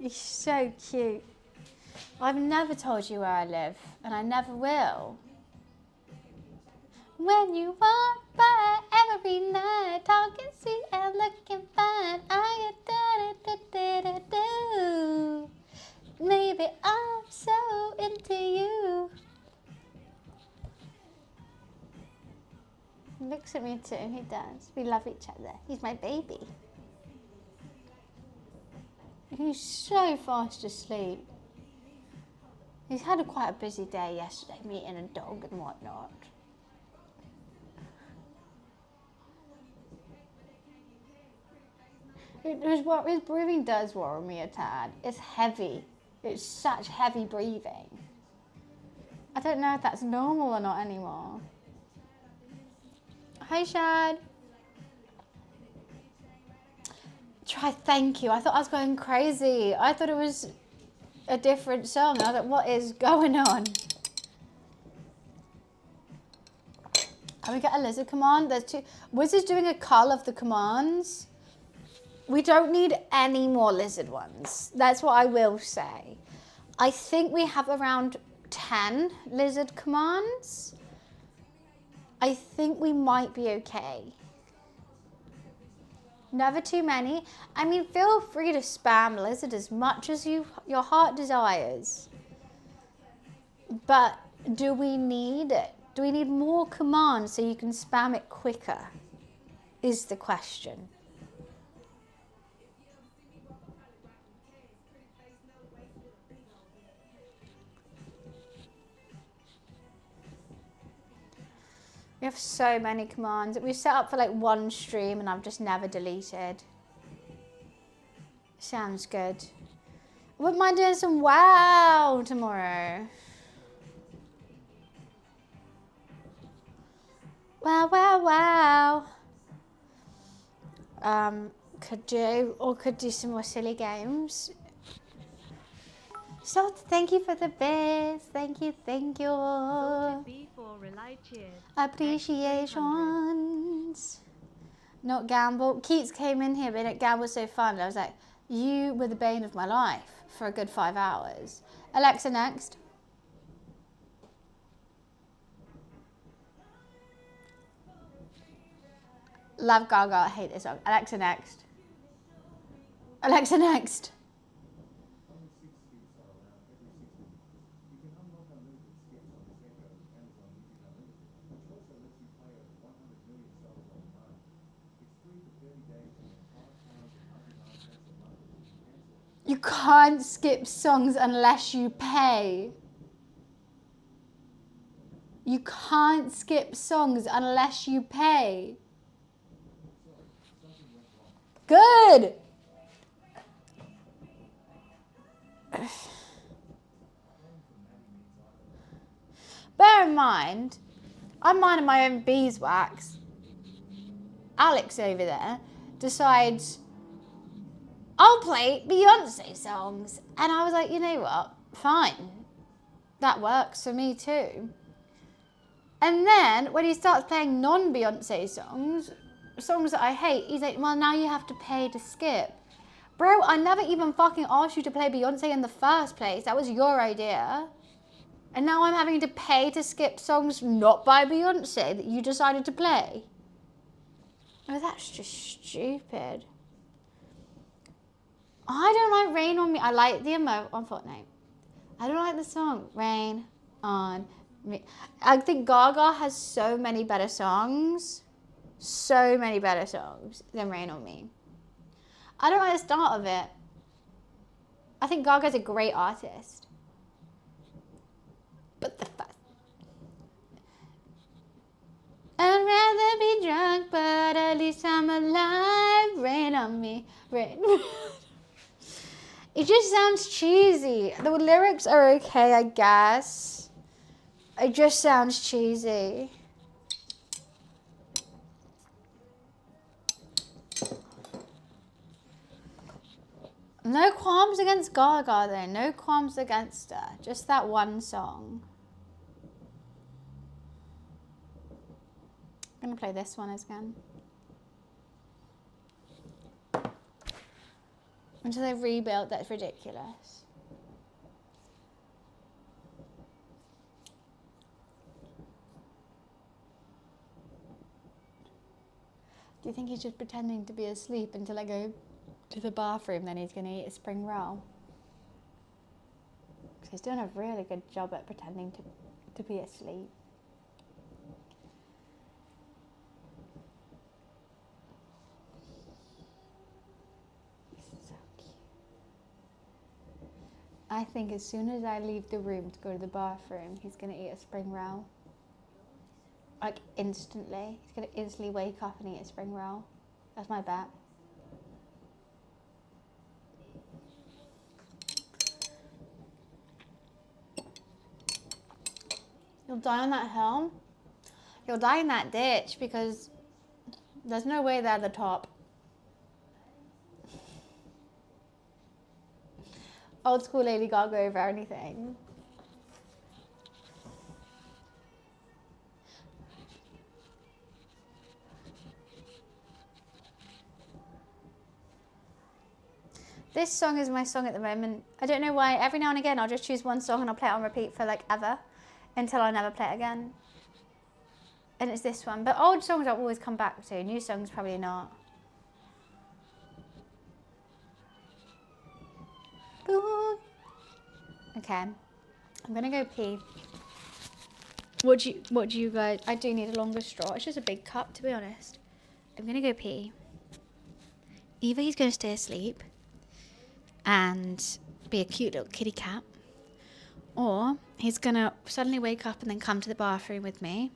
He's so cute. I've never told you where I live, and I never will. When you walk by every night, talking sweet and looking fine, I do. Maybe I'm so into you. He looks at me too, he does. We love each other. He's my baby. He's so fast asleep. He's had quite a busy day yesterday, meeting a dog and whatnot. His breathing does worry me a tad. It's heavy. It's such heavy breathing. I don't know if that's normal or not anymore. Hi, Shad. Try thank you. I thought I was going crazy. I thought it was a different song. I was like, what is going on? Can we get a lizard command? There's two. Wiz is doing a cull of the commands. We don't need any more lizard ones. That's what I will say. I think we have around 10 lizard commands. I think we might be okay. Never too many. I mean, feel free to spam lizard as much as your heart desires. But do we need it? Do we need more commands so you can spam it quicker? Is the question. We have so many commands that we've set up for like one stream and I've just never deleted. Sounds good. I wouldn't mind doing some wow tomorrow. Wow, wow, wow. Could do some more silly games. So thank you for the biz. Thank you. B for Relied Cheers. Appreciations. Not gamble. Keats came in here, but gamble's so fun. I was like, you were the bane of my life for a good 5 hours. Alexa next. Love Gaga. I hate this song. Alexa next. Alexa next. You can't skip songs unless you pay. You can't skip songs unless you pay. Good. Bear in mind, I'm minding my own beeswax. Alex over there decides, I'll play Beyonce songs. And I was like, you know what? Fine. That works for me too. And then when he starts playing non-Beyonce songs that I hate, he's like, well, now you have to pay to skip. Bro, I never even fucking asked you to play Beyonce in the first place. That was your idea. And now I'm having to pay to skip songs not by Beyonce that you decided to play. Oh, that's just stupid. I don't like Rain on Me. I like the emote on Fortnite. I don't like the song Rain on Me. I think Gaga has so many better songs. So many better songs than Rain on Me. I don't like the start of it. I think Gaga's a great artist. But the fact, I'd rather be drunk, but at least I'm alive. Rain on me, rain. It just sounds cheesy. The lyrics are okay, I guess. It just sounds cheesy. No qualms against Gaga though. No qualms against her. Just that one song. I'm gonna play this one again. Until they've rebuilt, that's ridiculous. Do you think he's just pretending to be asleep until I go to the bathroom, then he's gonna eat a spring roll? Because he's doing a really good job at pretending to be asleep. I think as soon as I leave the room to go to the bathroom, he's going to eat a spring roll. Like instantly. He's going to instantly wake up and eat a spring roll. That's my bet. You'll die on that hill. You'll die in that ditch because there's no way they're the top. Old school Lady Gaga over anything. This song is my song at the moment. I don't know why. Every now and again I'll just choose one song and I'll play it on repeat for like ever until I never play it again. And it's this one. But old songs I'll always come back to. New songs probably not. Okay, I'm gonna go pee. What do you guys? I do need a longer straw. It's just a big cup, to be honest. I'm gonna go pee. Either he's gonna stay asleep and be a cute little kitty cat, or he's gonna suddenly wake up and then come to the bathroom with me,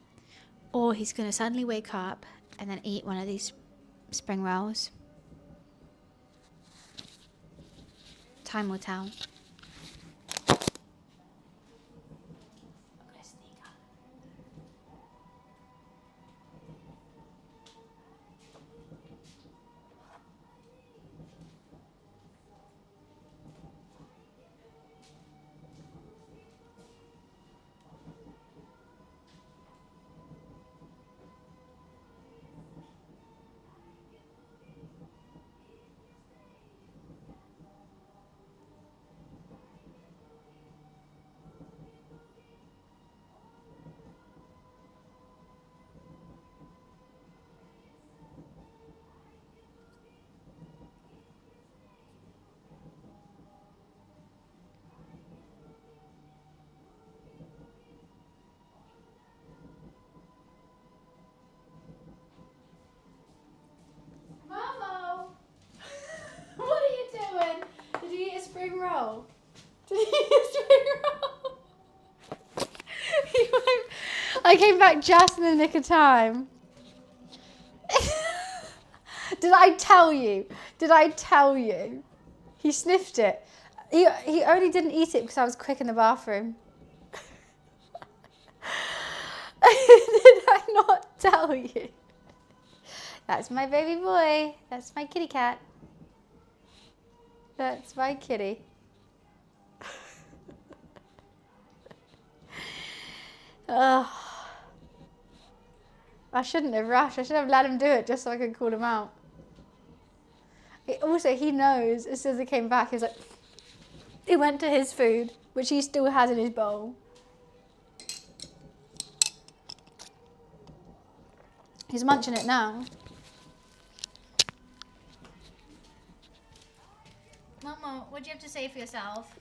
or he's gonna suddenly wake up and then eat one of these spring rolls. Time will tell. Spring roll. Did he eat a spring roll? I came back just in the nick of time. Did I tell you? Did I tell you? He sniffed it. He only didn't eat it because I was quick in the bathroom. not tell you? That's my baby boy. That's my kitty cat. That's my kitty. Ugh. I shouldn't have rushed. I should have let him do it just so I could call him out. Also, he knows as soon as he came back, he was like, he went to his food, which he still has in his bowl. He's munching it now. Mama, what do you have to say for yourself?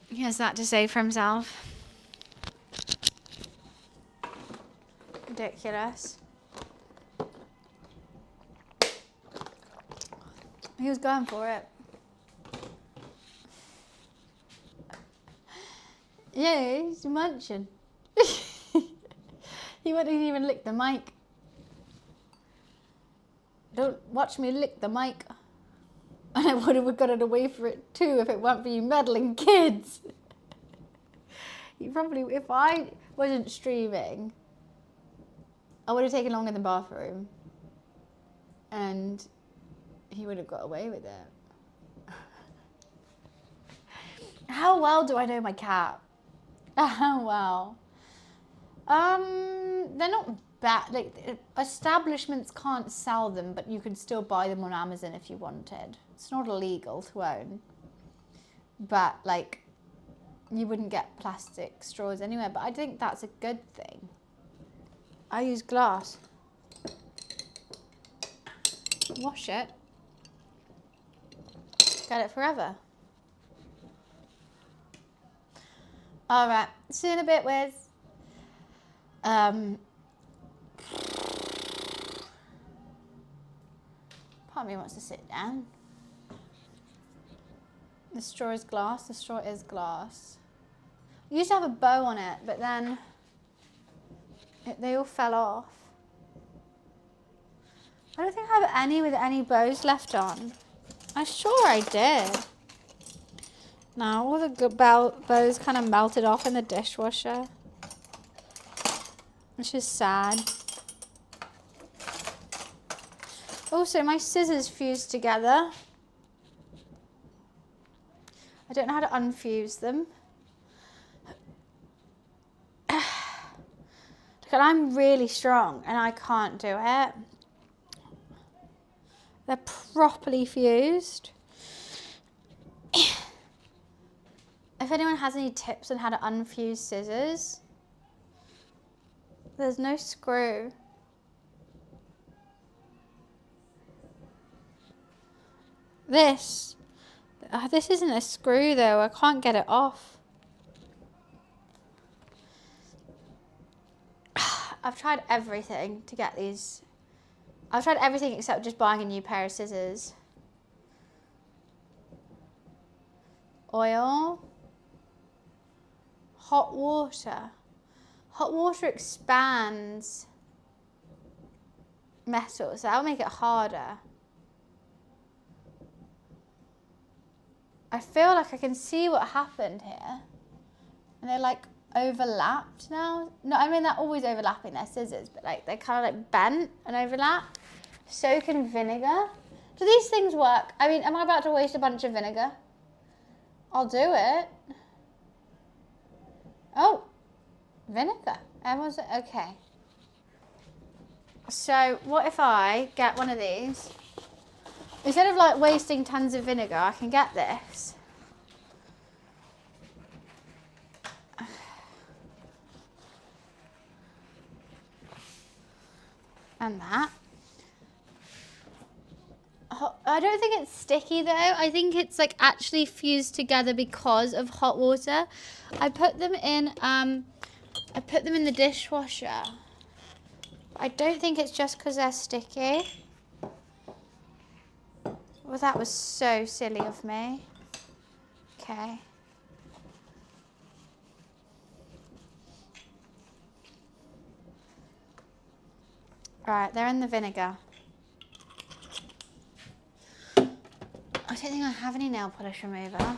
He has that to say for himself. Ridiculous. He was going for it. Yeah, he's munching. He wouldn't even lick the mic. Don't watch me lick the mic. And I would have got it away for it too if it weren't for you meddling kids. You probably, if I wasn't streaming, I would have taken longer in the bathroom. And he would have got away with it. How well do I know my cat? How well? They're not bad. Like, establishments can't sell them, but you could still buy them on Amazon if you wanted. It's not illegal to own. But, like, you wouldn't get plastic straws anywhere. But I think that's a good thing. I use glass. Wash it. Get it forever. All right. See you in a bit, Wiz. Part of me wants to sit down. The straw is glass. The straw is glass. I used to have a bow on it, but then they all fell off. I don't think I have any with any bows left on. I'm sure I did. No, all the good bows kind of melted off in the dishwasher. Which is sad. Also, my scissors fused together. I don't know how to unfuse them. Look, and I'm really strong and I can't do it. They're properly fused. If anyone has any tips on how to unfuse scissors, there's no screw. This isn't a screw though. I can't get it off. I've tried everything to get these. I've tried everything except just buying a new pair of scissors. Oil. Hot water. Hot water expands metal, so that'll make it harder. I feel like I can see what happened here. And they're like overlapped now. No, I mean they're always overlapping their scissors, but like they're kind of like bent and overlapped. Soak in vinegar. Do these things work? I mean, am I about to waste a bunch of vinegar? I'll do it. Oh, vinegar. Everyone's okay. So what if I get one of these? Instead of like wasting tons of vinegar, I can get this. And that. I don't think it's sticky though. I think it's like actually fused together because of hot water. I put them in the dishwasher. I don't think it's just because they're sticky. Well, that was so silly of me. Okay. Right, they're in the vinegar. I don't think I have any nail polish remover.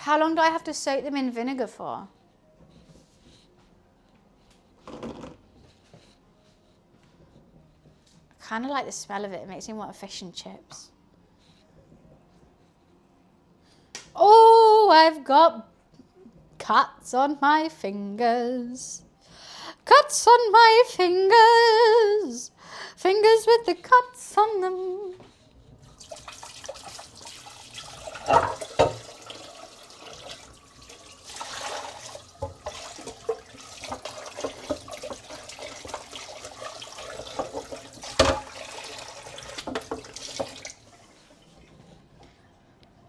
How long do I have to soak them in vinegar for? I kind of like the smell of it. It makes me want a fish and chips. Oh, I've got cuts on my fingers. Cuts on my fingers. Fingers with the cuts on them.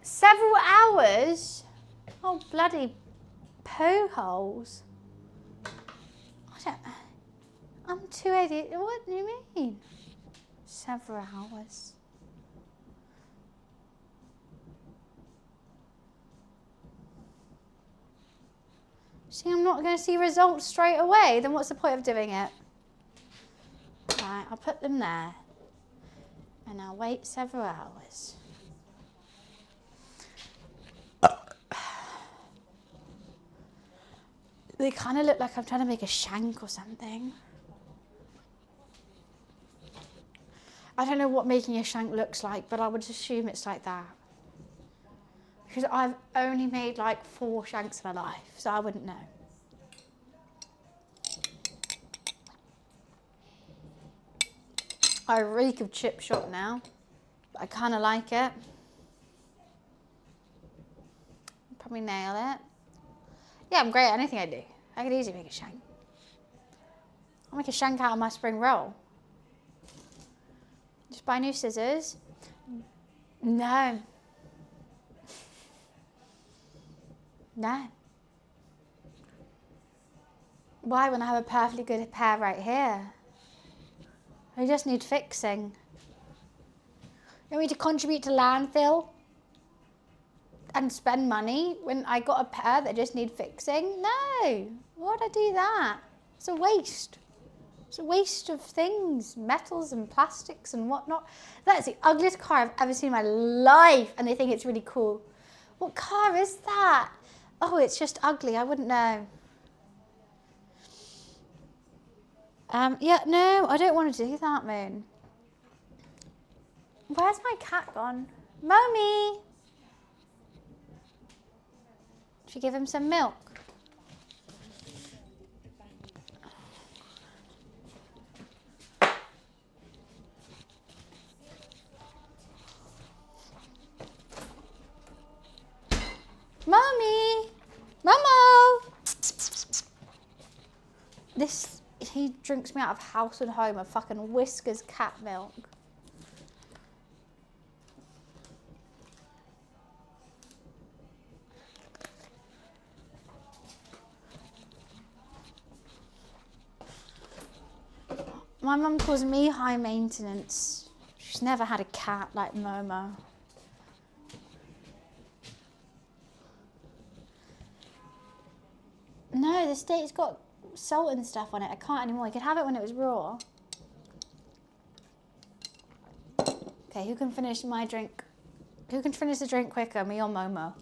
Several hours? Oh, bloody poo holes. I'm 280. What do you mean? Several hours. See, I'm not going to see results straight away. Then what's the point of doing it? Right, I'll put them there. And I'll wait several hours. They kind of look like I'm trying to make a shank or something. I don't know what making a shank looks like, but I would assume it's like that. Because I've only made like 4 shanks in my life, so I wouldn't know. I reek of chip shop now, but I kind of like it. Probably nail it. Yeah, I'm great at anything I do. I could easily make a shank. I'll make a shank out of my spring roll. Just buy new scissors. No. No. Why, when I have a perfectly good pair right here? I just need fixing. You want me to contribute to landfill and spend money when I got a pair that just need fixing? No. Why would I do that? It's a waste. It's a waste of things, metals and plastics and whatnot. That is the ugliest car I've ever seen in my life, and they think it's really cool. What car is that? Oh, it's just ugly. I wouldn't know. Yeah, no, I don't want to do that, Moon. Where's my cat gone? Mommy! Should we give him some milk? Mommy! Momo! He drinks me out of house and home of fucking Whisker's cat milk. My mum calls me high maintenance. She's never had a cat like Momo. No, the steak's got salt and stuff on it. I can't anymore. I could have it when it was raw. Okay, who can finish my drink? Who can finish the drink quicker, me or Momo?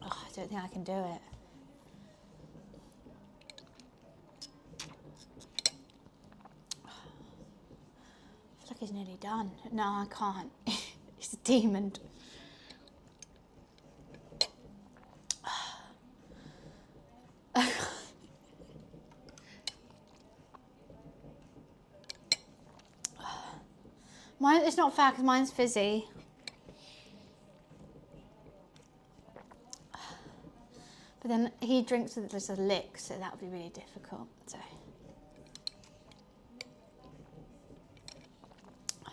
Oh, I don't think I can do it. I feel like he's nearly done. No, I can't. He's a demon. Mine, it's not fair because mine's fizzy. But then he drinks with just a lick, so that would be really difficult. So. Oh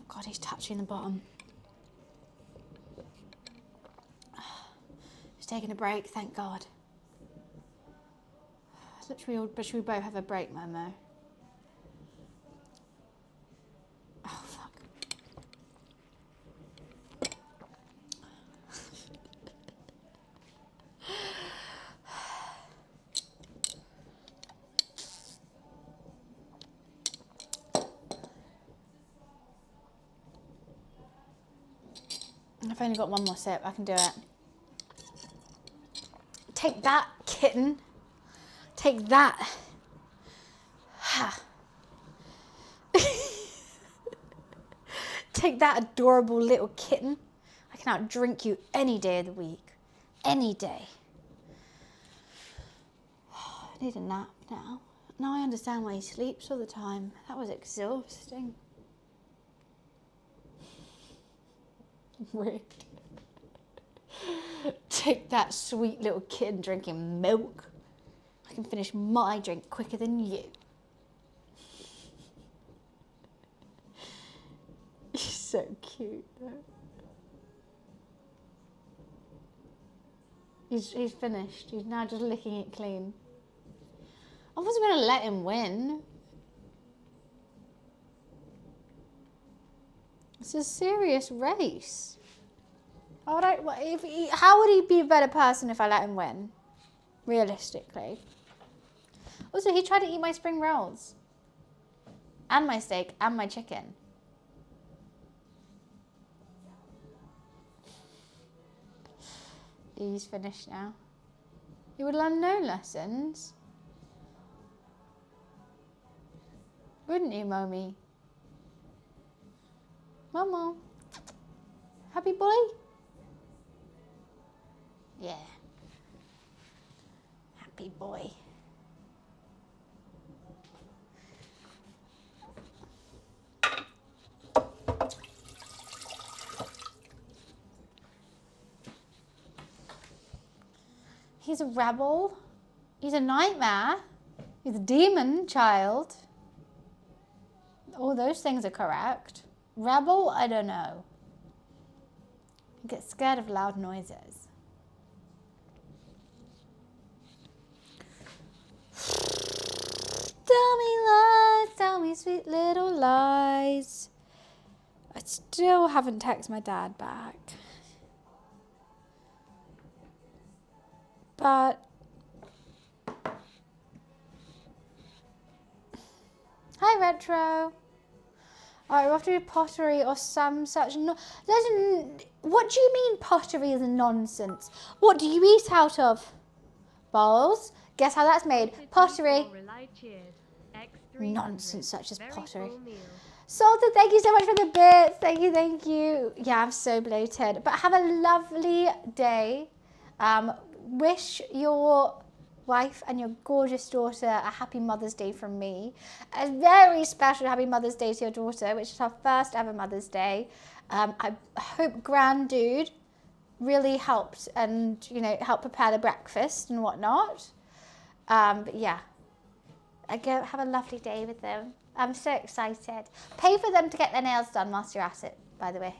God, he's touching the bottom. He's taking a break, thank God. Should we both have a break, Momo? Oh, fuck. I've only got one more sip. I can do it. Take that, kitten. Take that. Take that, adorable little kitten. I can outdrink you any day of the week. Any day. I need a nap now. Now I understand why he sleeps all the time. That was exhausting. Rigged. Take that, sweet little kid drinking milk. I can finish my drink quicker than you. He's so cute though. He's finished. He's now just licking it clean. I wasn't going to let him win. It's a serious race. How would he be a better person if I let him win? Realistically. Also, he tried to eat my spring rolls. And my steak and my chicken. He's finished now. He would learn no lessons. Wouldn't you, Mommy? Momo. Happy boy? Yeah. Happy boy. He's a rebel. He's a nightmare. He's a demon child. All those things are correct. Rebel, I don't know. He gets scared of loud noises. Tell me lies, tell me sweet little lies. I still haven't texted my dad back. But hi, Retro. Alright, we'll have to do pottery or some such. What do you mean pottery is nonsense? What do you eat out of? Bowls? Guess how that's made? Pottery. Nonsense such as pottery. Salted, thank you so much for the bits. Thank you, thank you. Yeah, I'm so bloated. But have a lovely day. Wish your wife and your gorgeous daughter a happy Mother's Day from me. A very special happy Mother's Day to your daughter, which is her first ever Mother's Day. I hope Grand Dude really helped and, helped prepare the breakfast and whatnot. But yeah, have a lovely day with them. I'm so excited. Pay for them to get their nails done whilst you're at it, by the way.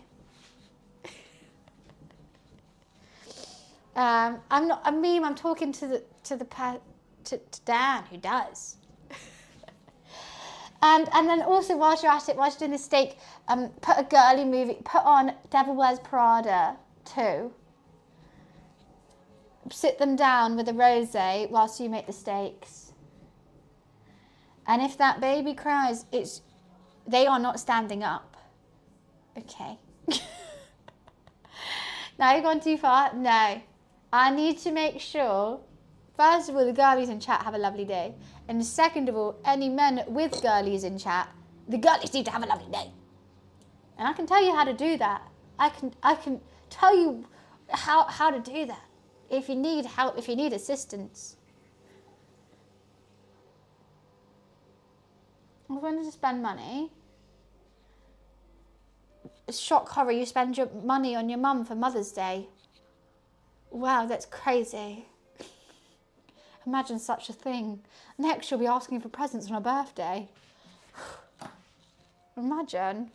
I'm not a meme. I'm talking to Dan, who does. and then also whilst you're at it, whilst you're doing the steak, put a girly movie. Put on Devil Wears Prada 2. Sit them down with a rosé whilst you make the steaks. And if that baby cries, they are not standing up. Okay. Now you've gone too far. No. I need to make sure, first of all, the girlies in chat have a lovely day. And second of all, any men with girlies in chat, the girlies need to have a lovely day. And I can tell you how to do that. I can tell you how to do that. If you need help, if you need assistance. I wanted to spend money. Shock horror, you spend your money on your mum for Mother's Day. Wow, that's crazy. Imagine such a thing. Next, you'll be asking for presents on her birthday. Imagine.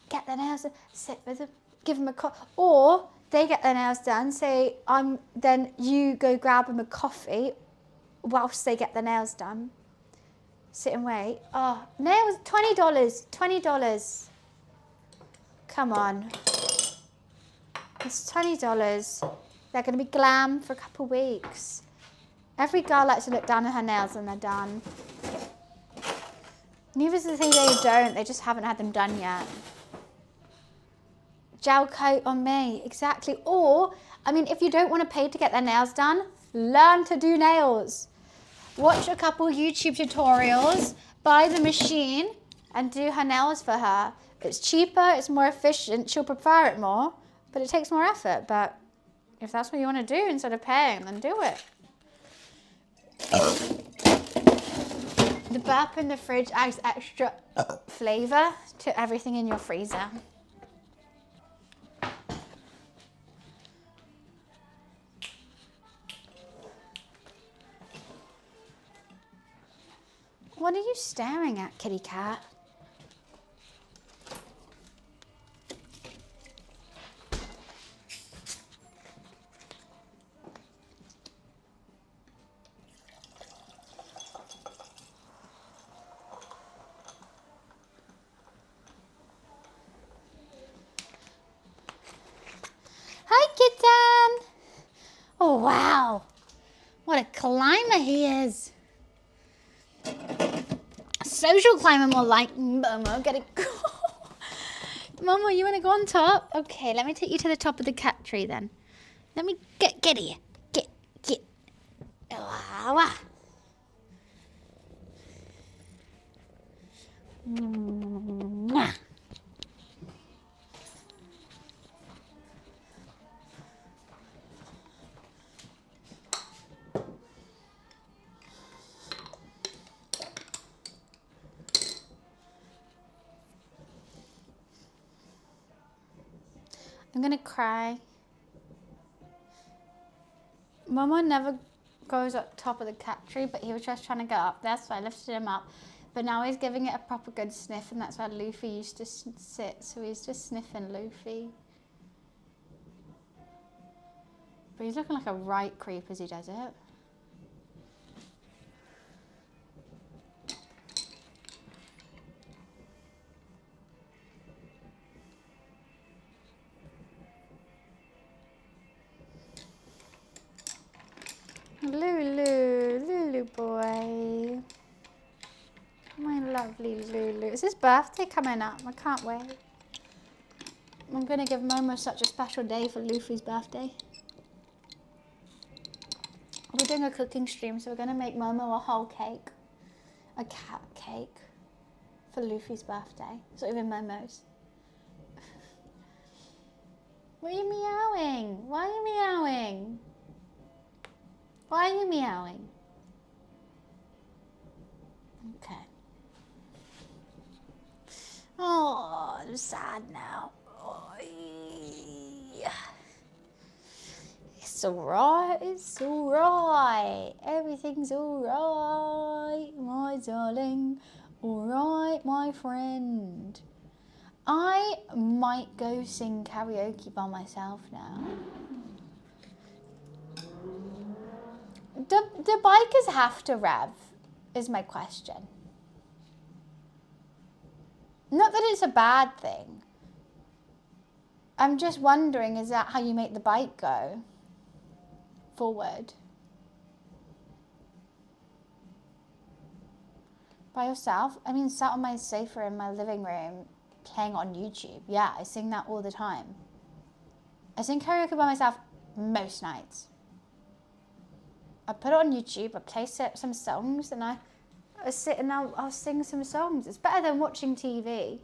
Get their nails done, sit with them, give them a coffee. Or they get their nails done, then you go grab them a coffee whilst they get their nails done. Sit and wait. Oh, nails, $20. $20. Come on. It's $20. They're going to be glam for a couple of weeks. Every girl likes to look down at her nails when they're done. Neither do they don't. They just haven't had them done yet. gel coat on me, exactly. Or, I mean, if you don't want to pay to get their nails done, learn to do nails. Watch a couple YouTube tutorials, buy the machine, and do her nails for her. It's cheaper, it's more efficient, she'll prefer it more, but it takes more effort. But if that's what you want to do instead of paying, then do it. The burp in the fridge adds extra flavour to everything in your freezer. What are you staring at, kitty cat? Hi, kitten. Oh, wow. What a climber he is. Social climber more like Momo. Get it. Momo, you want to go on top? Okay, let me take you to the top of the cat tree then. Let me get here. Get. Wow. Mwah. I'm gonna cry. Momo never goes up top of the cat tree, but he was just trying to get up there, so I lifted him up. But now he's giving it a proper good sniff, and that's where Luffy used to sit, so he's just sniffing Luffy. But he's looking like a right creep as he does it. Lulu boy. My lovely Lulu. It's his birthday coming up. I can't wait. I'm going to give Momo such a special day for Luffy's birthday. We're doing a cooking stream, so we're going to make Momo a whole cake. A cat cake for Luffy's birthday. It's not even Momo's. Why are you meowing? Why are you meowing? Why are you meowing? Okay. Oh, I'm sad now. Oh, it's alright, it's alright. Everything's alright, my darling. Alright, my friend. I might go sing karaoke by myself now. Do bikers have to rev, is my question. Not that it's a bad thing. I'm just wondering, is that how you make the bike go forward? By yourself? I mean, sat on my sofa in my living room playing on YouTube. Yeah, I sing that all the time. I sing karaoke by myself most nights. I put it on YouTube, I play some songs, and I sit and I'll sing some songs. It's better than watching TV.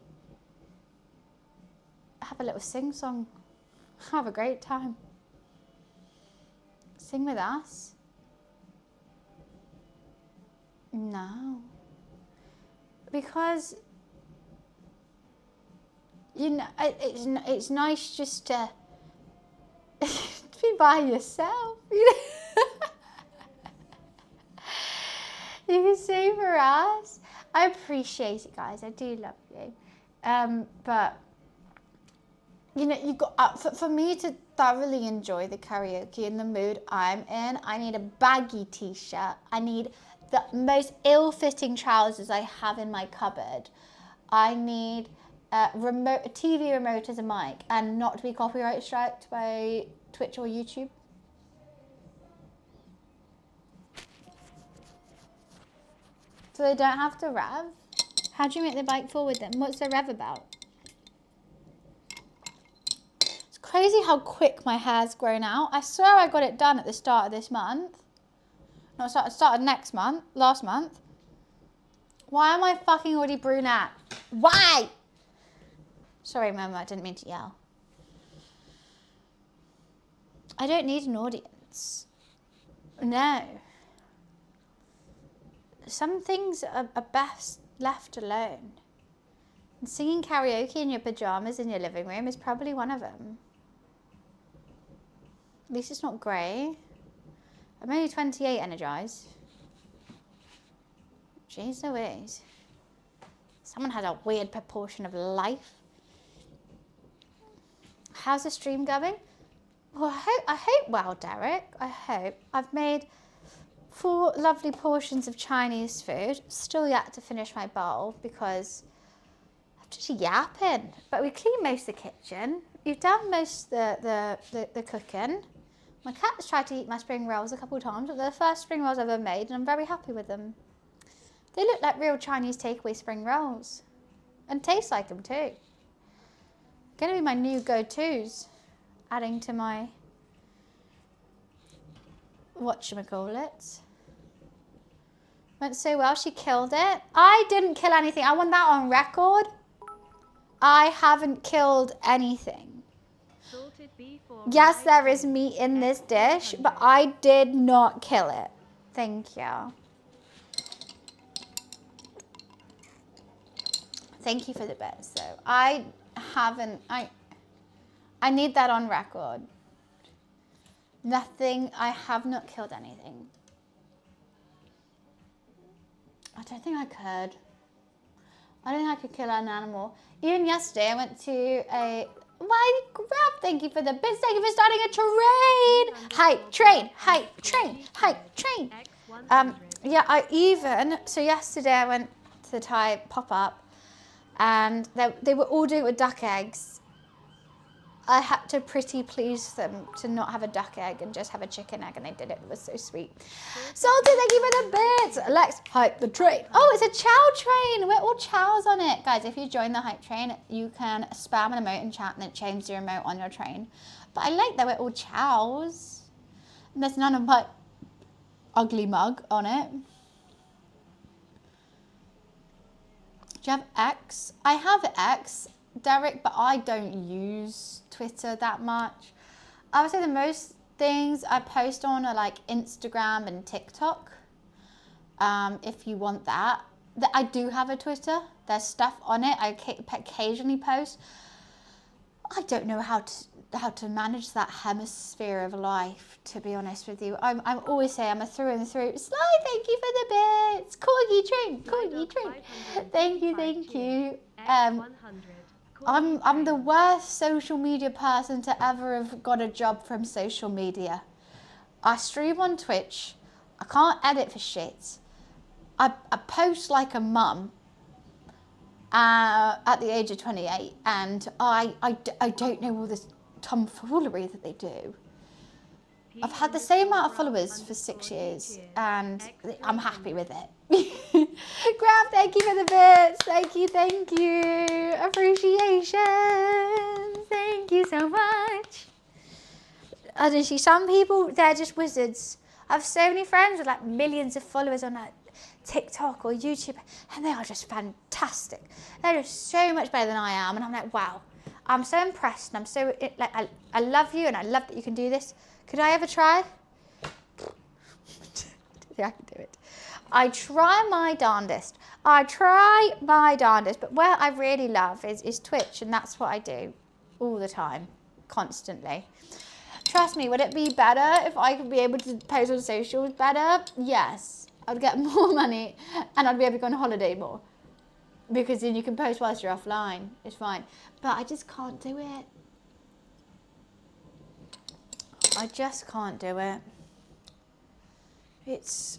Have a little sing-song. Have a great time. Sing with us? No. Because, you know, it's nice just to be by yourself, you know? You can say for us. I appreciate it, guys. I do love you. But, you know, you got for me to thoroughly enjoy the karaoke in the mood I'm in, I need a baggy t-shirt. I need the most ill-fitting trousers I have in my cupboard. I need a TV remote as a mic, and not to be copyright striked by Twitch or YouTube. So they don't have to rev. How do you make the bike forward then? What's the rev about? crazy how quick my hair's grown out. I swear I got it done at the start of this month. No, started next month, last month. Why am I fucking already brunette? Why? Sorry, Mama, I didn't mean to yell. I don't need an audience. No. Some things are best left alone. And singing karaoke in your pajamas in your living room is probably one of them. At least it's not grey. I'm only 28, energized. Jeez Louise. Someone has a weird proportion of life. How's the stream going? Well, I hope well, Derek. I hope. I've made 4 lovely portions of Chinese food. Still yet to finish my bowl because I'm just yapping. But we cleaned most of the kitchen. We've done most of the cooking. My cat's tried to eat my spring rolls a couple of times, but they're the first spring rolls I've ever made, and I'm very happy with them. They look like real Chinese takeaway spring rolls. And taste like them too. Gonna be my new go-tos. Adding to my whatchamacallit. Went so well, she killed it. I didn't kill anything. I want that on record. I haven't killed anything. Salted beef or Yes, light there is cheese. meat in this X dish, 100. but I did not kill it. Thank you. Thank you for the bits, though. I need that on record. Nothing, I have not killed anything. I don't think I could. I don't think I could kill an animal. Even yesterday, I went to a... Why, Grab, thank you for the bits. Thank you for starting a train. Hype, train, hype, train, hype, train. X 100. Yeah, so yesterday I went to the Thai pop-up and they were all doing it with duck eggs. I had to pretty please them to not have a duck egg and just have a chicken egg, and they did it. It was so sweet. Salty, thank you for the bits. Lex, hype the train. Oh, it's a chow train. We're all chows on it. Guys, if you join the hype train, you can spam an emote in chat and then change the emote on your train. But I like that we're all chows. And there's none of my ugly mug on it. Do you have X? I have X, Derek, but I don't use Twitter that much. I would say the most things I post on are like Instagram and TikTok. If you want that. I do have a Twitter. There's stuff on it. I occasionally post. I don't know how to manage that hemisphere of life, to be honest with you. I'm always say I'm a through and through. Sly, thank you for the bits. Corgi train. Thank you. X 100. I'm the worst social media person to ever have got a job from social media. I stream on Twitch. I can't edit for shit. I post like a mum at the age of 28, and I don't know all this tomfoolery that they do. I've had the same amount of followers for 6 years, and I'm happy with it. Grab, thank you for the bits. Thank you. Appreciation. Thank you so much. Honestly, some people, they're just wizards. I have so many friends with like millions of followers on like TikTok or YouTube, and they are just fantastic. They're just so much better than I am, and I'm like, wow. I'm so impressed, and I'm so, I love you, and I love that you can do this. Could I ever try? Yeah, I can do it. I try my darndest. But where I really love is Twitch, and that's what I do all the time, constantly. Trust me, would it be better if I could be able to post on socials better? Yes. I'd get more money, and I'd be able to go on holiday more. Because then you can post whilst you're offline. It's fine. But I just can't do it. I just can't do it. It's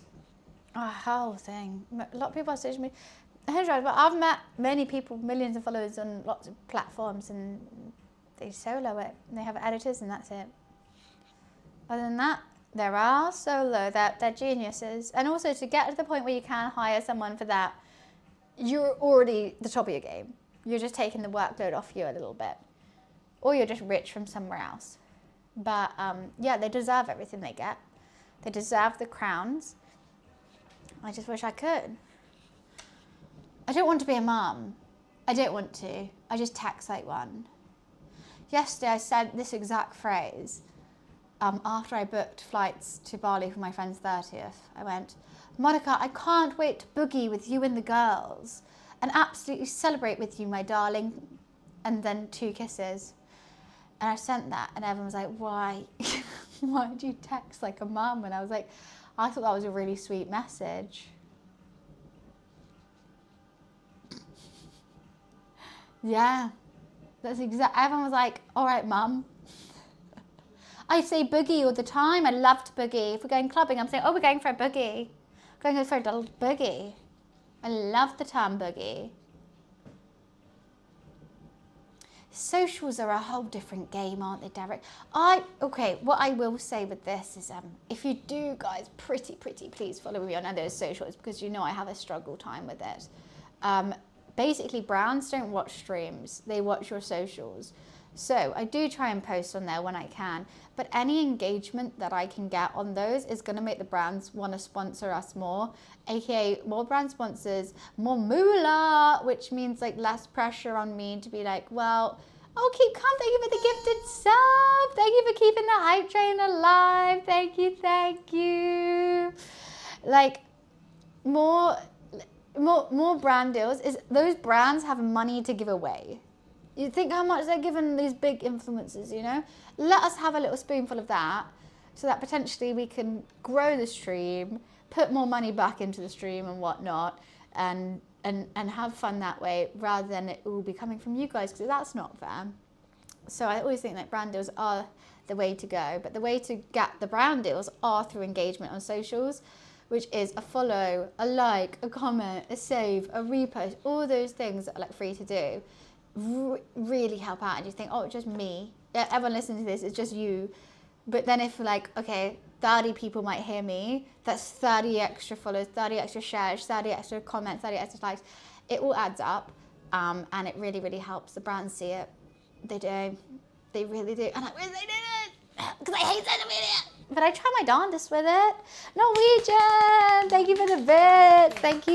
a whole thing. A lot of people on social media. But I've met many people, millions of followers on lots of platforms, and they solo it. And they have editors, and that's it. Other than that, there are solo. They're geniuses. And also, to get to the point where you can hire someone for that, you're already the top of your game. You're just taking the workload off you a little bit. or you're just rich from somewhere else. But yeah, they deserve everything they get. They deserve the crowns. I just wish I could. I don't want to be a mum. I don't want to. I just text like one. Yesterday I said this exact phrase after I booked flights to Bali for my friend's 30th. I went, Monica, I can't wait to boogie with you and the girls and absolutely celebrate with you, my darling. And then 2 kisses. And I sent that and everyone was like, why? Why did you text like a mum? And I was like, I thought that was a really sweet message. Yeah, that's exactly. Everyone was like, all right, mum. I say boogie all the time. I love to boogie. If we're going clubbing, I'm saying, oh, we're going for a boogie. We're going for a little boogie. I love the term boogie. Socials are a whole different game, aren't they, Derek? Okay, what I will say with this is if you do, guys, pretty please follow me on those socials, because you know I have a struggle time with it. Basically, brands don't watch streams. They watch your socials. So I do try and post on there when I can, but any engagement that I can get on those is going to make the brands want to sponsor us more, aka more brand sponsors, more moolah, which means like less pressure on me to be like, well, oh, keep calm, thank you for the gifted sub, thank you for keeping the hype train alive, thank you. Like, more brand deals is those brands have money to give away. You think how much they're giving these big influencers, you know? Let us have a little spoonful of that so that potentially we can grow the stream, put more money back into the stream and whatnot, and have fun that way, rather than it all be coming from you guys, because that's not fair. So I always think that brand deals are the way to go, but the way to get the brand deals are through engagement on socials, which is a follow, a like, a comment, a save, a repost, all those things that are like free to do. Really help out. And you think, oh, it's just me. Yeah, everyone listening to this, it's just you. But then if like, okay, 30 people might hear me, that's 30 extra follows, 30 extra shares, 30 extra comments, 30 extra likes. It all adds up, and it really helps the brand see it. They do. They really do. And I wish they didn't, because I hate social media. But I try my darndest with it. Norwegian, thank you for the bit. Thank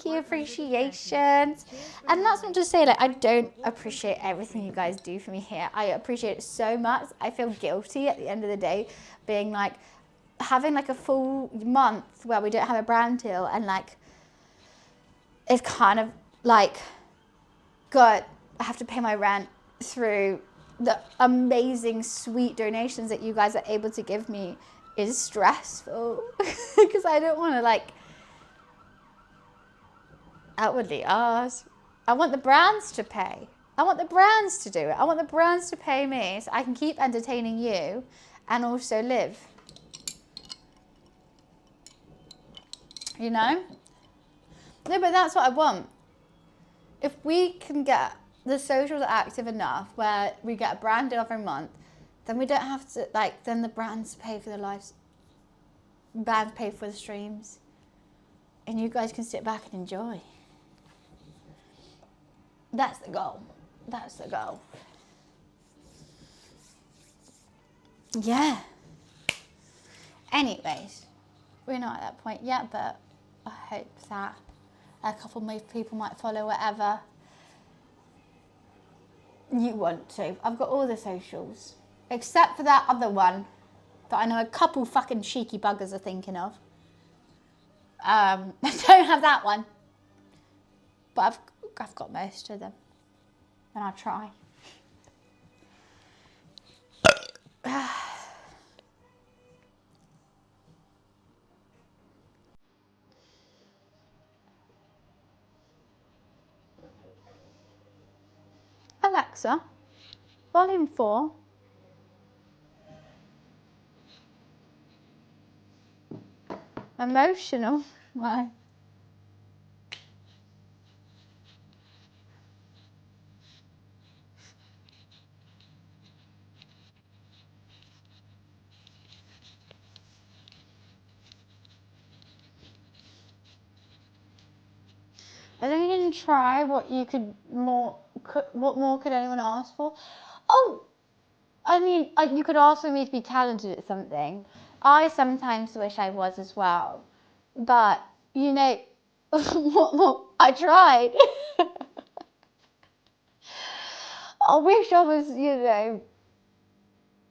you, appreciations. And that's not to say like I don't appreciate everything you guys do for me here. I appreciate it so much. I feel guilty at the end of the day, being like, having like a full month where we don't have a brand deal, and like, it's kind of like, God, I have to pay my rent through the amazing sweet donations that you guys are able to give me is stressful, because I don't want to like outwardly ask. I want the brands to pay. I want the brands to do it. I want the brands to pay me so I can keep entertaining you and also live. You know? No, but that's what I want. If we can get the socials are active enough where we get a brand deal every month, then we don't have to, like, then the brands pay for the lives, brands pay for the streams, and you guys can sit back and enjoy. That's the goal. That's the goal. Yeah. Anyways, we're not at that point yet, but I hope that a couple more people might follow whatever you want to. I've got all the socials, except for that other one that I know a couple fucking cheeky buggers are thinking of. I don't have that one, but I've got most of them, and I'll try. Alexa, volume 4. Emotional. Why? I think you can try what more could anyone ask for? Oh, I mean, you could ask me to be talented at something. I sometimes wish I was as well. But, you know, I tried. I wish I was, you know,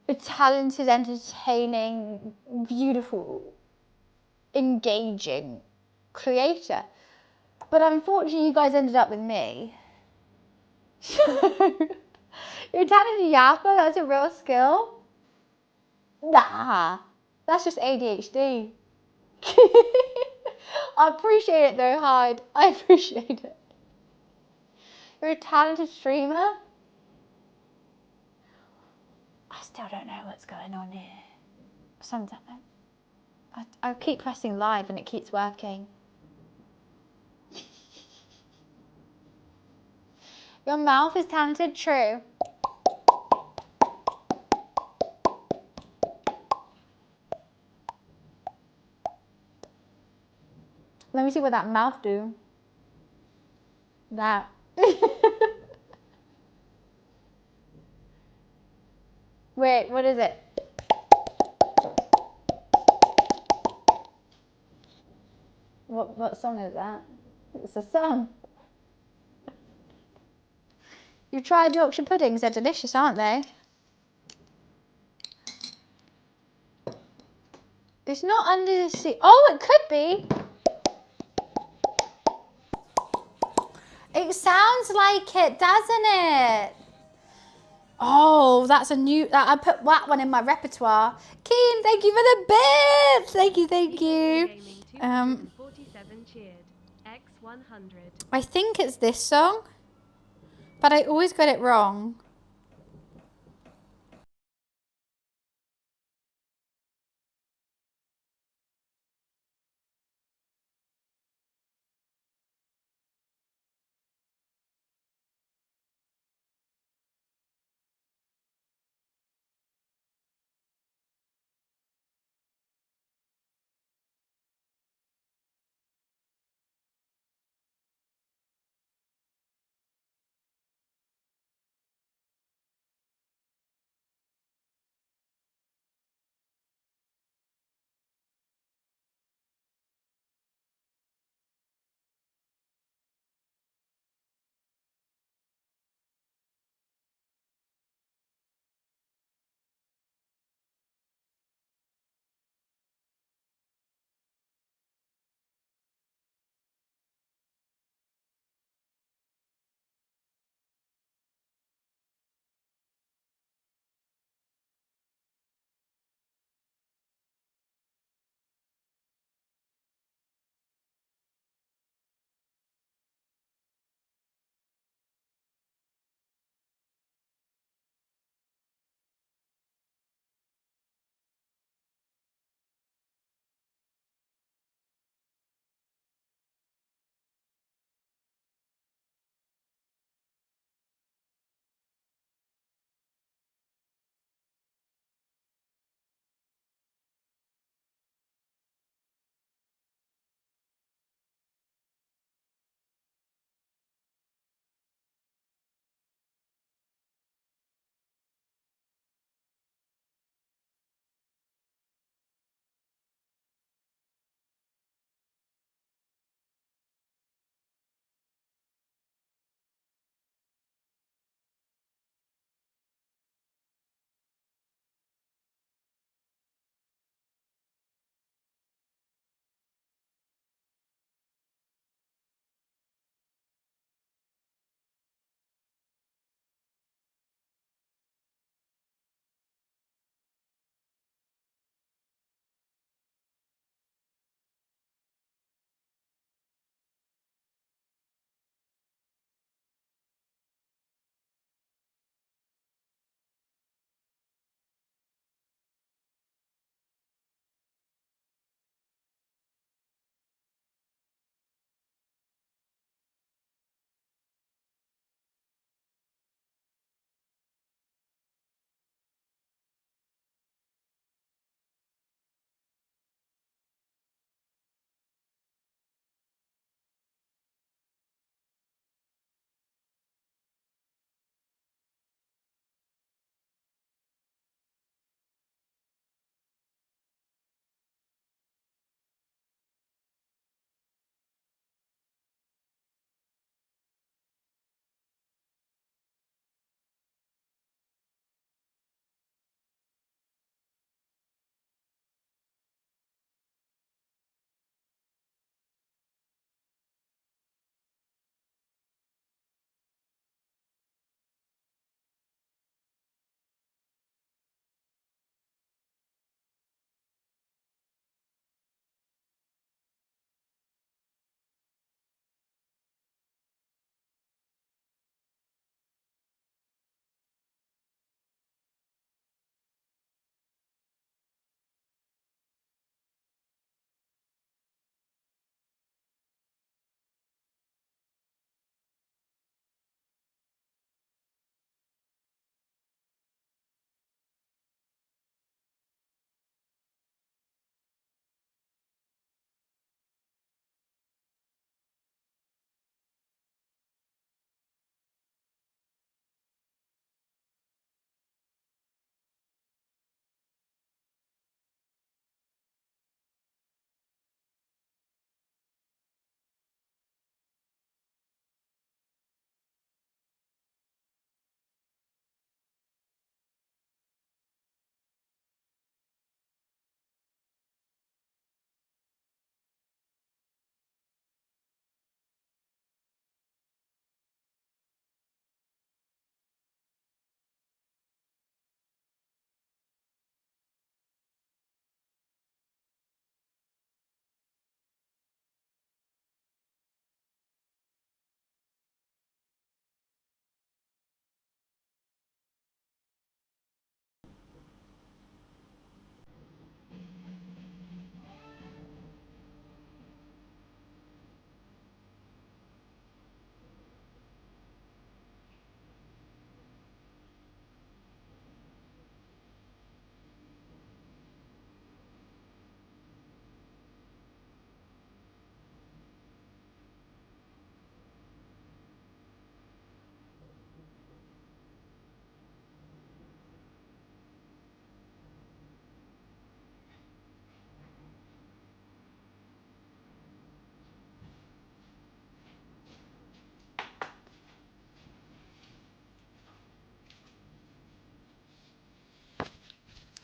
a talented, entertaining, beautiful, engaging creator. But unfortunately, you guys ended up with me. You're a talented yapper? That's a real skill? Nah, that's just ADHD. I appreciate it though, Hyde. I appreciate it. You're a talented streamer? I still don't know what's going on here. Sometimes I keep pressing live and it keeps working. Your mouth is talented, true. Let me see what that mouth do. That. Wait, what is it? What song is that? It's a song. You tried Yorkshire puddings, they're delicious, aren't they? It's not under the sea. Oh, it could be. It sounds like it, doesn't it? Oh, that's a new. I put that one in my repertoire. Keen, thank you for the bits. Thank you, thank you. Gaming 247 cheered. X100. I think it's this song, but I always got it wrong.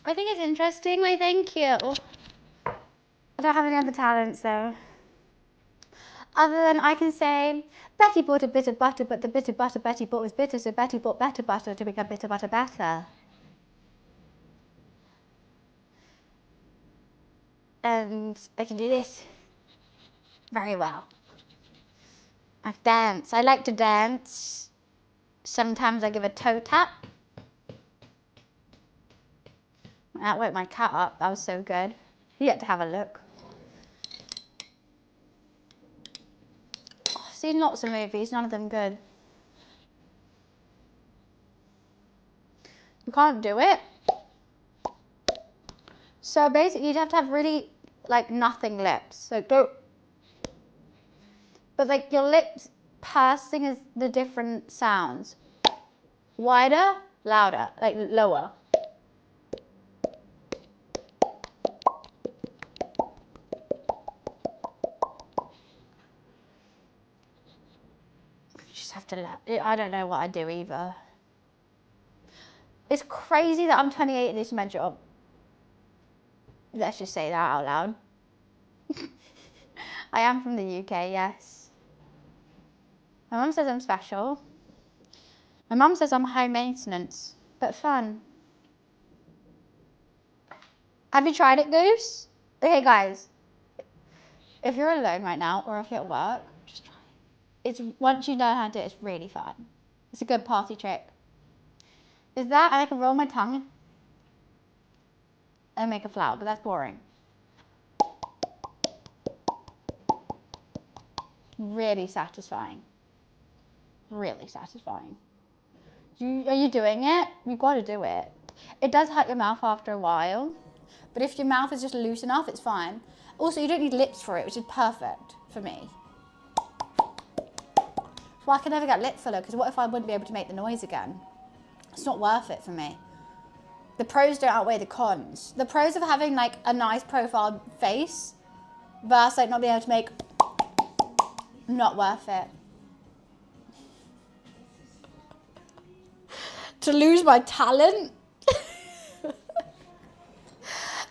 I think it's interesting. Why, thank you. I don't have any other talents though. Other than I can say, Betty bought a bit of butter, but the bit of butter Betty bought was bitter, so Betty bought better butter to become bitter butter better. And I can do this very well. I dance. I like to dance. Sometimes I give a toe tap. That woke my cat up. That was so good. You get to have a look. I've seen lots of movies, none of them good. You can't do it. So basically you'd have to have really like nothing lips. So go. But like your lips pursing is the different sounds. Wider, louder, like lower. You just have to let, I don't know what I do either. It's crazy that I'm 28 at this my job. Let's just say that out loud. I am from the UK, yes. My mum says I'm special. My mum says I'm high maintenance, but fun. Have you tried it, Goose? Okay, guys. If you're alone right now, or if you're at work, just try it. It's, once you know how to do it, it's really fun. It's a good party trick. Is that, I can roll my tongue and make a flower, but that's boring. Really satisfying. Really satisfying. Are you doing it? You've got to do it. It does hurt your mouth after a while, but if your mouth is just loose enough, it's fine. Also, you don't need lips for it, which is perfect for me. Well, I can never get lip filler, because what if I wouldn't be able to make the noise again? It's not worth it for me. The pros don't outweigh the cons. The pros of having like a nice profile face versus like not being able to make, not worth it. To lose my talent.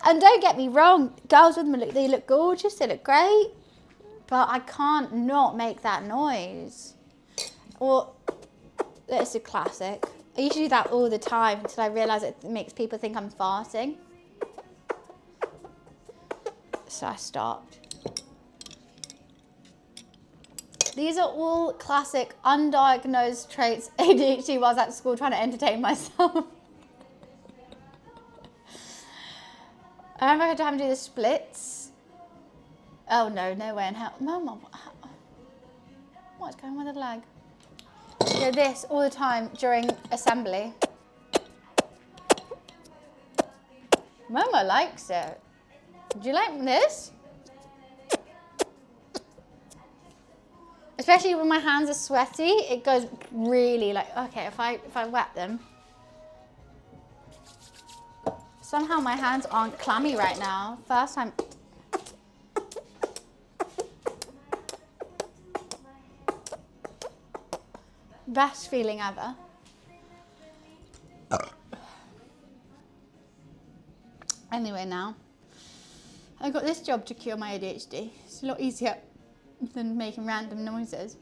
And don't get me wrong, girls with them, they look gorgeous, they look great, but I can't not make that noise. Or, that's a classic. I used to do that all the time until I realised it makes people think I'm farting. So I stopped. These are all classic undiagnosed traits ADHD while I was at school trying to entertain myself. I remember I had to have to do the splits. Oh no, no way in hell. Mama, what's going on with the leg? Do this all the time during assembly. Mama likes it. Do you like this? Especially when my hands are sweaty, it goes really like, okay, if I wet them. Somehow my hands aren't clammy right now. First time. Best feeling ever. Anyway, now I got this job to cure my ADHD. It's a lot easier than making random noises.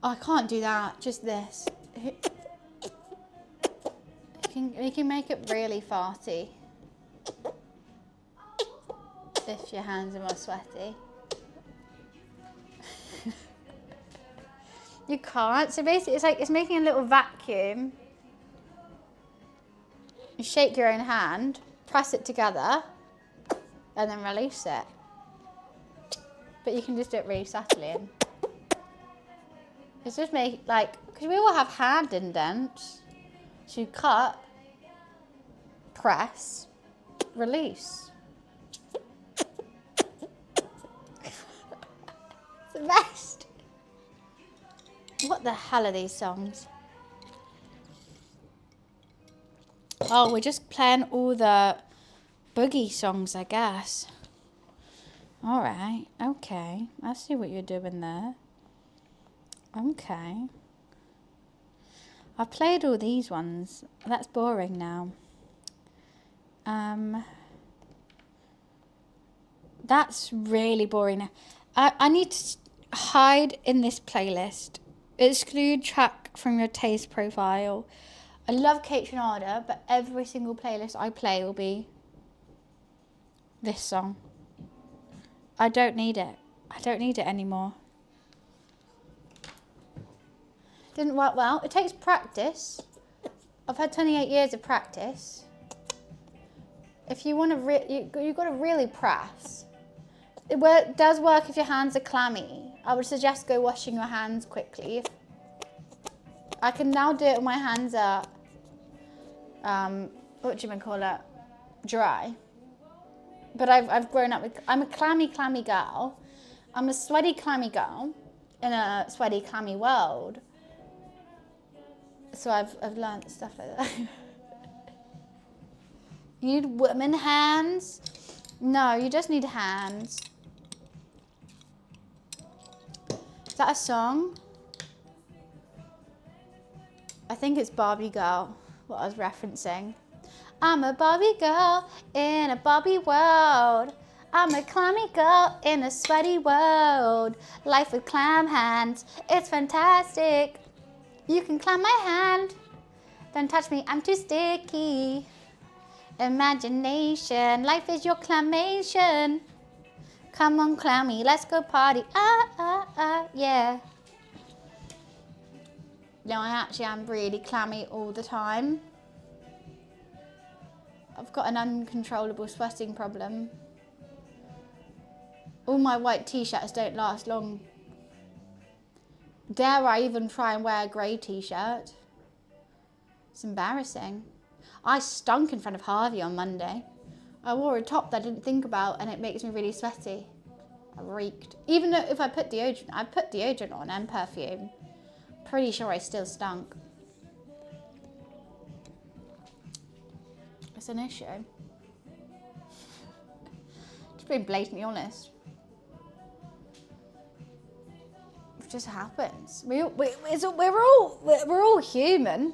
Oh, I can't do that, just this. You can make it really farty if your hands are more sweaty. You can't. So basically, it's like it's making a little vacuum. You shake your own hand, press it together, and then release it. But you can just do it really subtly. It's just make like, because we all have hand indents. So you cut, press, release. It's the best. What the hell are these songs? Oh, we're just playing all the boogie songs, I guess. All right, okay. I see what you're doing there. Okay. I've played all these ones. That's boring now. That's really boring. I need to hide in this playlist. Exclude track from your taste profile. I love Kate Trinada, but every single playlist I play will be this song. I don't need it. I don't need it anymore. Didn't work well. It takes practice. I've had 28 years of practice. If you want to, you've got to really press. It does work if your hands are clammy. I would suggest go washing your hands quickly. I can now do it when my hands are, what do you call it, dry. But I've grown up with, I'm a clammy girl. I'm a sweaty, clammy girl in a sweaty, clammy world. So I've learned stuff like that. You need women hands? No, you just need hands. Is that a song? I think it's Barbie Girl, what I was referencing. I'm a Barbie girl in a Barbie world. I'm a clammy girl in a sweaty world. Life with clam hands, it's fantastic. You can clam my hand. Don't touch me, I'm too sticky. Imagination, life is your clamation. Come on, clammy, let's go party. Yeah. No, I actually am really clammy all the time. I've got an uncontrollable sweating problem. All my white t-shirts don't last long. Dare I even try and wear a grey t-shirt? It's embarrassing. I stunk in front of Harvey on Monday. I wore a top that I didn't think about and it makes me really sweaty. I reeked. Even though if I put deodorant on and perfume. Pretty sure I still stunk. It's an issue. Just being blatantly honest. It just happens. We're all human.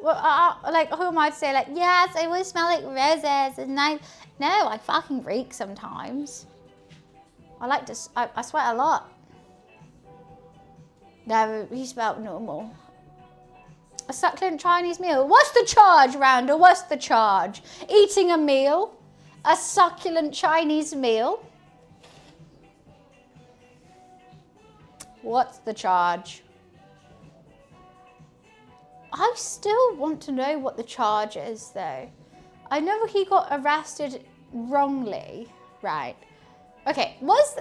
Like who might say like, yes, I always smell like roses and nice. No, I fucking reek sometimes. I sweat a lot. No, he smelled normal. A succulent Chinese meal. What's the charge, Randall? What's the charge? Eating a meal? A succulent Chinese meal? What's the charge? I still want to know what the charge is, though. I know he got arrested wrongly, right? Okay, was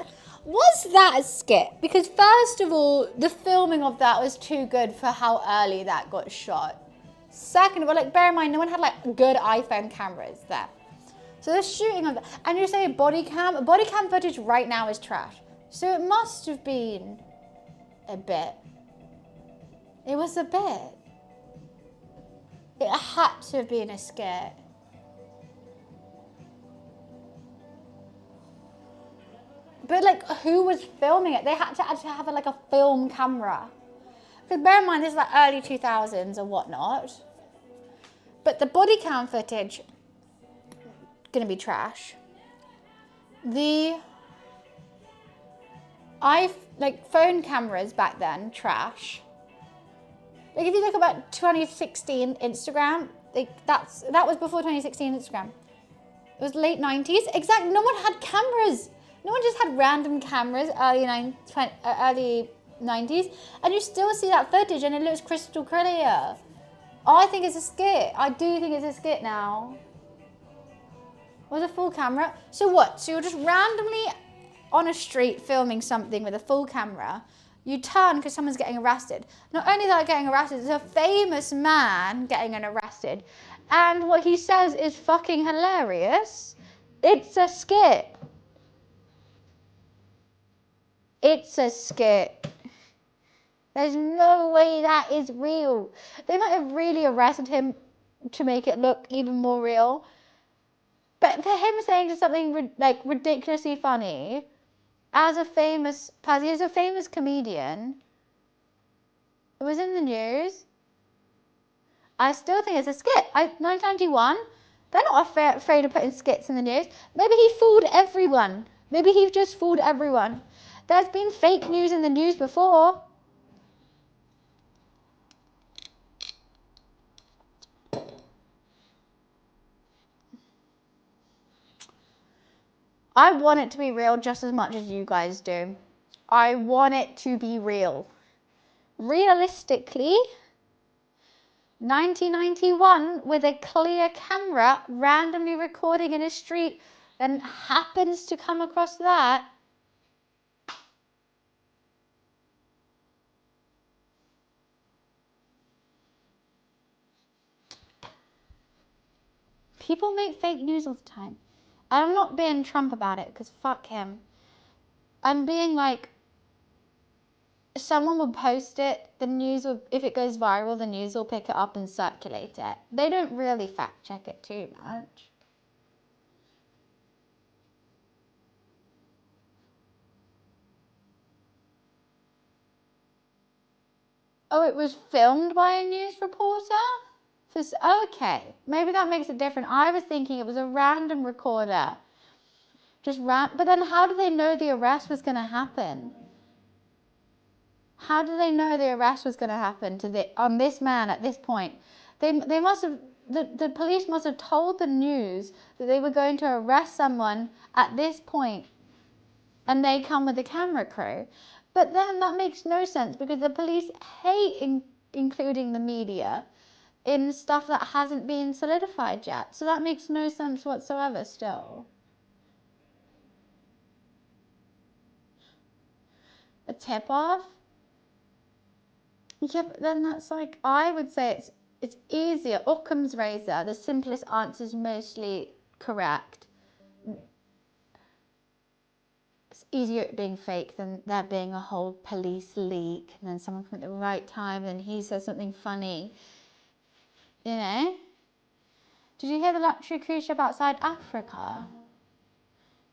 that a skit? Because first of all, the filming of that was too good for how early that got shot. Second of all, like bear in mind, no one had like good iPhone cameras there. So the shooting of that, and you're saying body cam footage right now is trash. So it must have been a bit. It was a bit. It had to have been a skit. But like, who was filming it? They had to actually have like a film camera. Because bear in mind, this is like early 2000s or whatnot. But the body cam footage, gonna be trash. The phone cameras back then, trash. Like if you look about 2016 Instagram, that was before 2016 Instagram. It was late 90s. Exactly. No one had cameras. No one just had random cameras early 90s. And you still see that footage and it looks crystal clear. I think it's a skit. I do think it's a skit now. With a full camera. So what? So you're just randomly on a street filming something with a full camera. You turn because someone's getting arrested. Not only that getting arrested, it's a famous man getting arrested. And what he says is fucking hilarious. It's a skit. It's a skit. There's no way that is real. They might have really arrested him to make it look even more real. But for him saying something like ridiculously funny, as a famous person, he's a famous comedian. It was in the news. I still think it's a skit. 1991, they're not afraid of putting skits in the news. Maybe he fooled everyone. Maybe he just fooled everyone. There's been fake news in the news before. I want it to be real just as much as you guys do. I want it to be real. Realistically, 1991 with a clear camera randomly recording in a street and happens to come across that. People make fake news all the time. I'm not being Trump about it because fuck him. I'm being like, someone will post it, the news will, if it goes viral, the news will pick it up and circulate it. They don't really fact check it too much. Oh, it was filmed by a news reporter? Okay, maybe that makes it different. I was thinking it was a random recorder. But then how do they know the arrest was going to happen? How do they know the arrest was going to happen on this man at this point? They must have, the police must have told the news that they were going to arrest someone at this point, and they come with a camera crew. But then that makes no sense because the police hate including the media in stuff that hasn't been solidified yet. So that makes no sense whatsoever still. A tip-off? Yeah, but then that's like, I would say it's easier. Occam's razor, the simplest answer is mostly correct. It's easier it being fake than there being a whole police leak and then someone come at the right time and he says something funny. You know? Did you hear the luxury cruise ship outside Africa?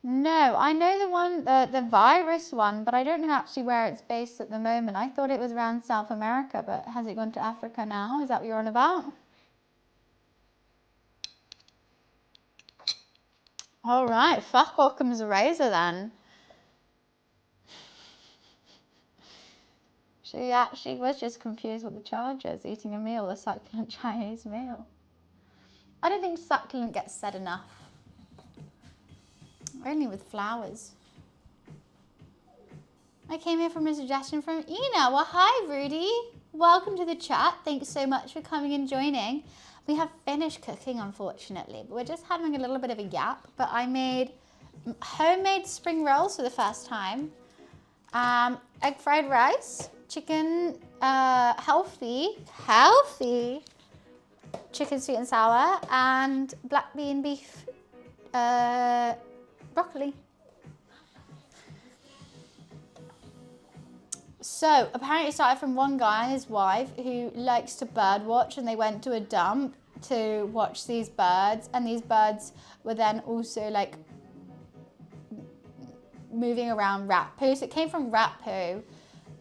No, I know the one, the virus one, but I don't know actually where it's based at the moment. I thought it was around South America, but has it gone to Africa now? Is that what you're on about? All right, fuck Occam's razor then. She actually was just confused with the charges, eating a meal, a succulent Chinese meal. I don't think succulent gets said enough. Only with flowers. I came here from a suggestion from Ina. Well, hi, Rudy. Welcome to the chat. Thanks so much for coming and joining. We have finished cooking, unfortunately, but we're just having a little bit of a gap. But I made homemade spring rolls for the first time. Egg fried rice, chicken, healthy, chicken sweet and sour, and black bean beef, broccoli. So apparently it started from one guy and his wife who likes to bird watch, and they went to a dump to watch these birds, and these birds were then also like moving around rat poo. So it came from rat poo,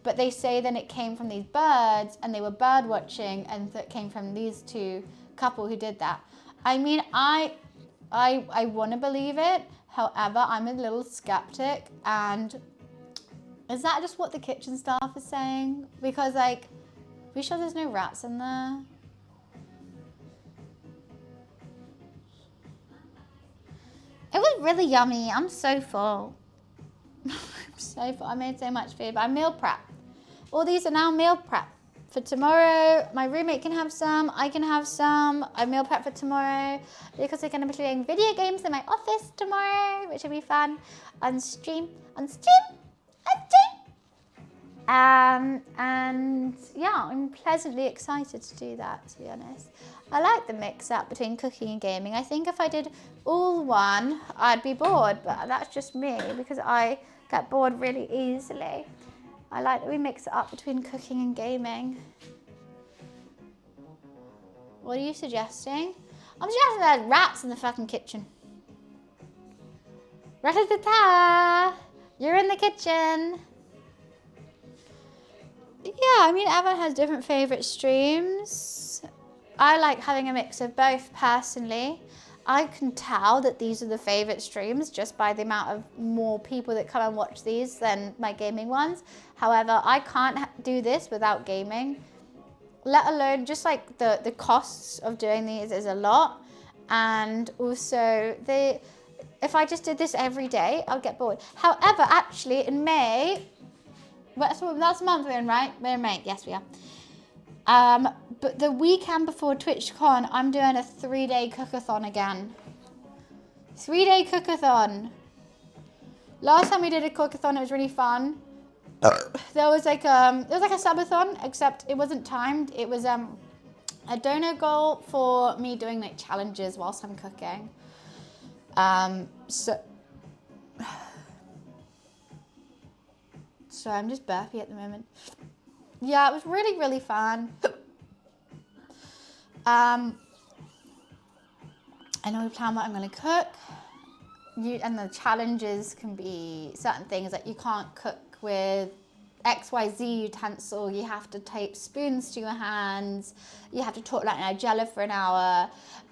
but they say then it came from these birds and they were bird watching, and that came from these two couple who did that. I mean, I want to believe it. However, I'm a little skeptic, and is that just what the kitchen staff is saying? Because like, are we sure there's no rats in there? It was really yummy. I'm so full. I'm so full. I made so much food, but I meal prep. All these are now meal prep. For tomorrow, my roommate can have some, I can have some. I meal prep for tomorrow because we're going to be playing video games in my office tomorrow, which will be fun. On stream. And yeah, I'm pleasantly excited to do that, to be honest. I like the mix up between cooking and gaming. I think if I did all one, I'd be bored, but that's just me because I get bored really easily. I like that we mix it up between cooking and gaming. What are you suggesting? I'm suggesting there's rats in the fucking kitchen. Rat-a-ta-ta! You're in the kitchen. Yeah, I mean, everyone has different favourite streams. I like having a mix of both personally. I can tell that these are the favorite streams just by the amount of more people that come and watch these than my gaming ones. However, I can't do this without gaming, let alone just like the costs of doing these is a lot. And also if I just did this every day, I'll get bored. However, actually in May, that's the month we're in, right? We're in May, yes we are. But the weekend before TwitchCon, I'm doing a 3-day cookathon again. 3-day cookathon. Last time we did a cookathon, it was really fun. There was like it was like a subathon, except it wasn't timed. It was a donor goal for me doing like challenges whilst I'm cooking. So I'm just burpy at the moment. Yeah, it was really, really fun. I know we plan what I'm going to cook. And the challenges can be certain things that you can't cook with XYZ utensil. You have to tape spoons to your hands. You have to talk like Nigella for an hour.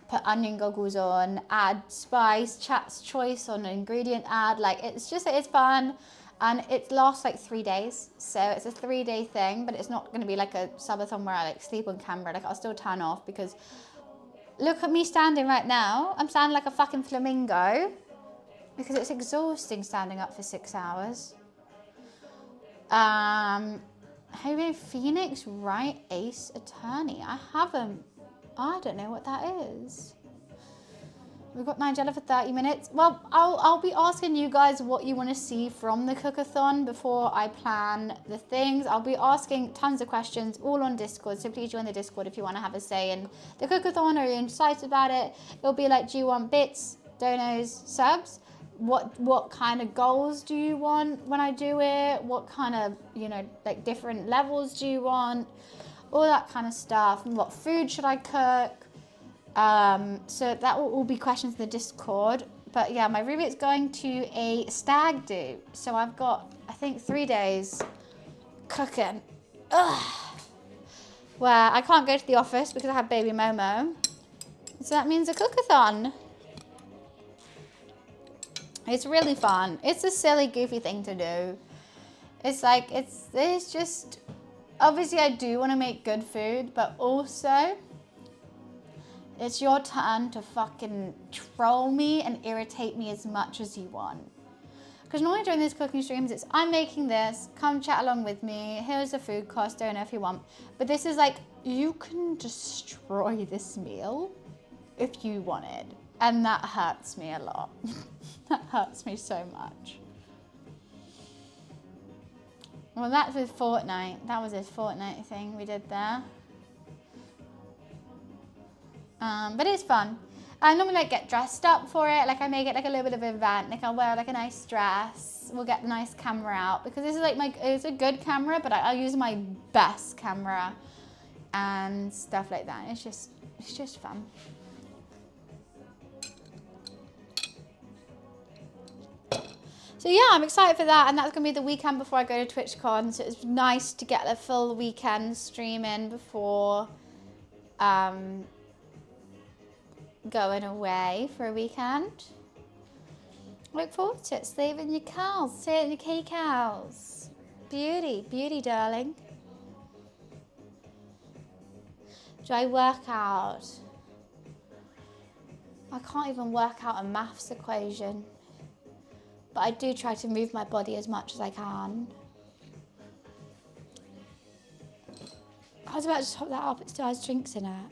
Put onion goggles on. Add spice. Chat's choice on an ingredient add. Like it's fun. And it lasts like 3 days. So it's a 3-day thing, but it's not going to be like a subathon where I like sleep on camera. Like I'll still turn off because look at me standing right now. I'm standing like a fucking flamingo because it's exhausting standing up for 6 hours. Maybe Phoenix Wright Ace Attorney. I don't know what that is. We've got Nigella for 30 minutes. Well, I'll be asking you guys what you want to see from the cookathon before I plan the things. I'll be asking tons of questions all on Discord, so please join the Discord if you want to have a say in the cookathon or you're excited about it. It'll be like, do you want bits, donos, subs? What kind of goals do you want when I do it? What kind of, like different levels do you want? All that kind of stuff. And what food should I cook? So that will all be questions in the Discord. But yeah, my roommate's going to a stag do. So I've got, I think, 3 days cooking. Where I can't go to the office because I have baby Momo. So that means a cookathon. It's really fun. It's a silly, goofy thing to do. It's like, it's just, obviously I do want to make good food, but also it's your turn to fucking troll me and irritate me as much as you want. Because normally during these cooking streams, it's I'm making this, come chat along with me, here's the food cost, don't know if you want. But this is like, you can destroy this meal if you wanted. And that hurts me a lot. That hurts me so much. Well, that's with Fortnite. That was his Fortnite thing we did there. But it's fun. I normally like get dressed up for it. Like I make it like a little bit of an event. Like I'll wear like a nice dress. We'll get a nice camera out because this is like it's a good camera, but I'll use my best camera and stuff like that. It's just fun. So yeah, I'm excited for that, and that's gonna be the weekend before I go to TwitchCon. So it's nice to get a full weekend stream in before going away for a weekend. Look forward to it. Saving your cows, saving your cake cows. Beauty, darling. Do I work out? I can't even work out a maths equation. But I do try to move my body as much as I can. I was about to top that up, it still has drinks in it.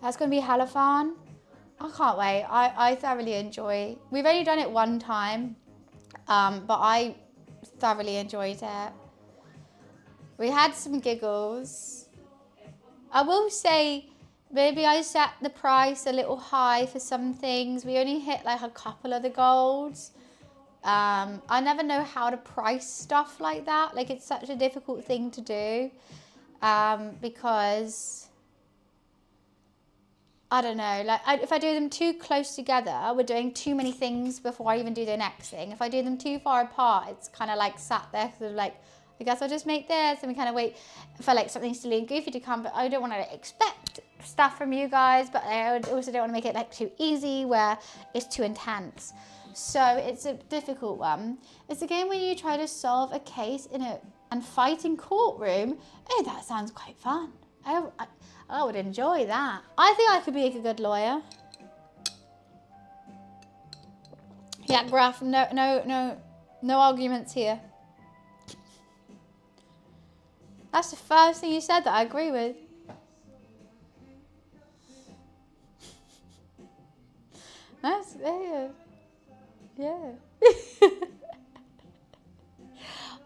That's going to be hella fun. I can't wait. I thoroughly enjoy. We've only done it one time, but I thoroughly enjoyed it. We had some giggles. I will say, maybe I set the price a little high for some things. We only hit like a couple of the goals. I never know how to price stuff like that. Like it's such a difficult thing to do because I don't know. Like if I do them too close together, we're doing too many things before I even do the next thing. If I do them too far apart, it's kind of like sat there sort of like, I guess I'll just make this, and we kind of wait for like something silly and goofy to come, but I don't want to expect stuff from you guys, but I also don't want to make it like too easy where it's too intense. So it's a difficult one. It's a game where you try to solve a case and fight in courtroom. Oh, that sounds quite fun. I would enjoy that. I think I could be a good lawyer. Yeah, Graf, no arguments here. That's the first thing you said that I agree with. That's, yeah.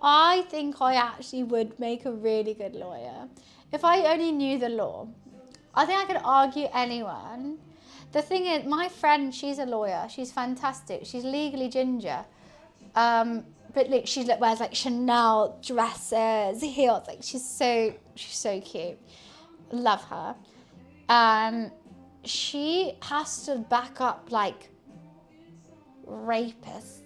I think I actually would make a really good lawyer. If I only knew the law, I think I could argue anyone. The thing is, my friend, she's a lawyer. She's fantastic. She's legally ginger. But like she wears like Chanel dresses, heels. Like she's so cute. Love her. She has to back up like rapists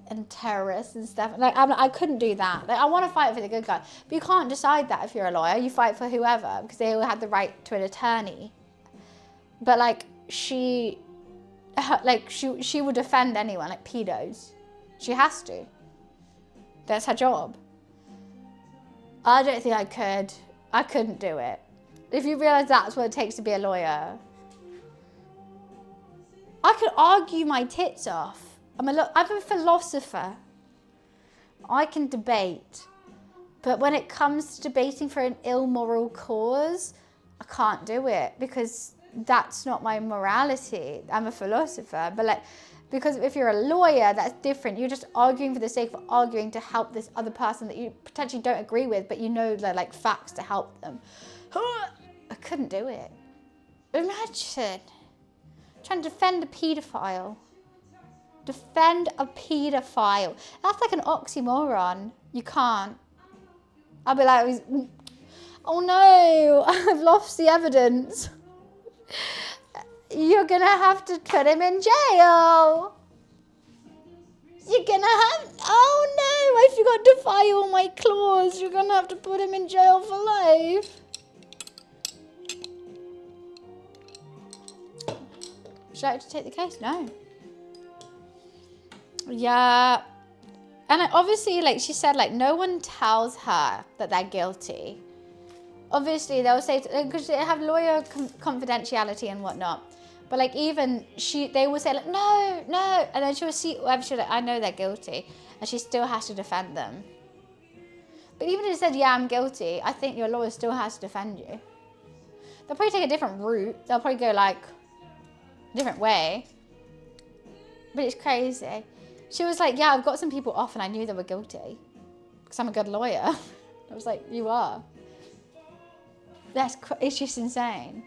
and terrorists and stuff. Like I couldn't do that. Like I want to fight for the good guy, but you can't decide that if you're a lawyer. You fight for whoever because they all had the right to an attorney. But like she will defend anyone, like pedos. She has to. That's her job. I don't think I could. I couldn't do it. If you realise that's what it takes to be a lawyer. I could argue my tits off. I'm a philosopher. I can debate. But when it comes to debating for an immoral cause, I can't do it because that's not my morality. I'm a philosopher. But like, because if you're a lawyer, that's different. You're just arguing for the sake of arguing to help this other person that you potentially don't agree with, but you know the like facts to help them. I couldn't do it. Imagine trying to defend a paedophile. Defend a paedophile. That's like an oxymoron. You can't. I'll be like, oh no, I've lost the evidence. You're gonna have to put him in jail. You're gonna have, oh no, I forgot to file my clause. You're gonna have to put him in jail for life. Would you like to take the case? No. Yeah. And obviously, like she said, like no one tells her that they're guilty. Obviously, they'll say, because they have lawyer confidentiality and whatnot. But like even they will say like, no. And then she'll see, she'll like, I know they're guilty. And she still has to defend them. But even if it said, yeah, I'm guilty, I think your lawyer still has to defend you. They'll probably take a different route. They'll probably go like a different way. But it's crazy. She was like, yeah, I've got some people off and I knew they were guilty. Because I'm a good lawyer. I was like, you are. It's just insane.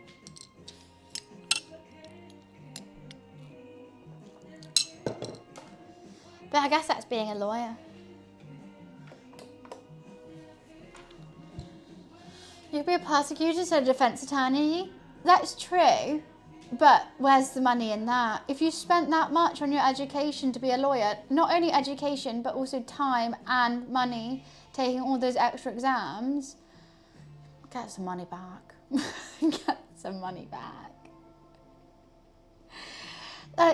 But I guess that's being a lawyer. You could be a prosecutor, so a defense attorney. That's true. But where's the money in that? If you spent that much on your education to be a lawyer, not only education, but also time and money, taking all those extra exams, get some money back. Get some money back.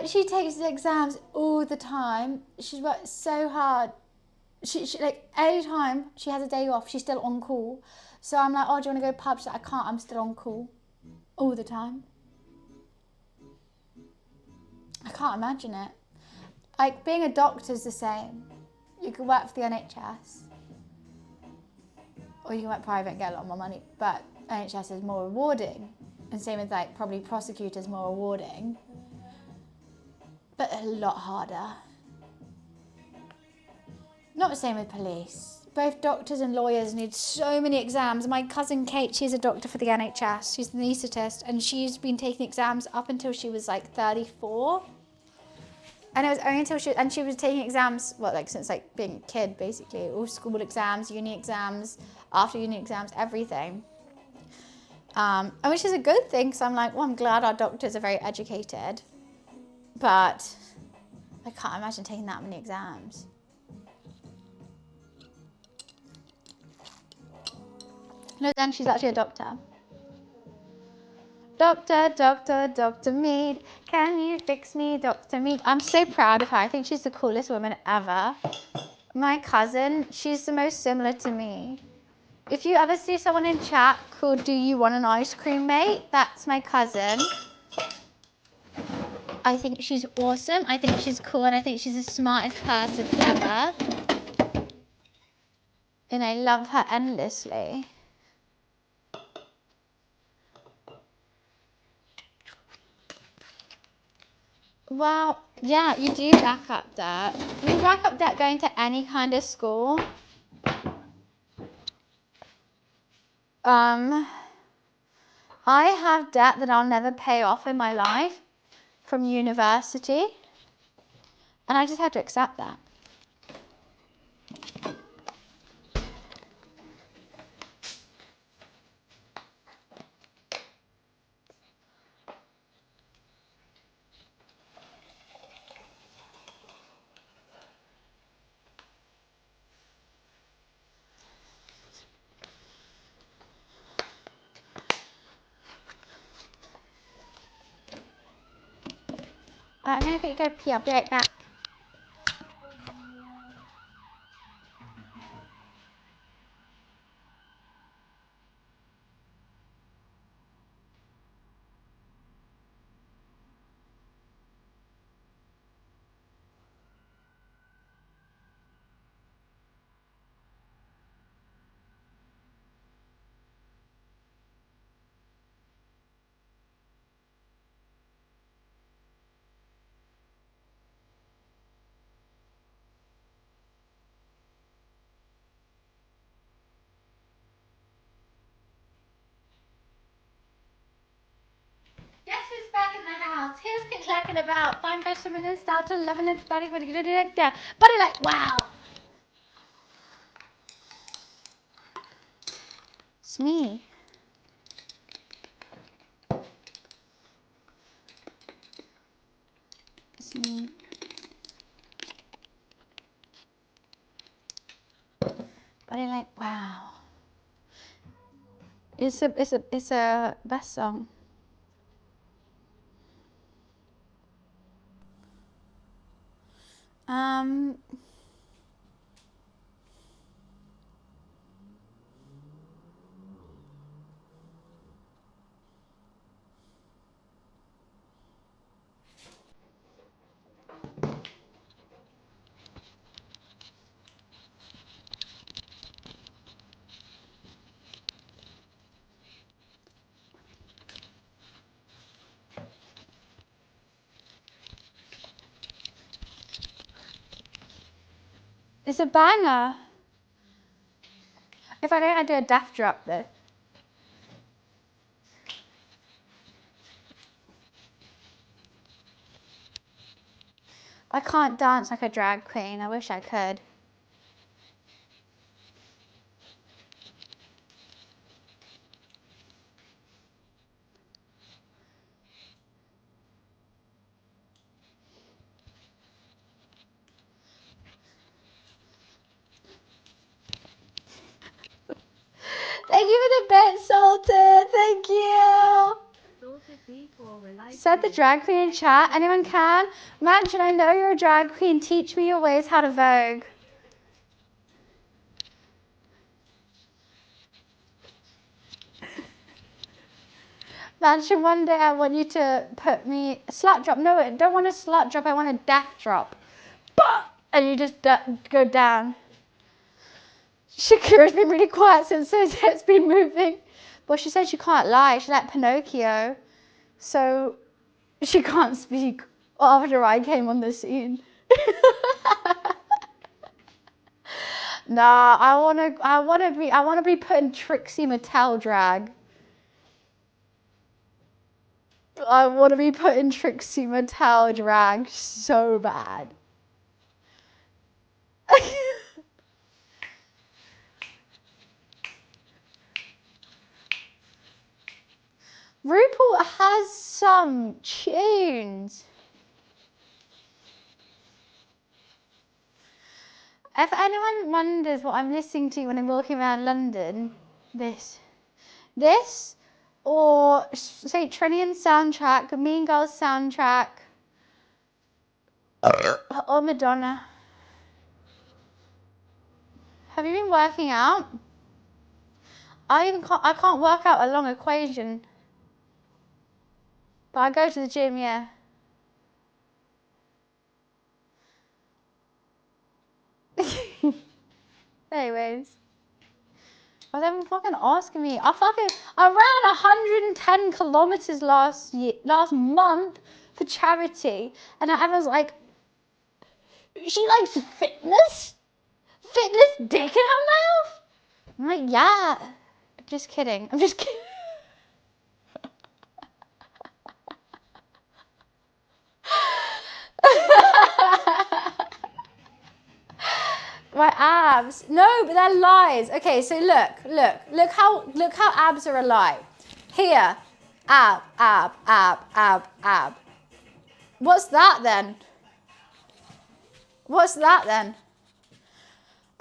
She takes the exams all the time. She's worked so hard. She like anytime she has a day off, she's still on call. So I'm like, oh, do you want to go pub? She's like, I can't, I'm still on call. All the time. I can't imagine it. Like being a doctor's the same. You can work for the NHS. Or you can work private and get a lot more money. But NHS is more rewarding. And same with like probably prosecutors more rewarding. But a lot harder. Not the same with police. Both doctors and lawyers need so many exams. My cousin Kate, she's a doctor for the NHS. She's an anaesthetist, and she's been taking exams up until she was like 34. And it was only until she was taking exams, well, like since like being a kid, basically. All school exams, uni exams, after uni exams, everything. And which is a good thing, because I'm like, well, I'm glad our doctors are very educated. But I can't imagine taking that many exams. No, then she's actually a doctor. Dr. Mead, can you fix me, Dr. Mead? I'm so proud of her. I think she's the coolest woman ever. My cousin, she's the most similar to me. If you ever see someone in chat called Do You Want an Ice Cream Mate? That's my cousin. I think she's awesome. I think she's cool, and I think she's the smartest person ever. And I love her endlessly. Well, yeah, you do rack up debt. You rack up debt going to any kind of school. I have debt that I'll never pay off in my life from university, and I just had to accept that. I'm gonna quickly go pee. I'll be right back. Guess who's back in the house? Who's been clacking about? Fine vegetables and start to 11 and body like wow. It's me. It's me. Body like wow. It's a best song. Um. It's a banger. If I don't, I do a death drop though. I can't dance like a drag queen. I wish I could. Thank you for the bet, Sultan. Thank you. Salted beef or relight Said the cheers. drag queen in chat. Anyone can? Mansion, I know you're a drag queen. Teach me your ways how to Vogue. Mansion, one day I want you to put me a slut drop. No, I don't want a slut drop. I want a death drop. Bah! And you just go down. Shakira's been really quiet since it's been moving. Well, she said she can't lie. She's like Pinocchio. So she can't speak after I came on the scene. Nah, I wanna be put in Trixie Mattel drag. I wanna be put in Trixie Mattel drag so bad. RuPaul has some tunes. If anyone wonders what I'm listening to when I'm walking around London, this. This or St. Trinian soundtrack, Mean Girls soundtrack, or Madonna. Have you been working out? I can't work out a long equation. But I go to the gym, yeah. Anyways. But they've been fucking asking me. I ran 110 kilometers last month for charity. And everyone's like, she likes fitness? Fitness dick in her mouth? I'm like, yeah. Just kidding. I'm just kidding. My abs. No, but they're lies. Okay, so look how abs are a lie. Here, ab. What's that then? What's that then?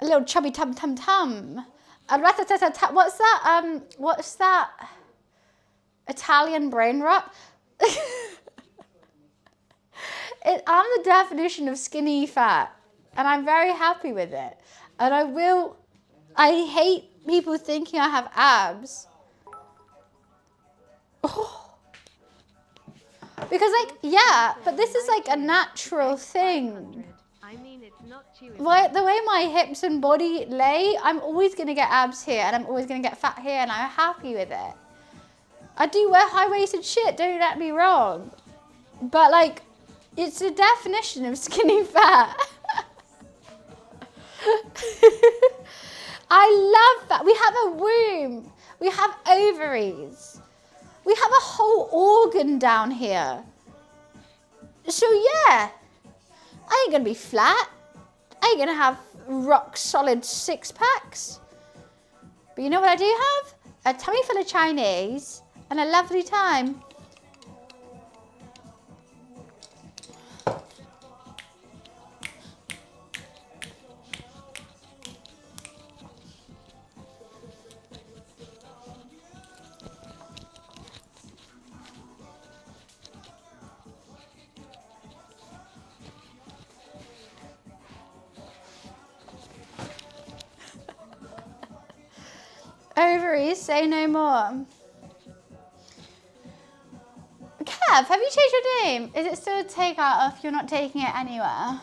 A little chubby tum tum tum. What's that? What's that? Italian brain rot? I'm the definition of skinny fat, and I'm very happy with it. And I hate people thinking I have abs. Oh. Because like, yeah, but this is like a natural thing. I mean, it's not chewing. The way my hips and body lay, I'm always going to get abs here, and I'm always going to get fat here, and I'm happy with it. I do wear high-waisted shit, don't get me wrong. But like, it's a definition of skinny fat. I love that. We have a womb. We have ovaries. We have a whole organ down here. So yeah, I ain't gonna be flat. I ain't gonna have rock solid six packs. But you know what I do have? A tummy full of Chinese and a lovely time. Ovaries, say no more. Kev, have you changed your name? Is it still a takeout if you're not taking it anywhere?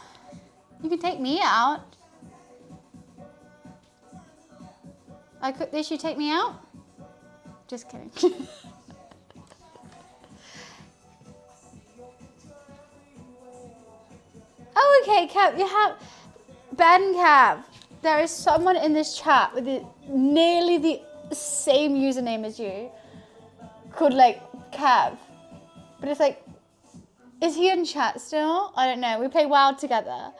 You can take me out. I cook this, you take me out? Just kidding. Oh, okay, Kev, you have... Ben Kev, there is someone in this chat with nearly the same username as you, called like Kev. But it's like, is he in chat still? I don't know. We play WoW together.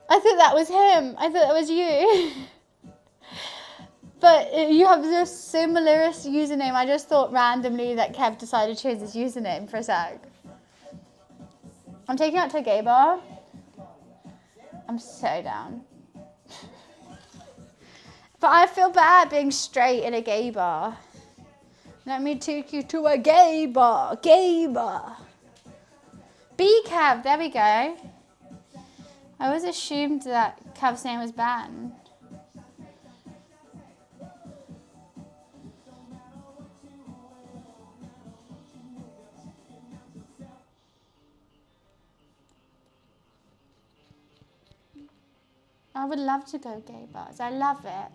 I thought that was him. I thought that was you. But you have the similarest username. I just thought randomly that Kev decided to change his username for a sec. I'm taking out to a gay bar. I'm so down. But I feel bad being straight in a gay bar. Let me take you to a gay bar. Gay bar. B Kev, there we go. I always assumed that Kev's name was Ben. I would love to go gay bars. I love it.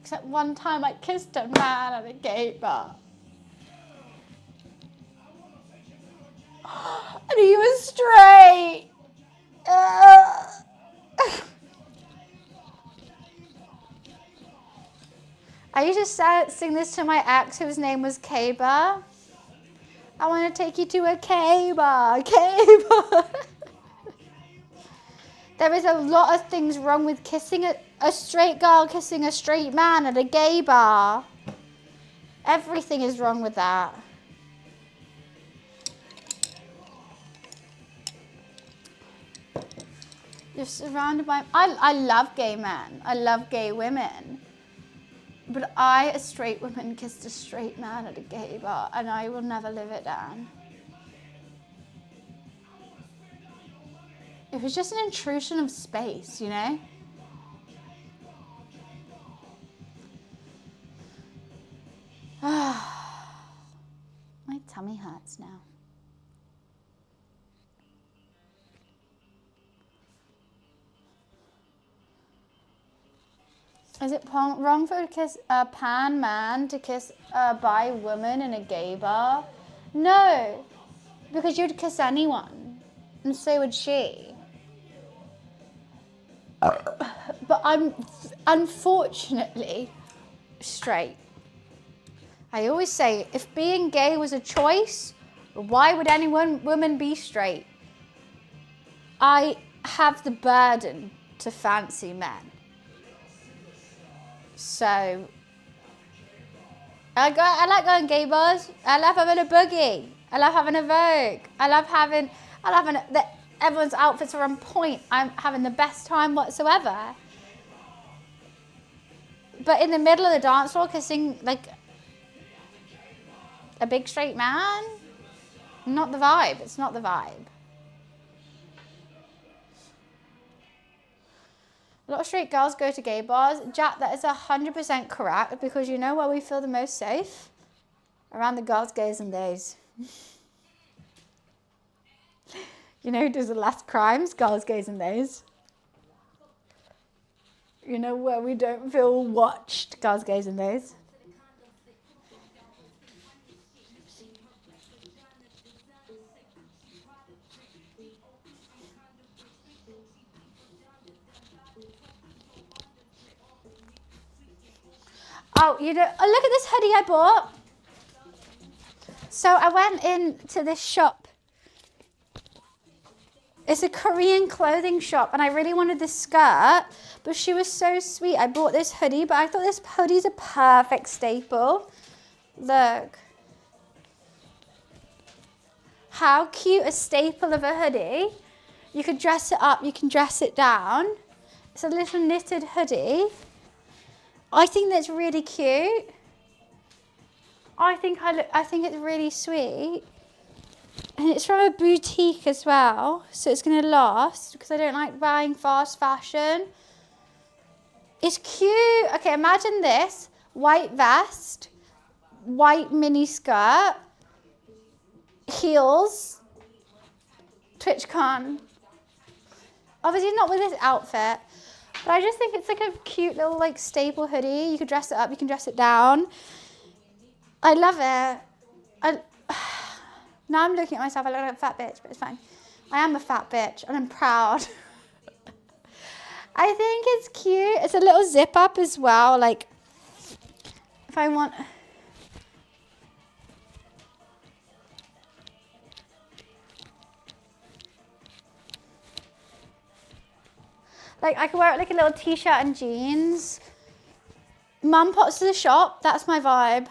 Except one time I kissed a man at a gay bar. And he was straight. I used to sing this to my ex whose name was K-Bar. I want to take you to a K-Bar, K-Bar. There is a lot of things wrong with kissing a straight girl kissing a straight man at a gay bar. Everything is wrong with that. You're surrounded by... I love gay men. I love gay women. But but I, a straight woman, kissed a straight man at a gay bar, and I will never live it down. It was just an intrusion of space, you know? My tummy hurts now. Is it wrong for a pan man to kiss a bi woman in a gay bar? No, because you'd kiss anyone, and so would she. But I'm unfortunately straight. I always say, if being gay was a choice, why would any woman be straight? I have the burden to fancy men. So, I like going gay bars. I love having a boogie. I love having a Vogue. I love having everyone's outfits are on point. I'm having the best time whatsoever. But in the middle of the dance floor, kissing like a big straight man, not the vibe. It's not the vibe. A lot of straight girls go to gay bars. Jack, that is 100% correct, because you know where we feel the most safe? Around the girls, gays and days. You know who does the less crimes? Girls, gays and days. You know where we don't feel watched? Girls, gays and days. Oh, look at this hoodie I bought. So I went into this shop. It's a Korean clothing shop, and I really wanted this skirt, but she was so sweet. I bought this hoodie, but I thought this hoodie's a perfect staple. Look. How cute a staple of a hoodie. You could dress it up, you can dress it down. It's a little knitted hoodie. I think that's really cute. I think it's really sweet. And it's from a boutique as well, so it's going to last, because I don't like buying fast fashion. It's cute. Okay, imagine this. White vest, white mini skirt, heels, TwitchCon. Obviously not with this outfit, but I just think it's like a cute little like staple hoodie. You could dress it up, you can dress it down. I love it. Now I'm looking at myself, I look like a fat bitch, but it's fine. I am a fat bitch, and I'm proud. I think it's cute. It's a little zip up as well, like, if I want... Like, I could wear it like a little t-shirt and jeans. Mum pops to the shop, that's my vibe.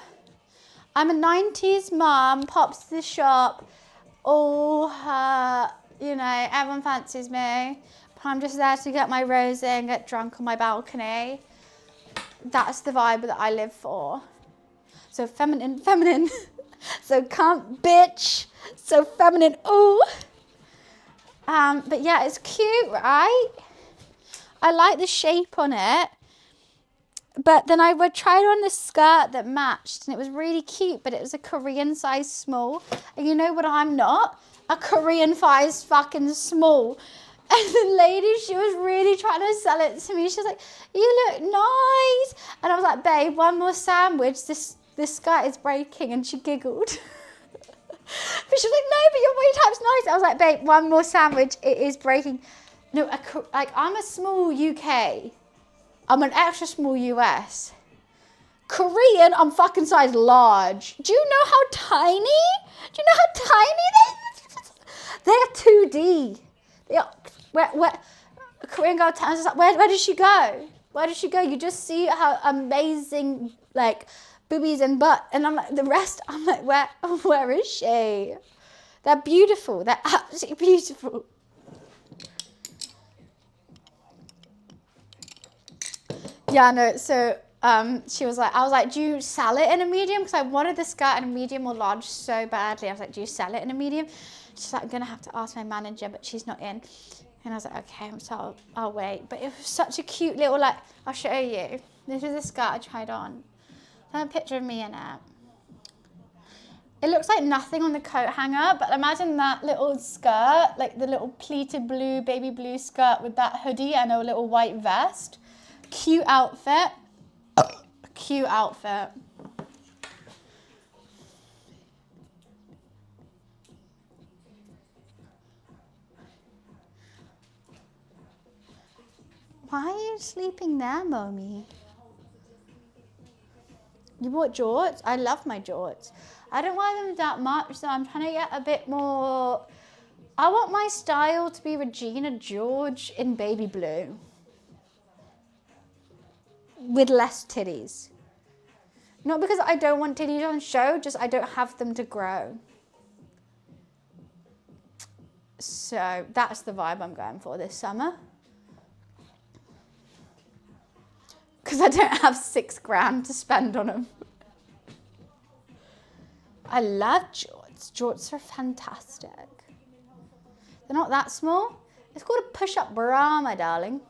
I'm a 90s mum, pops to the shop, all her, everyone fancies me. But I'm just there to get my rosé and get drunk on my balcony. That's the vibe that I live for. So feminine. So can't bitch. So feminine, ooh. But yeah, it's cute, right? I like the shape on it. But then I would try on this skirt that matched, and it was really cute, but it was a Korean size small. And you know what I'm not? A Korean size fucking small. And the lady, she was really trying to sell it to me. She was like, you look nice. And I was like, babe, one more sandwich. This skirt is breaking. And she giggled. But she was like, no, but your weight type's nice. I was like, babe, one more sandwich. It is breaking. No, I'm a small UK. I'm an extra small US. Korean, I'm fucking size large. Do you know how tiny? Do you know how tiny they are? They're 2D. They are, where a Korean girl tells us, where did she go? Where did she go? You just see her amazing, like, boobies and butt. And I'm like, the rest, I'm like, where is she? They're beautiful. They're absolutely beautiful. Yeah, no, so She was like, I was like, do you sell it in a medium? Because I wanted the skirt in a medium or large so badly. I was like, do you sell it in a medium? She's like, I'm going to have to ask my manager, but she's not in. And I was like, okay, so I'll wait. But it was such a cute little, like, I'll show you. This is the skirt I tried on. I have a picture of me in it. It looks like nothing on the coat hanger, but imagine that little skirt, like the little pleated blue, baby blue skirt with that hoodie and a little white vest. Cute outfit. Cute outfit. Why are you sleeping there, Mommy? You bought jorts? I love my jorts. I don't wear them that much, so I'm trying to get a bit more. I want my style to be Regina George in baby blue. With less titties. Not because I don't want titties on show, just I don't have them to grow. So that's the vibe I'm going for this summer. Because I don't have £6,000 to spend on them. I love jorts. Jorts are fantastic. They're not that small. It's called a push-up bra, my darling.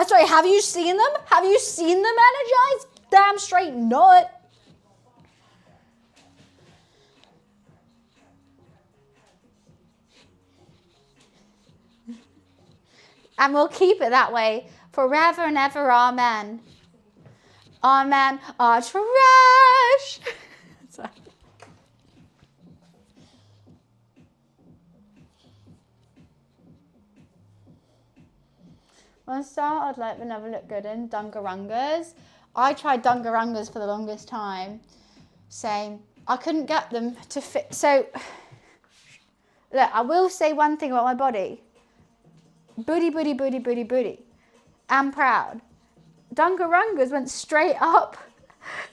Sorry, have you seen them? Have you seen them energized? Damn straight not. And we'll keep it that way forever and ever, amen. Amen. Our trash. Sorry. One style I'd like but never look good in, Dungarangas. I tried Dungarangas for the longest time. Same. I couldn't get them to fit. So, look, I will say one thing about my body. Booty, booty, booty, booty, booty. I'm proud. Dungarangas went straight up.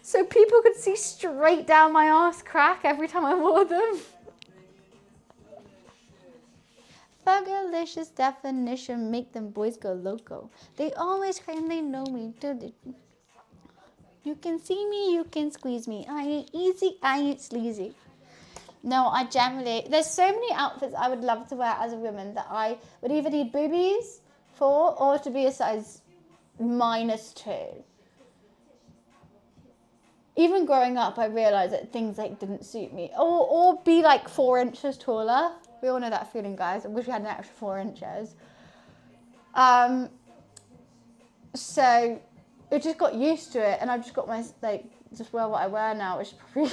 So people could see straight down my arse crack every time I wore them. Fugalicious definition make them boys go loco. They always claim they know me. You can see me, you can squeeze me. I ain't easy, I ain't sleazy. No, I generally, there's so many outfits I would love to wear as a woman that I would either need boobies for or to be a size -2. Even growing up, I realised that things like didn't suit me. Or be like 4 inches taller. We all know that feeling, guys. I wish we had an extra 4 inches. So it just got used to it, and I just got my, like, just wear what I wear now, which is probably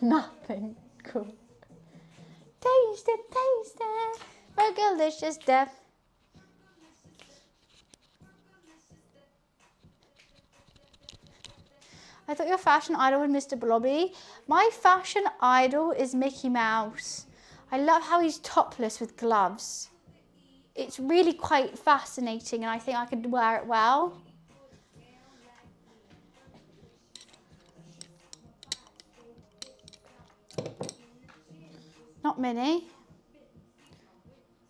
nothing cool. Taste it, Fugalicious def. I thought your fashion idol was Mr. Blobby. My fashion idol is Mickey Mouse. I love how he's topless with gloves. It's really quite fascinating, and I think I could wear it well. Not Minnie.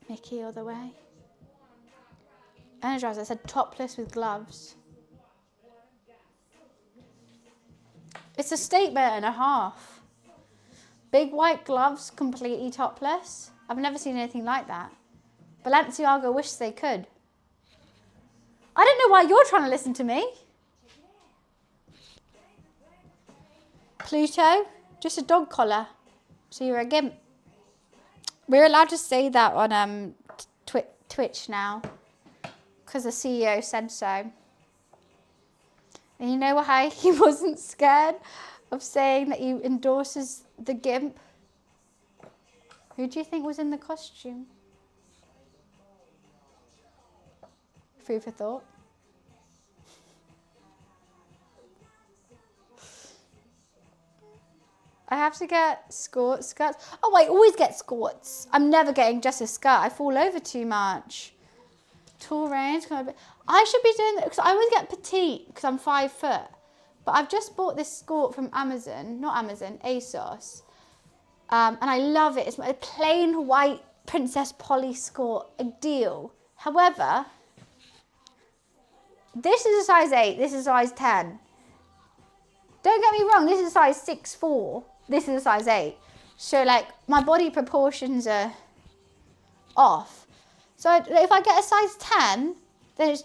Mickey all the way. Energizer, I said topless with gloves. It's a statement and a half. Big white gloves, completely topless. I've never seen anything like that. Balenciaga wish they could. I don't know why you're trying to listen to me. Pluto, just a dog collar. So you're a gimp. We're allowed to say that on Twitch now, because the CEO said so. And you know why he wasn't scared of saying that he endorses the gimp? Who do you think was in the costume? Food for thought. I have to get skirts. Oh, I always get skirts. I'm never getting just a skirt. I fall over too much. Tall range. I should be doing that because I always get petite because I'm 5 foot. But I've just bought this skirt from Amazon. Not Amazon, ASOS. And I love it. It's a plain white Princess Polly skirt. Ideal. However, this is a size 8, this is a size 10. Don't get me wrong, this is a size 6'4", this is a size 8. So like my body proportions are off. So if I get a size 10, then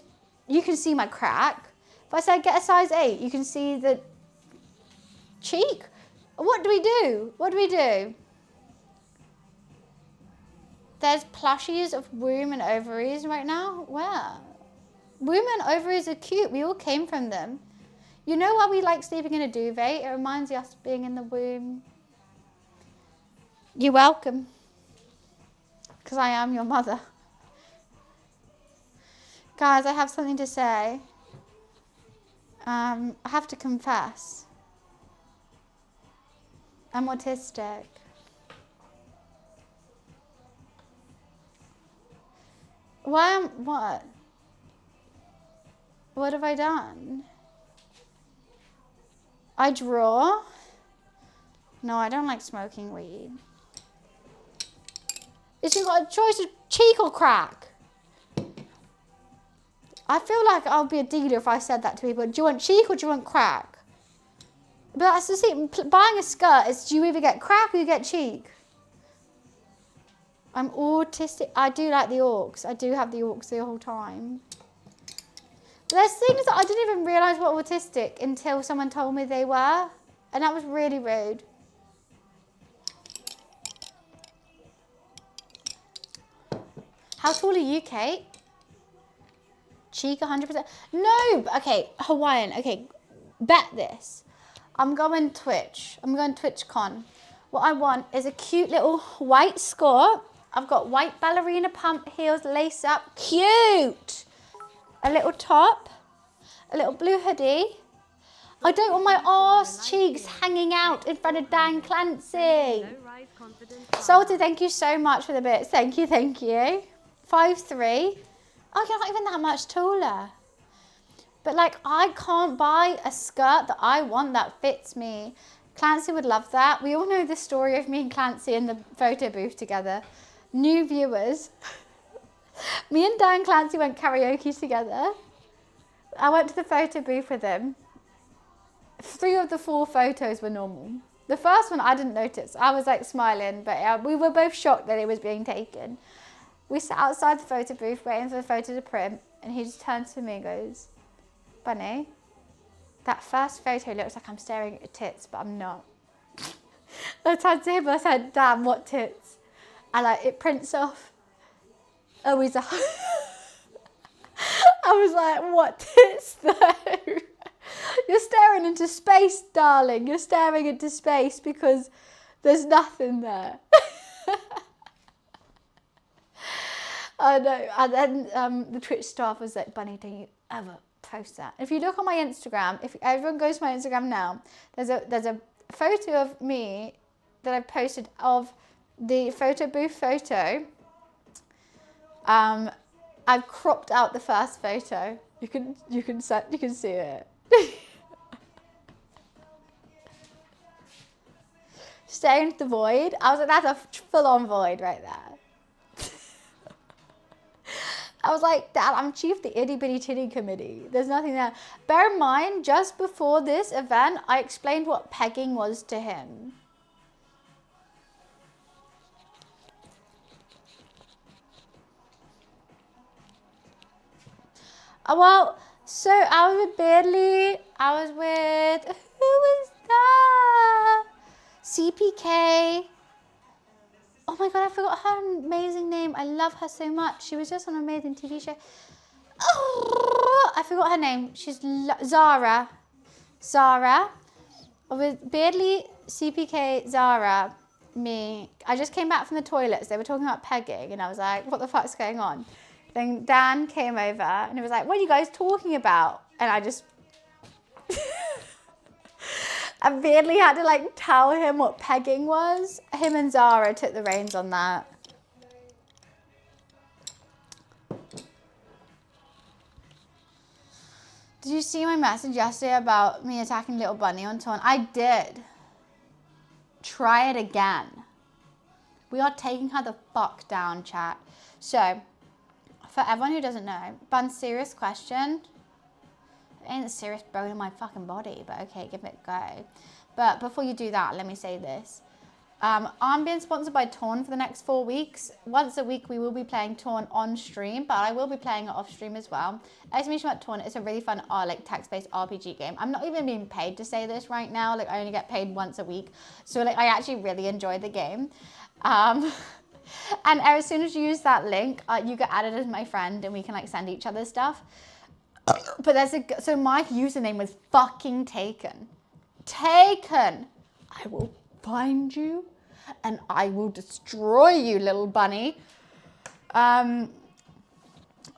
you can see my crack. If I say get a size 8, you can see the cheek. What do we do? What do we do? There's plushies of womb and ovaries right now. Where? Womb and ovaries are cute. We all came from them. You know why we like sleeping in a duvet? It reminds us of being in the womb. You're welcome. Because I am your mother. Guys, I have something to say. I have to confess. I'm autistic. What? What have I done? I draw. No, I don't like smoking weed. Is you got a choice of cheek or crack? I feel like I'll be a dealer if I said that to people. Do you want cheek or do you want crack? But that's the thing. Buying a skirt is, do you either get crack or you get cheek? I'm autistic. I do like the orcs. I do have the orcs the whole time. But there's things that I didn't even realise were autistic until someone told me they were. And that was really rude. How tall are you, Kate? Cheek 100%. No, okay, Hawaiian. Okay, bet this. I'm going Twitch. I'm going TwitchCon. What I want is a cute little white skirt. I've got white ballerina pump heels, lace up. Cute! A little top. A little blue hoodie. I don't want my arse cheeks hanging out in front of Dan Clancy. Salty, thank you so much for the bits. Thank you, thank you. 5'3". Oh, you're not even that much taller. But like, I can't buy a skirt that I want that fits me. Clancy would love that. We all know the story of me and Clancy in the photo booth together. New viewers. Me and Dan Clancy went karaoke together. I went to the photo booth with him. 3 of the 4 photos were normal. The first one I didn't notice. I was like smiling, but we were both shocked that it was being taken. We sat outside the photo booth waiting for the photo to print, and he just turned to me and goes, Bunny, that first photo looks like I'm staring at your tits, but I'm not. I turned to him and I said, damn, what tits? And like, it prints off. Oh, he's a... I was like, what tits though? You're staring into space, darling. You're staring into space because there's nothing there. I know. And then the Twitch staff was like, Bunny, don't you ever post that. If you look on my Instagram, if everyone goes to my Instagram now, there's a photo of me that I posted of the photo booth photo. I've cropped out the first photo. You can see it. Staring into the void. I was like, that's a full-on void right there. I was like, Dad, I'm chief of the itty bitty titty committee. There's nothing there. Bear in mind, just before this event, I explained what pegging was to him. Oh, well, so I was with Beardley. I was with, who was that? CPK. Oh my God, I forgot her amazing name. I love her so much. She was just on an amazing TV show. Oh, I forgot her name. She's Zara. Zara. With Beardley, CPK, Zara, me. I just came back from the toilets. They were talking about pegging and I was like, what the fuck's going on? Then Dan came over and he was like, what are you guys talking about? And I just... I weirdly had to like tell him what pegging was. Him and Zara took the reins on that. Did you see my message yesterday about me attacking Little Bunny on Torn? I did. Try it again. We are taking her the fuck down, chat. So, for everyone who doesn't know, Bun, serious question. It ain't a serious bone in my fucking body, but okay, give it a go. But before you do that, let me say this. I'm being sponsored by Torn for the next 4 weeks. Once a week, we will be playing Torn on stream, but I will be playing it off stream as well. Exclamation mark Torn is a really fun, like text-based RPG game. I'm not even being paid to say this right now. Like, I only get paid once a week, so like I actually really enjoy the game. And as soon as you use that link, you get added as my friend, and we can like send each other stuff. But so my username was fucking taken. Taken. I will find you and I will destroy you, little bunny.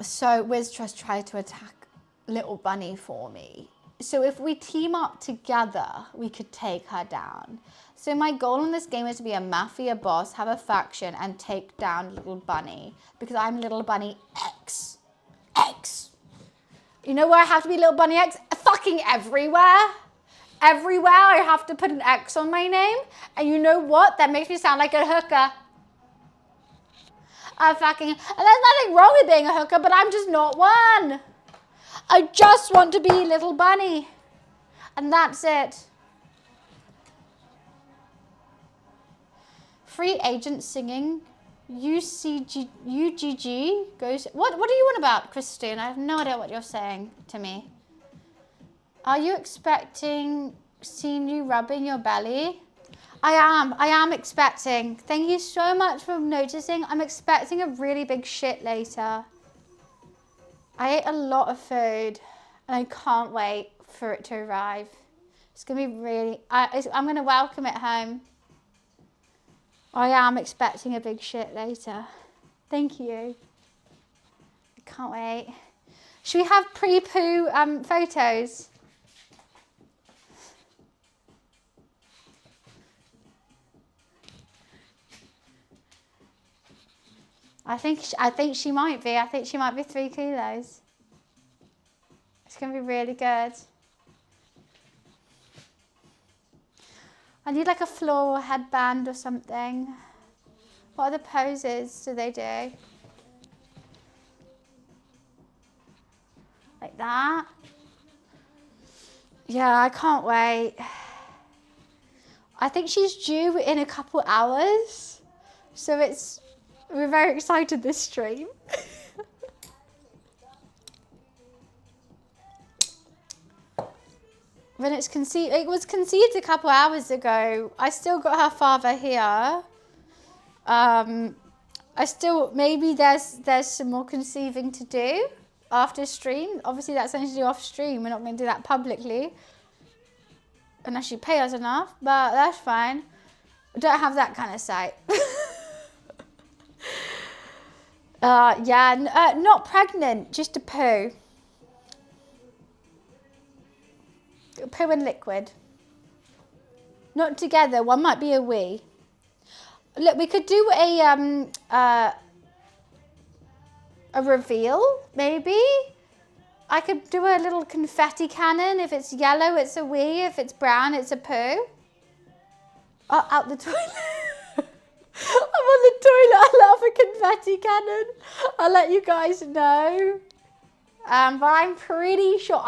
So Wiz just tried to attack little bunny for me. So if we team up together, we could take her down. So my goal in this game is to be a mafia boss, have a faction, and take down little bunny. Because I'm little bunny X. X. You know where I have to be little bunny X? Fucking everywhere. Everywhere I have to put an X on my name. And you know what? That makes me sound like a hooker. And there's nothing wrong with being a hooker, but I'm just not one. I just want to be little bunny. And that's it. Free agent singing. UGG goes. What do you want about, Christine? I have no idea what you're saying to me. Are you expecting seeing you rubbing your belly? I am expecting. Thank you so much for noticing. I'm expecting a really big shit later. I ate a lot of food and I can't wait for it to arrive. It's going to be really, I'm going to welcome it home. I am expecting a big shit later. Thank you. I can't wait. Should we have pre-poo photos? I think she might be. I think she might be 3 kilos. It's going to be really good. I need like a floral headband or something. What other poses do they do? Like that. Yeah, I can't wait. I think she's due in a couple hours. So we're very excited this stream. When it was conceived a couple hours ago. I still got her father here. Maybe there's some more conceiving to do after stream. Obviously that's something to do off stream. We're not going to do that publicly. Unless you pay us enough, but that's fine. I don't have that kind of sight. Not pregnant, just a poo. Poo and liquid. Not together, one might be a wee. Look, we could do a reveal, maybe. I could do a little confetti cannon. If it's yellow, it's a wee. If it's brown, it's a poo. Oh, out the toilet. I'm on the toilet. I love a confetti cannon. I'll let you guys know. But I'm pretty sure,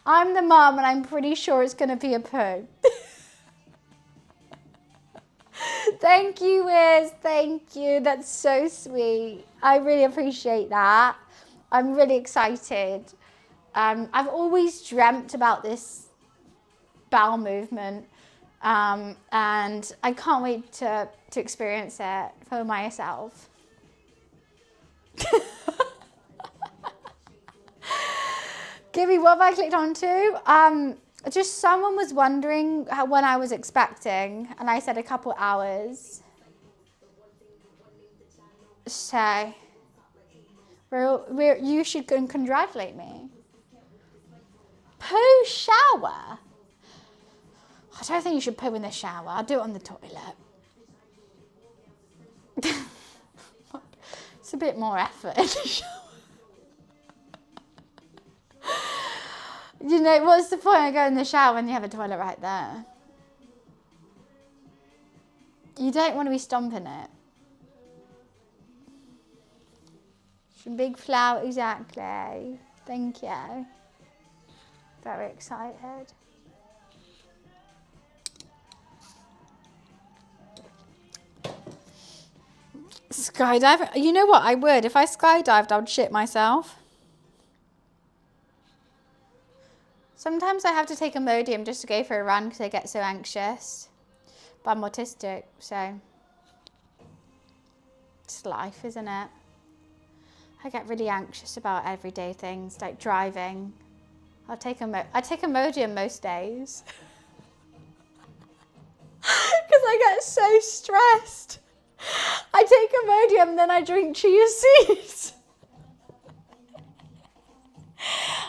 I'm the mum and I'm pretty sure it's going to be a poo. Thank you, Wiz. Thank you. That's so sweet. I really appreciate that. I'm really excited. I've always dreamt about this bowel movement. And I can't wait to experience it for myself. Gibby, what have I clicked onto? Just someone was wondering when I was expecting, and I said a couple hours. So, you should go and congratulate me. Poo shower? I don't think you should poo in the shower. I'll do it on the toilet. It's a bit more effort in the shower. You know, what's the point of going in the shower when you have a toilet right there? You don't want to be stomping it. Big flower, exactly. Thank you. Very excited. Skydive. You know what? I would. If I skydived, I would shit myself. Sometimes I have to take Imodium just to go for a run because I get so anxious. But I'm autistic, so it's life, isn't it? I get really anxious about everyday things like driving. I take Imodium most days because I get so stressed. I take Imodium, then I drink chia seeds.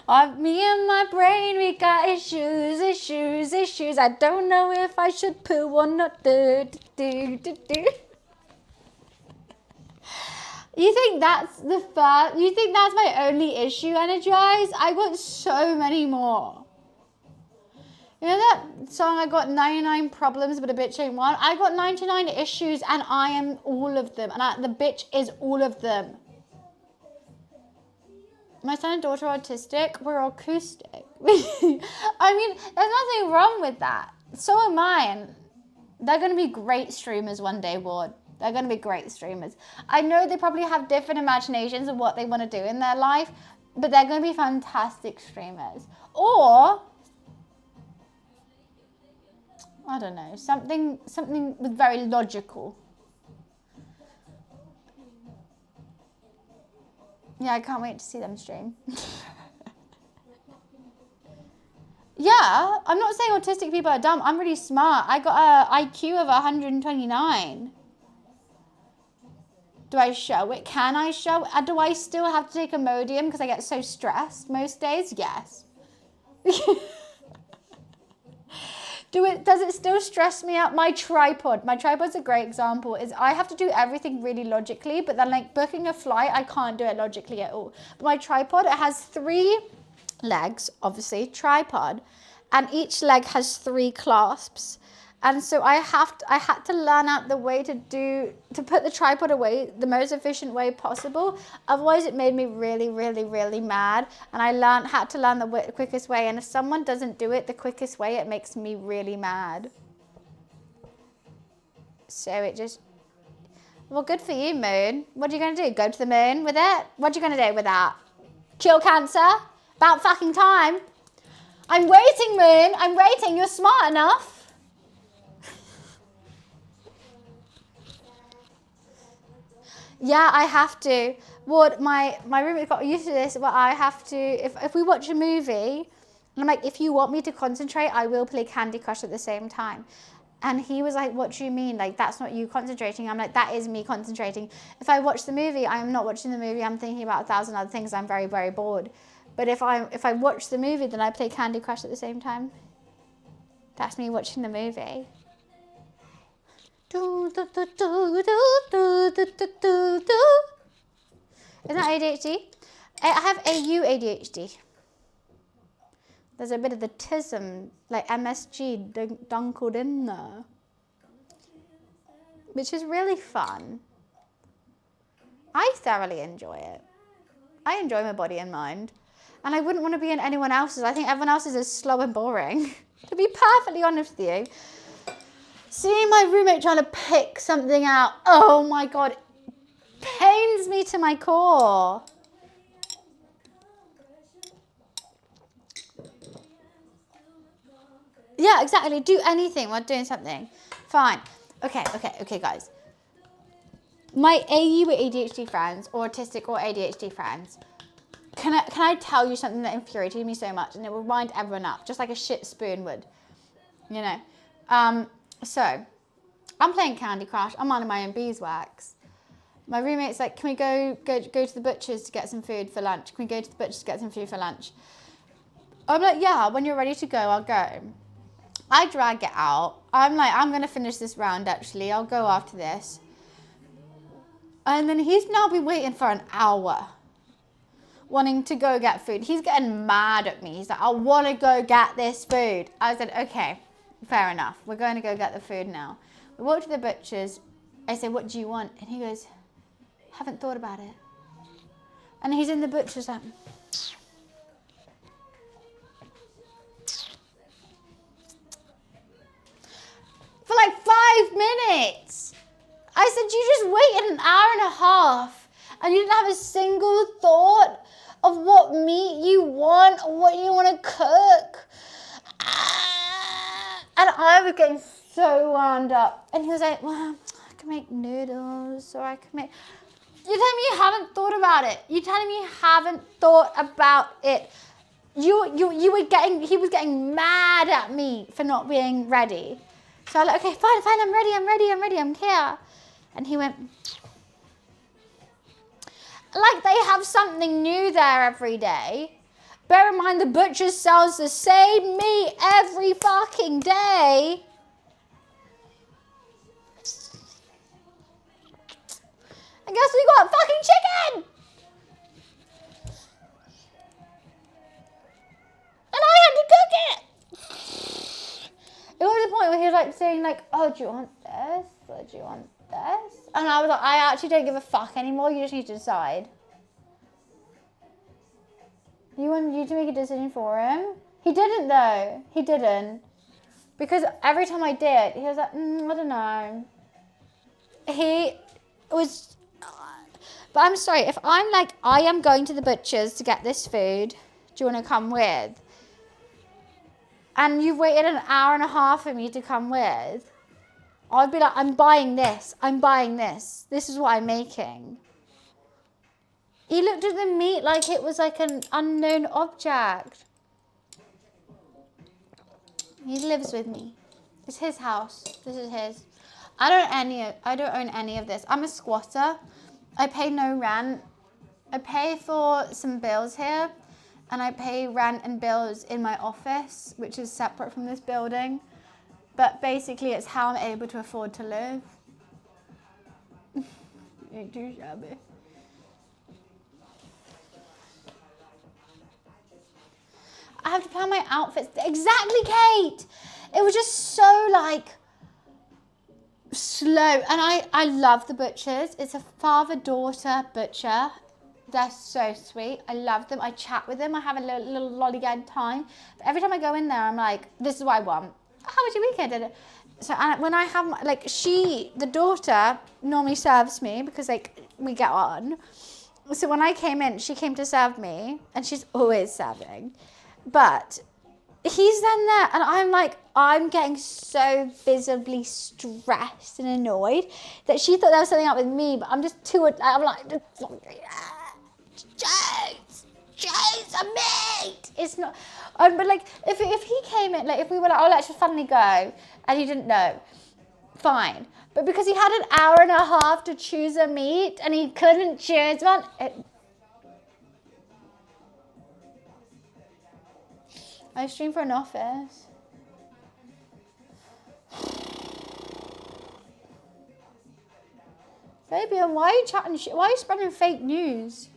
Me and my brain, we got issues. I don't know if I should poo or not. You think that's you think that's my only issue, Energize? I got so many more. You know that song, I got 99 problems but a bitch ain't one? I got 99 issues and I am all of them. And the bitch is all of them. My son and daughter are autistic. We're acoustic. I mean, there's nothing wrong with that. So am I. And they're going to be great streamers one day, Ward. They're going to be great streamers. I know they probably have different imaginations of what they want to do in their life, but they're going to be fantastic streamers. Or, I don't know, something with very logical. Yeah, I can't wait to see them stream. Yeah, I'm not saying autistic people are dumb. I'm really smart. I got an IQ of 129. Do I show it? Can I show it? Do I still have to take Imodium because I get so stressed most days? Yes. Does it still stress me out? My tripod's a great example. Is I have to do everything really logically, but then like booking a flight, I can't do it logically at all. But my tripod, it has 3 legs, obviously, tripod, and each leg has 3 clasps. And so I had to learn out the way to put the tripod away the most efficient way possible. Otherwise, it made me really, really, really mad. And I had to learn the quickest way. And if someone doesn't do it the quickest way, it makes me really mad. So it just, well, good for you, Moon. What are you going to do? Go to the moon with it? What are you going to do with that? Cure cancer? About fucking time. I'm waiting, Moon. I'm waiting. You're smart enough. Yeah, I have to. What my roommate got used to this, but I have to, if we watch a movie, and I'm like, if you want me to concentrate, I will play Candy Crush at the same time. And he was like, what do you mean? Like, that's not you concentrating. I'm like, that is me concentrating. If I watch the movie, I am not watching the movie. I'm thinking about 1,000 other things. I'm very, very bored. But if I watch the movie, then I play Candy Crush at the same time. That's me watching the movie. Isn't that ADHD? I have AU ADHD. There's a bit of the tism, like MSG, dunkled in there. Which is really fun. I thoroughly enjoy it. I enjoy my body and mind. And I wouldn't want to be in anyone else's. I think everyone else's is slow and boring. To be perfectly honest with you. Seeing my roommate trying to pick something out, oh my God, pains me to my core. Yeah, exactly. Do anything while doing something. Fine. Okay, guys. My AU ADHD friends, or autistic or ADHD friends, can I tell you something that infuriated me so much, and it will wind everyone up, just like a shit spoon would, you know. So, I'm playing Candy Crush. I'm minding my own beeswax. My roommate's like, can we go to the butcher's to get some food for lunch? Can we go to the butcher's to get some food for lunch? I'm like, yeah, when you're ready to go, I'll go. I drag it out. I'm like, I'm going to finish this round, actually. I'll go after this. And then he's now been waiting for an hour, wanting to go get food. He's getting mad at me. He's like, I want to go get this food. I said, okay. Fair enough. We're going to go get the food now. We walk to the butcher's. I say, what do you want? And he goes, haven't thought about it. And he's in the butcher's like, for like 5 minutes. I said, you just waited an hour and a half and you didn't have a single thought of what meat you want or what you want to cook. And I was getting so wound up. And he was like, well, I can make noodles or I can make... You're telling me you haven't thought about it. You're telling me you haven't thought about it. You were getting... He was getting mad at me for not being ready. So I was like, okay, fine, I'm here. And he went... Like they have something new there every day. Bear in mind the butcher sells the same meat every fucking day. And guess we got fucking chicken! And I had to cook it! It was the point where he was like saying like, oh, do you want this? Or do you want this? And I was like, I actually don't give a fuck anymore. You just need to decide. You want you to make a decision for him? He didn't though. He didn't. Because every time I did, he was like, I don't know. He was... But I'm sorry, if I'm like, I am going to the butcher's to get this food, do you want to come with? And you've waited an hour and a half for me to come with, I'd be like, I'm buying this. This is what I'm making. He looked at the meat like it was like an unknown object. He lives with me. It's his house. This is his. I don't own any of this. I'm a squatter. I pay no rent. I pay for some bills here, and I pay rent and bills in my office, which is separate from this building. But basically, it's how I'm able to afford to live. Ain't too shabby. I have to plan my outfits. Exactly, Kate. It was just so like slow. And I love the butchers. It's a father-daughter butcher. They're so sweet. I love them. I chat with them. I have a little lollygag time. But every time I go in there, I'm like, this is what I want. How was your weekend? So when I have, like, the daughter normally serves me because, like, we get on. So when I came in, she came to serve me, and she's always serving. But he's then there, and I'm like, I'm getting so visibly stressed and annoyed that she thought there was something up with me, but I'm just too, I'm like, James, a mate. It's not, but like, if he came in, like, if we were like, oh, let's just finally go, and he didn't know, fine. But because he had an hour and a half to choose a meat, and he couldn't choose one, I stream for an office. Fabian, why are you chatting shit? Why are you spreading fake news?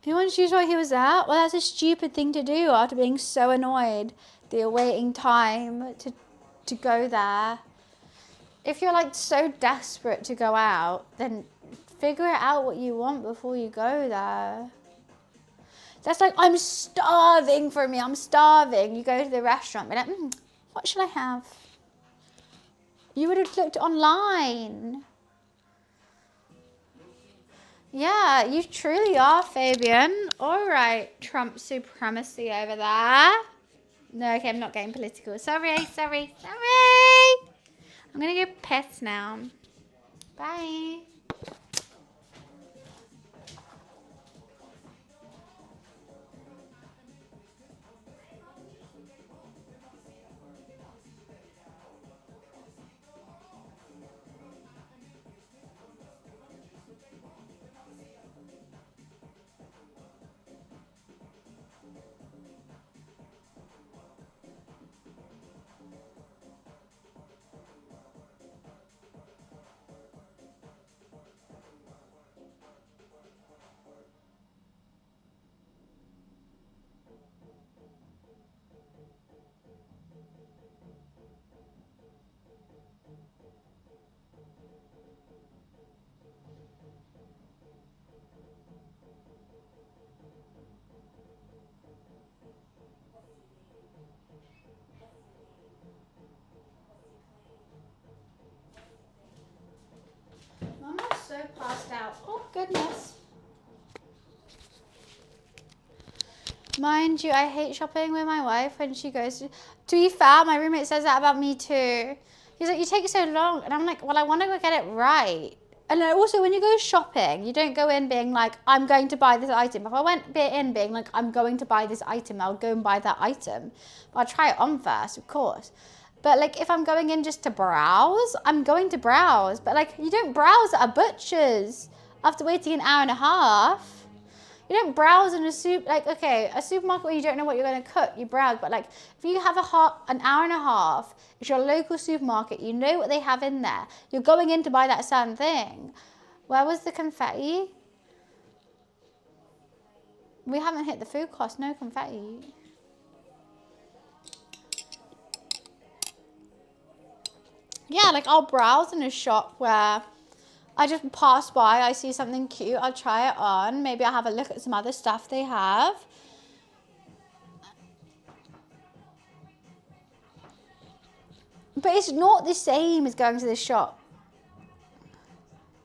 You want to choose why he was at? Well, that's a stupid thing to do after being so annoyed. The awaiting time to go there. If you're like so desperate to go out, then figure out what you want before you go there. That's like, I'm starving for me. I'm starving. You go to the restaurant, be like, what should I have? You would have looked online. Yeah, you truly are, Fabian. All right, Trump supremacy over there. No, okay, I'm not getting political. Sorry. I'm going to go piss now. Bye. passed out. Oh, goodness. Mind you, I hate shopping with my wife when she goes to be fair, my roommate says that about me too. He's like, you take so long. And I'm like, well, I want to go get it right. And then also, when you go shopping, you don't go in being like, I'm going to buy this item. If I went in being like, I'm going to buy this item, I'll go and buy that item. But I'll try it on first, of course. But like, if I'm going in just to browse, I'm going to browse. But like, you don't browse at a butcher's after waiting an hour and a half. You don't browse in a a supermarket where you don't know what you're going to cook, you browse. But like, if you have an hour and a half, it's your local supermarket, you know what they have in there. You're going in to buy that certain thing. Where was the confetti? We haven't hit the food cost, no confetti. Yeah, like I'll browse in a shop where I just pass by, I see something cute, I'll try it on. Maybe I'll have a look at some other stuff they have. But it's not the same as going to the shop.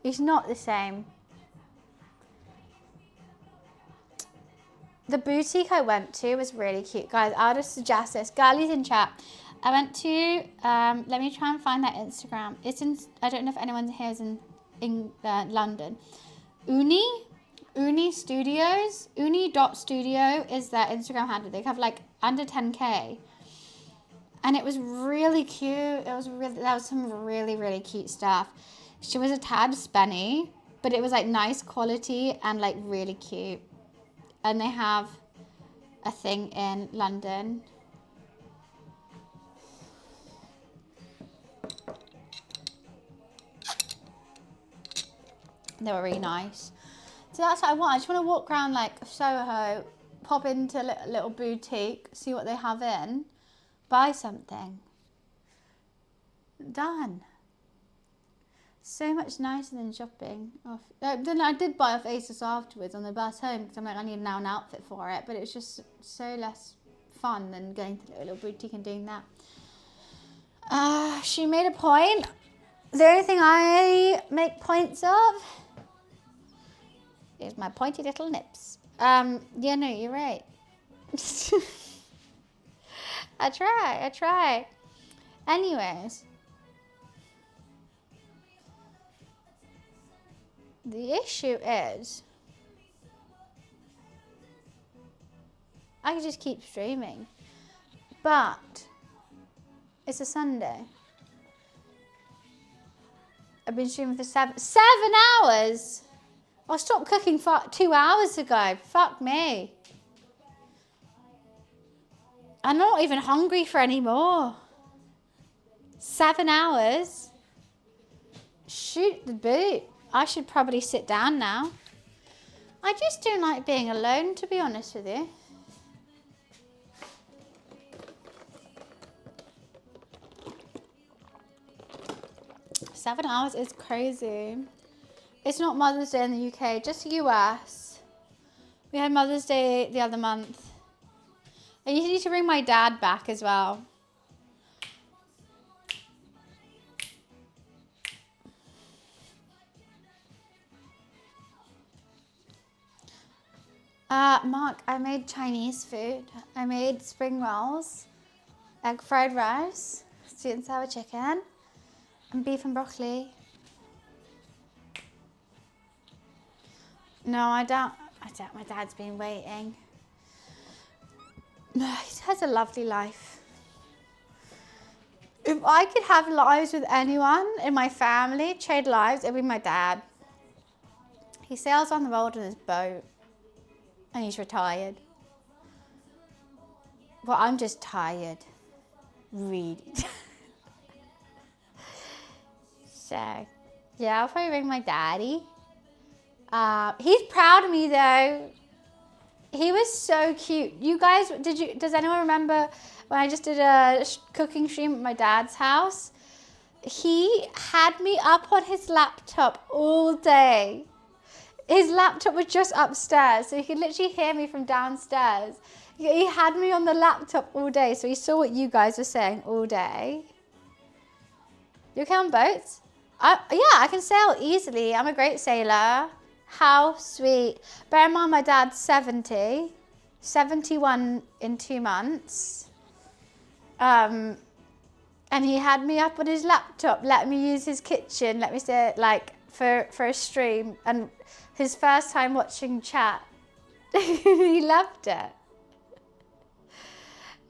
It's not the same. The boutique I went to was really cute. Guys, I'll just suggest this. Girlies in chat. I went to, let me try and find that Instagram. It's in, I don't know if anyone here is in London. Uni Studios, uni.studio is their Instagram handle. They have like under 10k. And it was really cute. That was some really, really cute stuff. She was a tad spenny, but it was like nice quality and like really cute. And they have a thing in London. They were really nice. So that's what I want. I just want to walk around like Soho, pop into a little boutique, see what they have in, buy something. Done. So much nicer than shopping. Then I did buy off ASOS afterwards on the bus home because I'm like, I need now an outfit for it. But it's just so less fun than going to a little boutique and doing that. She made a point. The only thing I make points of is my pointy little nips. Yeah, no, you're right. I try. Anyways. The issue is, I could just keep streaming, but it's a Sunday. I've been streaming for 7 hours. I stopped cooking 2 hours ago. Fuck me. I'm not even hungry for any more. 7 hours. Shoot the boot. I should probably sit down now. I just don't like being alone, to be honest with you. Seven hours is crazy. It's not Mother's Day in the UK, just US. We had Mother's Day the other month. I need to bring my dad back as well. Mark, I made Chinese food. I made spring rolls, egg fried rice, sweet and sour chicken, and beef and broccoli. No, I don't. My dad's been waiting. He has a lovely life. If I could have lives with anyone in my family, trade lives, it'd be my dad. He sails on the road in his boat. And he's retired. Well, I'm just tired. Really. So, yeah, I'll probably ring my daddy. He's proud of me though. He was so cute. You guys, does anyone remember when I just did a cooking stream at my dad's house? He had me up on his laptop all day. His laptop was just upstairs, so he could literally hear me from downstairs. He had me on the laptop all day, so he saw what you guys were saying all day. You okay on boats? I can sail easily. I'm a great sailor. How sweet. Bear in mind, my dad's 70, 71 in 2 months. And he had me up on his laptop, let me use his kitchen, let me say like for a stream. And his first time watching chat, he loved it.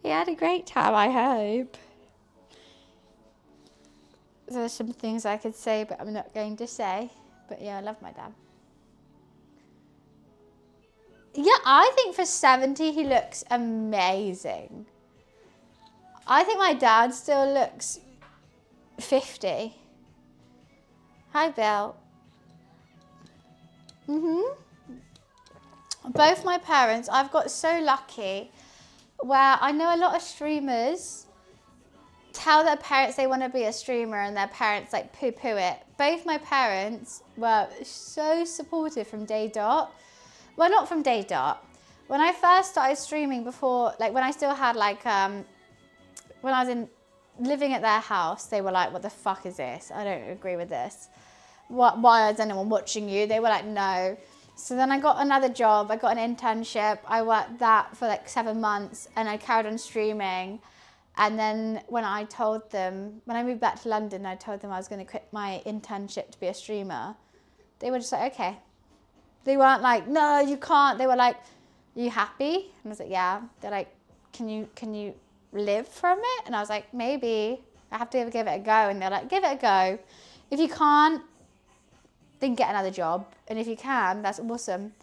He had a great time, I hope. There's some things I could say, but I'm not going to say. But yeah, I love my dad. Yeah, I think for 70, he looks amazing. I think my dad still looks 50. Hi, Bill. Both my parents, I've got so lucky where I know a lot of streamers tell their parents they want to be a streamer and their parents like poo-poo it. Both my parents were so supportive from day dot. Well, not from day dot. When I first started streaming before, like when I still had like, when I was living at their house, they were like, what the fuck is this? I don't agree with this. Why is anyone watching you? They were like, no. So then I got another job. I got an internship. I worked that for like 7 months and I carried on streaming. And then when I told them, when I moved back to London, I told them I was going to quit my internship to be a streamer. They were just like, okay. They weren't like, no, you can't. They were like, are you happy? And I was like, yeah. They're like, can you live from it? And I was like, maybe. I have to give it a go. And they're like, give it a go. If you can't, then get another job. And if you can, that's awesome.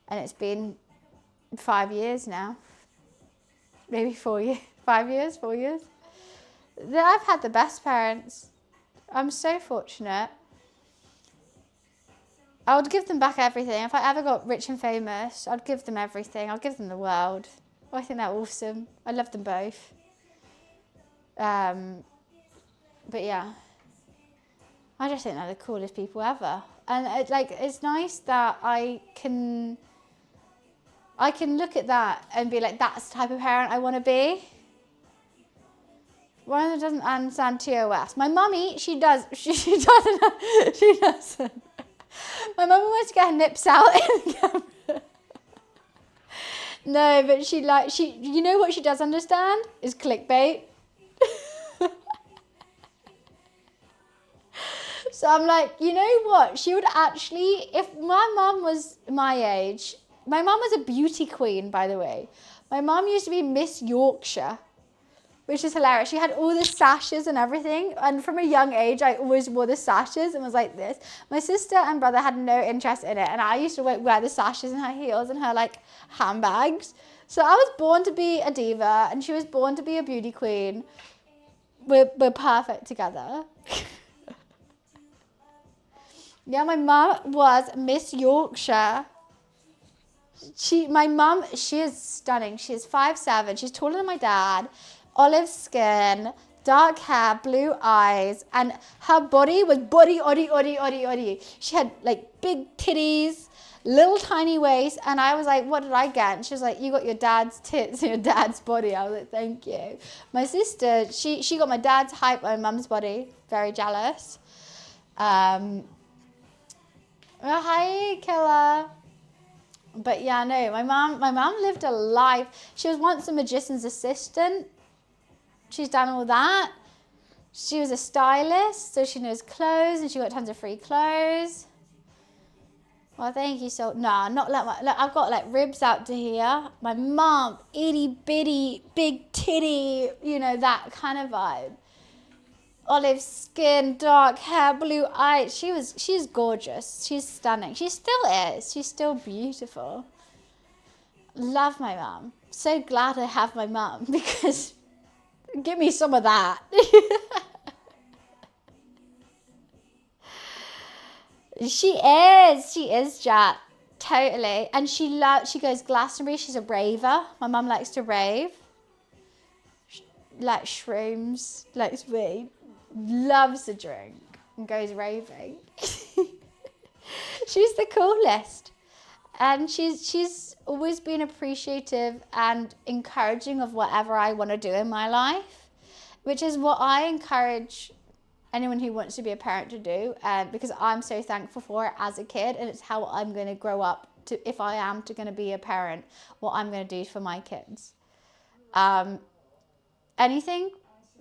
And it's been 5 years now. Maybe 4 years. 5 years, 4 years. I've had the best parents. I'm so fortunate. I would give them back everything. If I ever got rich and famous, I'd give them everything. I'd give them the world. I think they're awesome. I love them both. But yeah, I just think they're the coolest people ever. And it's nice that I can look at that and be like, that's the type of parent I want to be. One of them doesn't understand TOS. My mummy, she does. She doesn't. She doesn't. My mum wants to get her nips out in the camera. No, but you know what she does understand? Is clickbait. So I'm like, you know what? She would actually, if my mum was my age, my mum was a beauty queen, by the way. My mum used to be Miss Yorkshire, which is hilarious. She had all the sashes and everything. And from a young age, I always wore the sashes and was like this. My sister and brother had no interest in it. And I used to wear the sashes and her heels and her like handbags. So I was born to be a diva and she was born to be a beauty queen. We're perfect together. Yeah, my mum was Miss Yorkshire. My mum, she is stunning. She is 5'7". She's taller than my dad. Olive skin, dark hair, blue eyes, and her body was body. She had like big titties, little tiny waist, and I was like, what did I get? And she was like, you got your dad's tits and your dad's body. I was like, thank you. My sister, she got my dad's height, my mum's body. Very jealous. Oh, hi, Killer. But yeah, no, my mum lived a life. She was once a magician's assistant. She's done all that. She was a stylist, so she knows clothes, and she got tons of free clothes. Well, thank you so. No, not like my. Look, I've got like ribs out to here. My mum, itty bitty, big titty, you know, that kind of vibe. Olive skin, dark hair, blue eyes. She's gorgeous. She's stunning. She still is. She's still beautiful. Love my mum. So glad I have my mum because give me some of that. She is Jat. Totally. And she goes Glastonbury. She's a raver. My mum likes to rave. Like shrooms. Likes weed. Loves a drink and goes raving. She's the coolest. And she's always been appreciative and encouraging of whatever I want to do in my life, which is what I encourage anyone who wants to be a parent to do, because I'm so thankful for it as a kid, and it's how I'm going to grow up to, if I am going to be a parent, what I'm going to do for my kids. Anything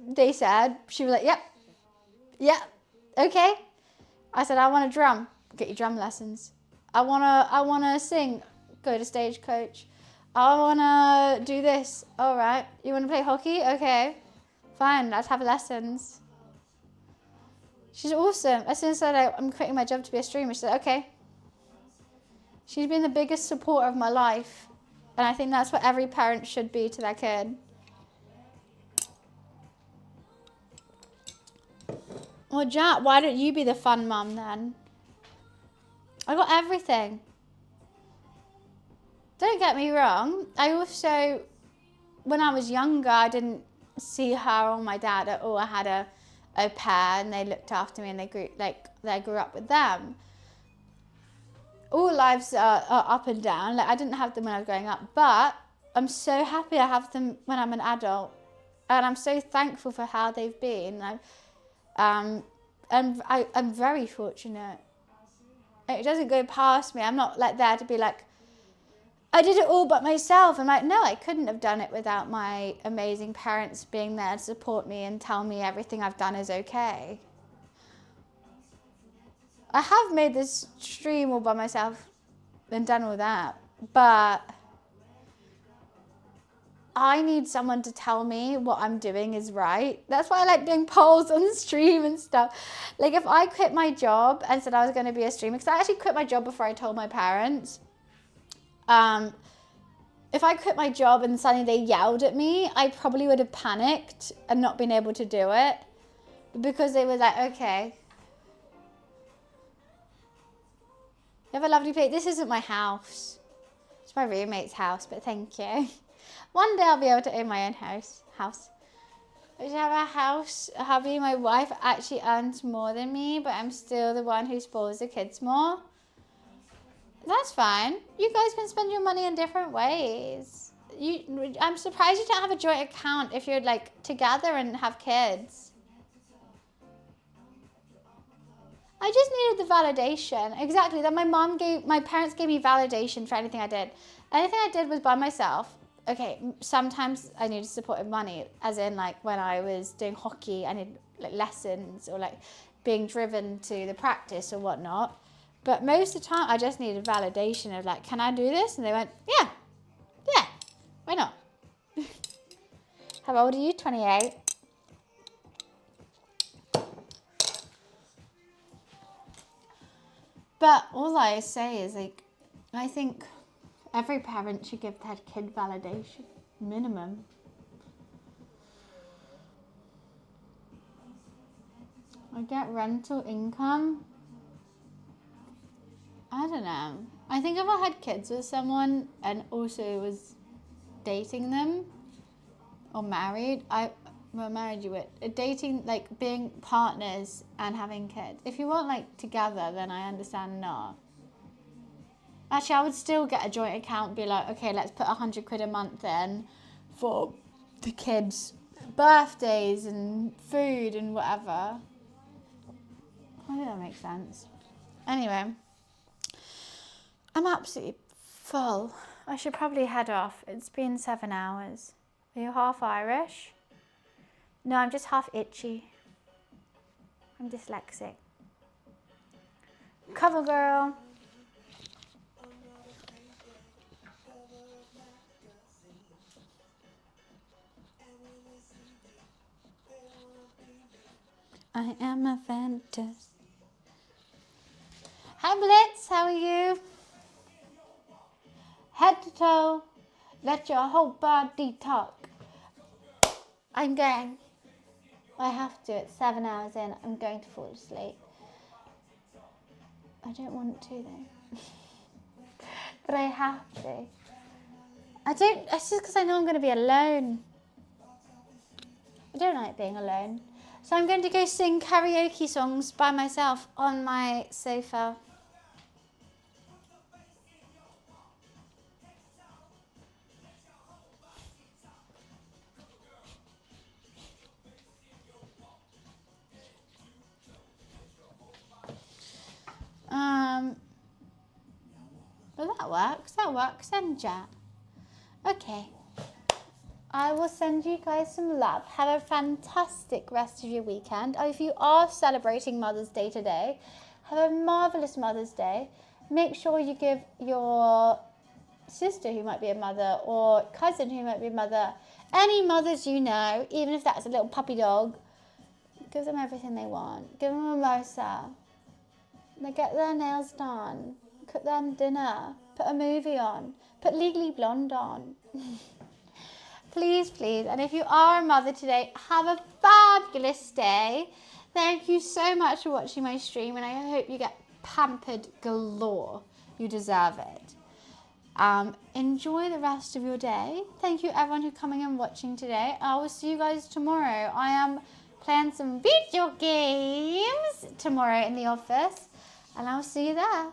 they said, she was like, yep, okay. I said, I want to drum, get your drum lessons. I wanna sing, go to Stagecoach. I wanna do this. All right, you wanna play hockey? Okay, fine, let's have lessons. She's awesome. As soon as I said I'm quitting my job to be a streamer, she said, okay. She's been the biggest supporter of my life, and I think that's what every parent should be to their kid. Well, Jack, why don't you be the fun mum then? I got everything. Don't get me wrong. I also, when I was younger, I didn't see her or my dad at all. I had a au pair, and they looked after me, and they grew up with them. All lives are up and down. Like, I didn't have them when I was growing up, but I'm so happy I have them when I'm an adult, and I'm so thankful for how they've been. I'm very fortunate. It doesn't go past me. I'm not like there to be like, I did it all but myself. I'm like, no, I couldn't have done it without my amazing parents being there to support me and tell me everything I've done is okay. I have made this stream all by myself and done all that, but I need someone to tell me what I'm doing is right. That's why I like doing polls on the stream and stuff. Like, if I quit my job and said I was going to be a streamer, because I actually quit my job before I told my parents. If I quit my job and suddenly they yelled at me, I probably would have panicked and not been able to do it. But because they were like, okay. You have a lovely place. This isn't my house. It's my roommate's house, but thank you. One day I'll be able to own my own house. I should have a house. Hubby, my wife, actually earns more than me, but I'm still the one who spoils the kids more. That's fine. You guys can spend your money in different ways. I'm surprised you don't have a joint account if you're like together and have kids. I just needed the validation. Exactly. That my parents gave me validation for anything I did. Anything I did was by myself. Okay, sometimes I needed support with money, as in like when I was doing hockey, I needed like lessons or like being driven to the practice or whatnot. But most of the time, I just needed validation of like, can I do this? And they went, yeah, why not? How old are you? 28. But all I say is like, I think every parent should give their kid validation, minimum. I get rental income. I don't know. I think if I had kids with someone and also was dating them or married, married you would. Dating, like being partners and having kids. If you weren't like together, then I understand not. Actually, I would still get a joint account and be like, okay, let's put 100 quid a month in for the kids' birthdays and food and whatever. I think that makes sense. Anyway, I'm absolutely full. I should probably head off. It's been 7 hours. Are you half Irish? No, I'm just half itchy. I'm dyslexic. Cover girl. I am a fantasist. Hi Blitz, how are you? Head to toe, let your whole body talk. I'm going. I have to. It's 7 hours in. I'm going to fall asleep. I don't want to though. But I have to. It's just because I know I'm going to be alone. I don't like being alone. So I'm going to go sing karaoke songs by myself on my sofa. That works. Send ya. Okay. I will send you guys some love. Have a fantastic rest of your weekend. If you are celebrating Mother's Day today, have a marvellous Mother's Day. Make sure you give your sister who might be a mother or cousin who might be a mother, any mothers you know, even if that's a little puppy dog, give them everything they want. Give them a mimosa. They get their nails done. Cook them dinner. Put a movie on. Put Legally Blonde on. Please, please. And if you are a mother today, have a fabulous day. Thank you so much for watching my stream, and I hope you get pampered galore. You deserve it. Enjoy the rest of your day. Thank you everyone who's coming and watching today. I will see you guys tomorrow. I am playing some video games tomorrow in the office, and I'll see you there.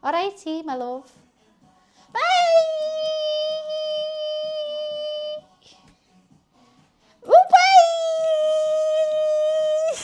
Alrighty, my love.